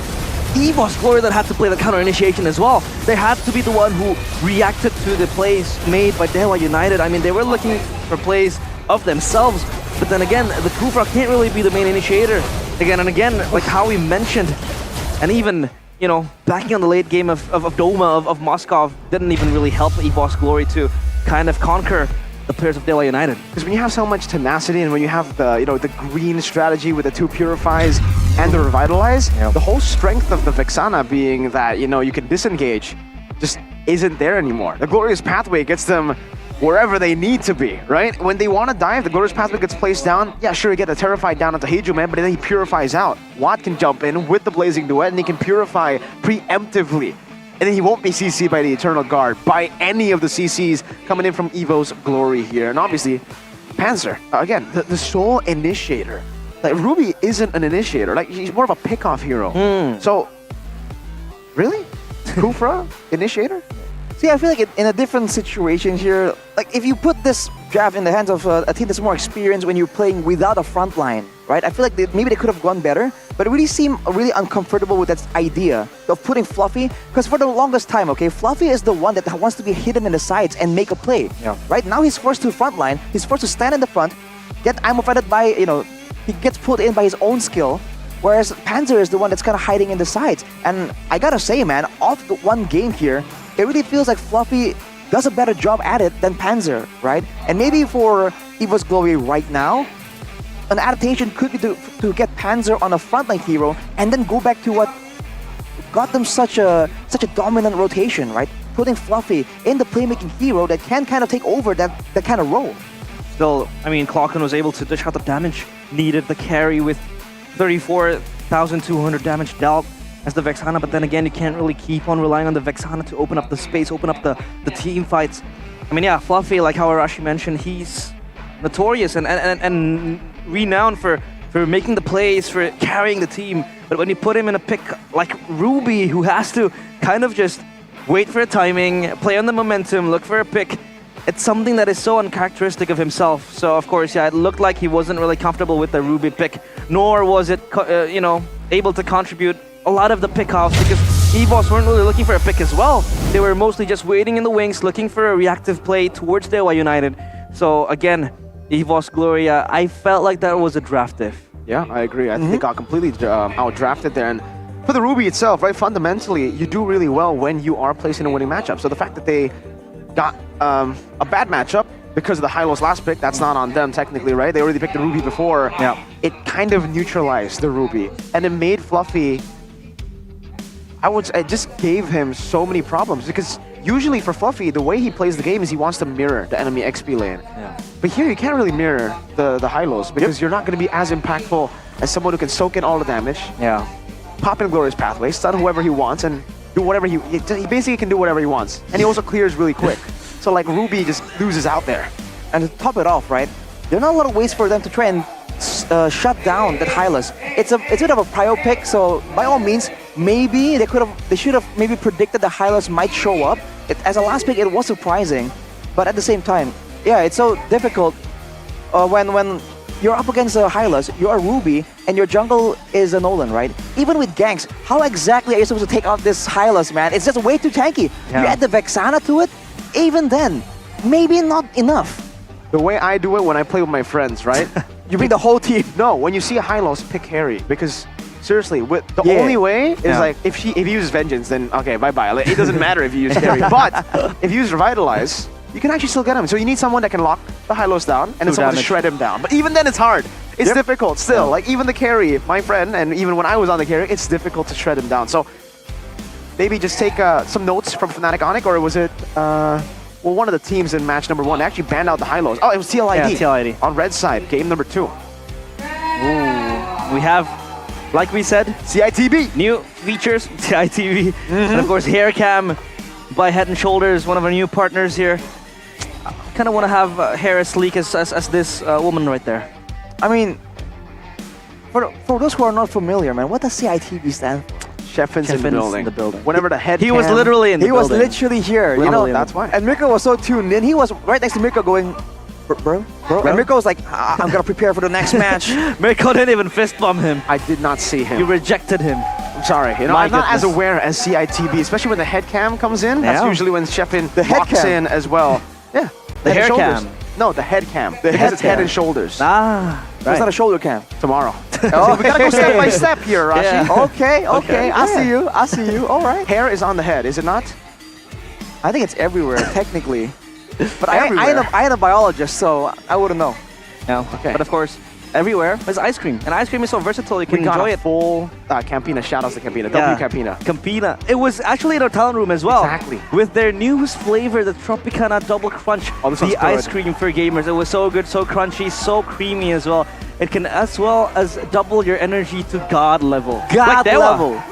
EVOS Glory that had to play the counter initiation as well. They had to be the one who reacted to the plays made by Dewa United. I mean, they were looking for plays of themselves, but then again, the Kufra can't really be the main initiator. Again and again, like how we mentioned, and even, you know, backing on the late game of Doma, of Moskov, didn't even really help EVOS Glory to kind of conquer the players of Dewa United. Because when you have so much tenacity and when you have the, you know, the green strategy with the two Purifies and the Revitalize, the whole strength of the Vexana being that, you know, you can disengage just isn't there anymore. The Glorious Pathway gets them wherever they need to be, right? When they want to dive, the Glorious Pathway gets placed down. Yeah, sure, you get the Terrified down onto Hijume, but then he purifies out. Watt can jump in with the Blazing Duet and he can purify preemptively. And then he won't be CC'd by the Eternal Guard, by any of the CCs coming in from Evo's Glory here. And obviously, Panzer, again, the sole initiator. Like, Ruby isn't an initiator. Like, he's more of a pick-off hero. So, really? Kufra, initiator? See, I feel like in a different situation here, like if you put this draft in the hands of a team that's more experienced when you're playing without a front line, right? I feel like maybe they could have gone better, but it really seemed really uncomfortable with that idea of putting Fluffy, because for the longest time, okay, Fluffy is the one that wants to be hidden in the sides and make a play, right? Now he's forced to front line, he's forced to stand in the front, get I'm offended by, you know, he gets pulled in by his own skill, whereas Panzer is the one that's kind of hiding in the sides. And I gotta say, man, off the one game here, it really feels like Fluffy does a better job at it than Panzer, right? And maybe for EVO's Glory right now, an adaptation could be to get Panzer on a frontline hero and then go back to what got them such a dominant rotation, right? Putting Fluffy in the playmaking hero that can kind of take over that kind of role. Still, I mean, Clocken was able to dish out the damage needed, the carry with 34,200 damage dealt as the Vexana, but then again, you can't really keep on relying on the Vexana to open up the space, open up the team fights. I mean, yeah, Fluffy, like how Arashi mentioned, he's notorious and renowned for making the plays, for carrying the team. But when you put him in a pick like Ruby, who has to kind of just wait for a timing, play on the momentum, look for a pick, it's something that is so uncharacteristic of himself. So, of course, yeah, it looked like he wasn't really comfortable with the Ruby pick, nor was it, you know, able to contribute a lot of the pick-offs, because EVOS weren't really looking for a pick as well. They were mostly just waiting in the wings, looking for a reactive play towards Dewa United. So again, EVOS Gloria, I felt like that was a draft diff. Yeah, I agree. I think they got completely out-drafted there. And for the Ruby itself, right, fundamentally, you do really well when you are placed in a winning matchup. So the fact that they got a bad matchup because of the Hylos last pick, that's not on them technically, right? They already picked the Ruby before. Yeah. It kind of neutralized the Ruby. And it made Fluffy, it just gave him so many problems, because usually for Fluffy, the way he plays the game is he wants to mirror the enemy XP lane. Yeah. But here you can't really mirror the Hylos, because you're not going to be as impactful as someone who can soak in all the damage. Yeah. Pop in Glorious Pathway, stun whoever he wants, and do whatever he basically can do whatever he wants. And he also clears really quick. So like Ruby just loses out there. And to top it off, right, there are not a lot of ways for them to try and shut down that Hylas. It's a bit of a prio pick, so by all means, maybe they should have maybe predicted that Hylas might show up. As a last pick, it was surprising, but at the same time, yeah, it's so difficult when you're up against a Hylas, you're a Ruby, and your jungle is a Nolan, right? Even with ganks, how exactly are you supposed to take out this Hylas, man? It's just way too tanky. Yeah. You add the Vexana to it, even then, maybe not enough. The way I do it when I play with my friends, right? You bring the whole team. No, when you see a Hylos, pick Harry, because seriously, the Yeah. only way is Yeah. like if he uses Vengeance, then okay, bye-bye. Like, it doesn't matter if you use Harry, but if you use Revitalize, you can actually still get him. So you need someone that can lock the Hylos down and then someone to shred him down. But even then, it's hard. It's difficult still. Like even the carry, my friend, and even when I was on the carry, it's difficult to shred him down. So maybe just take some notes from Fnatic Onic, or was it? Well, one of the teams in match number 1 they actually banned out the Hylos. Oh, it was TLID. Yeah, TLID. On red side, game number 2. Ooh, we have, like we said, CITB. New features, CITB. And of course, hair cam by Head and Shoulders, one of our new partners here. I kind of want to have hair as sleek as this woman right there. I mean, for those who are not familiar, man, what does CITB stand for? Cheffin's in the building. Whenever the head He was literally in the He was building. literally here. Literally that's why. And Mirko was so tuned in. He was right next to Mirko going, bro. And Mirko was like, I'm gonna prepare for the next match. Mirko didn't even fist bump him. I did not see him. You rejected him. I'm sorry. You know, My I'm not as goodness. aware as CITB, especially when the head cam comes in. That's Yeah. usually when Cheffin The head walks cam. in as well. Yeah. The Head and hair shoulders. cam. No, the head cam. The Because head it's head cam. and shoulders. Ah, It's not a shoulder cam. Tomorrow. Oh, We gotta go step by step here, Rashi. Yeah. Okay. I see you. I see you. All right. Hair is on the head, is it not? I think it's everywhere, technically. But I Everywhere. ain't a biologist, so I wouldn't know. Yeah. Okay. But of course, everywhere is ice cream. And ice cream is so versatile, you can We got enjoy a it. full Campina. Shout outs to Campina. W Campina. Campina. It was actually in our talent room as well. Exactly. With their newest flavor, the Tropicana Double Crunch. Oh, this one's the ice good. cream for gamers. It was so good, so crunchy, so creamy as well. It can as well as double your energy to God level. God Like Dewa. level.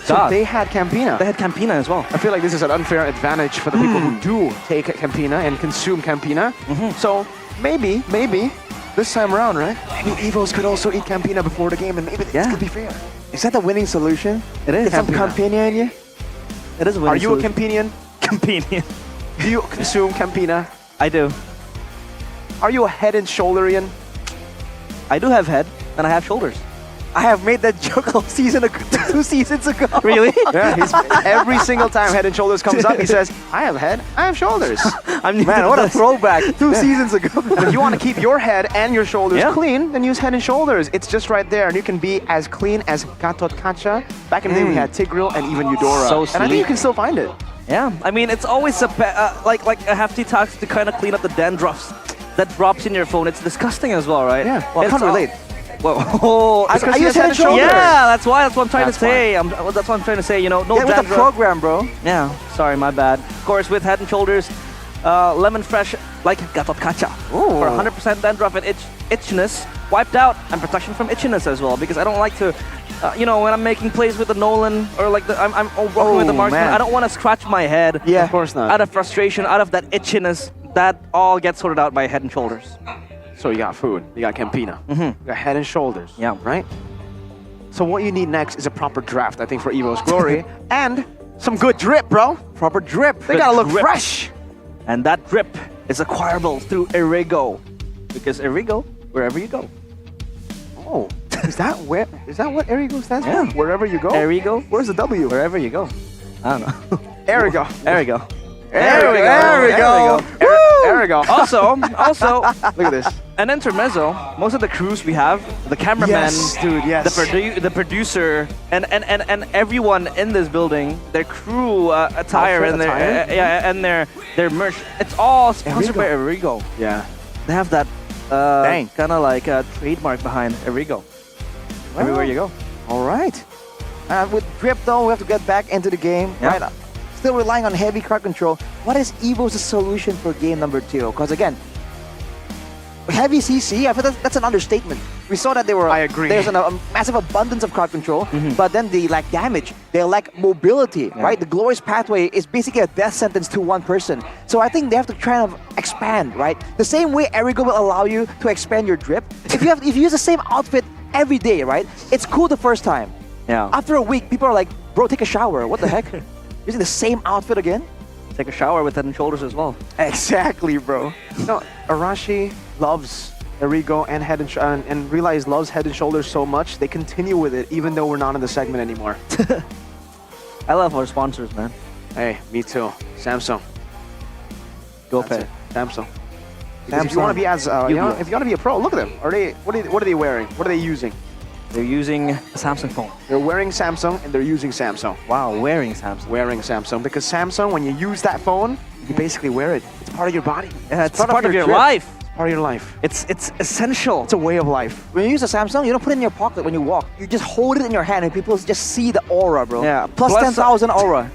So God. they had Campina. They had Campina as well. I feel like this is an unfair advantage for the people who do take Campina and consume Campina. So maybe this time around, right? Maybe Evos could also eat Campina before the game, and maybe this could be fair. Is that the winning solution? It is. Get some Campina. Campina in you? It is a winning Are you a solution. Campinian? Campinian? Do you consume Campina? I do. Are you a head and shoulderian? I do have head and I have shoulders. I have made that joke 2 seasons ago. Really? Yeah, every single time Head and Shoulders comes up, he says, I have head, I have shoulders. Man, what a throwback. 2 seasons ago. But if you want to keep your head and your shoulders Yeah. clean, then use Head and Shoulders. It's just right there, and you can be as clean as Gatot Kacha. Back in the day, we had Tigreal and even Eudora. So and I think you sleek. can still find it. Yeah, I mean, it's always like a hefty task to kind of clean up the dandruffs that drops in your phone. It's disgusting as well, right? Yeah, well, I It's can't all- relate. Whoa, I because use you Head and Shoulders. Yeah, that's what I'm trying That's to say. That's what I'm trying to say. You know, no Get with the dandruff. program, bro. Yeah, sorry, my bad. Of course, with Head and Shoulders, lemon fresh like Gatot Kacha for 100% dandruff and itchiness wiped out, and protection from itchiness as well. Because I don't like to, you know, when I'm making plays with the Nolan or like I'm working with the marksman, man. I don't want to scratch my head. Yeah. Of course not. Out of frustration, out of that itchiness, that all gets sorted out by Head and Shoulders. So you got food, you got Campina, you got Head and Shoulders, Yeah. right? So what you need next is a proper draft, I think, for Evo's Glory, and some good drip, bro. Proper drip. They gotta look fresh. And that drip is acquirable through Erigo. Because Erigo, wherever you go. Oh, is that what Erigo stands Yeah. for? Wherever you go? Erigo, Where's the W? wherever you go. I don't know. Erigo. Erigo. There we go. There we go. There we go. Also, Look at this. an intermezzo. Most of the crews we have, the cameraman, Yes, dude, yes. the producer, and everyone in this building, their crew attire Outfit and their attire? and their merch. It's all sponsored by Erigo. Yeah. They have that kind of like trademark behind Erigo. Everywhere you go. All right. With drip, though, we have to get back into the game. Yeah. Right. Still relying on heavy crowd control. What is Evo's solution for game number 2? Because again, heavy CC, I feel that's an understatement. We saw that they were. I agree. There's a massive abundance of crowd control, but then they lack damage. They lack mobility, right? The glorious pathway is basically a death sentence to one person. So I think they have to try and expand, right? The same way Erigo will allow you to expand your drip. If you use the same outfit every day, right? It's cool the first time. Yeah. After a week, people are like, bro, take a shower. What the heck? Using the same outfit again? Take a shower with Head and Shoulders as well. Exactly, bro. No, Arashi loves Erigo and and Realize loves Head and Shoulders so much, they continue with it even though we're not in the segment anymore. I love our sponsors, man. Hey, me too. Samsung. Go That's pay. it. Samsung. Because if you want to be as, if you want to be a pro, look at them. What are they wearing? What are they using? They're using a Samsung phone. They're wearing Samsung and they're using Samsung. Wow, wearing Samsung. Wearing Samsung because Samsung, when you use that phone, you basically wear it. It's part of your body. Yeah, it's part of your life. It's part of your life. It's essential. It's a way of life. When you use a Samsung, you don't put it in your pocket when you walk. You just hold it in your hand and people just see the aura, bro. Yeah. Plus 10,000 aura.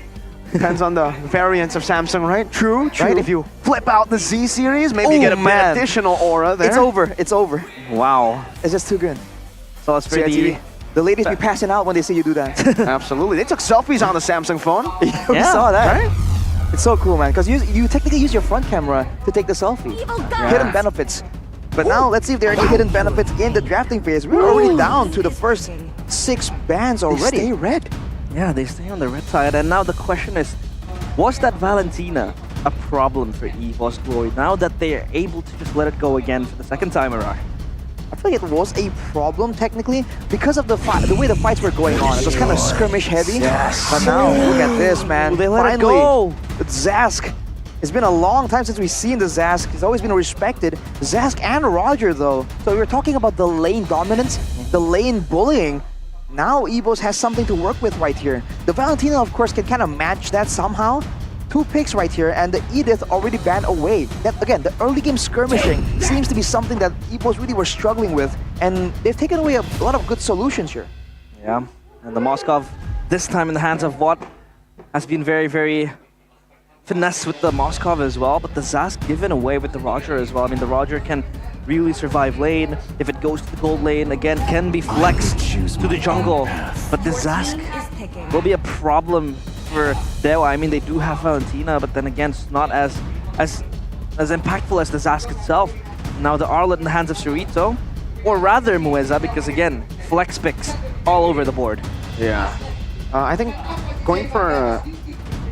Depends on the variants of Samsung, right? True. Right? If you flip out the Z series, maybe you get a bit additional aura there. It's over. It's over. Wow. It's just too good. So it's pretty. The ladies be passing out when they see you do that. Absolutely. They took selfies on the Samsung phone. We saw that. Right? It's so cool, man. Because you technically use your front camera to take the selfie. Hidden benefits. But now let's see if there are any hidden benefits in the drafting phase. We're already down to the first 6 bands already. They stay red. Yeah, they stay on the red side. And now the question is, was that Valentina a problem for EVOS Glory now that they are able to just let it go again for the second time around? I feel like it was a problem technically because of the way the fights were going on. It was kind of skirmish heavy. Yes. But now look at this, man. They let it Finally, go. It's Zask. It's been a long time since we've seen the Zask. He's always been respected. Zask and Roger though. So we were talking about the lane dominance, the lane bullying. Now EVOS has something to work with right here. The Valentina, of course, can kind of match that somehow. 2 picks right here, and the Edith already banned away. That again, the early game skirmishing seems to be something that EVOS really were struggling with, and they've taken away a lot of good solutions here. Yeah, and the Moskov, this time in the hands of Watt, has been very, very finesse with the Moskov as well, but the Zask given away with the Roger as well. I mean, the Roger can really survive lane. If it goes to the gold lane, again, can be flexed to the jungle. But the Zask will be a problem for Dewa. I mean, they do have Valentina, but then again, it's not as impactful as the Zask itself. Now the Arlet in the hands of Cerrito, or rather Mueza, because again, flex picks all over the board. Yeah. I think going for...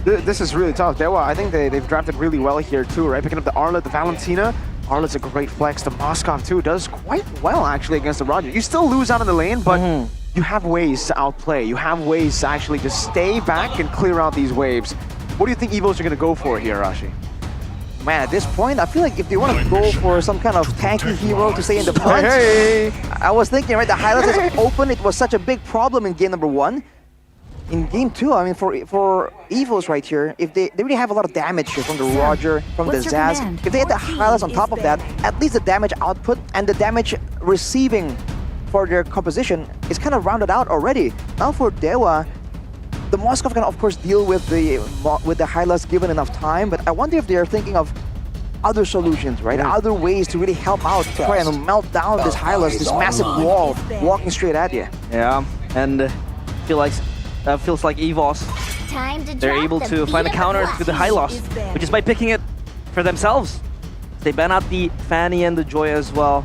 this is really tough. Dewa, I think they've drafted really well here too, right? Picking up the Arlet, the Valentina. Arlet's a great flex. The Moskov too does quite well actually against the Roger. You still lose out in the lane, but you have ways to outplay. You have ways to actually just stay back and clear out these waves. What do you think EVOS are going to go for here, Rashi? Man, at this point, I feel like if they want to go for some kind of tanky hero to stay in the front, I was thinking, right, the highlights is open. It was such a big problem in game number 1. In game 2, I mean, for EVOS right here, if they really have a lot of damage here from the Roger, from the Zaz. If they had the highlights on top of that, at least the damage output and the damage receiving for their composition is kind of rounded out already. Now for Dewa, the Moskov can of course deal with the highlights given enough time, but I wonder if they're thinking of other solutions, right? Other ways to really help out, to try and melt down this highlights, this massive wall walking straight at you. Yeah, and feels like EVOS, they're able to find a counter to the high loss, which is by picking it for themselves. They ban out the Fanny and the Joy as well.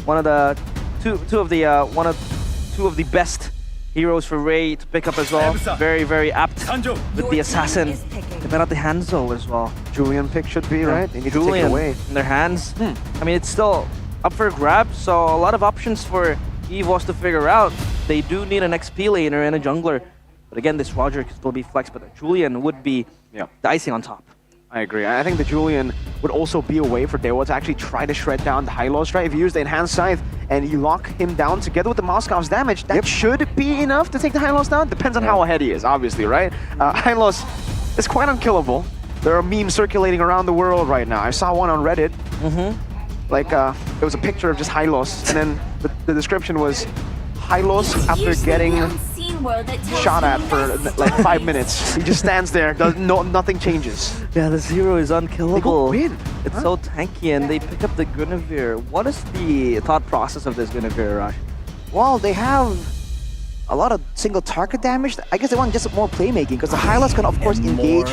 One of the two of the best heroes for Ray to pick up as well. Very, very apt with the Assassin. They ban out the Hanzo as well. Julian pick should be, right? They need to take it away. In their hands. I mean, it's still up for grabs, so a lot of options for EVOS to figure out. They do need an XP laner and a jungler. But again, this Roger can still be flexed, but the Julian would be the icing on top. I agree. I think the Julian would also be a way for Dewa to actually try to shred down the Hylos, right? If you use the Enhanced Scythe and you lock him down together with the Moskov's damage, that should be enough to take the Hylos down. Depends on how ahead he is, obviously, right? Hylos is quite unkillable. There are memes circulating around the world right now. I saw one on Reddit. Like, it was a picture of just Hylos, and then the description was, Hylos after getting shot at for like 5 minutes. He just stands there, nothing changes. Yeah, the Zero is unkillable. They go mid. It's so tanky, and they pick up the Guinevere. What is the thought process of this Guinevere, Rush? Well, they have a lot of single target damage. I guess they want just more playmaking because the Hylas can of course engage,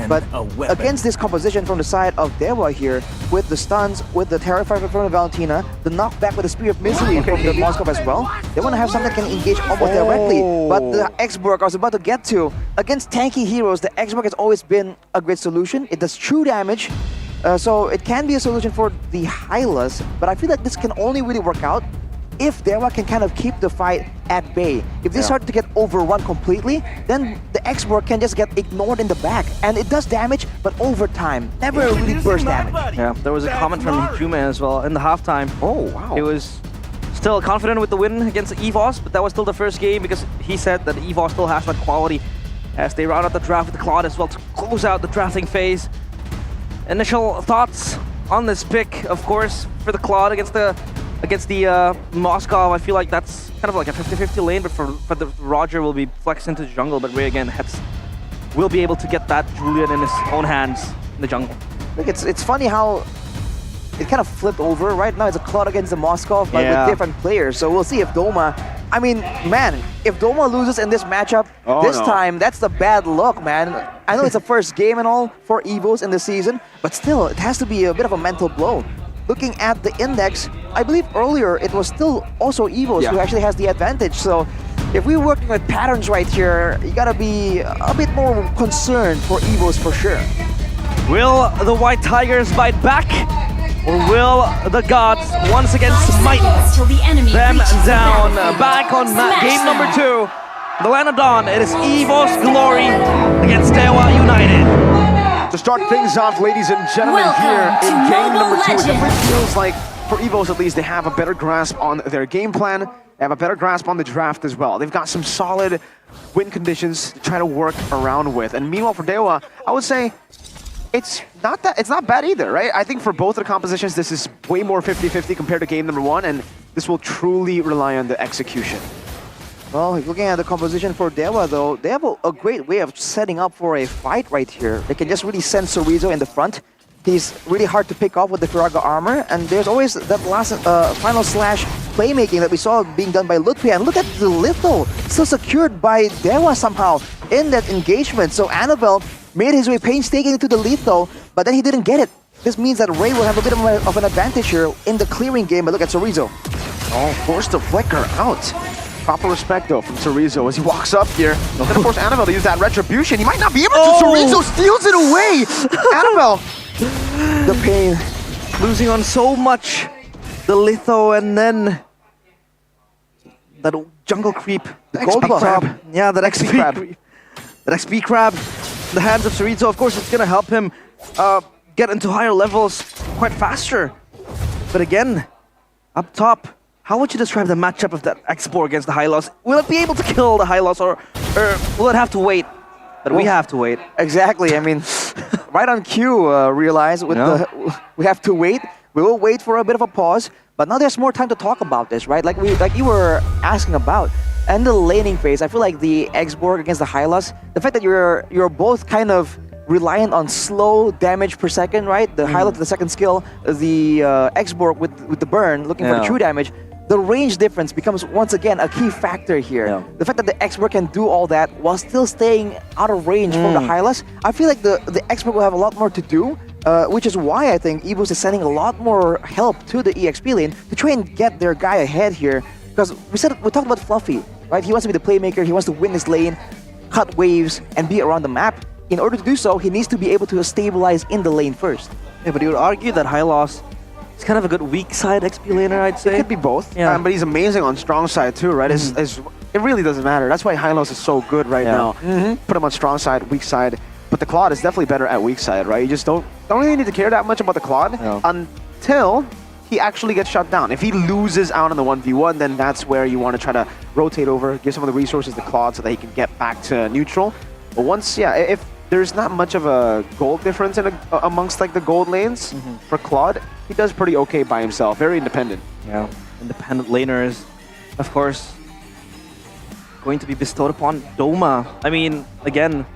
but against this composition from the side of Dewa here, with the stuns, with the Terrifier from the Valentina, the knockback with the Spear of Misery from the Moskov as well, they want to have something that can engage almost directly. But the X-Borg I was about to get to, against tanky heroes, the X-Borg has always been a great solution. It does true damage, so it can be a solution for the Hylas, but I feel like this can only really work out if Dewa can kind of keep the fight at bay. If they start to get overrun completely, then the X-Borg can just get ignored in the back. And it does damage, but over time. Never really burst damage. Yeah, there was a comment from Jume as well in the halftime. Oh, wow. He was still confident with the win against EVOS, but that was still the first game because he said that EVOS still has that quality as they round out the draft with the Claude as well to close out the drafting phase. Initial thoughts on this pick, of course, for the Claude against the Moskov. I feel like that's kind of like a 50-50 lane, but for the Roger will be flexed into the jungle, but Ray again will be able to get that Julian in his own hands in the jungle. Look, it's funny how it kind of flipped over. Right now it's a Claude against the Moskov, but with different players. So we'll see if Doma, I mean, man, if Doma loses in this matchup time, that's the bad luck, man. I know it's the first game and all for EVOs in the season, but still, it has to be a bit of a mental blow. Looking at the index, I believe earlier it was still also EVOs who actually has the advantage. So if we're working with patterns right here, you gotta be a bit more concerned for EVOs for sure. Will the White Tigers bite back? Or will the gods once again smite them down? Back on game number 2. The Land of Dawn, it is EVO's glory against Dewa United. To start things off, ladies and gentlemen, here in game number 2, it definitely feels like, for EVOs at least, they have a better grasp on their game plan. They have a better grasp on the draft as well. They've got some solid win conditions to try to work around with. And meanwhile, for Dewa, I would say it's not bad either, right? I think for both of the compositions, this is way more 50-50 compared to game number 1, and this will truly rely on the execution. Well, looking at the composition for Dewa though, they have a great way of setting up for a fight right here. They can just really send Chorizo in the front. He's really hard to pick off with the Firaga armor, and there's always that last final slash playmaking that we saw being done by Lutfi. And look at the Litho, still secured by Dewa somehow in that engagement. So Annabelle made his way painstakingly to the Litho, but then he didn't get it. This means that Ray will have a bit of an advantage here in the clearing game, but look at Chorizo. Oh, forced to flicker out. Proper respect, though, from Chorizo as he walks up here. Then, of course, Annabelle to use that retribution. He might not be able to. Chorizo steals it away. Annabelle. The pain. Losing on so much. The Litho and then that jungle creep. The gold crab. Yeah, that XP crab. That XP crab. The hands of Chorizo, of course, it's going to help him get into higher levels quite faster. But again, up top, how would you describe the matchup of that X-Borg against the Hylos? Will it be able to kill the Hylos, or will it have to wait? But we have to wait. Exactly. I mean, right on cue, realize with we have to wait. We will wait for a bit of a pause, but now there's more time to talk about this, right? Like you were asking about. And the laning phase, I feel like the X-Borg against the Hylos, the fact that you're both kind of reliant on slow damage per second, right? The Hylos with the second skill, the X-Borg with the burn, looking for the true damage. The range difference becomes once again a key factor here. The fact that the X-Borg can do all that while still staying out of range from the Hylos, I feel like the X-Borg will have a lot more to do, which is why I think EVOS is sending a lot more help to the EXP lane to try and get their guy ahead here. Because we talked about Fluffy, right? He wants to be the playmaker, he wants to win his lane, cut waves, and be around the map. In order to do so, he needs to be able to stabilize in the lane first. Yeah, but you would argue that Hylos is kind of a good weak side XP laner, I'd say. It could be both, but he's amazing on strong side too, right? It really doesn't matter. That's why Hylos is so good right now. Put him on strong side, weak side. But the Claude is definitely better at weak side, right? You just don't really need to care that much about the Claude until he actually gets shut down. If he loses out on the 1v1, then that's where you want to try to rotate over, give some of the resources to Claude so that he can get back to neutral. But once, if there's not much of a gold difference amongst like the gold lanes for Claude, he does pretty okay by himself. Very independent. Yeah, independent laners, of course. going to be bestowed upon Doma. I mean, again,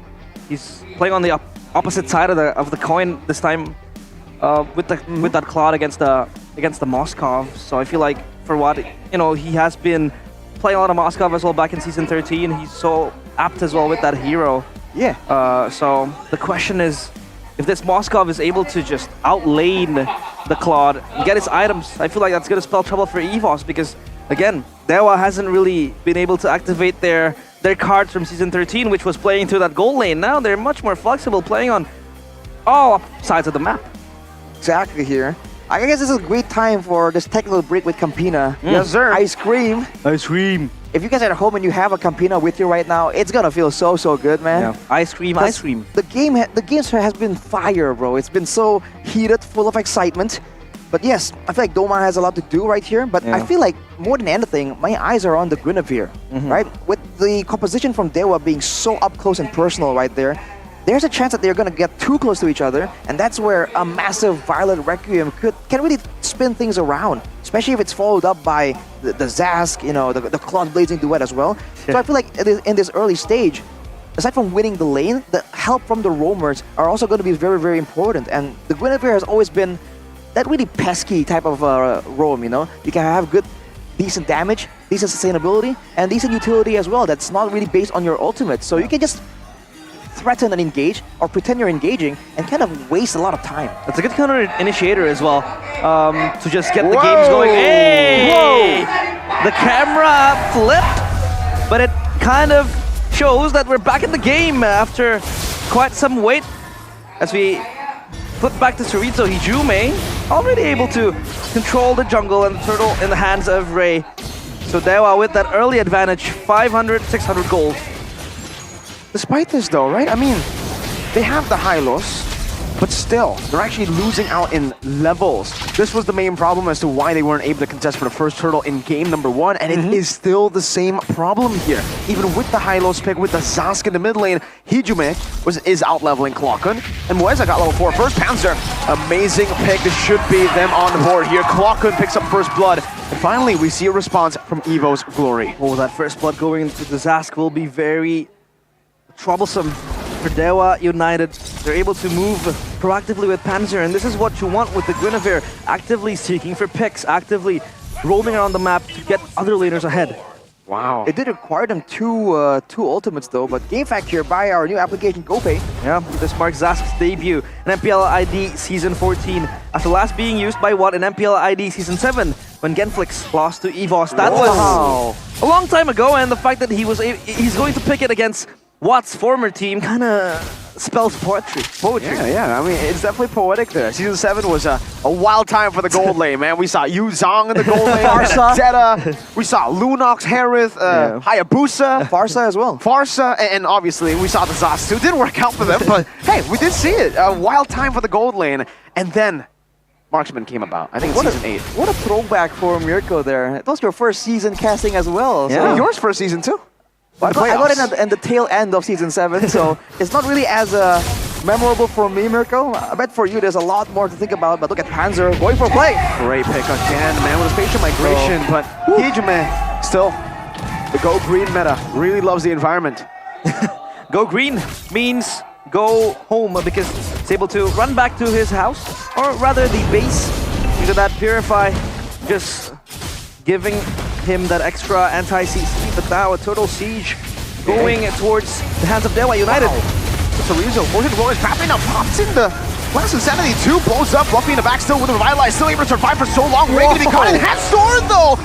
he's playing on the opposite side of the coin this time with that Claude against the Moskov. So I feel like for what he has been playing a lot of Moskov as well back in season 13. He's so apt as well with that hero. Yeah. So the question is, if this Moskov is able to just outlane the Claude and get his items, I feel like that's going to spell trouble for EVOS because, again, Dewa hasn't really been able to activate their cards from Season 13, which was playing through that gold lane. Now they're much more flexible, playing on all sides of the map. Exactly here. I guess this is a great time for this technical break with Campina. Yes, sir. Ice cream. Ice cream. If you guys are at home and you have a Campina with you right now, it's gonna feel so good, man. Yeah. Ice cream, ice cream. The game has been fire, bro. It's been so heated, full of excitement. But yes, I feel like Doma has a lot to do right here. But I feel like more than anything, my eyes are on the Guinevere, right? With the composition from Dewa being so up close and personal right there, there's a chance that they're gonna get too close to each other, and that's where a massive Violet Requiem can really spin things around, especially if it's followed up by the Zask, the Claude Blazing duet as well. So I feel like in this early stage, aside from winning the lane, the help from the roamers are also going to be very, very important. And the Guinevere has always been that really pesky type of roam, You can have decent damage, decent sustainability, and decent utility as well. That's not really based on your ultimate. So you can just threaten and engage, or pretend you're engaging, and kind of waste a lot of time. That's a good counter initiator as well, to just get the games going. Hey! Whoa! The camera flipped, but it kind of shows that we're back in the game after quite some wait. As we flip back to Chorizo, Hijume already able to control the jungle and the turtle in the hands of Ray. So Dewa with that early advantage, 500, 600 gold. Despite this though, right? I mean, they have the high loss, but still, they're actually losing out in levels. This was the main problem as to why they weren't able to contest for the first turtle in game number 1, and it is still the same problem here. Even with the high loss pick, with the Zask in the mid lane, Hijume is out-leveling Clockun, and Moeza got level 4 first. Panzer, amazing pick. This should be them on the board here. Clockun picks up first blood, and finally we see a response from Evo's Glory. Oh, that first blood going into the Zask will be very troublesome for Dewa United. They're able to move proactively with Panzer, and this is what you want with the Guinevere, actively seeking for picks, actively roaming around the map to get other laners ahead. Wow. It did require them two ultimates though, but game fact here by our new application GoPay. Yeah, this marks Zask's debut in MPL ID Season 14, after last being used by in MPL ID Season 7, when Genflix lost to EVOS. That was a long time ago, and the fact that he's going to pick it against Watt's former team kind of spells poetry. Yeah, I mean, it's definitely poetic there. Season 7 was a wild time for the gold lane, man. We saw Yu Zhong in the gold lane, Farsa, Zeta. We saw Lunox, Harith, Hayabusa. Farsa as well. Farsa, and obviously we saw the Zas too. Didn't work out for them, but hey, we did see it. A wild time for the gold lane. And then Marksman came about. I think it's Season 8. What a throwback for Mirko there. It was your first season casting as well. Yeah, So yours first season too. I got it at the tail end of Season 7, so it's not really as memorable for me, Mirko. I bet for you there's a lot more to think about, but look at Panzer going for a play. Great pick again, man, with a spatial migration, but Hijume still, the go green meta, really loves the environment. Go green means go home, because it's able to run back to his house, or rather the base, because that Purify just giving him that extra anti-CC, but now a total siege going towards the hands of Dewa United. Chorizo, fortune roll is trapping now, pops in the Blast Insanity 2, blows up, Ruffy in the back still with a Revitalize, still able to survive for so long, ready to be caught in Hat Sword though!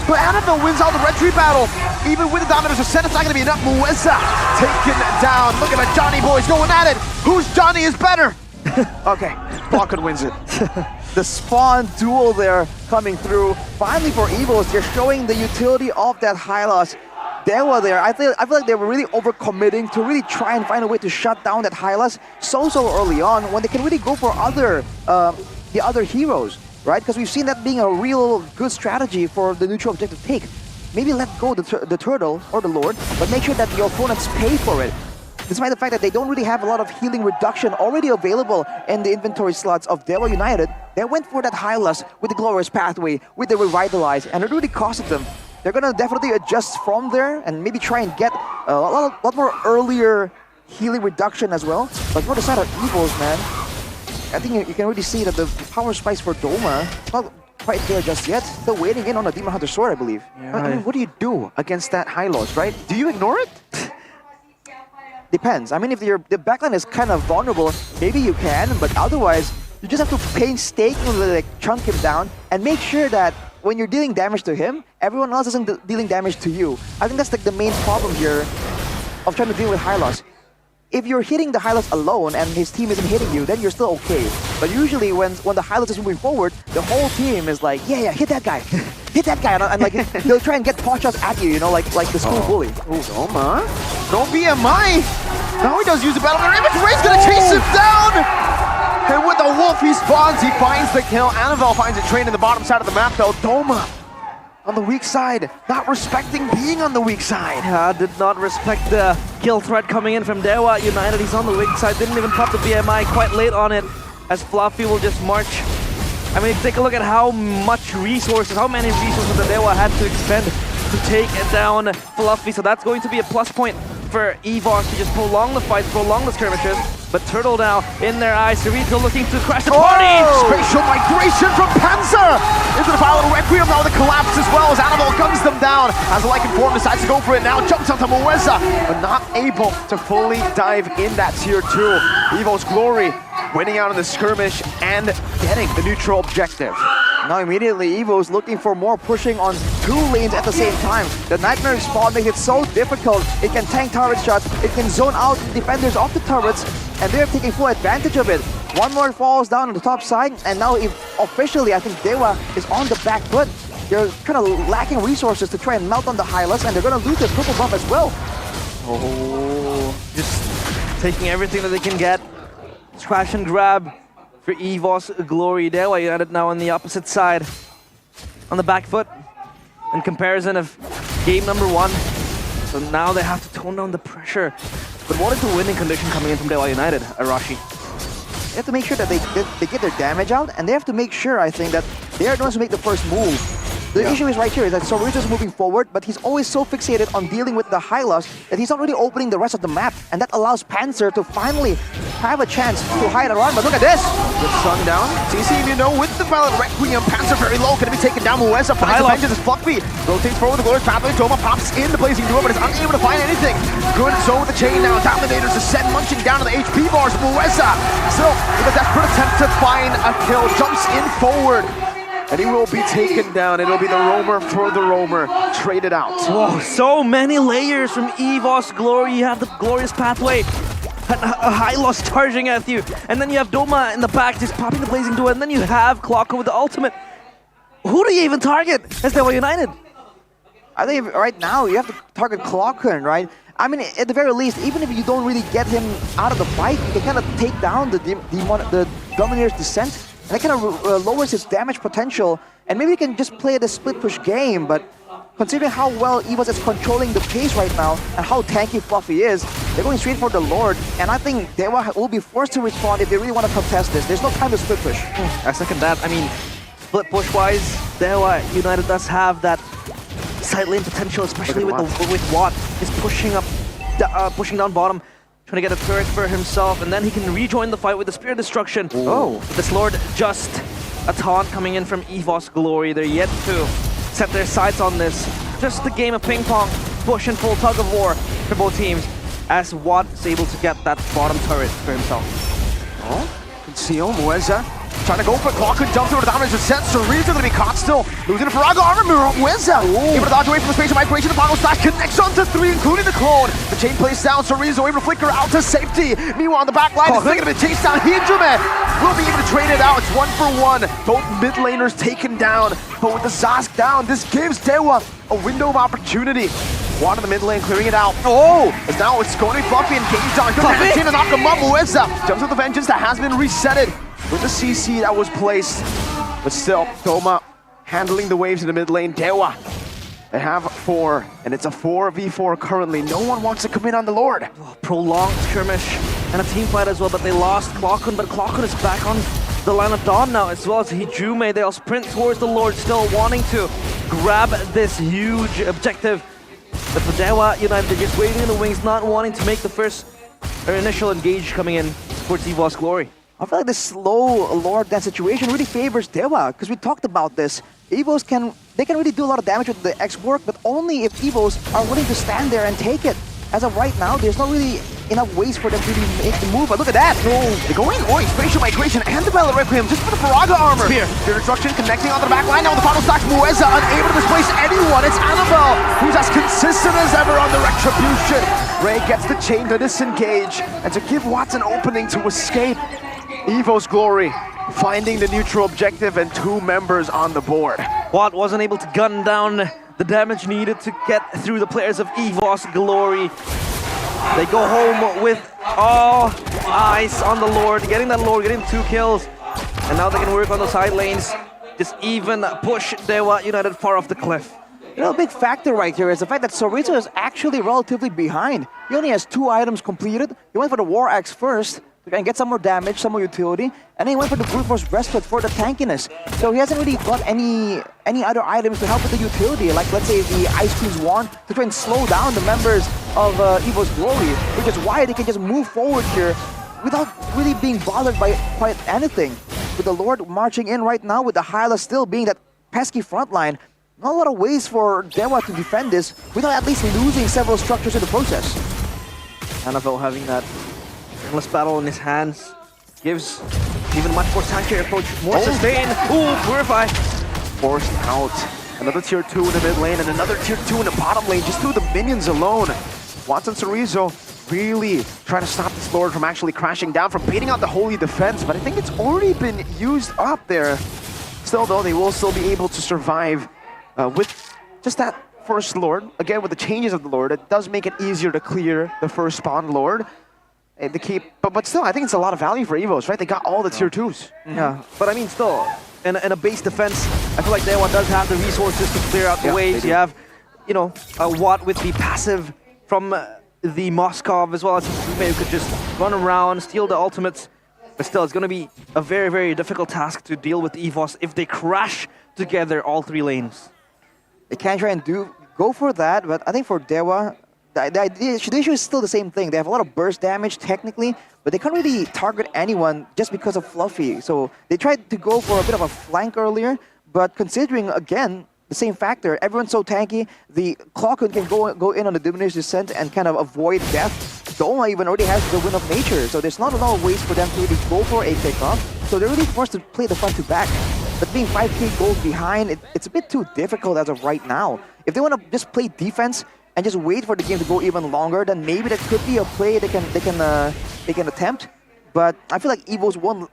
But Annabelle wins out the Red Tree battle. Even with the Dominus Ascent, it's not gonna be enough. Moeza taken down. Look at the Johnny boys going at it. Whose Johnny is better? Okay, Clockun wins it. The spawn duel there coming through. Finally for Evos, they're showing the utility of that Hylos. Dewa there, I feel like they were really overcommitting to really try and find a way to shut down that Hylos so early on, when they can really go for the other heroes, right? Because we've seen that being a real good strategy for the neutral objective take. Maybe let go the turtle or the Lord, but make sure that your opponents pay for it. Despite the fact that they don't really have a lot of healing reduction already available in the inventory slots of Dewa United, they went for that Hylos with the Glorious Pathway, with the Revitalize, and it really costed them they're gonna definitely adjust from there and maybe try and get a lot more earlier healing reduction as well. But for the side of Evos, man, I think you can already see that the power spikes for Doma is not quite there just yet. Still waiting in on the Demon Hunter Sword, I believe. I mean, what do you do against that Hylos, right? Do you ignore it? Depends. I mean, if the backline is kind of vulnerable, maybe you can, but otherwise, you just have to painstakingly like chunk him down and make sure that when you're dealing damage to him, everyone else isn't dealing damage to you. I think that's like the main problem here of trying to deal with Hylos. If you're hitting the Hylos alone and his team isn't hitting you, then you're still okay. But usually when the Hylos is moving forward, the whole team is like, yeah, hit that guy. Hit that guy. And like, they'll try and get pot shots at you, you know, like the school bully. Oh, Doma. No BMI. Now he does use the battle there. Image Ray's gonna chase him down. And with the wolf, he spawns. He finds the kill. Annabelle finds a train in the bottom side of the map, though. Doma on the weak side, not respecting being on the weak side. Yeah, did not respect the kill threat coming in from Dewa United. He's on the weak side, didn't even pop the BMI quite late on it, as Fluffy will just march. I mean, take a look at how much resources, how many resources that Dewa had to expend to take down Fluffy. So that's going to be a plus point for EVOS to just prolong the fights, prolong the skirmishes. But Turtle now in their eyes, Cerrito looking to crash the party! Spatial migration from Panzer into the pile of Requiem now with the collapse as well as Annabelle guns them down. As the Lycan form decides to go for it now, jumps onto Moeza, but not able to fully dive in that tier 2. Evo's Glory winning out in the skirmish and getting the neutral objective. Now immediately Evo's looking for more pushing on 2 lanes at the same time. The Nightmare spawn makes it so difficult. It can tank turret shots, it can zone out defenders off the turrets, and they're taking full advantage of it. One more falls down on the top side, and now officially I think Dewa is on the back foot. They're kind of lacking resources to try and melt on the Hylos, and they're going to lose their purple buff as well. Oh, just taking everything that they can get. Scratch and grab for EVOS Glory. Dewa United now on the opposite side, on the back foot, in comparison of game number 1. So now they have to tone down the pressure. But what is the winning condition coming in from Dewa United, Arashi? They have to make sure that they get their damage out, and they have to make sure, I think, that they are the ones who make the first move. The issue is right here, is that Cerrito's moving forward, but he's always so fixated on dealing with the Hylos that he's not really opening the rest of the map, and that allows Panzer to finally have a chance to hide around. But look at this! Good sundown. CC, you know, with the pilot Requiem, Panzer very low, going to be taken down. Moeza finds the vengeance as Fluffy rotates forward with the glorious pathway. Doma pops in the blazing door, but is unable to find anything. Good zone with the chain now. Dominators descend, munching down to the HP bars. Moeza still with a desperate attempt to find a kill, jumps in forward. And he will be taken down. It'll be the roamer for the roamer. Traded out. Whoa, so many layers from EVOS Glory. You have the glorious pathway. A Hylos charging at you. And then you have Doma in the back just popping the blazing door. And then you have Clocker with the ultimate. Who do you even target as Dewa United? I think right now you have to target Clocker, right? I mean, at the very least, even if you don't really get him out of the fight, you can kind of take down the Domineer's Descent. And that kind of lowers his damage potential, and maybe you can just play the split push game, but considering how well EVOS is controlling the pace right now and how tanky Fluffy is, they're going straight for the Lord, and I think Dewa will be forced to respond if they really want to contest this. There's no time to split push. I second that. I mean, split push-wise, Dewa United does have that side lane potential, especially with Watt. He's pushing up, pushing down bottom, trying to get a turret for himself, and then he can rejoin the fight with the Spear of Destruction. Ooh. Oh, this Lord, just a taunt coming in from EVOS Glory. They're yet to set their sights on this. Just a game of ping pong, push and pull, tug of war for both teams, as Watt is able to get that bottom turret for himself. Oh, conceal Moeza. Trying to go for it. Clocker jumps over the dominance of Set. Cerrito going to be caught still. Losing to Farago. Armor Moeza able to dodge away from the spatial migration. The final slash connects onto 3, including the clone. The chain plays down. Cerrito able to flicker out to safety. Meanwhile, on the back line, it's going to be chased down. Hydra will be able to trade it out. It's 1 for 1. Both mid laners taken down. But with the Zask down, this gives Dewa a window of opportunity. One in the mid lane, clearing it out. Oh! As now it's going to be Fluffy engaged on. Good damage in and knock him up. Moeza jumps with the vengeance that has been resetted with the CC that was placed. But still, Doma handling the waves in the mid lane. Dewa, they have 4, and it's a 4v4 currently. No one wants to come in on the Lord. Prolonged skirmish and a team fight as well, but they lost Clockun, but Clockun is back on the line of Dawn now, as well as Hijume. They'll sprint towards the Lord, still wanting to grab this huge objective. But for Dewa United, they're just waiting in the wings, not wanting to make the first or initial engage coming in towards EVO's Glory. I feel like this slow Lord Dance situation really favors Dewa, because we talked about this. EVOs can really do a lot of damage with the X-Work, but only if EVOs are willing to stand there and take it. As of right now, there's not really enough ways for them to really make the move, but look at that! They're going, spatial migration and the Bella Requiem just for the Faraga armor! Spear, the destruction connecting on the back line, now with the final stocks, Mueza unable to displace anyone, it's Annabelle, who's as consistent as ever on the Retribution! Ray gets the chain to disengage, and to give Watts an opening to escape. EVO's Glory finding the neutral objective and 2 members on the board. Watt wasn't able to gun down the damage needed to get through the players of EVO's Glory. They go home with all eyes on the Lord, getting 2 kills. And now they can work on the side lanes, just even push Dewa United far off the cliff. You know, a big factor right here is the fact that Sorizo is actually relatively behind. He only has 2 items completed. He went for the War Axe first to try and get some more damage, some more utility, and then he went for the Brute Force Breastplate for the tankiness. So he hasn't really got any other items to help with the utility, like let's say the Ice Queen's Wand to try and slow down the members of EVO's Glory, which is why they can just move forward here without really being bothered by quite anything. With the Lord marching in right now, with the Hyla still being that pesky front line, not a lot of ways for Dewa to defend this without at least losing several structures in the process. Annabelle having that endless battle in his hands gives even much more tankier approach, more sustain. Ooh, Purify! Forced out. Another tier 2 in the mid lane and another tier 2 in the bottom lane, just through the minions alone. Watson Sorizo really trying to stop this Lord from actually crashing down, from baiting out the Holy Defense, but I think it's already been used up there. Still though, they will still be able to survive with just that first Lord. Again, with the changes of the Lord, it does make it easier to clear the first spawn Lord. They keep, but still, I think it's a lot of value for EVOs, right? They got all the tier 2s. Yeah, but I mean, still, in a base defense, I feel like Dewa does have the resources to clear out the waves. You have, you know, a Watt with the passive from the Moskov, as well as Fume, who could just run around, steal the ultimates. But still, it's going to be a very, very difficult task to deal with EVOs if they crash together all 3 lanes. They can try and go for that, but I think for Dewa, the issue is still the same thing. They have a lot of burst damage technically, but they can't really target anyone just because of Fluffy. So they tried to go for a bit of a flank earlier, but considering, again, the same factor, everyone's so tanky, the Clawkun can go in on the Diminished Descent and kind of avoid death. Doma even already has the Wind of Nature, so there's not a lot of ways for them to really go for a pickoff. So they're really forced to play the front to back. But being 5k gold behind, it's a bit too difficult as of right now. If they want to just play defense and just wait for the game to go even longer, then maybe that could be a play they can attempt. But I feel like EVOs won't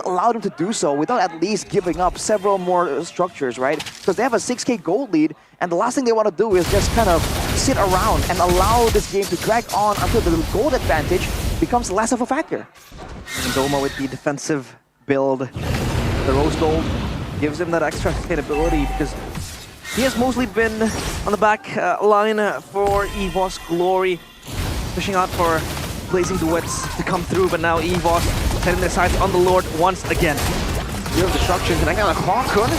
allow them to do so without at least giving up several more structures, right? Because they have a 6k gold lead, and the last thing they want to do is just kind of sit around and allow this game to drag on until the gold advantage becomes less of a factor. And Doma with the defensive build, the Rose Gold gives him that extra sustainability because he has mostly been on the back line for EVO's Glory, fishing out for Blazing Duets to come through, but now EVO's setting their sights on the Lord once again. Year of Destruction connecting on a Clawkun.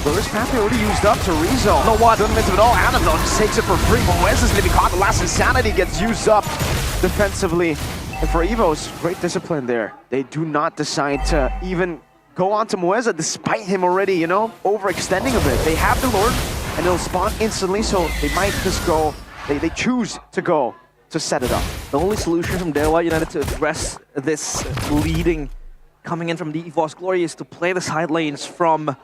Reverse pathway already used up to Rizzo. No what? Doesn't miss it at all. Annabelle just takes it for free. Moez is going to be caught. The last Insanity gets used up defensively. And for EVOs, great discipline there. They do not decide to even go on to Moeza despite him already, you know, overextending a bit. They have the Lord and they'll spawn instantly, so they might just go, they choose to go to set it up. The only solution from Dewa United to address this leading coming in from the EVO's Glory is to play the side lanes from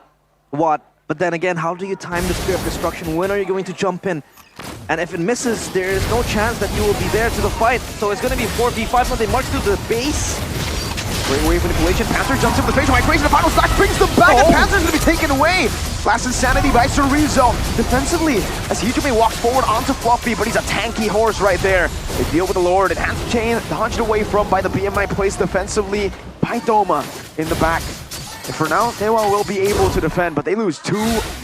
Watt. But then again, how do you time the Spear of Destruction? When are you going to jump in? And if it misses, there is no chance that you will be there to the fight. So it's going to be 4v5 when they march through the base. Great wave manipulation. Panther jumps in with facial migration. The final stack brings them back, and Panther's going to be taken away. Last Insanity by Sorizo. Defensively, as Hijime walks forward onto Fluffy, but he's a tanky horse right there. They deal with the Lord. Enhanced Chain dodged away from by the BMI placed defensively by Doma in the back. And for now, Dewa will be able to defend, but they lose 2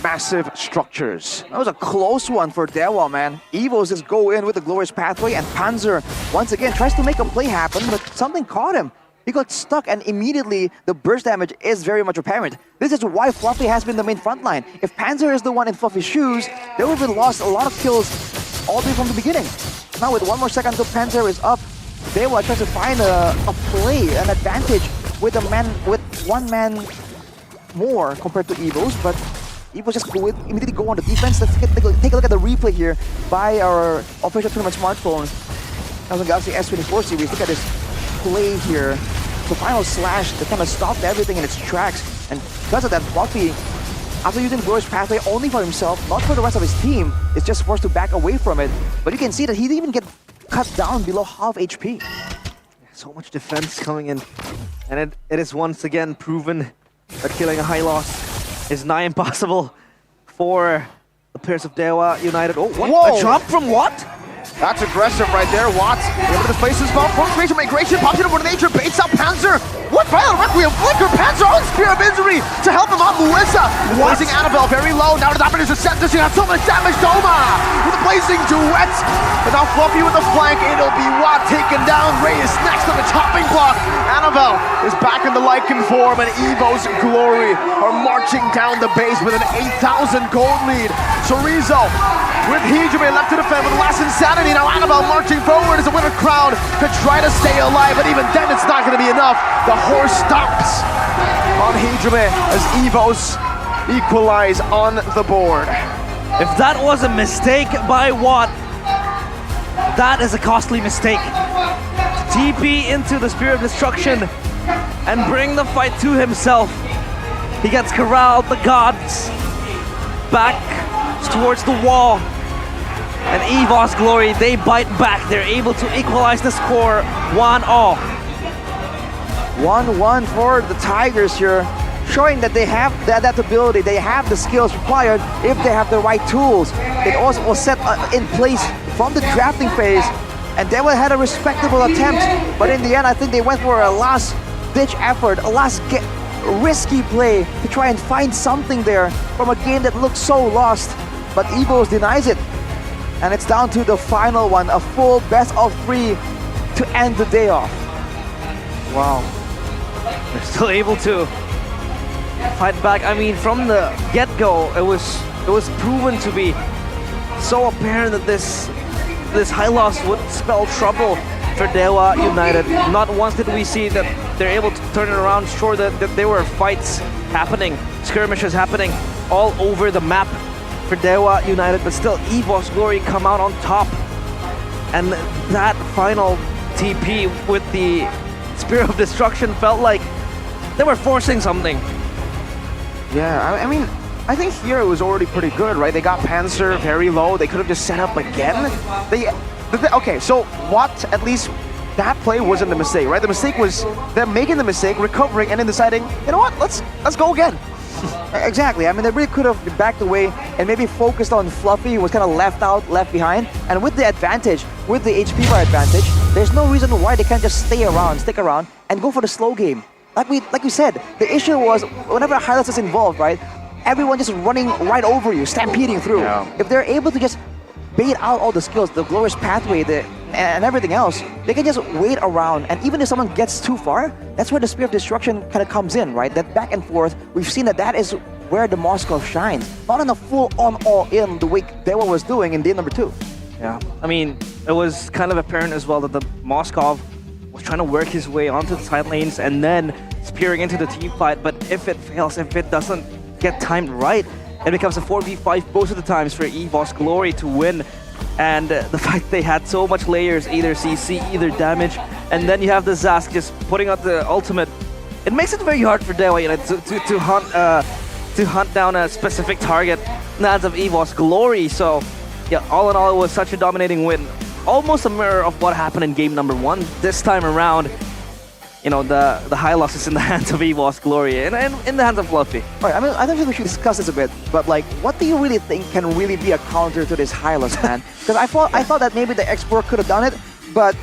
massive structures. That was a close one for Dewa, man. EVOs just go in with the Glorious Pathway, and Panzer once again tries to make a play happen, but something caught him. he got stuck, and immediately the burst damage is very much apparent. This is why Fluffy has been the main front line. If Panzer is the one in Fluffy's shoes, they would have lost a lot of kills all the way from the beginning. Now with 1 more second until Panzer is up, they will try to find a play, an advantage with one man more compared to Evo's, but Evo's just immediately go on the defense. Let's take a look at the replay here by our official tournament smartphone. Samsung Galaxy S24 series. Look at this play here. The final slash that kind of stopped everything in its tracks. And because of that, Fluffy, after using Glorious Pathway only for himself, not for the rest of his team, is just forced to back away from it. But you can see that he didn't even get cut down below half HP. So much defense coming in. And it is once again proven that killing a high loss is nigh impossible for the players of Dewa United. Oh, what? Whoa. A jump from what? That's aggressive right there. Watts able to displace his ball. Formation migration pops into nature, baits out Panzer. What? Violent Requiem flicker. Panzer on Spear of Injury to help him out. Muesa placing Annabelle very low. Now the dominance is set. She has so much damage. Doma with a blazing duet. And now Fluffy with the flank. It'll be Watt taken down. Ray is next on the chopping block. Annabelle is back in the Lycan form, and Evo's Glory are marching down the base with an 8,000 gold lead. Chorizo with Hijime left to defend with last insanity. Now Annabelle marching forward as a winner crowd to try to stay alive, but even then it's not going to be enough. The horse stops on Hijime as Evos equalize on the board. If that was a mistake by Watt, that is a costly mistake. TP into the Spear of Destruction and bring the fight to himself. He gets corralled, the gods back towards the wall. And Evos Glory, they bite back. They're able to equalize the score 1-all. 1-1 for the Tigers here, showing that they have the adaptability, they have the skills required if they have the right tools. It also was set in place from the drafting phase, and they had a respectable attempt, but in the end I think they went for a last-ditch effort, a risky play to try and find something there from a game that looked so lost, but Evos denies it. And it's down to the final one, a full best of 3 to end the day off. Wow. They're still able to fight back. I mean, from the get-go, it was proven to be so apparent that this high loss would spell trouble for Dewa United. Not once did we see that they're able to turn it around. Sure that there were fights happening, skirmishes happening all over the map for Dewa United, but still Evos Glory come out on top. And that final TP with the Spear of Destruction felt like they were forcing something. Yeah, I mean, I think here it was already pretty good, right? They got Panzer very low. They could have just set up again. Okay, so what, at least that play wasn't the mistake, right? The mistake was them making the mistake, recovering, and then deciding, you know what, let's go again. Exactly. I mean, they really could have backed away and maybe focused on Fluffy, who was kind of left behind. And with the advantage, with the HP bar advantage, there's no reason why they can't just stick around, and go for the slow game. Like we said, the issue was whenever Hylas is involved, right? Everyone just running right over you, stampeding through. Yeah. If they're able to just bait out all the skills, the Glorious Pathway, and everything else, they can just wait around. And even if someone gets too far, that's where the Spear of Destruction kind of comes in, right? That back and forth, we've seen that is where the Moskov shines. Not in a full-on all-in the way Dewa was doing in day number 2. Yeah, I mean, it was kind of apparent as well that the Moskov was trying to work his way onto the side lanes and then spearing into the team fight. But if it fails, if it doesn't get timed right, it becomes a 4v5 most of the times for Evos Glory to win. And the fact they had so much layers, either CC, either damage, and then you have the Zask just putting out the ultimate, it makes it very hard for Dewa to hunt down a specific target in the hands of Evos Glory. So yeah, all in all, it was such a dominating win. Almost a mirror of what happened in game number 1. This time around, you know, the high loss is in the hands of Evos Glory and in the hands of Fluffy. All right, I mean, I think we should discuss this a bit, but like, what do you really think can really be a counter to this high loss, man? Because I thought that maybe the export could have done it, but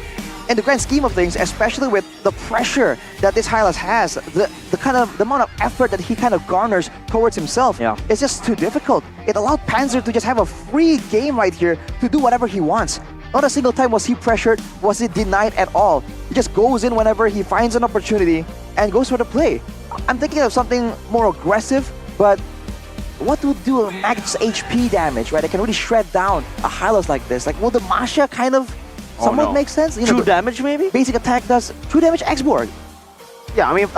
in the grand scheme of things, especially with the pressure that this Hylas has, the amount of effort that he kind of garners towards himself, it's just too difficult. It allowed Panzer to just have a free game right here to do whatever he wants. Not a single time was he pressured, was he denied at all. He just goes in whenever he finds an opportunity and goes for the play. I'm thinking of something more aggressive, but what would do a max HP damage, right? It can really shred down a Hylos like this. Like, will the Masha kind of somewhat make sense? You know, True damage, maybe? Basic attack does true damage X-Borg. Yeah, I mean,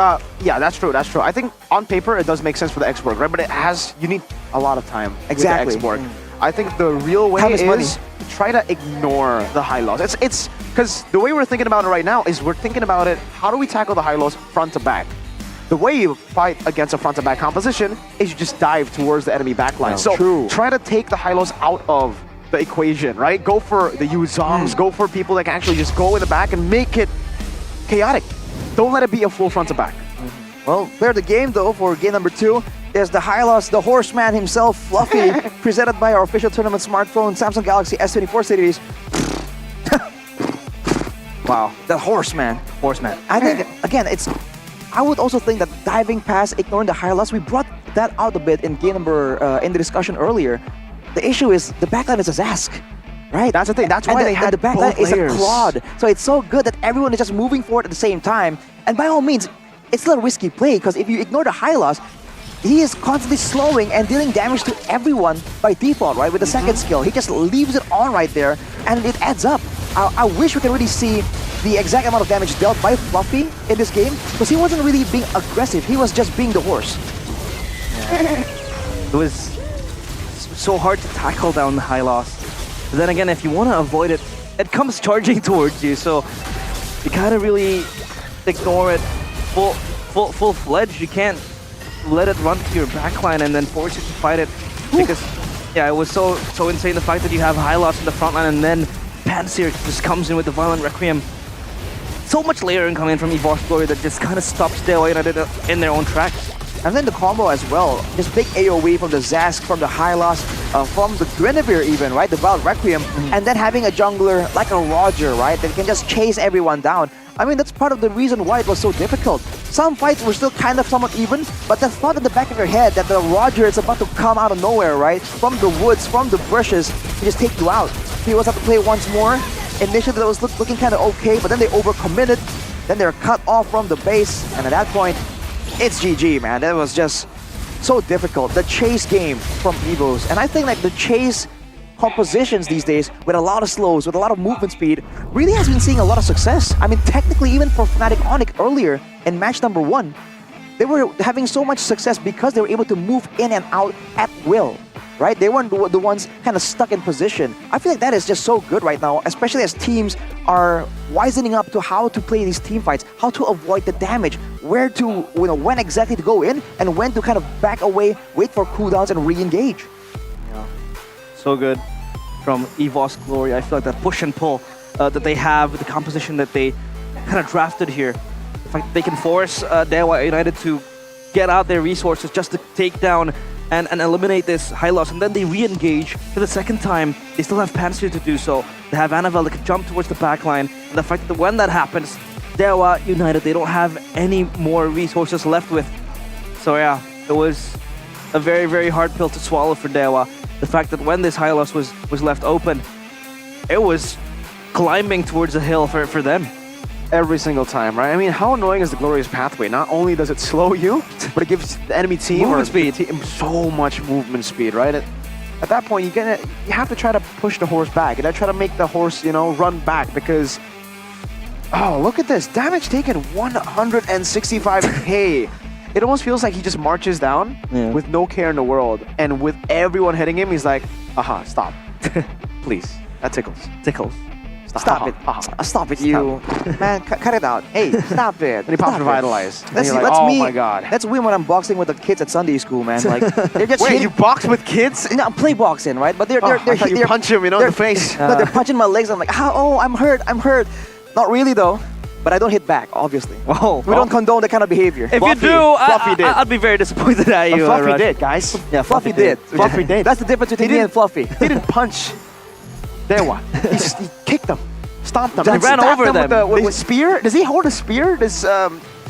yeah, that's true. That's true. I think on paper it does make sense for the X-Borg, right? But you need a lot of time. Exactly. With the X-Borg. I think the real way Time is money. is try to ignore the high loss. It's because the way we're thinking about it right now is we're thinking about it. How do we tackle the high loss front to back? The way you fight against a front to back composition is you just dive towards the enemy backline. So try to take the high loss out of the equation, right? Go for the Yuzongs, go for people that can actually just go in the back and make it chaotic. Don't let it be a full front to back. Well, player of the game, though, for game number 2 is the Hylos, the horseman himself, Fluffy, presented by our official tournament smartphone, Samsung Galaxy S24 series. Wow, the horseman. Horseman. I think, again, I would also think that diving past, ignoring the Hylos, we brought that out a bit in game number, in the discussion earlier. The issue is the backline is a Zask. Right? That's the thing. That's why they had the backline both is a layers. Claude. So it's so good that everyone is just moving forward at the same time. And by all means, it's still a risky play because if you ignore the Hylos, he is constantly slowing and dealing damage to everyone by default, right? With the second skill. He just leaves it on right there and it adds up. I wish we can really see the exact amount of damage dealt by Fluffy in this game because he wasn't really being aggressive. He was just being the horse. It was so hard to tackle down the high loss. But then again, if you want to avoid it, it comes charging towards you. So you kind of really ignore it full-fledged. You can't let it run to your backline and then force you to fight it. Because, yeah, it was so insane the fact that you have high loss in the front line and then Panseer just comes in with the Violent Requiem. So much layering coming from Evor's Glory that just kind of stops Dewa United in their own tracks. And then the combo as well. This big AoE from the Zask, from the Hylos, from the Guinevere even, right? The Violent Requiem. And then having a jungler like a Roger, right? That can just chase everyone down. I mean, that's part of the reason why it was so difficult. Some fights were still kind of somewhat even, but the thought in the back of your head that the Roger is about to come out of nowhere, right? From the woods, from the bushes, to just take you out. He was have to play once more. Initially, that was looking kind of okay, but then they overcommitted. Then they're cut off from the base, and at that point, it's GG, man. That was just so difficult. The chase game from Evos, and I think like the chase compositions these days with a lot of slows, with a lot of movement speed, really has been seeing a lot of success. I mean, technically, even for Fnatic Onyx earlier in match number 1, they were having so much success because they were able to move in and out at will, right? They weren't the ones kind of stuck in position. I feel like that is just so good right now, especially as teams are wisening up to how to play these team fights, how to avoid the damage, where to, when exactly to go in, and when to kind of back away, wait for cooldowns, and re-engage. Yeah, so good from Evor's Glory. I feel like that push and pull that they have, the composition that they kind of drafted here. In fact, they can force Dewa United to get out their resources just to take down and eliminate this high loss, and then they re-engage for the second time. They still have Panseer to do so. They have Annabelle that can jump towards the backline, and the fact that when that happens, Dewa United, they don't have any more resources left with. So yeah, it was a very, very hard pill to swallow for Dewa. The fact that when this high loss was left open, it was climbing towards the hill for them. Every single time, right? I mean, how annoying is the Glorious Pathway? Not only does it slow you, but it gives the enemy team Movement speed. So much movement speed, right? At that point, you have to try to push the horse back. You gotta try to make the horse, run back because, oh, look at this. Damage taken 165k. It almost feels like he just marches down with no care in the world. And with everyone hitting him, he's like, aha, stop. Please. That tickles. Tickles. Stop it. Stop it, you. Man, cut it out. Hey, stop it. And he pops Revitalize. That's like, that's oh me. My God. That's me when I'm boxing with the kids at Sunday school, man. Like, they're just Wait, you box with kids? No, I'm play boxing, right? But they're I thought you punch him, in the face. No, they're punching my legs. I'm like, oh, I'm hurt. Not really, though. But I don't hit back, obviously. Oh, we don't condone that kind of behavior. If Fluffy, you do, Fluffy did. I'd be very disappointed at you. Fluffy did, guys. Yeah, Fluffy did. Fluffy did. That's the difference between me and Fluffy. He didn't punch Dewa. He kicked them. Stomped them. He ran over them. With a spear? Does he hold a spear? Like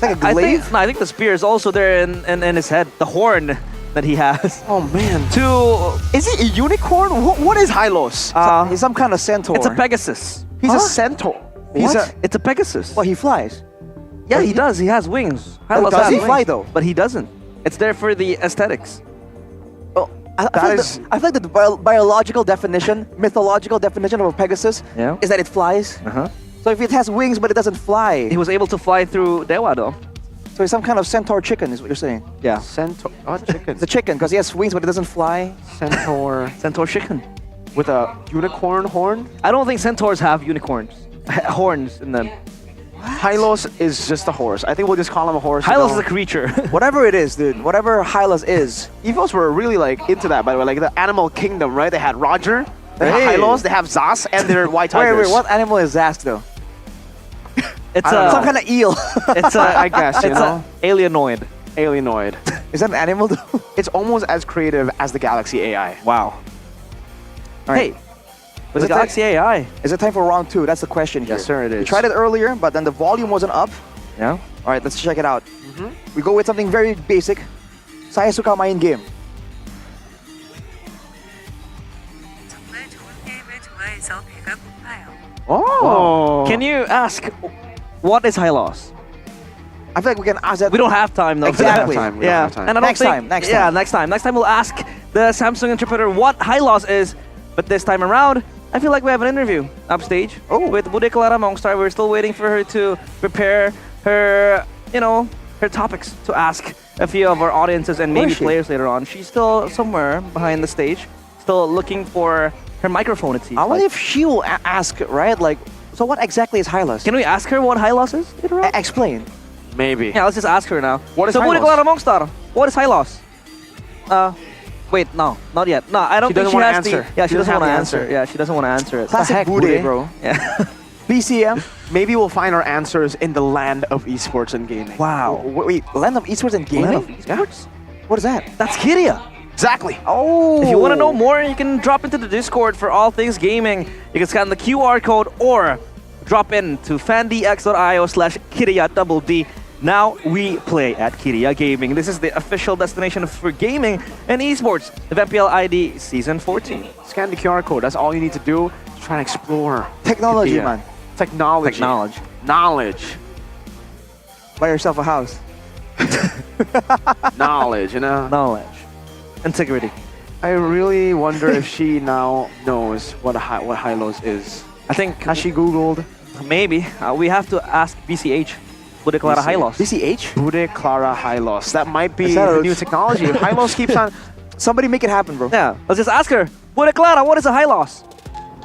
a glaive? I think the spear is also there in his head. The horn that he has. Oh man. Is he a unicorn? What is Hylos? He's some kind of centaur. It's a Pegasus. He's a centaur. It's a Pegasus. Well, he flies. Yeah, he does. He has wings. Does has he wings, fly though? But he doesn't. It's there for the aesthetics. I feel like the biological definition, mythological definition of a Pegasus is that it flies. So if it has wings but it doesn't fly, He was able to fly through Dewa though. so he's some kind of centaur chicken, is what you're saying? Yeah. Centaur. Oh, chicken. It's a chicken because he has wings but it doesn't fly. Centaur. Centaur chicken. With a unicorn horn. I don't think centaurs have unicorns. Horns in them. Hylos is just a horse. I think we'll just call him a horse. Hylos is a creature. Whatever it is, dude. Whatever Hylos is. Evos were really like into that, by the way. Like the animal kingdom, right? They had Roger, they had Hylos, they have Zas, and their white tigers. Wait, what animal is Zas though? It's some kind of eel. It's I guess, you know? alienoid. Alienoid. Is that an animal though? It's almost as creative as the Galaxy AI. Wow. Right. Hey, with the Galaxy AI. Is it time for round 2? That's the question here. Yes, sir, it is. We tried it earlier, but then the volume wasn't up. Yeah. All right, let's check it out. We go with something very basic. Saya suka main game. Oh. Can you ask what is Hylos? I feel like we can ask that. We don't have time though. Exactly. Yeah. And I don't Next think, time, next Yeah, time. next time. Next time we'll ask the Samsung interpreter what Hylos is. But this time around, I feel like we have an interview upstage with Bude Clara Mongstar. We're still waiting for her to prepare her, her topics to ask a few of our audiences and maybe players later on. She's still somewhere behind the stage, still looking for her microphone, it seems. I wonder if she will ask, right? Like, so what exactly is Hylos? Can we ask her what Hylos is later on? Explain. Maybe. Yeah, let's just ask her now. What is so Bude Hylos? Clara Mongstar, what is Hylos? Wait, no, not yet. No, I don't She think doesn't she wanna has answer. Yeah, she She doesn't doesn't want to have the answer. answer. Yeah, she doesn't want to answer it. Classic Bude, bro. Yeah. BCM. Maybe we'll find our answers in the land of esports and gaming. Wow. Wait, land of esports and gaming? Land of esports? What is that? That's Kiria. Exactly. Oh. If you want to know more, you can drop into the Discord for all things gaming. You can scan the QR code or drop in to fandx.io/Kiria. Now we play at Kiria Gaming. This is the official destination for gaming and esports of MPL ID Season 14. Scan the QR code. That's all you need to do to try and explore. Technology, Kiria. man. Technology. Knowledge. Buy yourself a house. Knowledge, you know? Knowledge. Integrity. I really wonder if she now knows what Hylos is. I think... Has she Googled? Maybe. We have to ask BCH. Bude Clara Hylos. BCH? Bude Clara Hylos. That might be that the a- new technology. If Hylos keeps on... Somebody make it happen, bro. Yeah, let's just ask her. Bude Clara, what is a Hylos?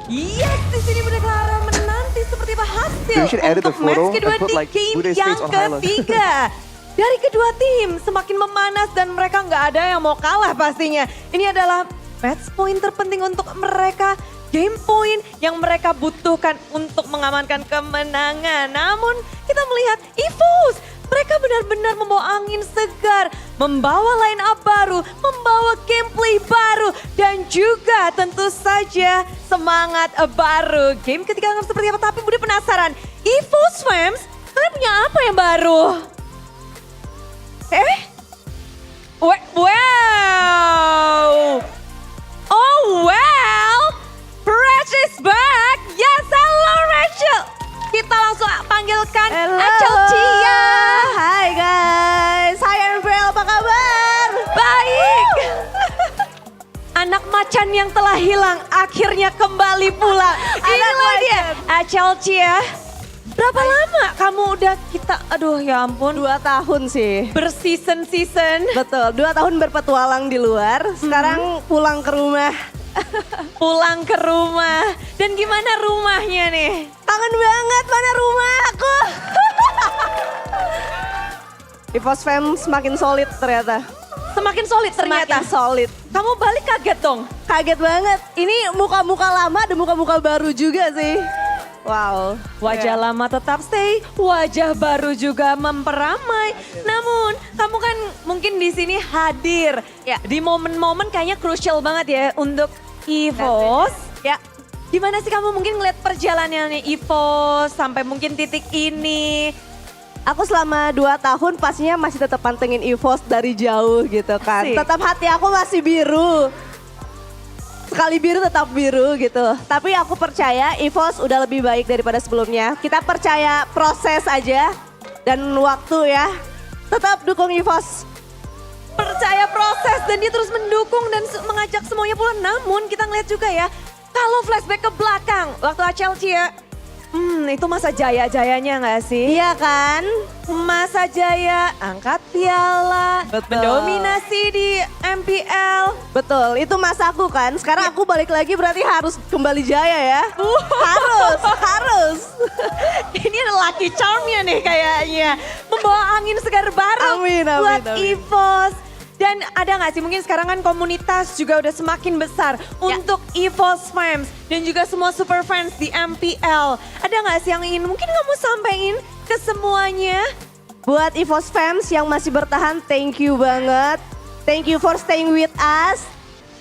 Yes, di sini Bude Clara menanti seperti apa hasil We should edit the untuk match photo kedua and put, di like, game Bude's yang face on Hylos. ketiga. Dari kedua tim semakin memanas dan mereka nggak ada yang mau kalah pastinya. Ini adalah match point terpenting untuk mereka. Game point yang mereka butuhkan untuk mengamankan kemenangan. Namun kita melihat EVOS, mereka benar-benar membawa angin segar, membawa line up baru, membawa gameplay baru, dan juga tentu saja semangat baru. Game ketiga akan seperti apa, tapi Bude penasaran. EVOS fans, kalian punya apa yang baru? Wow! Oh wow! Rach is back! Yes, hello Rachel! Kita langsung panggilkan Rachel Cia! Hai guys! Hai MPL, apa kabar? Baik! Anak macan yang telah hilang akhirnya kembali pulang. Inilah dia, Rachel Cia. Berapa lama kamu udah aduh ya ampun. 2 tahun sih. Berseason-season. Betul, 2 tahun berpetualang di luar, sekarang pulang ke rumah. Pulang ke rumah. Dan gimana rumahnya nih? Kangen banget, mana rumah aku? EVOS fam semakin solid ternyata. Semakin solid ternyata. Semakin solid. Kamu balik kaget dong? Kaget banget. Ini muka-muka lama dan muka-muka baru juga sih. Wow. Wajah lama tetap stay, wajah baru juga memperamai. Namun, kamu kan mungkin di sini hadir di momen-momen kayaknya krusial banget ya untuk EVOS. Ya, gimana sih kamu mungkin ngeliat perjalanannya EVOS sampai mungkin titik ini? Aku selama 2 tahun pastinya masih tetap pantengin EVOS dari jauh gitu kan. Asik. Tetap hati aku masih biru. Sekali biru tetap biru gitu. Tapi aku percaya EVOS udah lebih baik daripada sebelumnya. Kita percaya proses aja dan waktu ya. Tetap dukung EVOS. Percaya proses dan dia terus mendukung dan mengajak semuanya pulang. Namun kita ngeliat juga ya, kalau flashback ke belakang waktu Chelsea ya, itu masa jaya-jayanya nggak sih? Iya kan? Masa jaya, angkat piala, mendominasi di MPL. Betul, itu masaku kan. Sekarang aku balik lagi berarti harus kembali jaya ya. Harus. Ini ada lucky charmnya nih kayaknya. Membawa angin segar baru buat EVOS. Dan ada nggak sih mungkin sekarang kan komunitas juga udah semakin besar untuk EVOS fans dan juga semua super fans di MPL. Ada nggak sih yang ingin mungkin kamu sampaikan ke semuanya? Buat EVOS fans yang masih bertahan, thank you banget. Thank you for staying with us.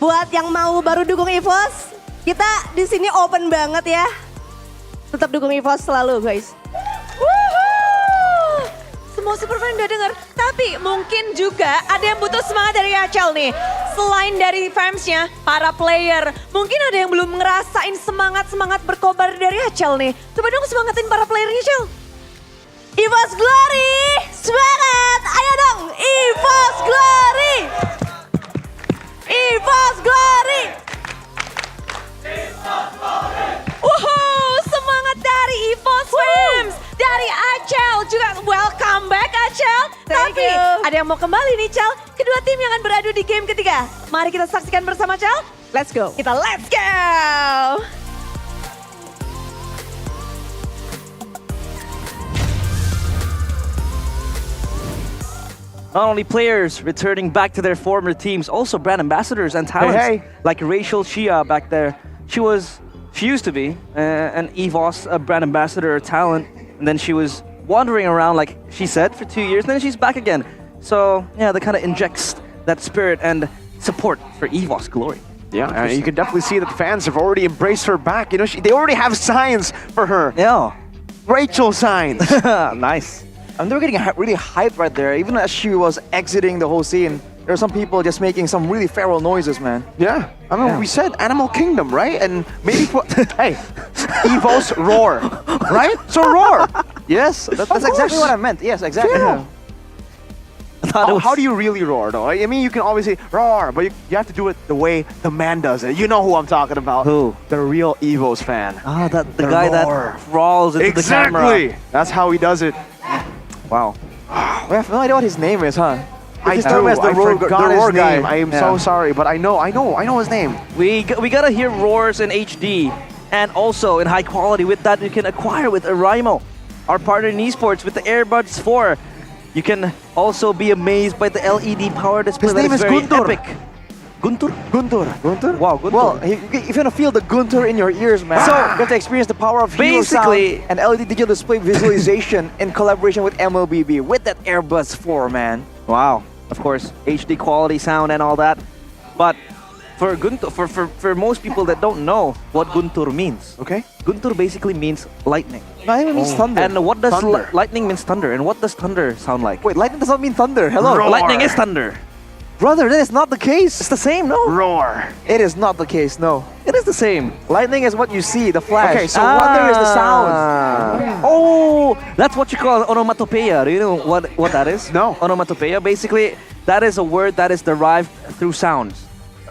Buat yang mau baru dukung EVOS, kita di sini open banget ya. Tetap dukung EVOS selalu guys. Semua super fan udah denger, tapi mungkin juga ada yang butuh semangat dari Acel nih. Selain dari fansnya, para player, mungkin ada yang belum ngerasain semangat-semangat berkobar dari Acel nih. Coba dong semangatin para playernya, Acel. EVOS Glory, semangat! Ayo dong, EVOS Glory! EVOS Glory! Woohoo, semangat dari EVOS fans, dari Acel juga welcome back Acel. Tapi ada yang mau kembali nih Cel, kedua tim yang akan beradu di game ketiga. Mari kita saksikan bersama Cel. Let's go. Kita let's go. Not only players returning back to their former teams, also brand ambassadors and talents like Rachel Shia back there. She used to be an EVOS brand ambassador talent, and then she was wandering around, like she said, for 2 years, and then she's back again. So yeah, that kind of injects that spirit and support for EVOS Glory. Yeah, you can definitely see that fans have already embraced her back. You know, they already have signs for her. Yeah. Rachel signs. Nice. And they were getting really hyped right there. Even as she was exiting the whole scene, there were some people just making some really feral noises, man. Yeah. I mean, we said Animal Kingdom, right? And maybe for, hey, EVOS roar, right? So roar. Yes, that's exactly what I meant. Yes, exactly. Yeah. How do you really roar, though? I mean, you can always say roar, but you have to do it the way the man does it. You know who I'm talking about. Who? The real EVOS fan. Ah, the guy roar. that crawls into the camera. Exactly. That's how he does it. Wow. We have no idea what his name is, huh? I forgot his name. I am so sorry, but I know his name. We gotta hear roars in HD and also in high quality. With that, you can acquire with Araimo, our partner in esports, with the Airbuds 4. You can also be amazed by the LED power display. His name is very Guntur. epic. Guntur? Guntur? Wow, Guntur. Well, you're gonna feel the Guntur in your ears, man. So you have to experience the power of hero basically sound and LED digital display visualization in collaboration with MLBB with that Airbus 4, man. Wow. Of course, HD quality sound and all that. But for Guntur, for most people that don't know what Guntur means, okay? Guntur basically means lightning. No, it means thunder. And what does Thunder. lightning means thunder? And what does thunder sound like? Wait, lightning does not mean thunder. Hello. Roar. Lightning is thunder. Brother, that is not the case. It's the same, no? Roar. It is not the case, no. It is the same. Lightning is what you see, the flash. Okay, so thunder is the sound. Oh, that's what you call onomatopoeia. Do you know what that is? No. Onomatopoeia, basically, that is a word that is derived through sounds.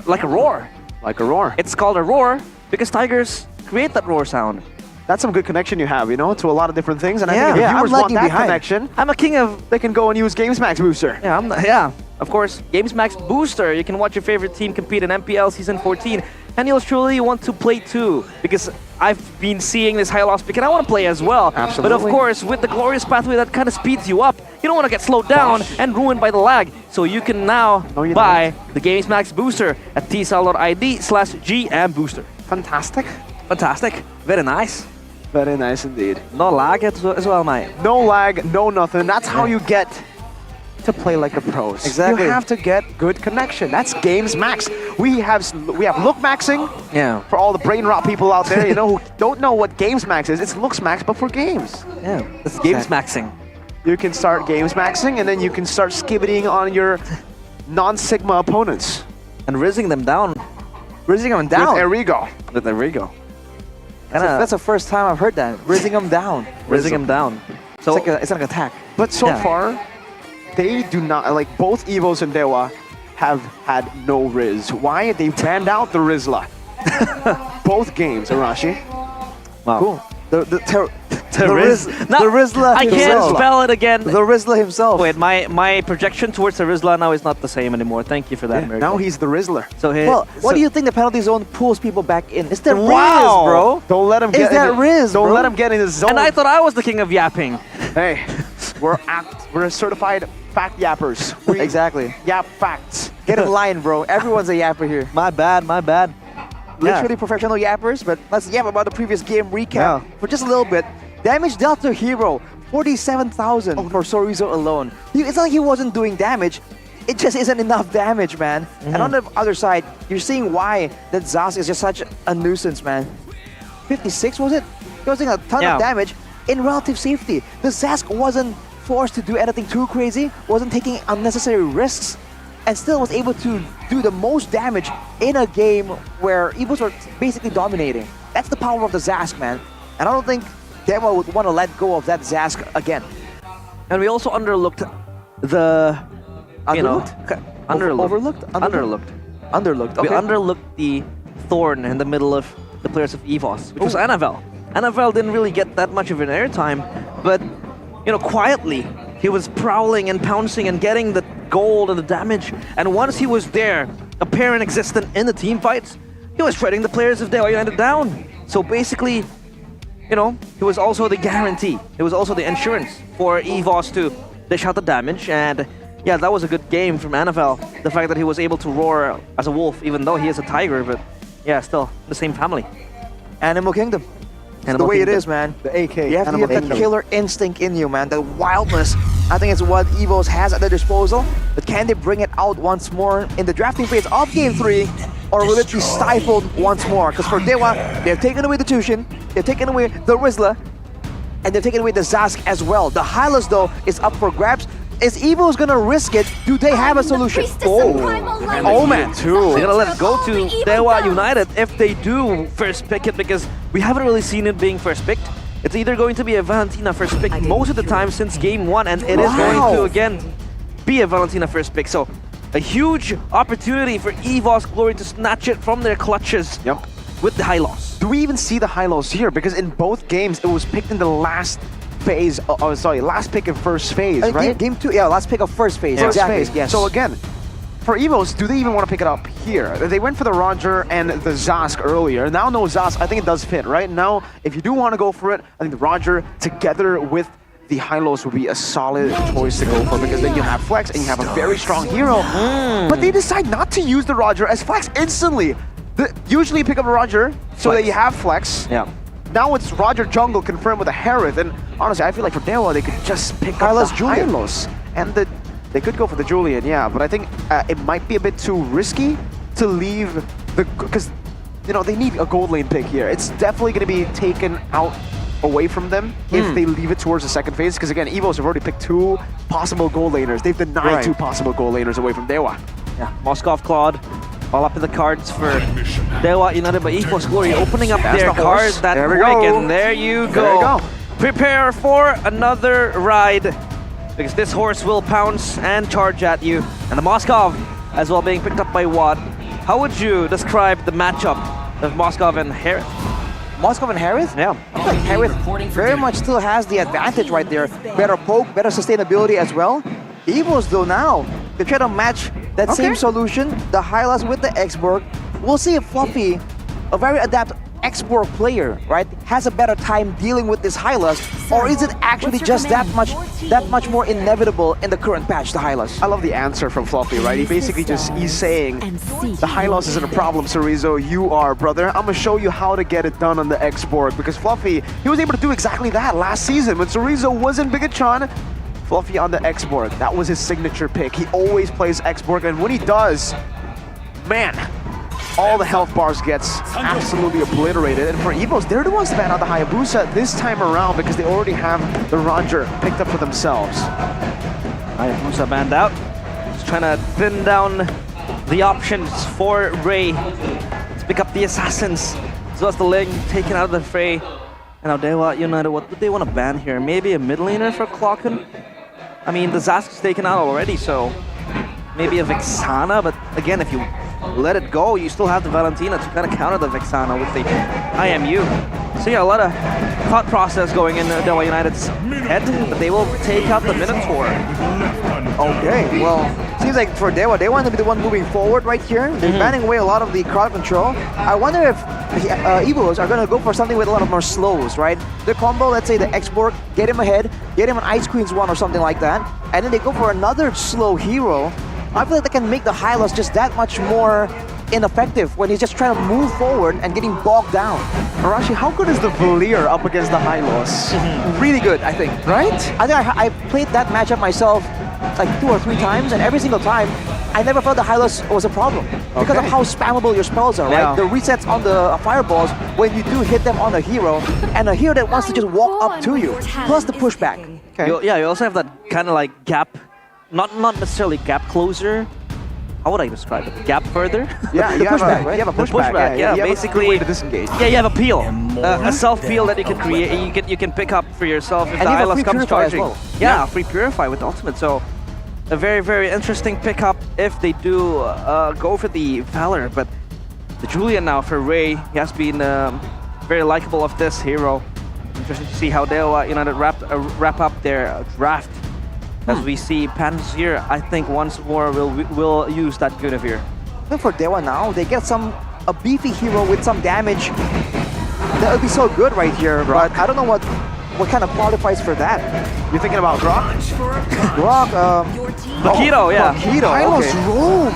Like a roar. Like a roar. It's called a roar because tigers create that roar sound. That's some good connection you have, you know, to a lot of different things. And I Yeah, think if yeah, viewers I'm want lagging that behind. connection, I'm a king of... they can go and use Games Max Booster. Yeah, of course, Games Max Booster. You can watch your favorite team compete in MPL Season 14. And you'll truly want to play too. Because I've been seeing this high loss pick and I want to play as well. Absolutely. But of course, with the glorious pathway that kind of speeds you up, you don't want to get slowed down and ruined by the lag. So you can now buy the Games Max Booster at tsal.id/GM Booster. Fantastic. Fantastic. Very nice. Very nice indeed. No lag as well, mate. No lag, no nothing. That's how you get to play like the pros. Exactly. You have to get good connection. That's Games Max. We have look maxing. Yeah. For all the brain rot people out there, you know, who don't know what Games Max is. It's looks max, but for games. Yeah. That's Games Maxing. you can start games maxing, and then you can start skibbiting on your non-Sigma opponents. And rizzing them down. Rizzing them down? With Erigo. With Erigo. That's the first time I've heard that. Rizzing them down. Rizzing them down. So it's like an attack. But so far, they do not, like both Evos and Dewa have had no Riz. Why? They banned out the Rizla. Both games, Arashi. Wow. Cool. The Rizla I can't himself. spell it again. The Rizla himself. Wait, my projection towards the Rizla now is not the same anymore. Thank you for that, Miracle. Now he's the Rizzler. So what do you think the penalty zone pulls people back in? It's the Riz, Wow. bro. Don't let him Is get that in Riz, Don't bro? let him get in his zone. And I thought I was the king of yapping. Hey, we're certified fact yappers. Exactly. Yap facts. Get in line, bro. Everyone's a yapper here. My bad. Literally professional yappers, but let's yap about the previous game recap for just a little bit. Damage dealt to hero, 47,000 for Sorizo alone. It's not like he wasn't doing damage. It just isn't enough damage, man. And on the other side, you're seeing why that Zas is just such a nuisance, man. 56 was it? He was doing a ton of damage in relative safety. The Zask wasn't forced to do anything too crazy, wasn't taking unnecessary risks, and still was able to do the most damage in a game where Evos were basically dominating. That's the power of the Zask, man. And I don't think Dewa would want to let go of that Zask again. And we also underlooked the... Underlooked? Underlooked. Underlooked. We Okay. underlooked the thorn in the middle of the players of EVOS, which was Anavel. Anavel didn't really get that much of an airtime, but quietly he was prowling and pouncing and getting the gold and the damage. And once he was there, apparent existent in the team fights, he was shredding the players of Dewa United down. So basically, he was also the guarantee. It was also the insurance for EVOS to dish out the damage. And yeah, that was a good game from Anavel. The fact that he was able to roar as a wolf, even though he is a tiger, but yeah, still the same family. Animal Kingdom. It's the way it is, man. The AK. You have to get that killer instinct in you, man. The wildness. I think it's what Evos has at their disposal. But can they bring it out once more in the drafting phase of Game 3? Or will it be stifled once more? Because for Dewa, they've taken away the Tushin, they've taken away the Rizla, and they've taken away the Zask as well. The Hylas, though, is up for grabs. Is Evos gonna risk it? Do they have a solution? Man, too. They're gonna let it go to Dewa United if they do first pick it, because we haven't really seen it being first picked. It's either going to be a Valentina first pick most of the time since game 1, and it is going to again be a Valentina first pick. So a huge opportunity for EVOS Glory to snatch it from their clutches with the high loss. Do we even see the high loss here? Because in both games, it was picked in the last phase. Last pick in first phase, right? Game 2, last pick of first phase. First Exactly. phase. Yes. So again, for Evos, do they even want to pick it up here? They went for the Roger and the Zask earlier. Now no Zask, I think it does fit, right? Now, if you do want to go for it, I think the Roger together with the Hylos would be a solid choice to go for, because then you have Flex and you have a very strong hero. But they decide not to use the Roger as Flex instantly. Usually you pick up a Roger so that you have Flex. Yeah. Now it's Roger Jungle confirmed with a Harith, and honestly, I feel like for Dewa, they could just pick up the Julian. Hylos. And they could go for the Julian, yeah, but I think it might be a bit too risky to leave because they need a gold lane pick here. It's definitely going to be taken out away from them if they leave it towards the second phase, because again, Evos have already picked 2 possible gold laners. They've denied 2 possible gold laners away from Dewa. Yeah, Moskov Claude all up in the cards for Dewa United by EVOS Glory, opening up their cards that quick, and there you go. Prepare for another ride, because this horse will pounce and charge at you. And the Moskov as well being picked up by Watt. How would you describe the matchup of Moskov and Harith? Moskov and Harith? Yeah. I feel like Harith very much still has the advantage right there. Better poke, better sustainability as well. Evos though now, they try to match that same solution, the Hylas with the X-Borg. We'll see if Fluffy, a very adept X-Borg player, right, has a better time dealing with this Hylas, or is it actually just that much more inevitable in the current patch, the Hylas? I love the answer from Fluffy, right? He basically he's saying, the Hylos isn't a problem, Sorizo, you are, brother. I'm gonna show you how to get it done on the X-Borg, because Fluffy, he was able to do exactly that last season when Sorizo was in Bigatron. Fluffy on the X-Borg, that was his signature pick. He always plays X-Borg, and when he does, man, all the health bars gets absolutely obliterated. And for Evos, they're the ones that ban out the Hayabusa this time around because they already have the Roger picked up for themselves. Hayabusa banned out. Just trying to thin down the options for Ray to pick up the assassins. As well as the Ling taken out of the fray. And now Dewa United, what would they want to ban here? Maybe a mid laner for Clocken? I mean, the Zask is taken out already, so maybe a Vexana, but again, if you let it go, you still have the Valentina to kind of counter the Vexana with the IMU. So yeah, a lot of thought process going in Dewa United's head, but they will take out the Minotaur. Okay, well, seems like for Dewa, they want to be the one moving forward right here. They're banning away a lot of the crowd control. I wonder if Evos are going to go for something with a lot of more slows, right? The combo, let's say the export, get him ahead, get him an Ice Queen's one or something like that, and then they go for another slow hero. I feel like they can make the Hylos just that much more ineffective when he's just trying to move forward and getting bogged down. Arashi, how good is the Valier up against the Hylos? Really good, I think. Right? I think I played that matchup myself like 2 or 3 times, and every single time, I never felt the Hylos was a problem. Because of how spammable your spells are, right? The resets on the fireballs when you do hit them on a hero, and a hero that wants to just walk up to you, plus the pushback. Okay. You also have that kind of like gap, not necessarily gap closer. How would I describe it? Gap further? Yeah, you have a, right? You have a pushback. Yeah, you basically. Have a way to disengage. Yeah, you have a peel, a self peel that you can create. You can pick up for yourself if the Hylos comes charging. Well. Yeah, free purify with the ultimate. So a very interesting pickup if they do go for the Valor. But the Julian now for Ray, he has been very likable of this hero. Interesting to see how they'll wrap up their draft. As we see Panzer, I think once more will use that Guinevere. Look for Dewa now, they get a beefy hero with some damage. That would be so good right here, but I don't know what kind of qualifies for that. You're thinking about Grok? Grok, Bakito, yeah. Bakito, Hylos okay. Roam.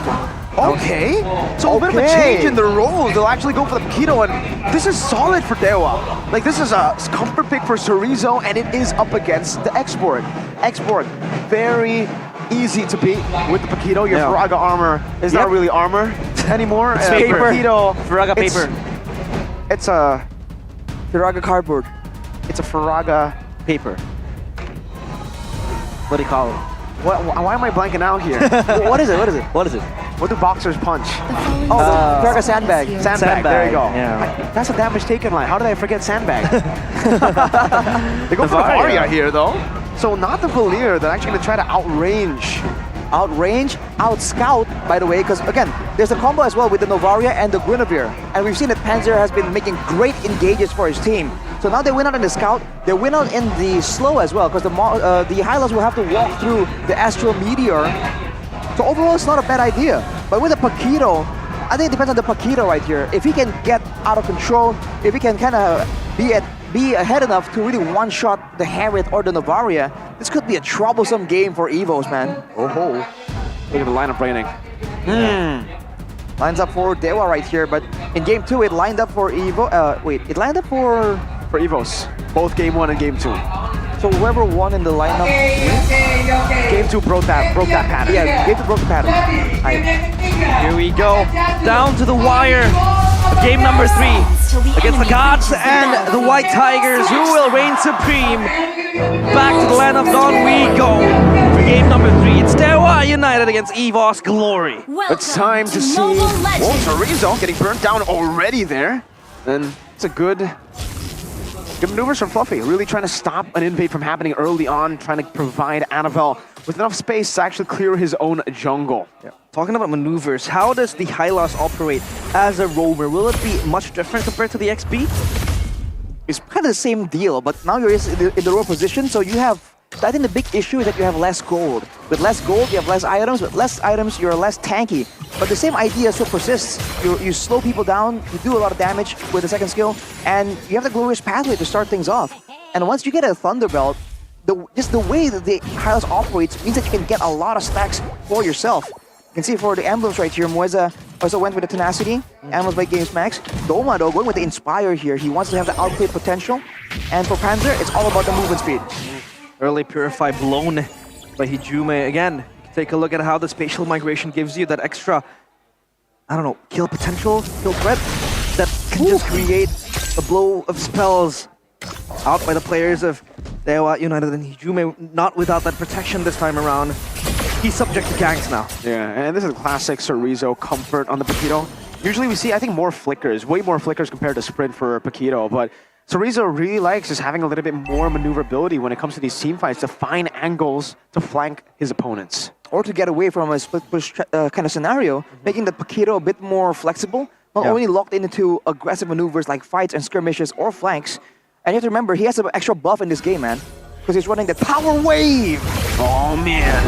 Okay. So a bit of a change in the roles. They'll actually go for the Bakito, and this is solid for Dewa. Like, this is a comfort pick for Chorizo, and it is up against the Export. Export, very easy to beat with the Bakito. Your Faraga armor is not really armor anymore. It's paper. Bakito, Faraga paper. It's a Faraga cardboard. It's a Faraga paper. What do you call it? Why am I blanking out here? What is it? What is it? What is it? What do boxers punch? Oh, Faraga sandbag. Sandbag. There you go. Yeah. That's a damage taken line. How did I forget sandbag? They go for the Varia here though. So not the Valier. They're actually gonna try to outrange. Outscout, by the way, because again, there's a combo as well with the Novaria and the Guinevere. And we've seen that Panzer has been making great engages for his team. So now they win out in the scout, they win out in the slow as well, because the Hylos will have to walk through the Astral Meteor. So overall, it's not a bad idea. But with the Pakito, I think it depends on the Pakito right here. If he can get out of control, if he can kind of be ahead enough to really one-shot the Harriet or the Novaria, this could be a troublesome game for Evos, man. Oh, look at the lineup raining. Lines up for Dewa right here, but in game 2, it lined up for Evo. It lined up for Evos. Both game 1 and game 2. So whoever won in the lineup Game 2 broke that pattern. Yeah, game 2 broke the pattern. Here we go. Down to the wire. Game number 3 against the Gods and the White Tigers. Who will reign supreme? Back to the land of Dawn we go. For game number 3, it's Dewa United against Evos Glory. It's time to see Chorizo getting burnt down already there. And it's a good maneuvers from Fluffy, really trying to stop an invade from happening early on, trying to provide Annabelle with enough space to actually clear his own jungle. Yeah. Talking about maneuvers, how does the Hylos operate as a roamer? Will it be much different compared to the XP? It's kind of the same deal, but now you're in the row position, so you have... I think the big issue is that you have less gold. With less gold, you have less items. With less items, you're less tanky. But the same idea still persists. You slow people down, you do a lot of damage with the second skill, and you have the glorious pathway to start things off. And once you get a Thunderbolt, just the way that the Hylos operates means that you can get a lot of stacks for yourself. You can see for the emblems right here, Moeza also went with the Tenacity, Emblems by Games Max. Doma though, going with the Inspire here. He wants to have the outplay potential. And for Panzer, it's all about the movement speed. Early Purify blown by Hijume. Again, take a look at how the spatial migration gives you that extra I don't know, kill potential, kill threat that can just create a blow of spells out by the players of Dewa United, and Hijume not without that protection this time around. He's subject to ganks now. Yeah, and this is classic Chorizo comfort on the Paquito. Usually we see, I think, more flickers, way more flickers compared to sprint for Paquito, but Chorizo really likes just having a little bit more maneuverability when it comes to these team fights to find angles to flank his opponents. Or to get away from a split push kind of scenario, making the Paquito a bit more flexible, not only locked into aggressive maneuvers like fights and skirmishes or flanks. And you have to remember, he has an extra buff in this game, man, because he's running the Power Wave! Oh man,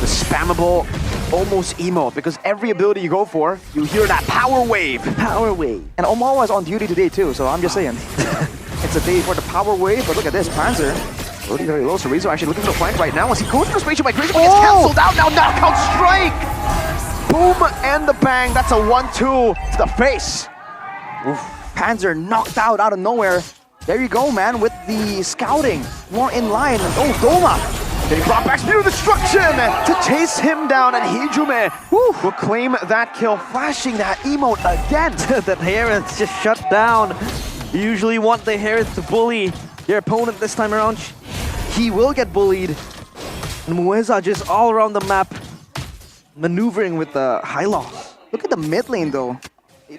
the spammable almost emote, because every ability you go for, you hear that Power Wave! Power Wave! And Omawa is on duty today too, so I'm just saying. It's a day for the Power Wave, but look at this, Panzer. Loading very low, Chorizo actually looking for the flank right now as he goes for the spatial migration, but gets cancelled out, now knockout strike! Boom and the bang, that's a 1-2 to the face. Oof. Panzer knocked out of nowhere. There you go, man, with the scouting. More in line. Oh, Doma! Getting brought back, Spear of Destruction to chase him down, and Hijume will claim that kill, flashing that emote again. That Harith just shut down. You usually want the Harith to bully your opponent. This time around, he will get bullied. And Mueza just all around the map, maneuvering with the high loss. Look at the mid lane, though.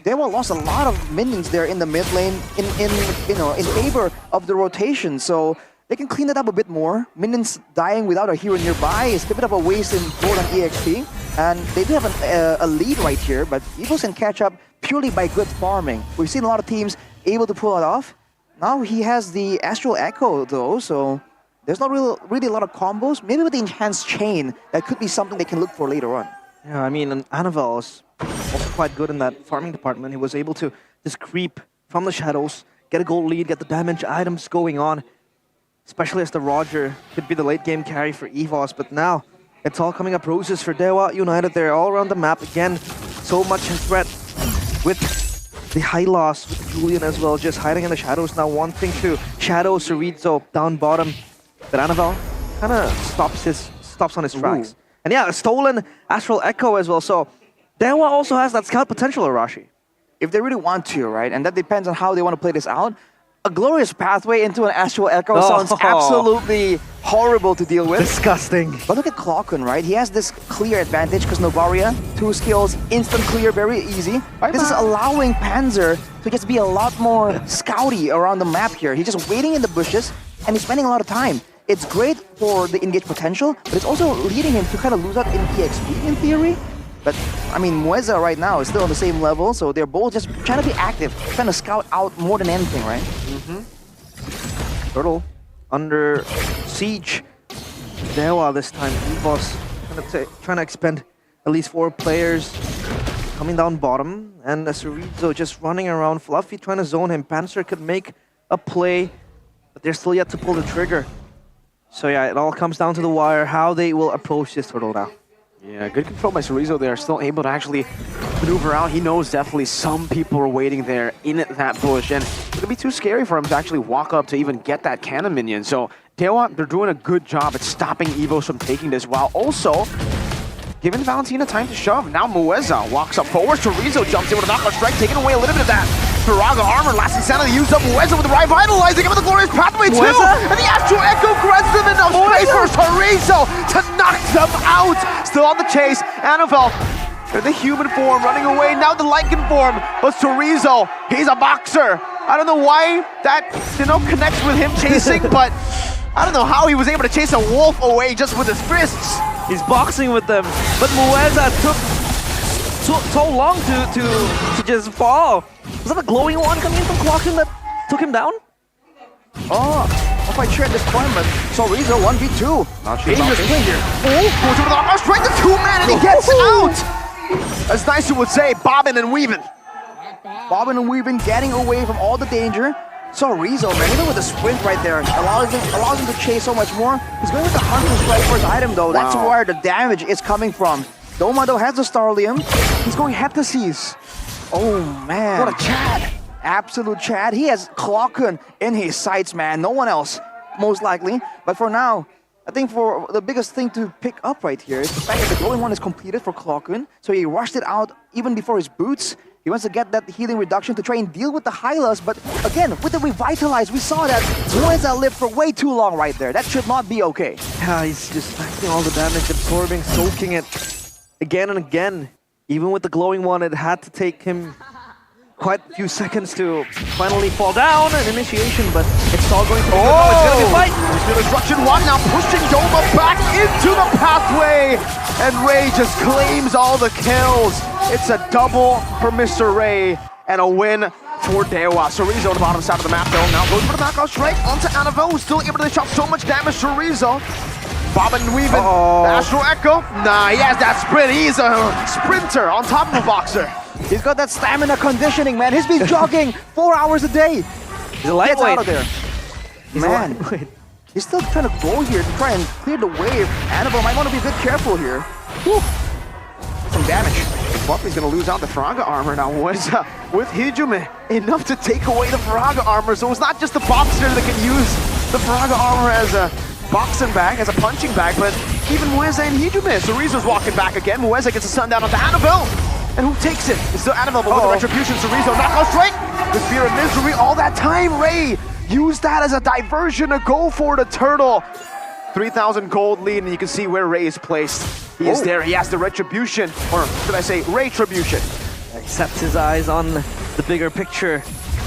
Dewa lost a lot of minions there in the mid lane in favor of the rotation, so they can clean it up a bit more. Minions dying without a hero nearby is a bit of a waste in gold and EXP, and they do have a lead right here, but Evos can catch up purely by good farming. We've seen a lot of teams able to pull it off. Now he has the Astral Echo though, so there's not really a lot of combos. Maybe with the Enhanced Chain, that could be something they can look for later on. Yeah, I mean, Anavel is also quite good in that farming department. He was able to just creep from the shadows, get a gold lead, get the damage items going on, especially as the Roger could be the late game carry for EVOS. But now it's all coming up roses for Dewa United. They're all around the map again. So much in threat with the high loss, with Julian as well, just hiding in the shadows now, wanting to shadow Chorizo down bottom. But Anavel kind of stops on his tracks. Ooh. And yeah, a stolen Astral Echo as well. So Dewa also has that scout potential, Arashi. If they really want to, right? And that depends on how they want to play this out. A glorious pathway into an Astral Echo sounds absolutely horrible to deal with. Disgusting. But look at Clockun, right? He has this clear advantage because Novaria, 2 skills, instant clear, very easy. This is allowing Panzer to just be a lot more scouty around the map here. He's just waiting in the bushes and he's spending a lot of time. It's great for the engage potential, but it's also leading him to kind of lose out in EXP in theory. But, I mean, Mueza right now is still on the same level, so they're both just trying to be active, trying to scout out more than anything, right? Turtle under siege. Dewa this time. EVOS trying to expend at least 4 players coming down bottom. And Chorizo just running around. Fluffy trying to zone him. Panzer could make a play, but they're still yet to pull the trigger. So yeah, it all comes down to the wire, how they will approach this turtle now. Yeah, good control by Chorizo there, still able to actually maneuver out. He knows definitely some people are waiting there in that bush, and it's going to be too scary for him to actually walk up to even get that cannon minion. So Dewa, they're doing a good job at stopping Evos from taking this, while also giving Valentina time to shove. Now Mueza walks up forward, Chorizo jumps in with a knockout strike, taking away a little bit of that Firaga armor. Last insanity used up Mueza with the revitalizing him with the glorious pathway too, and the Astral Echo grants them enough space for Chorizo to knock them out. Still on the chase, Anavel in the human form running away, now the Lycan form, but Chorizo, he's a boxer. I don't know why that, connects with him chasing, but I don't know how he was able to chase a wolf away just with his fists. He's boxing with them, but Mueza took so long to just fall. Was that a glowing one coming in from Clockun that took him down? Oh, not quite sure at this point, but Chorizo 1v2. Dangerous play here. Oh, goes over the knockout strike, the 2-man, and he gets out! As Nice would say, bobbing and weaving. Bobbing and weaving, getting away from all the danger. Chorizo, man, even with the sprint right there, allows him to chase so much more. He's going with the Hunter Strike for his item, though. That's where the damage is coming from. Doma, though, has the Starlium. He's going head to seize. Oh, man. What a Chad. Absolute Chad. He has Clockun in his sights, man. No one else, most likely. But for now, I think for the biggest thing to pick up right here is the fact that the glowing one is completed for Clockun, so he rushed it out even before his boots. He wants to get that healing reduction to try and deal with the Hylas, but again, with the Revitalize, we saw that Mueza lived for way too long right there. That should not be okay. Yeah, he's just acting all the damage, absorbing, soaking it again and again. Even with the glowing one, it had to take him quite a few seconds to finally fall down an initiation, but it's all going to be good. No, it's going to be a fight. There's no destruction. One now pushing Doma back into the pathway, and Ray just claims all the kills. It's a double for Mr. Ray and a win for Dewa. Chorizo on the bottom side of the map though. Now goes for the knockout strike onto Annabelle, who's still able to shot so much damage. Chorizo bobbing and weaving. The Astral Echo. Nah, he has that sprint. He's a sprinter on top of a boxer. He's got that stamina conditioning, man. He's been jogging 4 hours a day. He's a lightweight. Gets out of there. Man, he's still trying to go here to try and clear the wave. Annabelle might want to be a bit careful here. Whew. Some damage. Fluffy's gonna lose out the Faraga armor now. Mueza with Hijume enough to take away the Faraga armor. So it's not just the boxer that can use the Faraga armor as a boxing bag, as a punching bag, but even Mueza and Hijume. Chorizo's walking back again. Mueza gets a sundown onto Annabelle. And who takes it? It's still Annabelle, but with the retribution, Chorizo knockout strike. The Spear of Misery all that time. Ray used that as a diversion to go for the turtle. 3,000 gold lead, and you can see where Ray is placed. He is there. He has the retribution, or should I say, Raytribution. He sets his eyes on the bigger picture,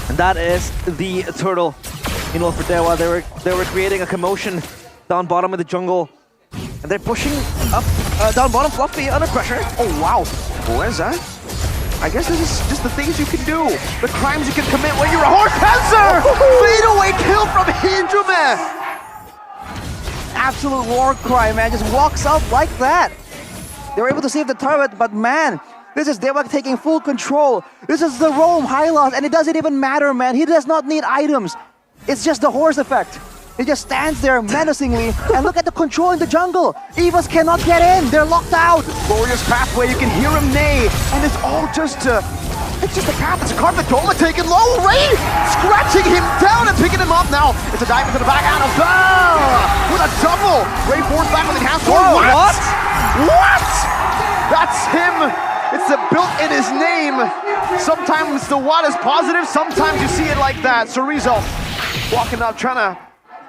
and that is the turtle. You know, for Dewa, they were creating a commotion down bottom of the jungle, and they're pushing up down bottom. Fluffy under pressure. Oh wow, Mueza. I guess this is just the things you can do, the crimes you can commit when you're a horse panzer. Fadeaway kill from Hijume. Absolute war cry, man. Just walks up like that. They were able to save the turret, but man, this is Dewa taking full control. This is the Rome Hylos, and it doesn't even matter, man. He does not need items. It's just the horse effect. He just stands there menacingly, and look at the control in the jungle. Evas cannot get in. They're locked out. Glorious pathway. You can hear him neigh, and it's all just it's just a path. It's a carpet. Doma taking low. Ray scratching him down and picking him up now. It's a dive into the back. Annabelle with a double. Ray forwards back with enhanced sword. What? What? That's him. It's the built in his name. Sometimes the what is positive. Sometimes you see it like that. Chorizo walking up, trying to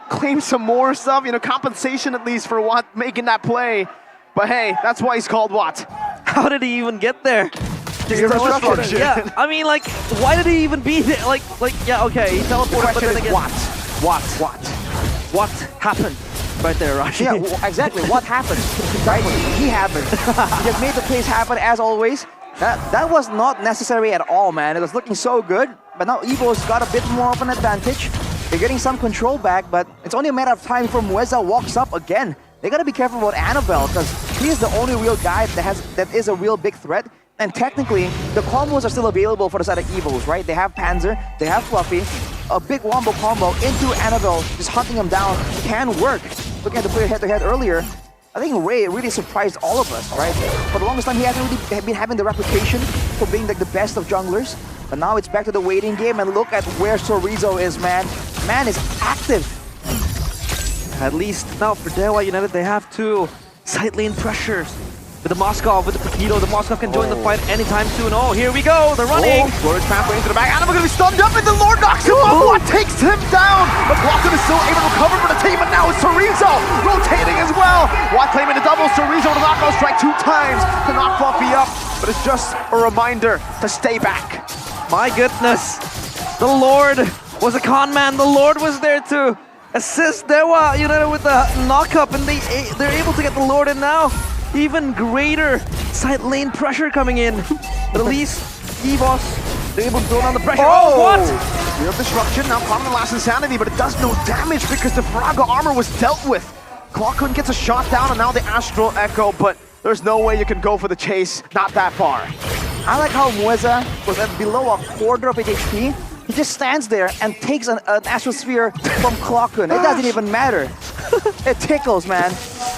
claim some more stuff. You know, compensation at least for Watt making that play. But hey, that's why he's called Watt. How did he even get there? Destruction. Yeah, I mean, like, why did he even be there? Like, yeah, okay, he teleported, but then again, what happened right there, Rashi? Yeah, exactly. What happened? Right? He happened. He just made the plays happen as always. That was not necessary at all, man. It was looking so good, but now Evo's got a bit more of an advantage. They're getting some control back, but it's only a matter of time before Mueza walks up again. They gotta be careful about Annabelle, because he is the only real guy that is a real big threat. And technically, the combos are still available for the side of Evos, right? They have Panzer, they have Fluffy. A big wombo combo into Annabelle, just hunting him down, can work. Looking at the player head-to-head earlier, I think Ray really surprised all of us, right? For the longest time, he hasn't really been having the reputation for being like the best of junglers. But now it's back to the waiting game, and look at where Chorizo is, man. Man is active. At least now for Dewa United, they have two side lane pressures. With the Moskov, with the Paquito, the Moskov can join the fight anytime soon. Oh, here we go, they're running. Glorious pathway into the back. Annabelle gonna be stunned up, and the Lord knocks him off. What takes him down? But Clockun is still able to recover for the team, and now it's Chorizo rotating as well. Watt claiming the double. Chorizo to knockout strike 2 times to knock Fluffy up. But it's just a reminder to stay back. My goodness, the Lord was a con man. The Lord was there to assist Dewa United with the knock-up, and they're able to get the Lord in now. Even greater side lane pressure coming in. But at least Evos, they're able to throw down the pressure. Oh, what? Real disruption, now Common Last Insanity, but it does no damage because the Faraga armor was dealt with. Clockun gets a shot down, and now the Astral Echo, but there's no way you can go for the chase, not that far. I like how Mueza was at below a quarter of his HP. He just stands there and takes an Astral Sphere from Clockun. It doesn't even matter. It tickles, man.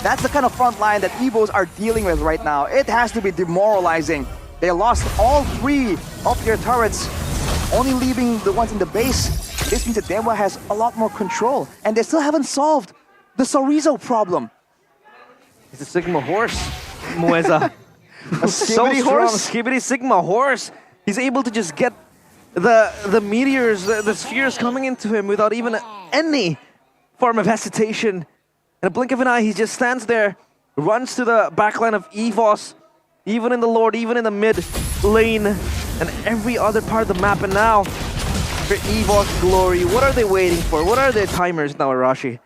That's the kind of front line that Evos are dealing with right now. It has to be demoralizing. They lost all 3 of their turrets, only leaving the ones in the base. This means that Dewa has a lot more control, and they still haven't solved the Sorizo problem. It's a Sigma horse, Mueza. A So Skibidi strong, horse? Skibidi Sigma horse. He's able to just get the meteors, the spheres coming into him without even any form of hesitation. In a blink of an eye, he just stands there, runs to the backline of EVOS, even in the Lord, even in the mid lane, and every other part of the map. And now, for EVOS Glory, what are they waiting for? What are their timers now, Arashi?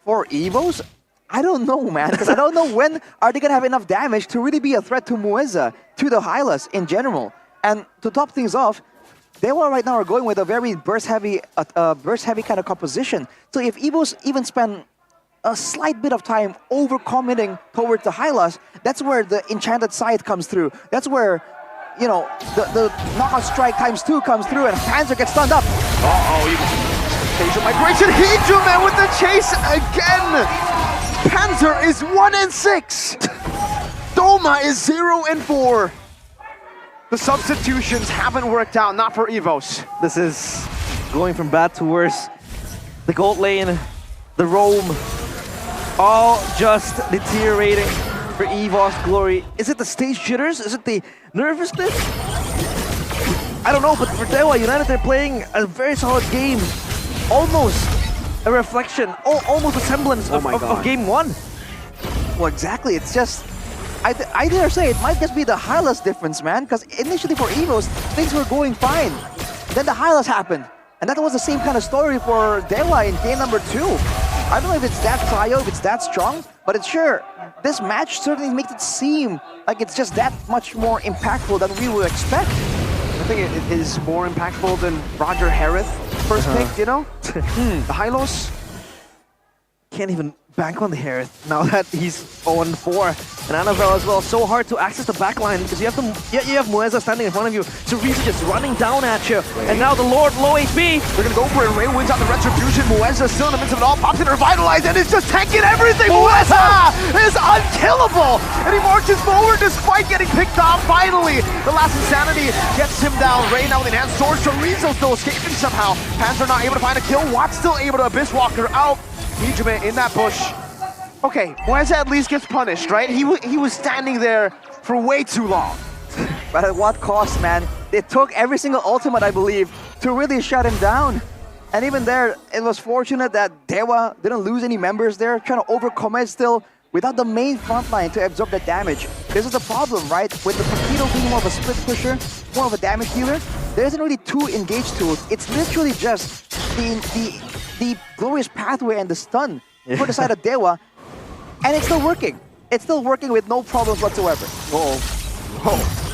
For Evos? I don't know, man, because I don't know when are they going to have enough damage to really be a threat to Mueza, to the Hylas in general. And to top things off, Dewa right now are going with a very burst-heavy kind of composition. So if Evos even spend a slight bit of time over-committing towards the Hylas, that's where the Enchanted Scythe comes through. That's where, you know, the knockout strike ×2 comes through and Panzer gets stunned up. Facial migration, Hejuman with the chase again! Panzer is 1-6! Doma is 0-4! The substitutions haven't worked out, not for Evos. This is going from bad to worse. The gold lane, the roam, all just deteriorating for EVOS Glory. Is it the stage jitters? Is it the nervousness? I don't know, but for Dewa United, they're playing a very solid game. Almost a reflection, almost a semblance of game 1. Well, exactly. It's just, I dare say it might just be the Hylas difference, man. Because initially for Evos, things were going fine. Then the Hylas happened. And that was the same kind of story for Dewa in game number 2. I don't know if it's that trio, if it's that strong, but it's sure, this match certainly makes it seem like it's just that much more impactful than we would expect. I think it is more impactful than Roger Harris first pick, you know? The Hylos. Can't even bank on the Harith now that he's 0-4. And Annabelle as well, so hard to access the backline because you have Mueza standing in front of you. Sorizo just running down at you. And now the Lord low HP. They're gonna go for it. Ray wins out the Retribution. Mueza still in the midst of it all. Pops in Revitalize and is just tanking everything. Mueza is unkillable. And he marches forward despite getting picked off. Finally, the last Insanity gets him down. Ray now with enhanced sword. Chorizo still escaping somehow. Panzer not able to find a kill. Watt still able to Abyss Walker out. Hejuman in that push. Okay, Mueza at least gets punished, right? He was standing there for way too long. But at what cost, man? They took every single ultimate, I believe, to really shut him down. And even there, it was fortunate that Dewa didn't lose any members there, trying to overcommit still without the main front line to absorb the damage. This is the problem, right? With the Paquito being more of a split pusher, more of a damage healer, there isn't really two engage tools. It's literally just the glorious pathway and the stun for the side of Dewa. And it's still working. It's still working with no problems whatsoever. Whoa.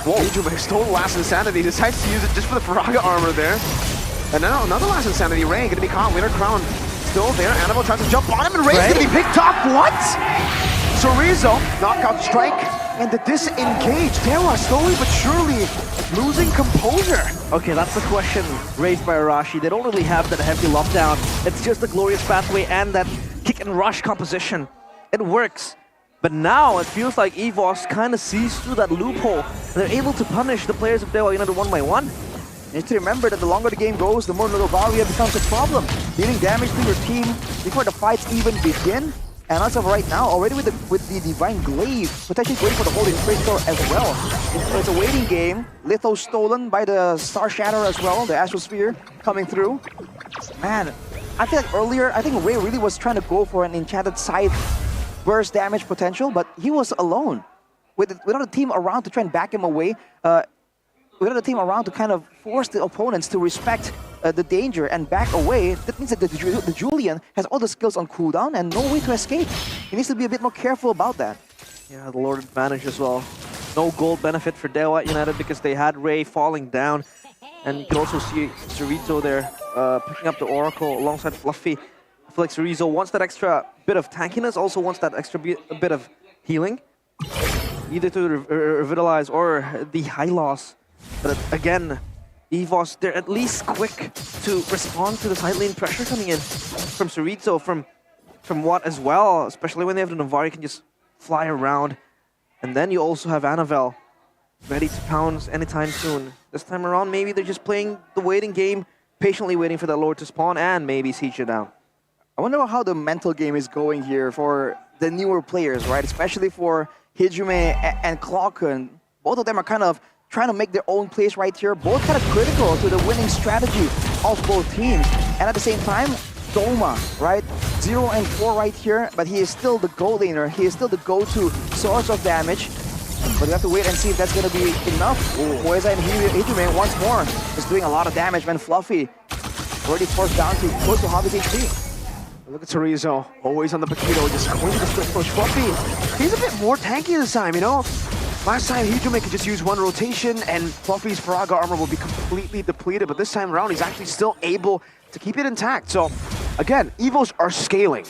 Hejuman stole last Insanity. Decides to use it just for the Faraga armor there. And now another last Insanity. Ray gonna be caught. Winter Crown still there. Annabelle tries to jump on him and Ray's gonna be picked off. What? Sorizo, knockout strike, and the disengage. Dewa slowly but surely losing composure. Okay, that's the question raised by Arashi. They don't really have that heavy lockdown. It's just the glorious pathway and that kick and rush composition. It works. But now it feels like EVOS kind of sees through that loophole. They're able to punish the players of Dewa United one by one. You need to remember that the longer the game goes, the more Novaria becomes a problem. Dealing damage to your team before the fights even begin. And as of right now, already with the Divine Glaive, potentially going for the Holy Crystal as well. It's a waiting game. Litho stolen by the Star Shatter as well, the Astral Sphere coming through. Man, I feel like earlier, I think Ray really was trying to go for an Enchanted Scythe burst damage potential, but he was alone. Without a team around to try and back him away, without a team around to kind of force the opponents to respect the danger and back away, that means that the Julian has all the skills on cooldown and no way to escape. He needs to be a bit more careful about that. Yeah, the Lord advantage as well. No gold benefit for Dewa United because they had Ray falling down. And you can also see Sorizo there picking up the Oracle alongside Fluffy. I feel like Sorizo wants that extra bit of tankiness, also wants that extra bit of healing. Either to revitalize or the high loss. But again, EVOS, they're at least quick to respond to the side lane pressure coming in from Sorizo, from Watt as well, especially when they have the Novari can just fly around. And then you also have Annabelle ready to pounce anytime soon. This time around, maybe they're just playing the waiting game, patiently waiting for that Lord to spawn and maybe siege it down. I wonder how the mental game is going here for the newer players, right? Especially for Hijume and Clocken. Both of them are kind of trying to make their own place right here. Both kind of critical to the winning strategy of both teams. And at the same time, Doma, right? 0 and 4 right here, but he is still the goal laner. He is still the go-to source of damage. But we have to wait and see if that's going to be enough. Moeza and Hijume once more is doing a lot of damage when Fluffy already forced down to close to half his HP. Look at Chorizo, always on the Paquito, just going to the split push. Fluffy, he's a bit more tanky this time, you know? Last time, Hijume could just use one rotation and Fluffy's Faraga armor will be completely depleted, but this time around, he's actually still able to keep it intact. So, again, Evos are scaling.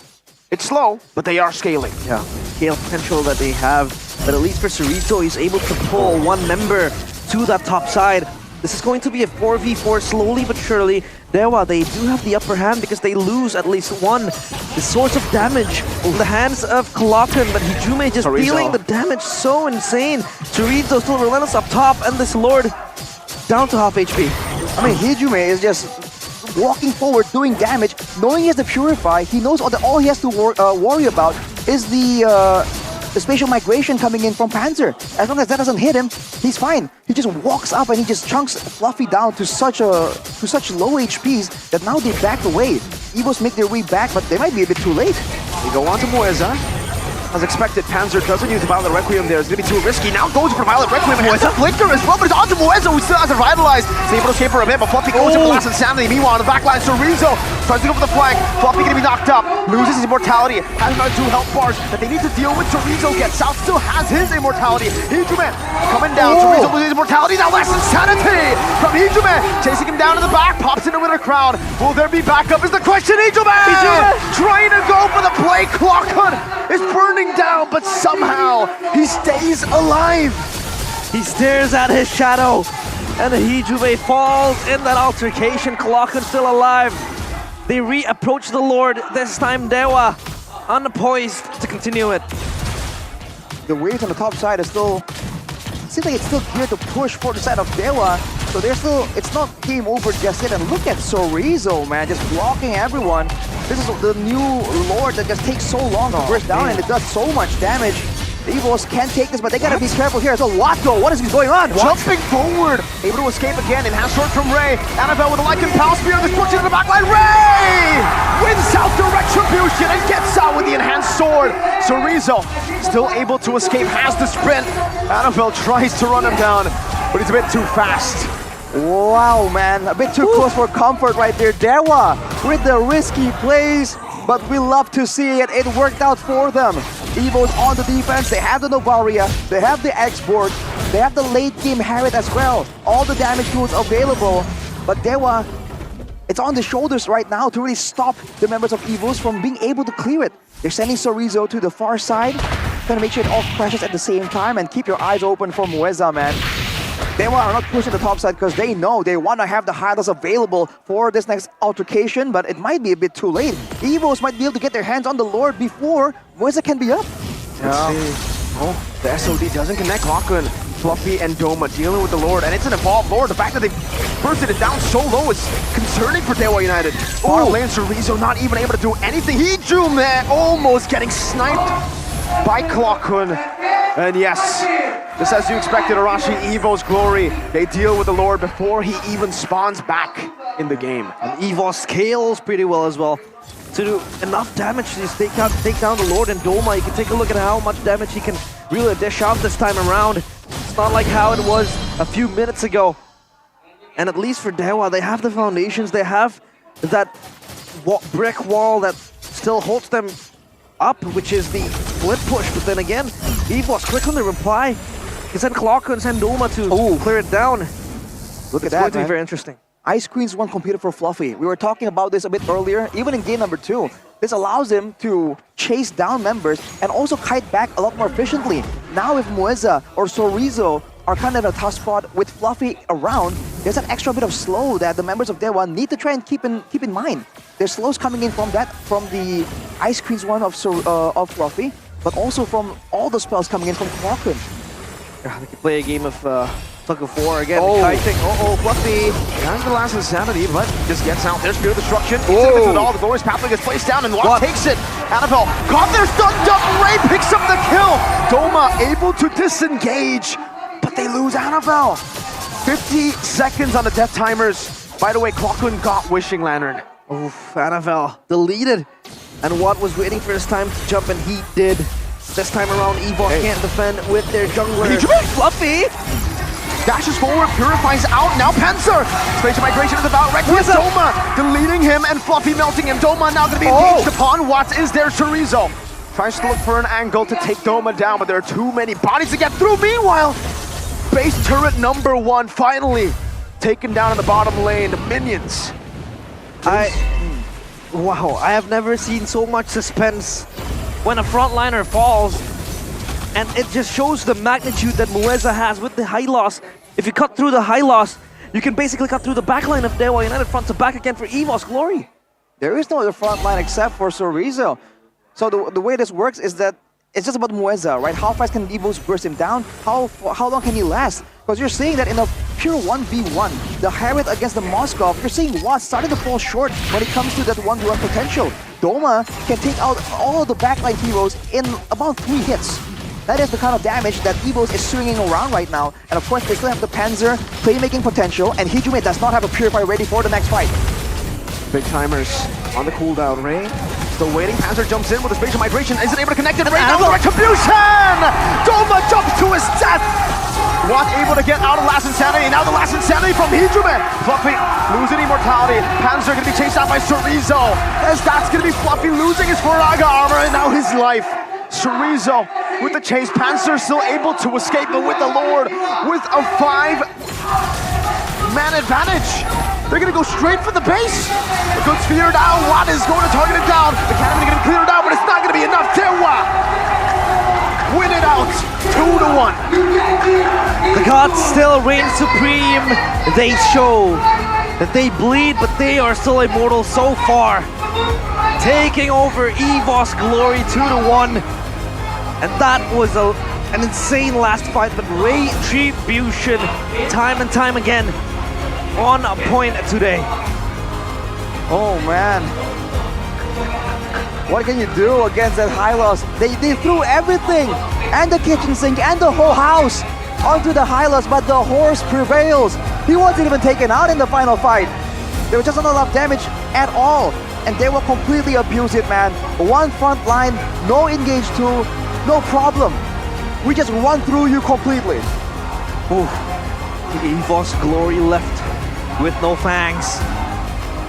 It's slow, but they are scaling. Yeah, scale potential that they have, but at least for Chorizo, he's able to pull one member to that top side. This is going to be a 4v4 slowly but surely. Dewa, they do have the upper hand because they lose at least one. The source of damage in the hands of Clocken, but Hijume just feeling the damage so insane. Chorizo still relentless up top, and this Lord down to half HP. I mean, Hijume is just walking forward, doing damage, knowing he has the Purify. He knows all he has to worry about is the spatial migration coming in from Panzer. As long as that doesn't hit him, he's fine. He just walks up and he just chunks Fluffy down to such low HPs that now they back away. Evos make their way back, but they might be a bit too late. We go on to Moeza. As expected, Panzer doesn't use Violet Requiem there. It's going to be too risky. Now goes for Violet Requiem and has a flicker as well, but it's onto Moeza, who still has it revitalized. He's able to escape for a bit, but Fluffy goes in for last insanity. Meanwhile, on the backline, Chorizo tries to go for the flank. Fluffy going to be knocked up, loses his immortality, has another 2 health bars that they need to deal with. Chorizo gets out, still has his immortality. Hijume coming down. Chorizo loses his immortality. Now last insanity from Hijume, chasing him down to the back, pops into winner crown. Will there be backup? Is the question. Hijume trying to go for the play. Clockhood is burning down, but somehow he stays alive. He stares at his shadow, and Hijume falls in that altercation. Clocken still alive. They re-approach the Lord, this time Dewa unpoised to continue it. The waves on the top side is still, seems like it's still geared to push for the side of Dewa. So they're still, it's not game over just yet. And look at Chorizo, man, just blocking everyone. This is the new Lord that just takes so long to burst down, and it does so much damage. The Evos can take this, but they gotta be careful here. So Watto, what is going on? Jumping forward, able to escape again. Enhanced sword from Ray. Annabelle with a Lycan Pal Spear. This puts it in the backline. Ray wins out the Retribution and gets out with the enhanced sword. Chorizo still able to escape, has the sprint. Annabelle tries to run him down, but he's a bit too fast. Wow, man, a bit too close for comfort right there. Dewa with the risky plays, but we love to see it. It worked out for them. Evos on the defense, they have the Novaria, they have the Export, they have the late game Harriet as well. All the damage tools available, but Dewa, it's on the shoulders right now to really stop the members of Evos from being able to clear it. They're sending Chorizo to the far side, trying to make sure it all crashes at the same time, and keep your eyes open for Moeza, man. They are not pushing the top side because they know they want to have the Hylos available for this next altercation, but it might be a bit too late. Evos might be able to get their hands on the Lord before Moeza can be up. Oh, the SOD doesn't connect. Clocken, Fluffy, and Doma dealing with the Lord, and it's an evolved Lord. The fact that they bursted it down so low is concerning for Dewa United. Far lane, Chorizo not even able to do anything. Hijume almost getting sniped by Clocken. And yes, just as you expected, Arashi, Evo's glory, they deal with the Lord before he even spawns back in the game. And Evo scales pretty well as well to do enough damage to just take down the Lord and Doma. You can take a look at how much damage he can really dish out this time around. It's not like how it was a few minutes ago. And at least for Dewa, they have the foundations, they have that brick wall that still holds them up, which is the split push. But then again, Evos quick on the reply. He sent Clocker and sent Doma to clear it down. Look at that, It's going to be man. very interesting. Ice Queen's one computer for Fluffy. We were talking about this a bit earlier, even in game number 2. This allows him to chase down members and also kite back a lot more efficiently. Now if Moeza or Chorizo are kind of in a tough spot with Fluffy around, there's an extra bit of slow that the members of Dewa need to try and keep in mind. There's slows coming in from the Ice Queen's one of Fluffy, but also from all the spells coming in from Clocken. They can play a game of tug of war again. Kiting. Fluffy. Has the last insanity, but just gets out there. Spear of Destruction. Eats it all. The glorious pathway gets placed down, and Lot takes it. Annabelle caught there, stunned up. Ray picks up the kill. Doma able to disengage, but they lose Annabelle. 50 seconds on the death timers. By the way, Clockun got Wishing Lantern. Oof, Annabelle deleted. And Watt was waiting for his time to jump, and he did. This time around, Evo can't defend with their jungler. Fluffy! Dashes forward, purifies out, now Panzer! Spatial Migration is about Reckless. Doma deleting him and Fluffy melting him. Doma now going to be engaged upon. What is there? Chorizo tries to look for an angle to take Doma down, but there are too many bodies to get through. Meanwhile, base turret number 1 finally taken down in the bottom lane. The minions. Wow, I have never seen so much suspense when a frontliner falls. And it just shows the magnitude that Mueza has with the high loss. If you cut through the high loss, you can basically cut through the backline of Dewa United front to back again for EVO's glory. There is no other front line except for Chorizo. So the way this works is that it's just about Mueza, right? How fast can EVOs burst him down? How long can he last? Because you're seeing that in a pure 1v1, the Harriet against the Moskov, you're seeing Watt starting to fall short when it comes to that 1v1 potential. Doma can take out all of the backline heroes in about 3 hits. That is the kind of damage that EVOs is swinging around right now. And of course, they still have the Panzer playmaking potential, and Hijume does not have a Purifier ready for the next fight. Big timers on the cooldown. Ray still waiting. Panzer jumps in with a Spatial Migration. Isn't able to connect it. Ray down the Retribution! Doma jumps to his death! Watt able to get out of Last Insanity. Now the Last Insanity from Hijume. Fluffy losing immortality. Panzer going to be chased out by Chorizo. As that's going to be Fluffy losing his Faraga armor and now his life. Chorizo with the chase. Panzer still able to escape, but with the Lord, with a 5-man advantage. They're going to go straight for the base. A good sphere down. Watt is going to target it down. The cannon going to clear it out, but it's not going to be enough. Dewa win it out 2-1. The gods still reign supreme. They show that they bleed, but they are still immortal so far. Taking over EVO's glory 2-1. And that was an insane last fight, but Retribution time and time again on a point today. Oh man. What can you do against that high loss? They threw everything, and the kitchen sink, and the whole house onto the high loss, but the horse prevails. He wasn't even taken out in the final fight. There was just not enough damage at all, and they will completely abuse it, man. One front line, no engage two, no problem. We just run through you completely. Ooh. EVO's glory left with no fangs,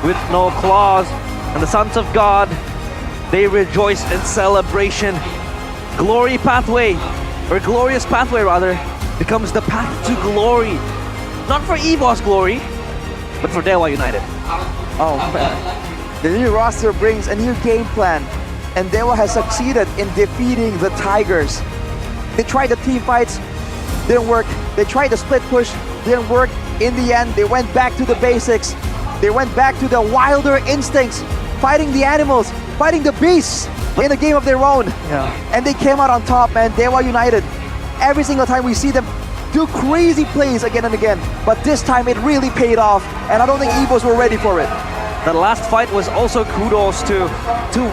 with no claws, and the sons of God, they rejoice in celebration. Glory pathway, or glorious pathway rather, becomes the path to glory. Not for EVO's glory, but for Dewa United. Oh man. The new roster brings a new game plan, and Dewa has succeeded in defeating the Tigers. They tried the team fights, didn't work. They tried the split push, didn't work. In the end, they went back to the basics. They went back to the wilder instincts, fighting the animals, fighting the beasts in a game of their own. Yeah. And they came out on top, man. Dewa United. Every single time we see them do crazy plays again and again, but this time it really paid off, and I don't think EVOs were ready for it. That last fight was also kudos to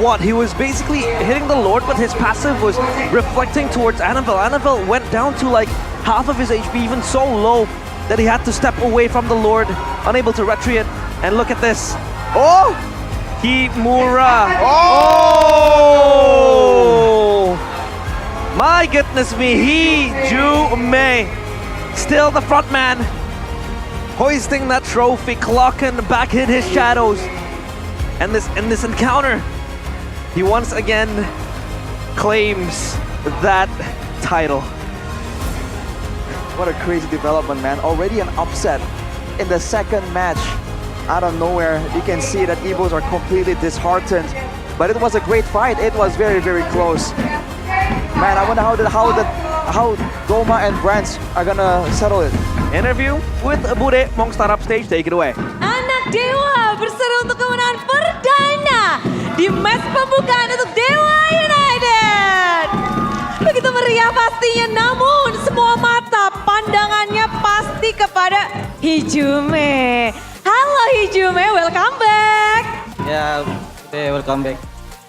Watt. He was basically hitting the Lord, but his passive was reflecting towards Annabelle. Annabelle went down to like half of his HP, even so low that he had to step away from the Lord, unable to retry it. And look at this. Oh! Kimura. Oh! My goodness me, Hijume. Still the front man. Hoisting that trophy, Clockun back in his shadows. And in this encounter, he once again claims that title. What a crazy development, man. Already an upset in the second match. Out of nowhere, you can see that EVOs are completely disheartened. But it was a great fight. It was very, very close. Man, I wonder how Doma and Brands are gonna settle it. Interview with Bude Mong Startup Stage, take it away. Anak Dewa berseru untuk kemenangan perdana di match pembukaan untuk Dewa United. Begitu meriah pastinya, namun semua mata Hijume. Halo Hijume, welcome back. Ya, welcome back.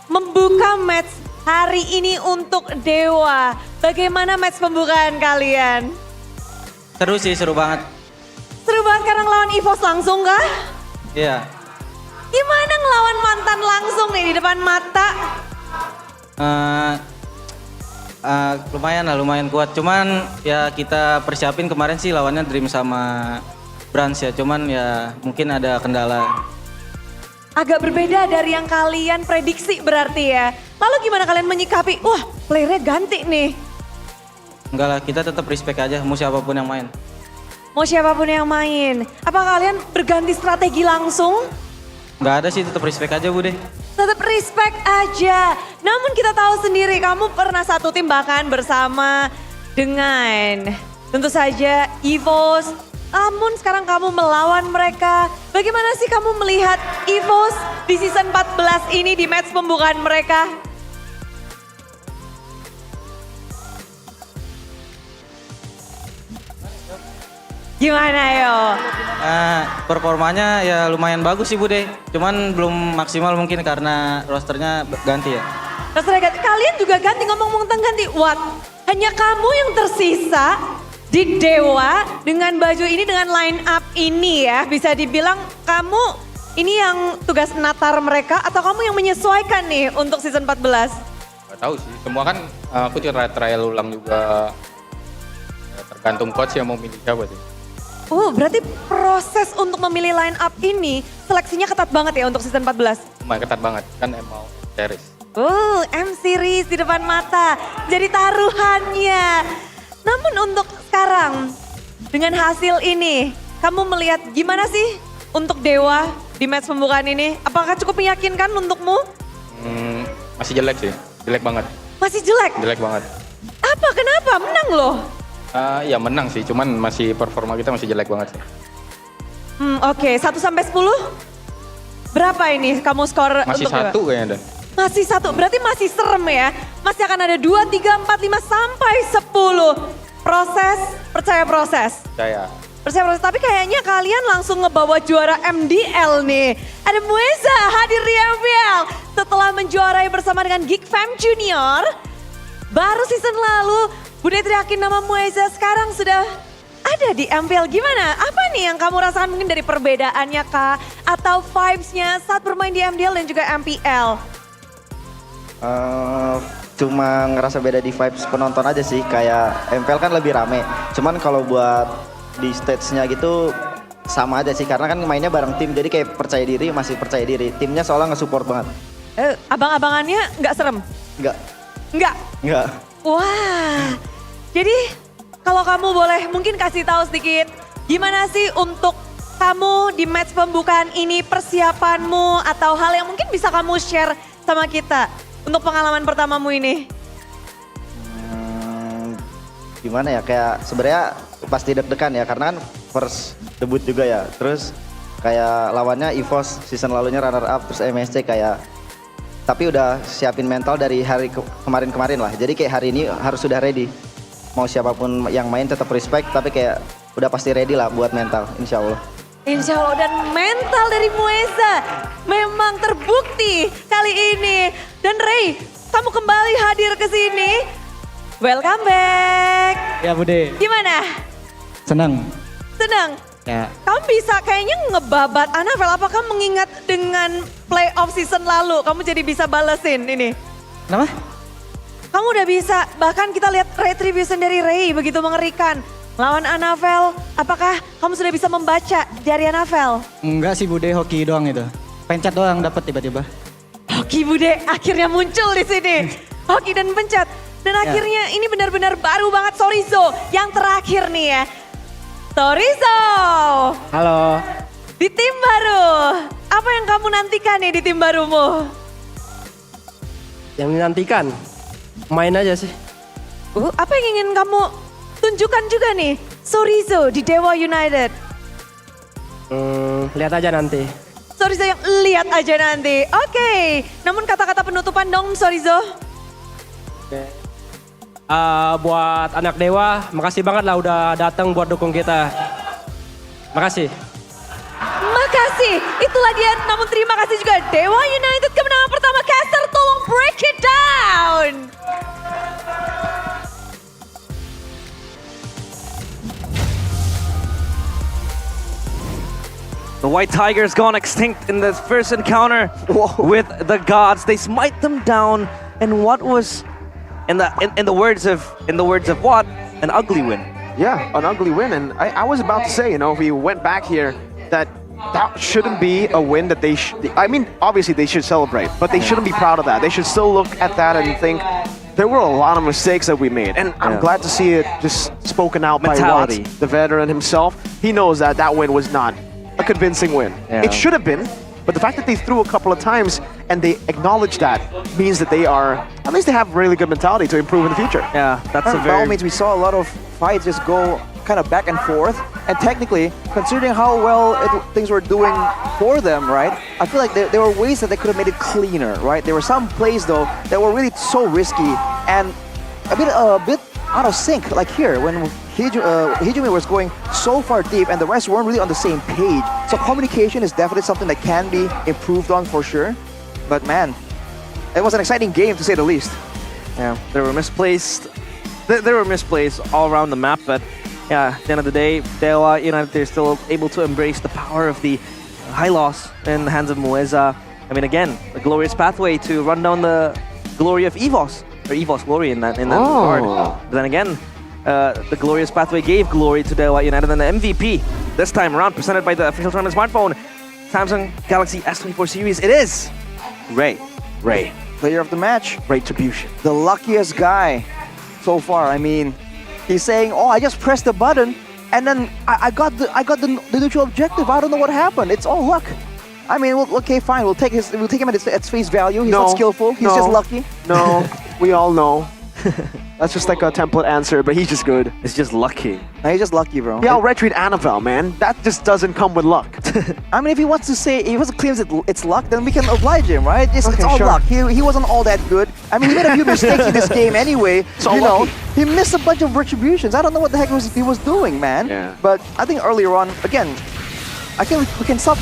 Membuka match hari ini untuk Dewa. Bagaimana match pembukaan kalian? Seru sih, seru banget. Seru banget karena ngelawan EVOS langsung kah? Iya. Gimana ngelawan mantan langsung nih di depan mata? Lumayan kuat. Cuman ya kita persiapin kemarin sih lawannya Dream sama Brands ya. Cuman ya mungkin ada kendala. Agak berbeda dari yang kalian prediksi berarti ya. Lalu gimana kalian menyikapi? Wah, playernya ganti nih. Enggak lah, kita tetap respect aja mau siapapun yang main. Mau siapapun yang main. Apa kalian berganti strategi langsung? Enggak ada sih, tetap respect aja Bude. Tetap respect aja. Namun kita tahu sendiri kamu pernah satu tim bahkan bersama dengan tentu saja EVOS. Namun sekarang kamu melawan mereka. Bagaimana sih kamu melihat EVOS di season 14 ini di match pembukaan mereka? Gimana yo? Performanya ya lumayan bagus sih Bude. Cuman belum maksimal mungkin karena rosternya ganti ya. Rosternya ganti. Kalian juga ganti, ngomong tentang ganti. What? Hanya kamu yang tersisa di Dewa dengan baju ini, dengan line up ini ya. Bisa dibilang kamu ini yang tugas natar mereka atau kamu yang menyesuaikan nih untuk season 14? Gak tahu sih, semua kan aku trial ulang juga. Ya, tergantung coach yang mau milih siapa sih. Berarti proses untuk memilih line up ini seleksinya ketat banget ya untuk season 14? Lumayan ketat banget, kan mau series. M-Series di depan mata jadi taruhannya. Namun untuk sekarang dengan hasil ini kamu melihat gimana sih untuk Dewa di match pembukaan ini? Apakah cukup meyakinkan untukmu? Masih jelek sih, jelek banget. Masih jelek? Jelek banget. Apa? Kenapa? Menang loh. Ya menang sih, cuman masih performa kita masih jelek banget sih. Oke, 1 sampai 10? Berapa ini kamu skor Masih untuk Dewa? 1 kayaknya dan. Masih 1, berarti masih serem ya. Masih akan ada 2, 3, 4, 5 sampai 10. Proses, percaya proses. Percaya. Percaya proses, tapi kayaknya kalian langsung ngebawa juara MDL nih. Ada Mueza hadir di MPL setelah menjuarai bersama dengan Geek Fam Junior. Baru season lalu, Bude teriakin nama Mueza, sekarang sudah ada di MPL. Gimana? Apa nih yang kamu rasakan mungkin dari perbedaannya kah? Atau vibes-nya saat bermain di MDL dan juga MPL? Cuma ngerasa beda di vibes penonton aja sih, kayak MPL kan lebih rame. Cuman kalau buat di stage-nya gitu sama aja sih, karena kan mainnya bareng tim, jadi kayak percaya diri, masih percaya diri. Timnya soalnya nge-support banget. Abang-abangannya nggak serem? Nggak. Nggak? Nggak. Wah, jadi kalau kamu boleh mungkin kasih tahu sedikit, gimana sih untuk kamu di match pembukaan ini, persiapanmu atau hal yang mungkin bisa kamu share sama kita untuk pengalaman pertamamu ini? Gimana ya, kayak sebenarnya pasti deg-degan ya, karena kan first debut juga ya. Terus kayak lawannya EVOS season lalunya runner up, terus MSC kayak, tapi udah siapin mental dari hari kemarin-kemarin lah. Jadi kayak hari ini harus sudah ready. Mau siapapun yang main tetap respect, tapi kayak udah pasti ready lah buat mental, insya Allah. Insya Allah, dan mental dari Mueza memang terbukti kali ini. Dan Ray, kamu kembali hadir ke sini. Welcome back. Ya Bude. Gimana? Senang. Senang? Ya. Kamu bisa kayaknya ngebabat Anavel, apakah mengingat dengan playoff season lalu, kamu jadi bisa balesin ini? Kenapa? Kamu udah bisa, bahkan kita lihat retribution dari Ray begitu mengerikan. Lawan Anavel, apakah kamu sudah bisa membaca dari Anavel? Enggak sih Bude, hoki doang itu. Pencet doang dapat tiba-tiba. Hoki Bude akhirnya muncul di sini. Hoki dan pencet. Dan akhirnya ini benar-benar baru banget Sorizo yang terakhir nih ya. Sorizo. Halo. Di tim baru. Apa yang kamu nantikan nih di tim barumu? Yang dinantikan, main aja sih. Apa yang ingin kamu tunjukkan juga nih? Sorizo di Dewa United. Lihat aja nanti. Sorizo yang lihat aja nanti. Oke. Namun kata-kata penutupan dong Sorizo. Buat anak Dewa, makasih banget lah udah datang buat dukung kita. Makasih. Makasih. Itulah dia. Namun terima kasih juga Dewa United kemenangan pertama. Caster tolong break it down. The White Tiger's gone extinct in this first encounter with the gods. They smite them down, and what was, in the words of what, an ugly win. Yeah, an ugly win, and I was about to say, you know, if we went back here, that shouldn't be a win that they should. I mean, obviously they should celebrate, but they shouldn't be proud of that. They should still look at that and think there were a lot of mistakes that we made, and I'm glad to see it just spoken out by Watts, the veteran himself. He knows that that win was not a convincing win. It should have been, but the fact that they threw a couple of times and they acknowledge that means that they are, at least they have really good mentality to improve in the future. Yeah, that's By all means, we saw a lot of fights just go kind of back and forth, and technically, considering how well things were doing for them, right, I feel like there were ways that they could have made it cleaner, right? There were some plays, though, that were really so risky and a bit out of sync, like here, when Hijumi was going so far deep and the rest weren't really on the same page. So communication is definitely something that can be improved on for sure. But man, it was an exciting game to say the least. Yeah, there were misplaced all around the map, but yeah, at the end of the day, Dewa United, they're still able to embrace the power of the high loss in the hands of Mueza. I mean, again, a glorious pathway to run down the glory of EVOS, or EVOS glory in that regard. But then again, the glorious pathway gave glory to Dewa United, and the MVP this time around, presented by the official tournament smartphone, Samsung Galaxy S24 series. It is Ray. Player of the match. Retribution. The luckiest guy so far. I mean, he's saying, "Oh, I just pressed the button, and then I got the neutral objective. I don't know what happened. It's all luck." I mean, okay, fine. We'll take him at face value. He's not skillful. He's just lucky. No, we all know. That's just like a template answer, but he's just good. It's just lucky. No, he's just lucky, bro. Yeah, I'll retreat Annabelle, man. That just doesn't come with luck. I mean, if he wants to say, if he wants to claim it's luck, then we can oblige him, right? It's all sure. luck. He wasn't all that good. I mean, he made a few mistakes in this game anyway. So you know, he missed a bunch of retributions. I don't know what the heck he was doing, man. Yeah. But I think earlier on, again, we can stop.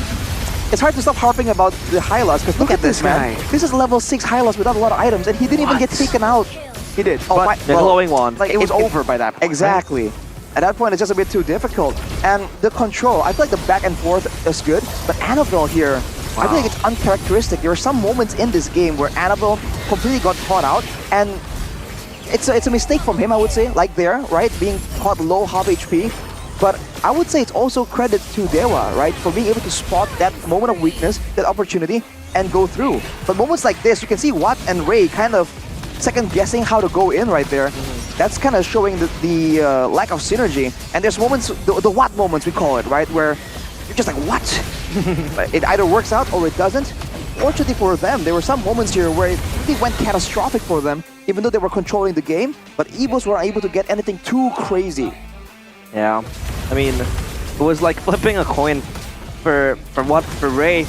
It's hard to stop harping about the high loss, because look at this, man. This is level 6 high loss without a lot of items, and he didn't even get taken out. He did. But the glowing one. Like, it was over by that point. Exactly. Right? At that point, it's just a bit too difficult. And the control, I feel like the back and forth is good, but Annabelle here, I feel like it's uncharacteristic. There are some moments in this game where Annabelle completely got caught out, and it's a mistake from him, I would say, like there, right? Being caught low half HP. But I would say it's also credit to Dewa, right? For being able to spot that moment of weakness, that opportunity, and go through. But moments like this, you can see Watt and Ray kind of second-guessing how to go in right there. That's kind of showing the lack of synergy. And there's moments, the Watt moments we call it, right? Where you're just like, what? It either works out or it doesn't. Fortunately for them, there were some moments here where it really went catastrophic for them, even though they were controlling the game. But EVOS were able to get anything too crazy. Yeah, I mean, it was like flipping a coin for Ray.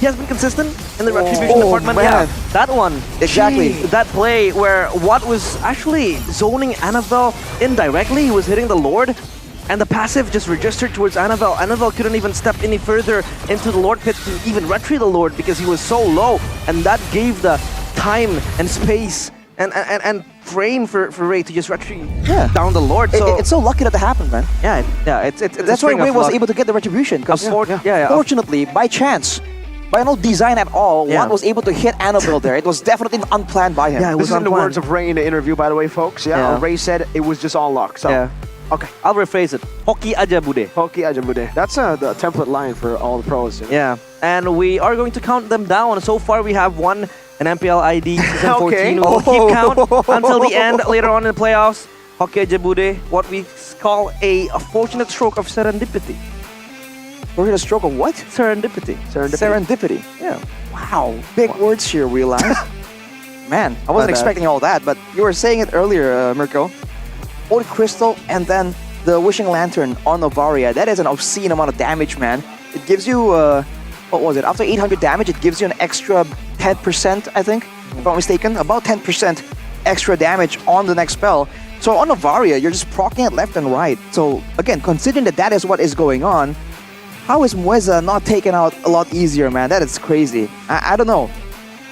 He has been consistent in the retribution department. Man. Yeah, that one. Exactly. That play where Watt was actually zoning Annabelle indirectly. He was hitting the Lord, and the passive just registered towards Annabelle. Annabelle couldn't even step any further into the Lord pit to even retrieve the Lord because he was so low, and that gave the time and space and frame for Ray to just retrieve down the Lord. So it's so lucky that happened, man. Yeah, it's that's why Ray was able to get the retribution. Because fortunately, by chance, by no design at all, Watt was able to hit Annabelle there. It was definitely unplanned by him. Yeah, this is in the words of Ray in the interview, by the way, folks. Ray said it was just all luck. So, okay, I'll rephrase it. Hoki aja bude. Hoki aja bude. That's the template line for all the pros. You know? Yeah, and we are going to count them down. So far, we have an MPL ID Season 14. We will keep count until the end later on in the playoffs. Hoki aja bude, what we call a fortunate stroke of serendipity. Fortunate stroke of what? Serendipity. Serendipity. Yeah. Wow. Big words here, realize. Man, I wasn't expecting all that, but you were saying it earlier, Mirko. Old Crystal and then the Wishing Lantern on Novaria. That is an obscene amount of damage, man. It gives you, what was it? After 800 damage, it gives you an extra 10%, I think, if I'm not mistaken. About 10% extra damage on the next spell. So on Novaria, you're just proccing it left and right. So again, considering that is what is going on, how is Mueza not taken out a lot easier, man? That is crazy. I don't know.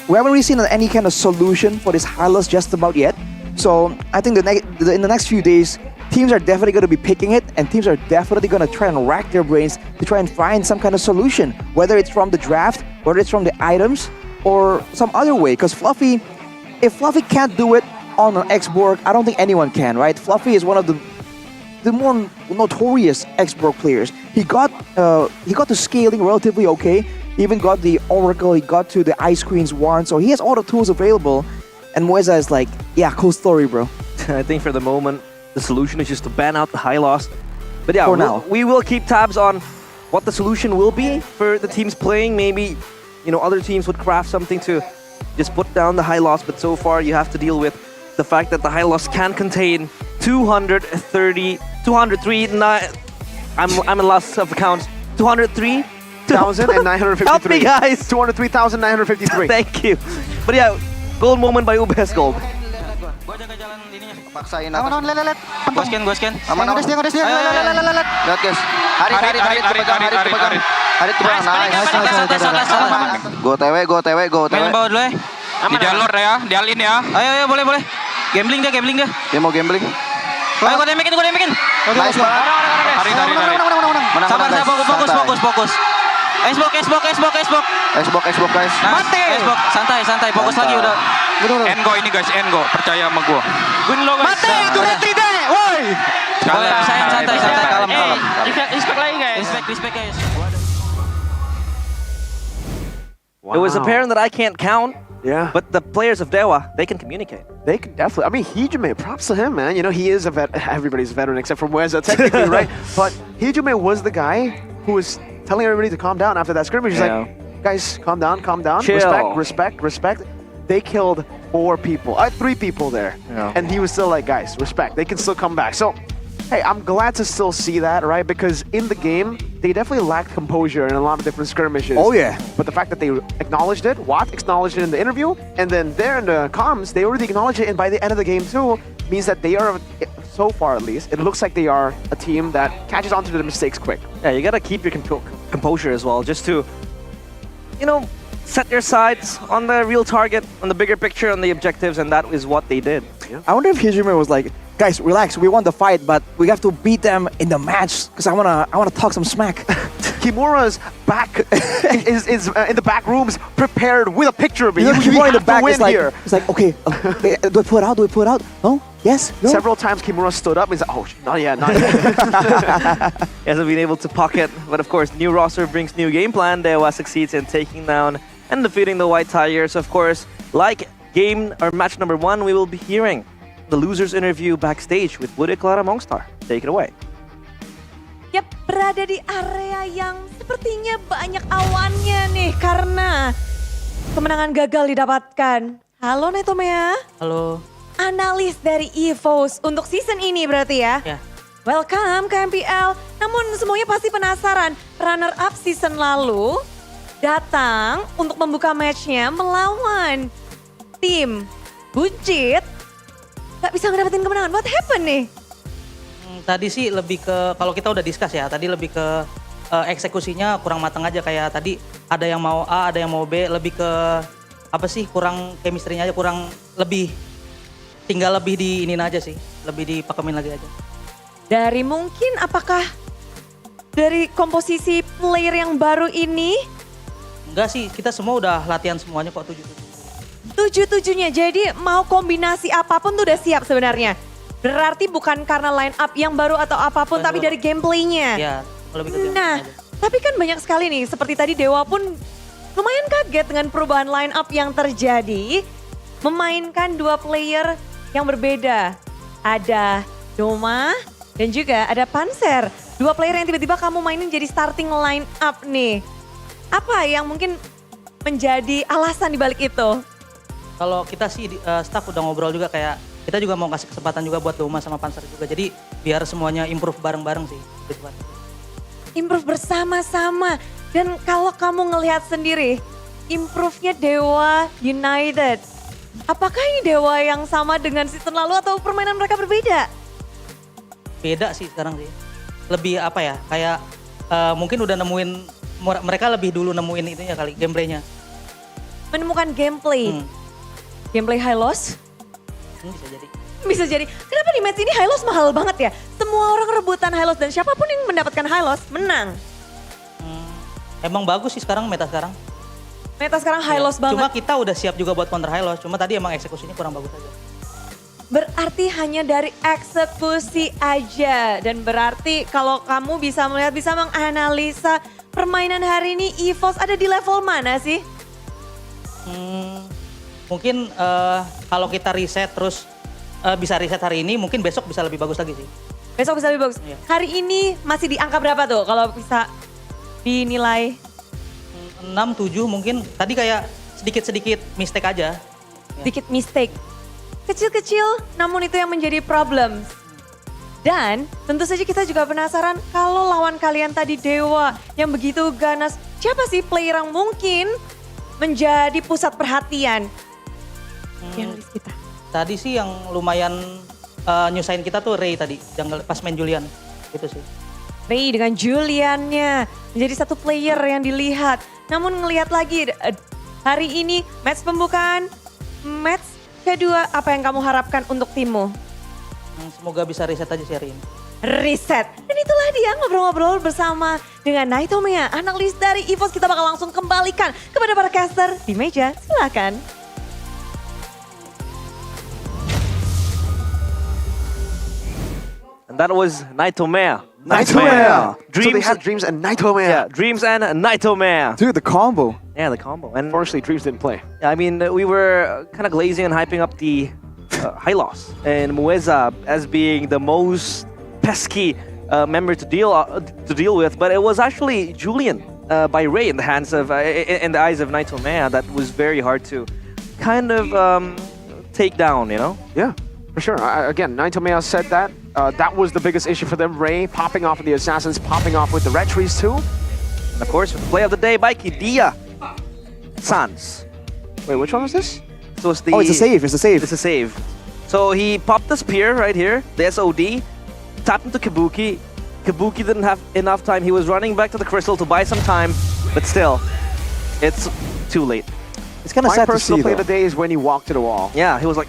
We haven't really seen any kind of solution for this Hylos just about yet. So I think in the next few days, teams are definitely going to be picking it, and teams are definitely going to try and rack their brains to try and find some kind of solution, whether it's from the draft, whether it's from the items, or some other way. Because Fluffy, if Fluffy can't do it on an X-Borg, I don't think anyone can, right? Fluffy is one of the more notorious X-Borg players. He got to scaling relatively okay. He even got the Oracle, he got to the Ice Queen's Wand, so he has all the tools available. And Mueza is like, yeah, cool story, bro. I think for the moment, the solution is just to ban out the Hylos. But yeah, For now. we will keep tabs on what the solution will be for the teams playing. Maybe, other teams would craft something to just put down the Hylos, but so far you have to deal with the fact that the Hylos can contain 203, I'm a loss of count, 203? 1,953. Help me, guys! 203,953. Thank you. But yeah, gold moment by UBS Gold. Paksain Aman, atas. let. Gue scan. Aman, aman. Dia. Lihat guys. Harit dipegang. Harit dipegang. Nice. Go TW. Main bawah dulu ya. Di jalur ya, di alin ya. Ayo, boleh. Gambling dia. Dia mau gambling. Ayo, gue demekin. Nice banget. Tarik. Menang. Fokus. Xbox guys. Mati. Santai, fokus lagi udah. Engo ini guys, percaya sama gua. Win lo guys. Mati, itu retri deh, woi. Santai, kalem. Respect lagi guys. Respect guys. It was apparent that I can't count. Yeah. But the players of Dewa, they can communicate. They can definitely. I mean, Hijume, props to him, man. He is a vet. Everybody's a veteran except for Mueza, technically, right? But Hijume was the guy who was telling everybody to calm down after that scrimmage. He's like, guys, calm down. Chill. Respect. They killed 3 people there. Yeah. And he was still like, guys, respect. They can still come back. So, hey, I'm glad to still see that, right? Because in the game, they definitely lacked composure in a lot of different skirmishes. Oh, yeah. But the fact that they acknowledged it, Watt acknowledged it in the interview, and then there in the comms, they already acknowledged it, and by the end of the game too, means that they are, so far at least, it looks like they are a team that catches on to the mistakes quick. Yeah, you gotta keep your composure as well, just to, set your sights on the real target, on the bigger picture, on the objectives, and that is what they did. Yeah. I wonder if Hijume was like, guys, relax, we won the fight, but we have to beat them in the match, because I wanna talk some smack. Kimura's back is in the back rooms, prepared with a picture of me. Kimura in the back is like, here. it's like, okay, do I pull it out? No? Yes? No? Several times Kimura stood up and he's like, oh, not yet. He hasn't been able to pocket, but of course, new roster brings new game plan. Dewa succeeds in taking down and defeating the White Tigers. Of course, like match number 1, we will be hearing the losers interview backstage with Bude Clara Mongstar. Take it away. Yap, berada di area yang sepertinya banyak awannya nih karena kemenangan gagal didapatkan. Halo Netomea. Halo. Analis dari EVOS untuk season ini berarti ya? Ya. Welcome ke MPL. Namun semuanya pasti penasaran, runner up season lalu datang untuk membuka matchnya melawan tim Buncit. Gak bisa ngedapetin kemenangan, what happened nih? Tadi sih lebih ke, kalau kita udah discuss ya, tadi lebih ke eksekusinya kurang matang aja. Kayak tadi ada yang mau A, ada yang mau B, lebih ke kurang chemistry-nya aja, tinggal lebih di iniin aja sih, lebih dipakemin lagi aja. Dari mungkin apakah dari komposisi player yang baru ini? Enggak sih, kita semua udah latihan semuanya kok 7-7-nya, jadi mau kombinasi apapun tuh udah siap sebenarnya. Berarti bukan karena line up yang baru atau apapun, tapi dari gameplaynya. Iya, lebih ke Nah, tapi kan banyak sekali nih, seperti tadi Dewa pun lumayan kaget dengan perubahan line up yang terjadi. Memainkan 2 player yang berbeda. Ada Doma dan juga ada Panzer. 2 player yang tiba-tiba kamu mainin jadi starting line up nih. Apa yang mungkin menjadi alasan dibalik itu? Kalau kita sih staff udah ngobrol juga, kayak kita juga mau kasih kesempatan juga buat Doma sama Panzer juga. Jadi biar semuanya improve bareng-bareng sih. Improve bersama-sama. Dan kalau kamu ngelihat sendiri, improve-nya Dewa United. Apakah ini Dewa yang sama dengan season lalu atau permainan mereka berbeda? Beda sih sekarang sih. Lebih kayak mungkin udah nemuin, mereka lebih dulu nemuin itunya kali, gameplaynya. Menemukan gameplay. Gameplay high loss? Bisa jadi. Bisa jadi. Kenapa di match ini high loss mahal banget ya? Semua orang rebutan high loss dan siapapun yang mendapatkan high loss menang. Emang bagus sih sekarang, meta sekarang. Meta sekarang high loss banget. Cuma kita udah siap juga buat counter high loss, cuma tadi emang eksekusinya kurang bagus aja. Berarti hanya dari eksekusi aja. Dan berarti kalau kamu bisa melihat, bisa menganalisa permainan hari ini EVOS ada di level mana sih? Mungkin kalau kita riset terus bisa riset hari ini, mungkin besok bisa lebih bagus lagi sih. Besok bisa lebih bagus. Iya. Hari ini masih di angka berapa tuh kalau bisa dinilai? 6, 7 mungkin. Tadi kayak sedikit-sedikit mistake aja. Sedikit mistake. Kecil-kecil namun itu yang menjadi problem. Dan tentu saja kita juga penasaran kalau lawan kalian tadi Dewa yang begitu ganas. Siapa sih player yang mungkin menjadi pusat perhatian yang list kita? Tadi sih yang lumayan nyusahin kita tuh Ray tadi, pas main Julian. Itu sih. Ray dengan Juliannya menjadi satu player yang dilihat. Namun ngelihat lagi hari ini match pembukaan, match kedua, apa yang kamu harapkan untuk timmu? Semoga bisa reset aja sih hari ini. Reset. Dan itulah dia ngobrol-ngobrol bersama dengan Naitomea, analis dari EVOS. Kita bakal langsung kembalikan kepada para caster di meja. Silakan. And that was Naitomea. Naitomea. Dreams, So they had Dreams and Naitomea. Yeah, Dreams and Naitomea. Dude, the combo. Yeah, the combo. And Unfortunately, Dreams didn't play. yeah, I mean, we were kind of glazing and hyping up the high loss and Mueza as being the most pesky member to deal with, but it was actually Julian by Ray in the hands of in the eyes of Naitomea that was very hard to kind of take down, you know? Yeah, for sure. Again, Naitomea said that. That was the biggest issue for them. Ray popping off with the Assassins, popping off with the Red Trees too. And of course, with the play of the day by Kidia Sans. Wait, which one was this? So it's the, Oh, it's a save, it's a save. It's a save. So he popped the spear right here, the SOD, tapped into Kabuki. Kabuki didn't have enough time. He was running back to the crystal to buy some time, but still, it's too late. It's kind of My sad to personal see, play though. of the day is when he walked to the wall. Yeah, he was like,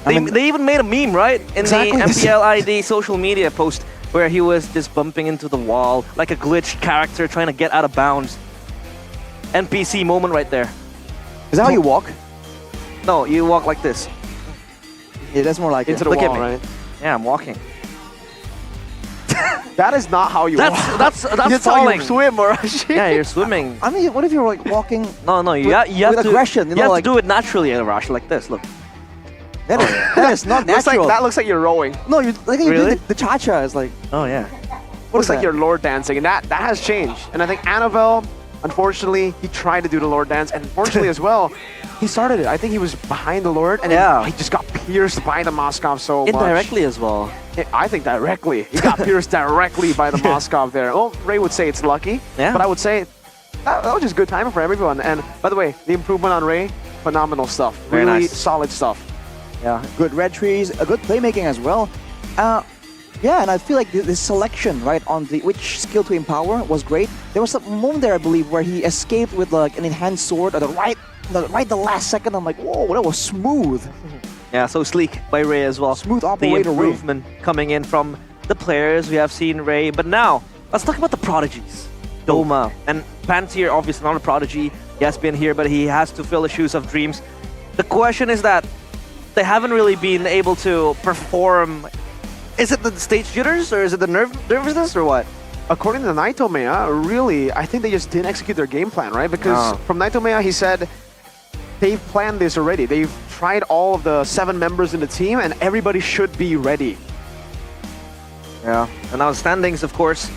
I mean- they even made a meme, right? In Exactly the the same. MPL ID social media post where he was just bumping into the wall like a glitched character trying to get out of bounds. NPC moment right there. Is that how you walk? No, you walk like this. Yeah, that's more like Into it. the Look at wall, me. right? Yeah, I'm walking. That is not how you walk. That's That's how falling. you swim, Arashi. Yeah, you're swimming. I mean, what if you're like walking? No, you With- have, you have with to aggression, you know, have like- to do it naturally, Arash, like this. Look. That is not Looks like, natural. that looks like you're rowing. No, you like you Really? did the cha-cha. It's like, Oh yeah. Looks is like that? you're Lord dancing, and that has changed. And I think Annabelle, unfortunately, he tried to do the Lord dance, and unfortunately as well, he started it. I think he was behind the Lord, and Yeah. he just got pierced by the Moskov so much. Indirectly as well. I think directly. He got pierced directly by the Moskov there. Oh, Ray would say it's lucky, Yeah. but I would say that was just good timing for everyone. And by the way, the improvement on Ray, phenomenal stuff. Very Really nice. solid stuff. yeah, good red trees, a good playmaking as well. Yeah, and I feel like the selection, right, on the which skill to empower was great. There was a moment there, I believe, where he escaped with like an enhanced sword at the last second. I'm like, whoa, that was smooth. Yeah, so sleek by Ray as well. Smooth The operator Ray. improvement coming in from the players. We have seen Ray, but now let's talk about the prodigies. Doma and Pantier, obviously not a prodigy. He has been here, but he has to fill the shoes of Dreams. The question is that they haven't really been able to perform. Is it the stage jitters or is it the nervousness or what? According to Naitomea, really, I think they just didn't execute their game plan, right? Because from Naitomea, he said they've planned this already. They've tried all of the 7 members in the team, and everybody should be ready. Yeah, and now the standings, of course,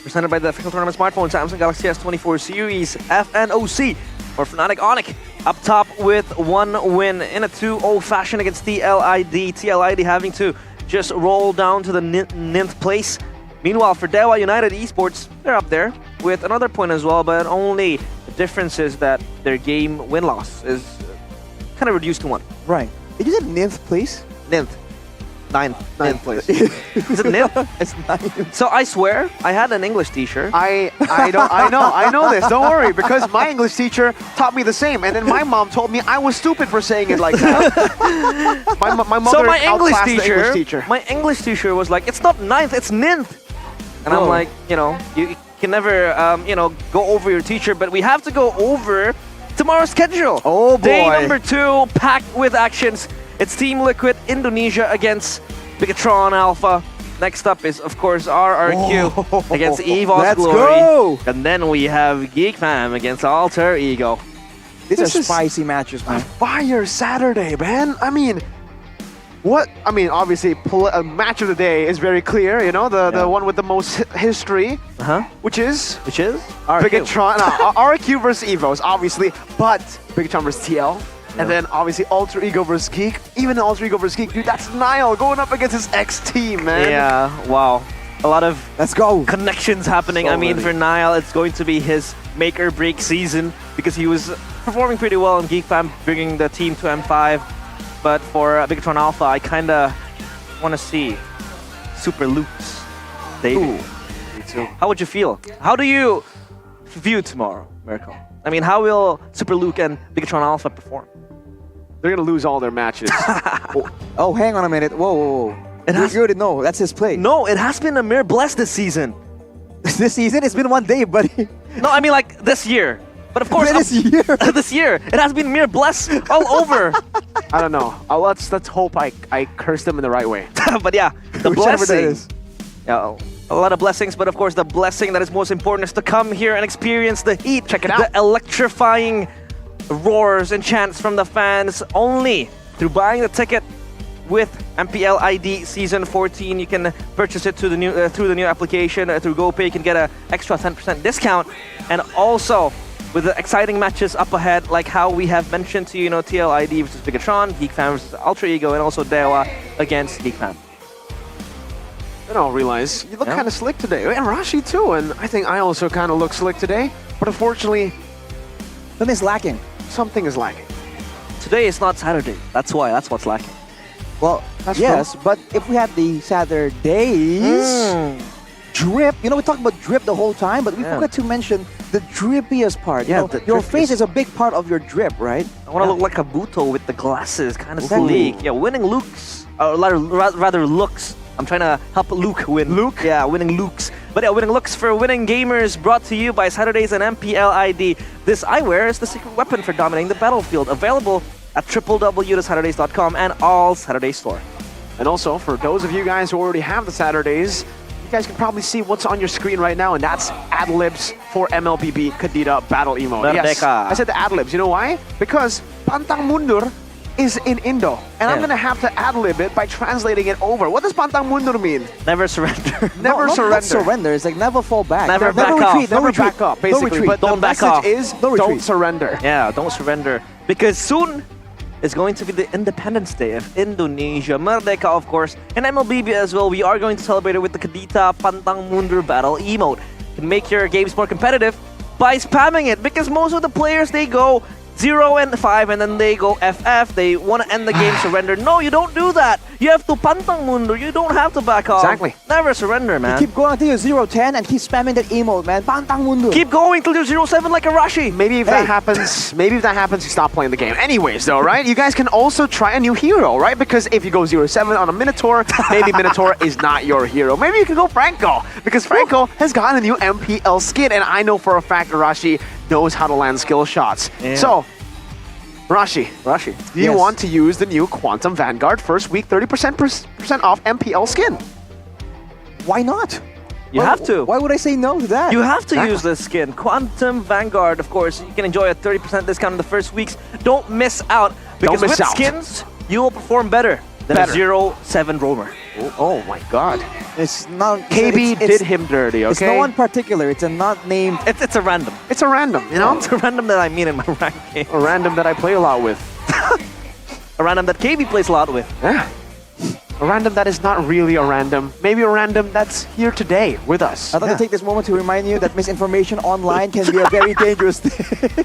presented by the official tournament smartphone, Samsung Galaxy S24 series, FNOC, or Fnatic Onic, up top with 1 win in a 2-0 fashion against TLID. TLID having to just roll down to the 9th place. Meanwhile, for Dewa United Esports, they're up there with another point as well, but only the difference is that their game win-loss is kind of reduced to 1. Right. Did you say 9th place? 9th. ninth place. Is it ninth? It's ninth. So I swear, I had an English teacher. I know this. Don't worry, because my English teacher taught me the same, and then my mom told me I was stupid for saying it like that. my mother So my English outclassed the English teacher. my English teacher was like, it's not ninth, it's ninth. And I'm Oh. like, you can never, go over your teacher, but we have to go over tomorrow's schedule. Oh boy. Day number 2, packed with actions. It's Team Liquid Indonesia against Bigatron Alpha. Next up is, of course, RRQ against EVOS Let's Glory. go. And then we have Geek Fam against Alter Ego. These This are is spicy matches, man. Fire Saturday, man. I mean, obviously, match of the day is very clear. The one with the most history, which is RRQ. Bigatron. RRQ versus EVOS, obviously, but Bigatron versus TL. And then obviously Alter Ego versus Geek. Even Alter Ego versus Geek, dude, that's Niall going up against his ex-team, man. Yeah, wow. A lot of Let's go. connections happening. So I mean, many. for Niall, it's going to be his make or break season because he was performing pretty well in Geek Fam, bringing the team to M5. But for Bigatron Alpha, I kind of want to see Super Luke's debut. Me too. How would you feel? How do you view tomorrow, Miracle? I mean, how will Super Luke and Bigatron Alpha perform? They're going to lose all their matches. Oh, hang on a minute. Whoa. You already know. That's his play. No, it has been a mere bless this season. This season, it's been one day, buddy. No, I mean like this year. But of course, This year. this year, it has been mere bless all over. I don't know. Let's hope I cursed them in the right way. But yeah, the Whichever that blessing. is. Yeah, a lot of blessings, but of course, the blessing that is most important is to come here and experience the heat. Check it out. The electrifying roars and chants from the fans only through buying the ticket with MPL ID Season 14. You can purchase it through the new application through GoPay. You can get an extra 10% discount, and also with the exciting matches up ahead, like how we have mentioned to you, TL ID versus Bigatron, Geek Fam versus Ultra Ego, and also Dewa against Geek Fam. Then I'll realize you look kind of slick today, and Rashi too. And I think I also kind of look slick today. But unfortunately, Something is lacking. something is lacking. Today is not Saturday. That's what's lacking. Well, yes, but if we had the Saturdays, drip. We talked about drip the whole time, but we forgot to mention the drippiest part. Yeah, your face is a big part of your drip, right? I want to look like a Buto with the glasses, kind of sleek. Yeah, winning looks, or rather looks. I'm trying to help Luke win. Luke? Yeah, winning looks. But yeah, winning looks for winning gamers, brought to you by Saturdays and MPL ID. This eyewear is the secret weapon for dominating the battlefield. Available at www.saturdays.com and all Saturday store. And also, for those of you guys who already have the Saturdays, you guys can probably see what's on your screen right now, and that's ad-libs for MLBB Kadita Battle Emote. Yes, Merdeka. I said the ad-libs. You know why? Because Pantang Mundur is in Indo, and I'm going to have to ad-lib it by translating it over. What does Pantang Mundur mean? Never surrender. Never Not surrender. surrender. It's like never fall back. Never back off. retreat. Never retreat. back up, basically. No retreat. But Don't the back message off. is No don't retreat. surrender. Yeah, don't surrender. Because soon is going to be the Independence Day of Indonesia. Merdeka, of course, and MLBB as well. We are going to celebrate it with the Kadita Pantang Mundur Battle emote. You can make your games more competitive by spamming it, because most of the players, they go 0 and 5 and then they go FF. They want to end the game, surrender. No, you don't do that. You have to Pantang Mundur. You don't have to back off. Exactly. Never surrender, man. Keep going until you're 0-10 and keep spamming that emote, man. Pantang mundur. Keep going till you're 0-7 like a Rashi. Maybe if that happens, you stop playing the game. Anyways, though, right? You guys can also try a new hero, right? Because if you go 0-7 on a Minotaur, maybe Minotaur is not your hero. Maybe you can go Franco, because Franco has gotten a new MPL skin, and I know for a fact Rashi knows how to land skill shots. Yeah. So, Rashi, do you Yes. want to use the new Quantum Vanguard first week 30% off MPL skin? Why not? You have to. Why would I say no to that? You have to use this skin. Quantum Vanguard, of course. You can enjoy a 30% discount in the first weeks. Don't miss out. Because miss with out. skins, you will perform better than a 0-7 roamer. Oh my god. It's not. KB did him dirty, okay? It's no one particular. It's a not named. It's a random. It's a random, you know? It's a random that I mean in my rank game. A random that I play a lot with. A random that KB plays a lot with. Yeah. A random that is not really a random. Maybe a random that's here today with us. I'd like to take this moment to remind you that misinformation online can be a very dangerous thing.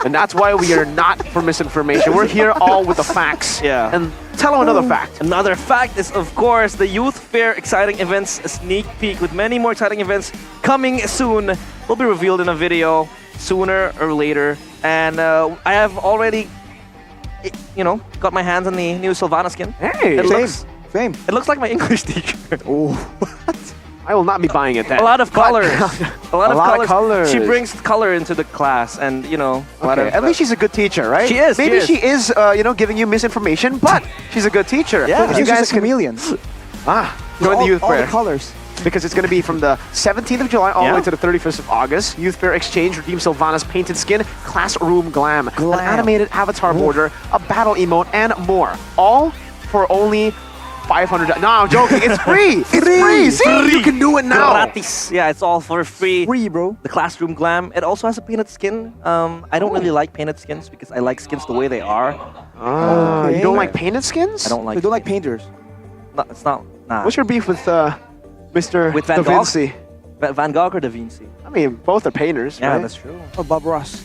And that's why we are not for misinformation. We're here all with the facts. Yeah. And tell them another fact. Another fact is, of course, the Youth Fair exciting events, a sneak peek with many more exciting events coming soon. Will be revealed in a video sooner or later. And I have already, got my hands on the new Sylvana skin. Hey, same. It looks like my English teacher. Oh, what? I will not be buying it then. A lot of colors. a lot of colors. She brings color into the class, and at least she's a good teacher, right? She is. Maybe she is, giving you misinformation, but she's a good teacher. Yeah, you guys are chameleons. Join the youth all fair. the colors. Because it's going to be from the 17th of July all the way to the 31st of August. Youth Fair Exchange, redeem Sylvana's painted skin, Classroom Glam, an animated avatar border, a battle emote, and more. All for only 500. No, I'm joking. It's free. It's free. See, you can do it now. Gratis. Yeah, it's all for free. Free, bro. The Classroom Glam. It also has a painted skin. I don't really like painted skins because I like skins the way they are. You don't like painted skins? I don't like. You don't like painters? No, it's not. Nah. What's your beef with Mr. With Van Da Gogh? Vinci? Van Gogh or Da Vinci? I mean, both are painters, Yeah, right? that's true. Or Bob Ross?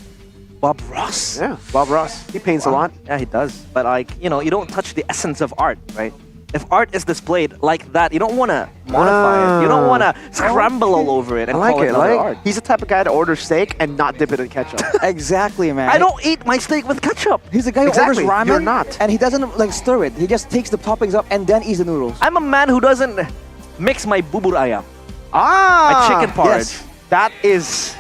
Bob Ross? Yeah, Bob Ross. He paints a lot. Yeah, he does. But you don't touch the essence of art, right? If art is displayed like that, you don't want to modify it. You don't want to scramble all over it and I like call it it. another art. He's the type of guy to order steak and not dip it in ketchup. Exactly, man. I don't eat my steak with ketchup. He's the guy who Exactly. orders ramen. You're not. And he doesn't stir it. He just takes the toppings up and then eats the noodles. I'm a man who doesn't mix my bubur ayam. My chicken porridge. Yes, that is...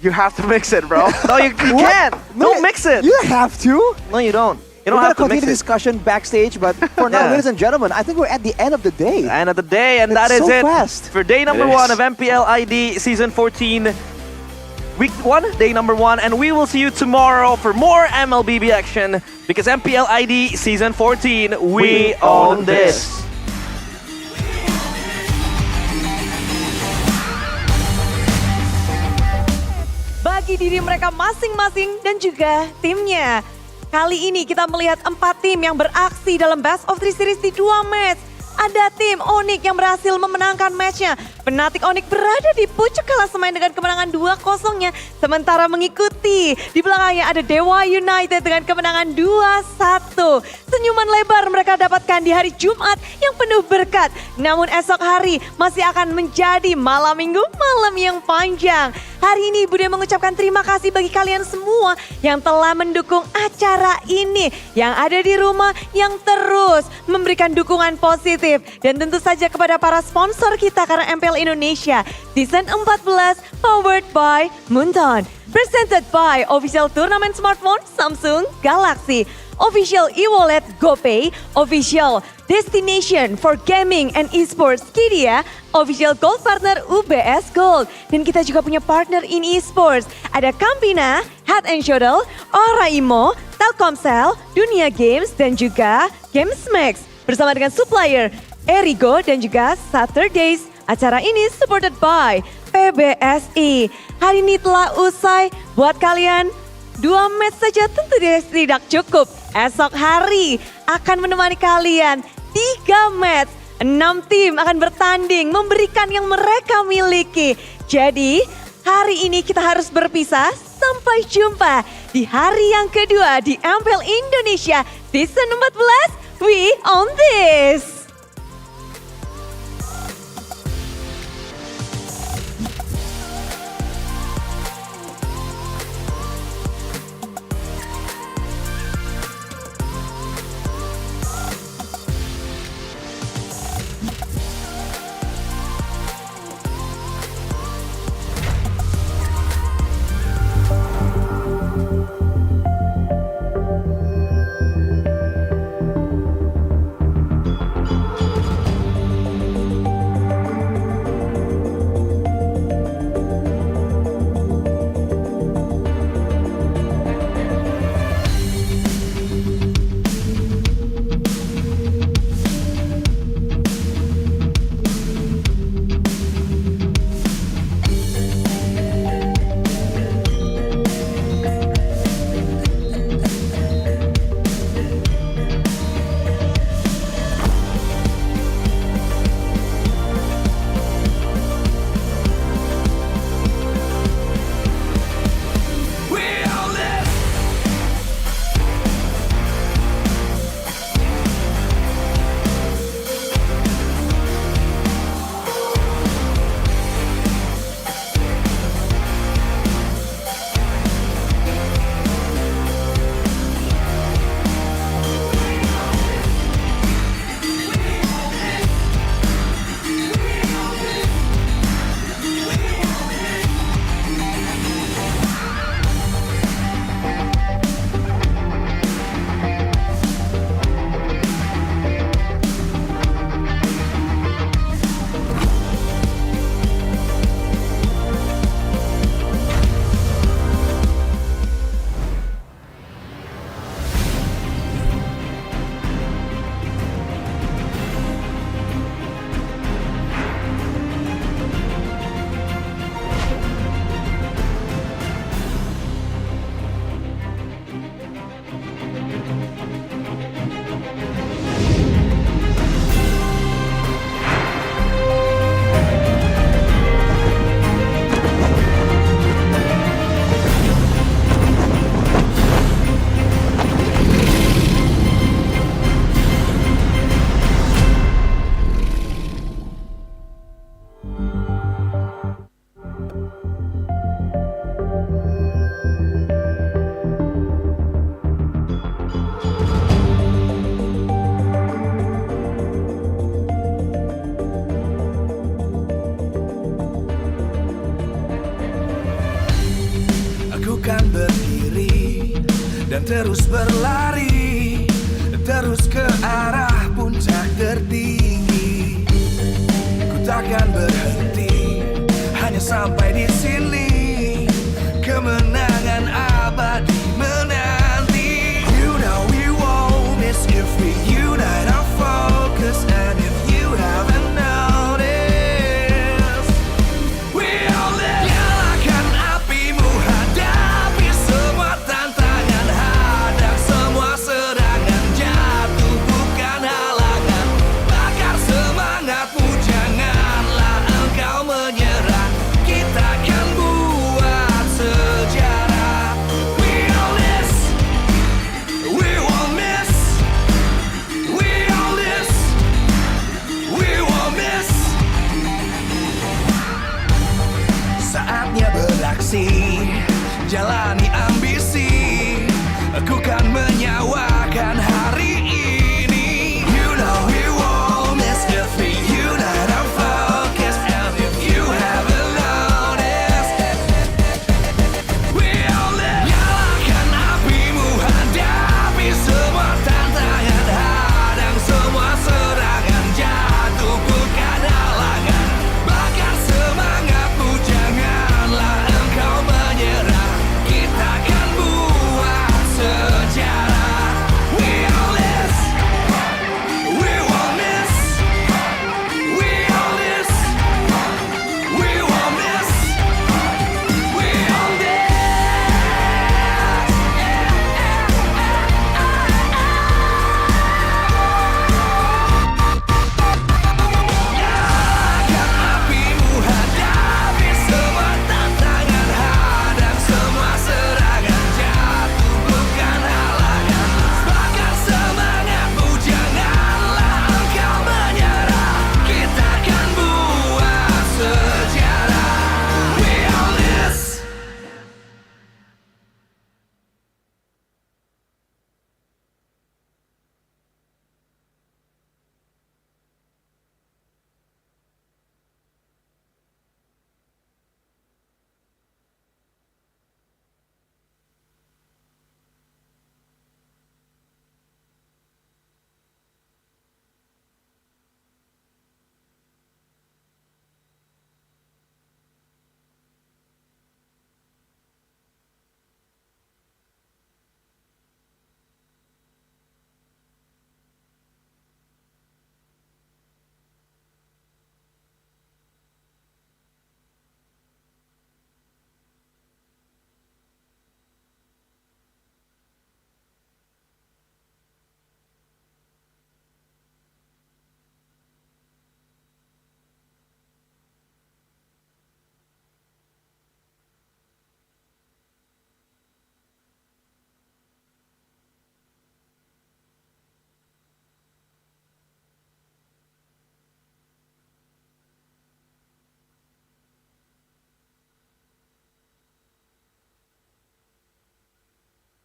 You have to mix it, bro. No, you can't. Don't mix it. You have to. No, you don't. You We're don't have to continue mix the it. discussion backstage, but for now, Yeah. ladies and gentlemen, I think we're at the end of the day. End of the day, and that It's is so it fast. for day number It is. 1 of MPL ID Season 14. Week 1, day number 1, and we will see you tomorrow for more MLBB action because MPL ID Season 14, we own this. Bagi diri mereka masing-masing dan juga timnya. Kali ini kita melihat 4 tim yang beraksi dalam Best of 3 Series di 2 match. Ada tim Onyx yang berhasil memenangkan matchnya. Penatik Onyx berada di pucuk klasemen dengan kemenangan 2-0-nya. Sementara mengikuti di belakangnya ada Dewa United dengan kemenangan 2-1. Senyuman lebar mereka dapatkan di hari Jumat yang penuh berkat. Namun esok hari masih akan menjadi malam minggu, malam yang panjang. Hari ini Bude mengucapkan terima kasih bagi kalian semua yang telah mendukung acara ini. Yang ada di rumah yang terus memberikan dukungan positif. Dan tentu saja kepada para sponsor kita karena MPL Indonesia Season 14 powered by Munton. Presented by Official Turnamen Smartphone Samsung Galaxy. Official e-wallet GoPay. Official Destination for Gaming and Esports Kidia. Official Gold Partner UBS Gold. Dan kita juga punya partner in esports. Ada Campina, Head and Shoulder, Oraimo, Telkomsel, Dunia Games, dan juga GamesMax. Bersama dengan supplier Erigo dan juga Saturdays. Acara ini supported by PBSI. Hari ini telah usai buat kalian. 2 match saja tentu tidak cukup. Esok hari akan menemani kalian 3 match. 6 tim akan bertanding memberikan yang mereka miliki. Jadi hari ini kita harus berpisah. Sampai jumpa di hari yang kedua di MPL Indonesia Season 14. We own this! dan terus berlari, terus ke arah puncak tertinggi. Ku takkan berhenti, hanya sampai di sini. Kemenangan abadi menanti. You know we won't miss if we unite our focus. And if you haven't noticed, we all live. Nyalakan apimu, hadapi semua tantangan, hadang semua serangan, jatuh bukan halangan. Bakar semangatmu, janganlah engkau menyerah. Kita akan buat sejarah. We all this, we won't miss. We all this, we won't miss. Saatnya beraksi, jalani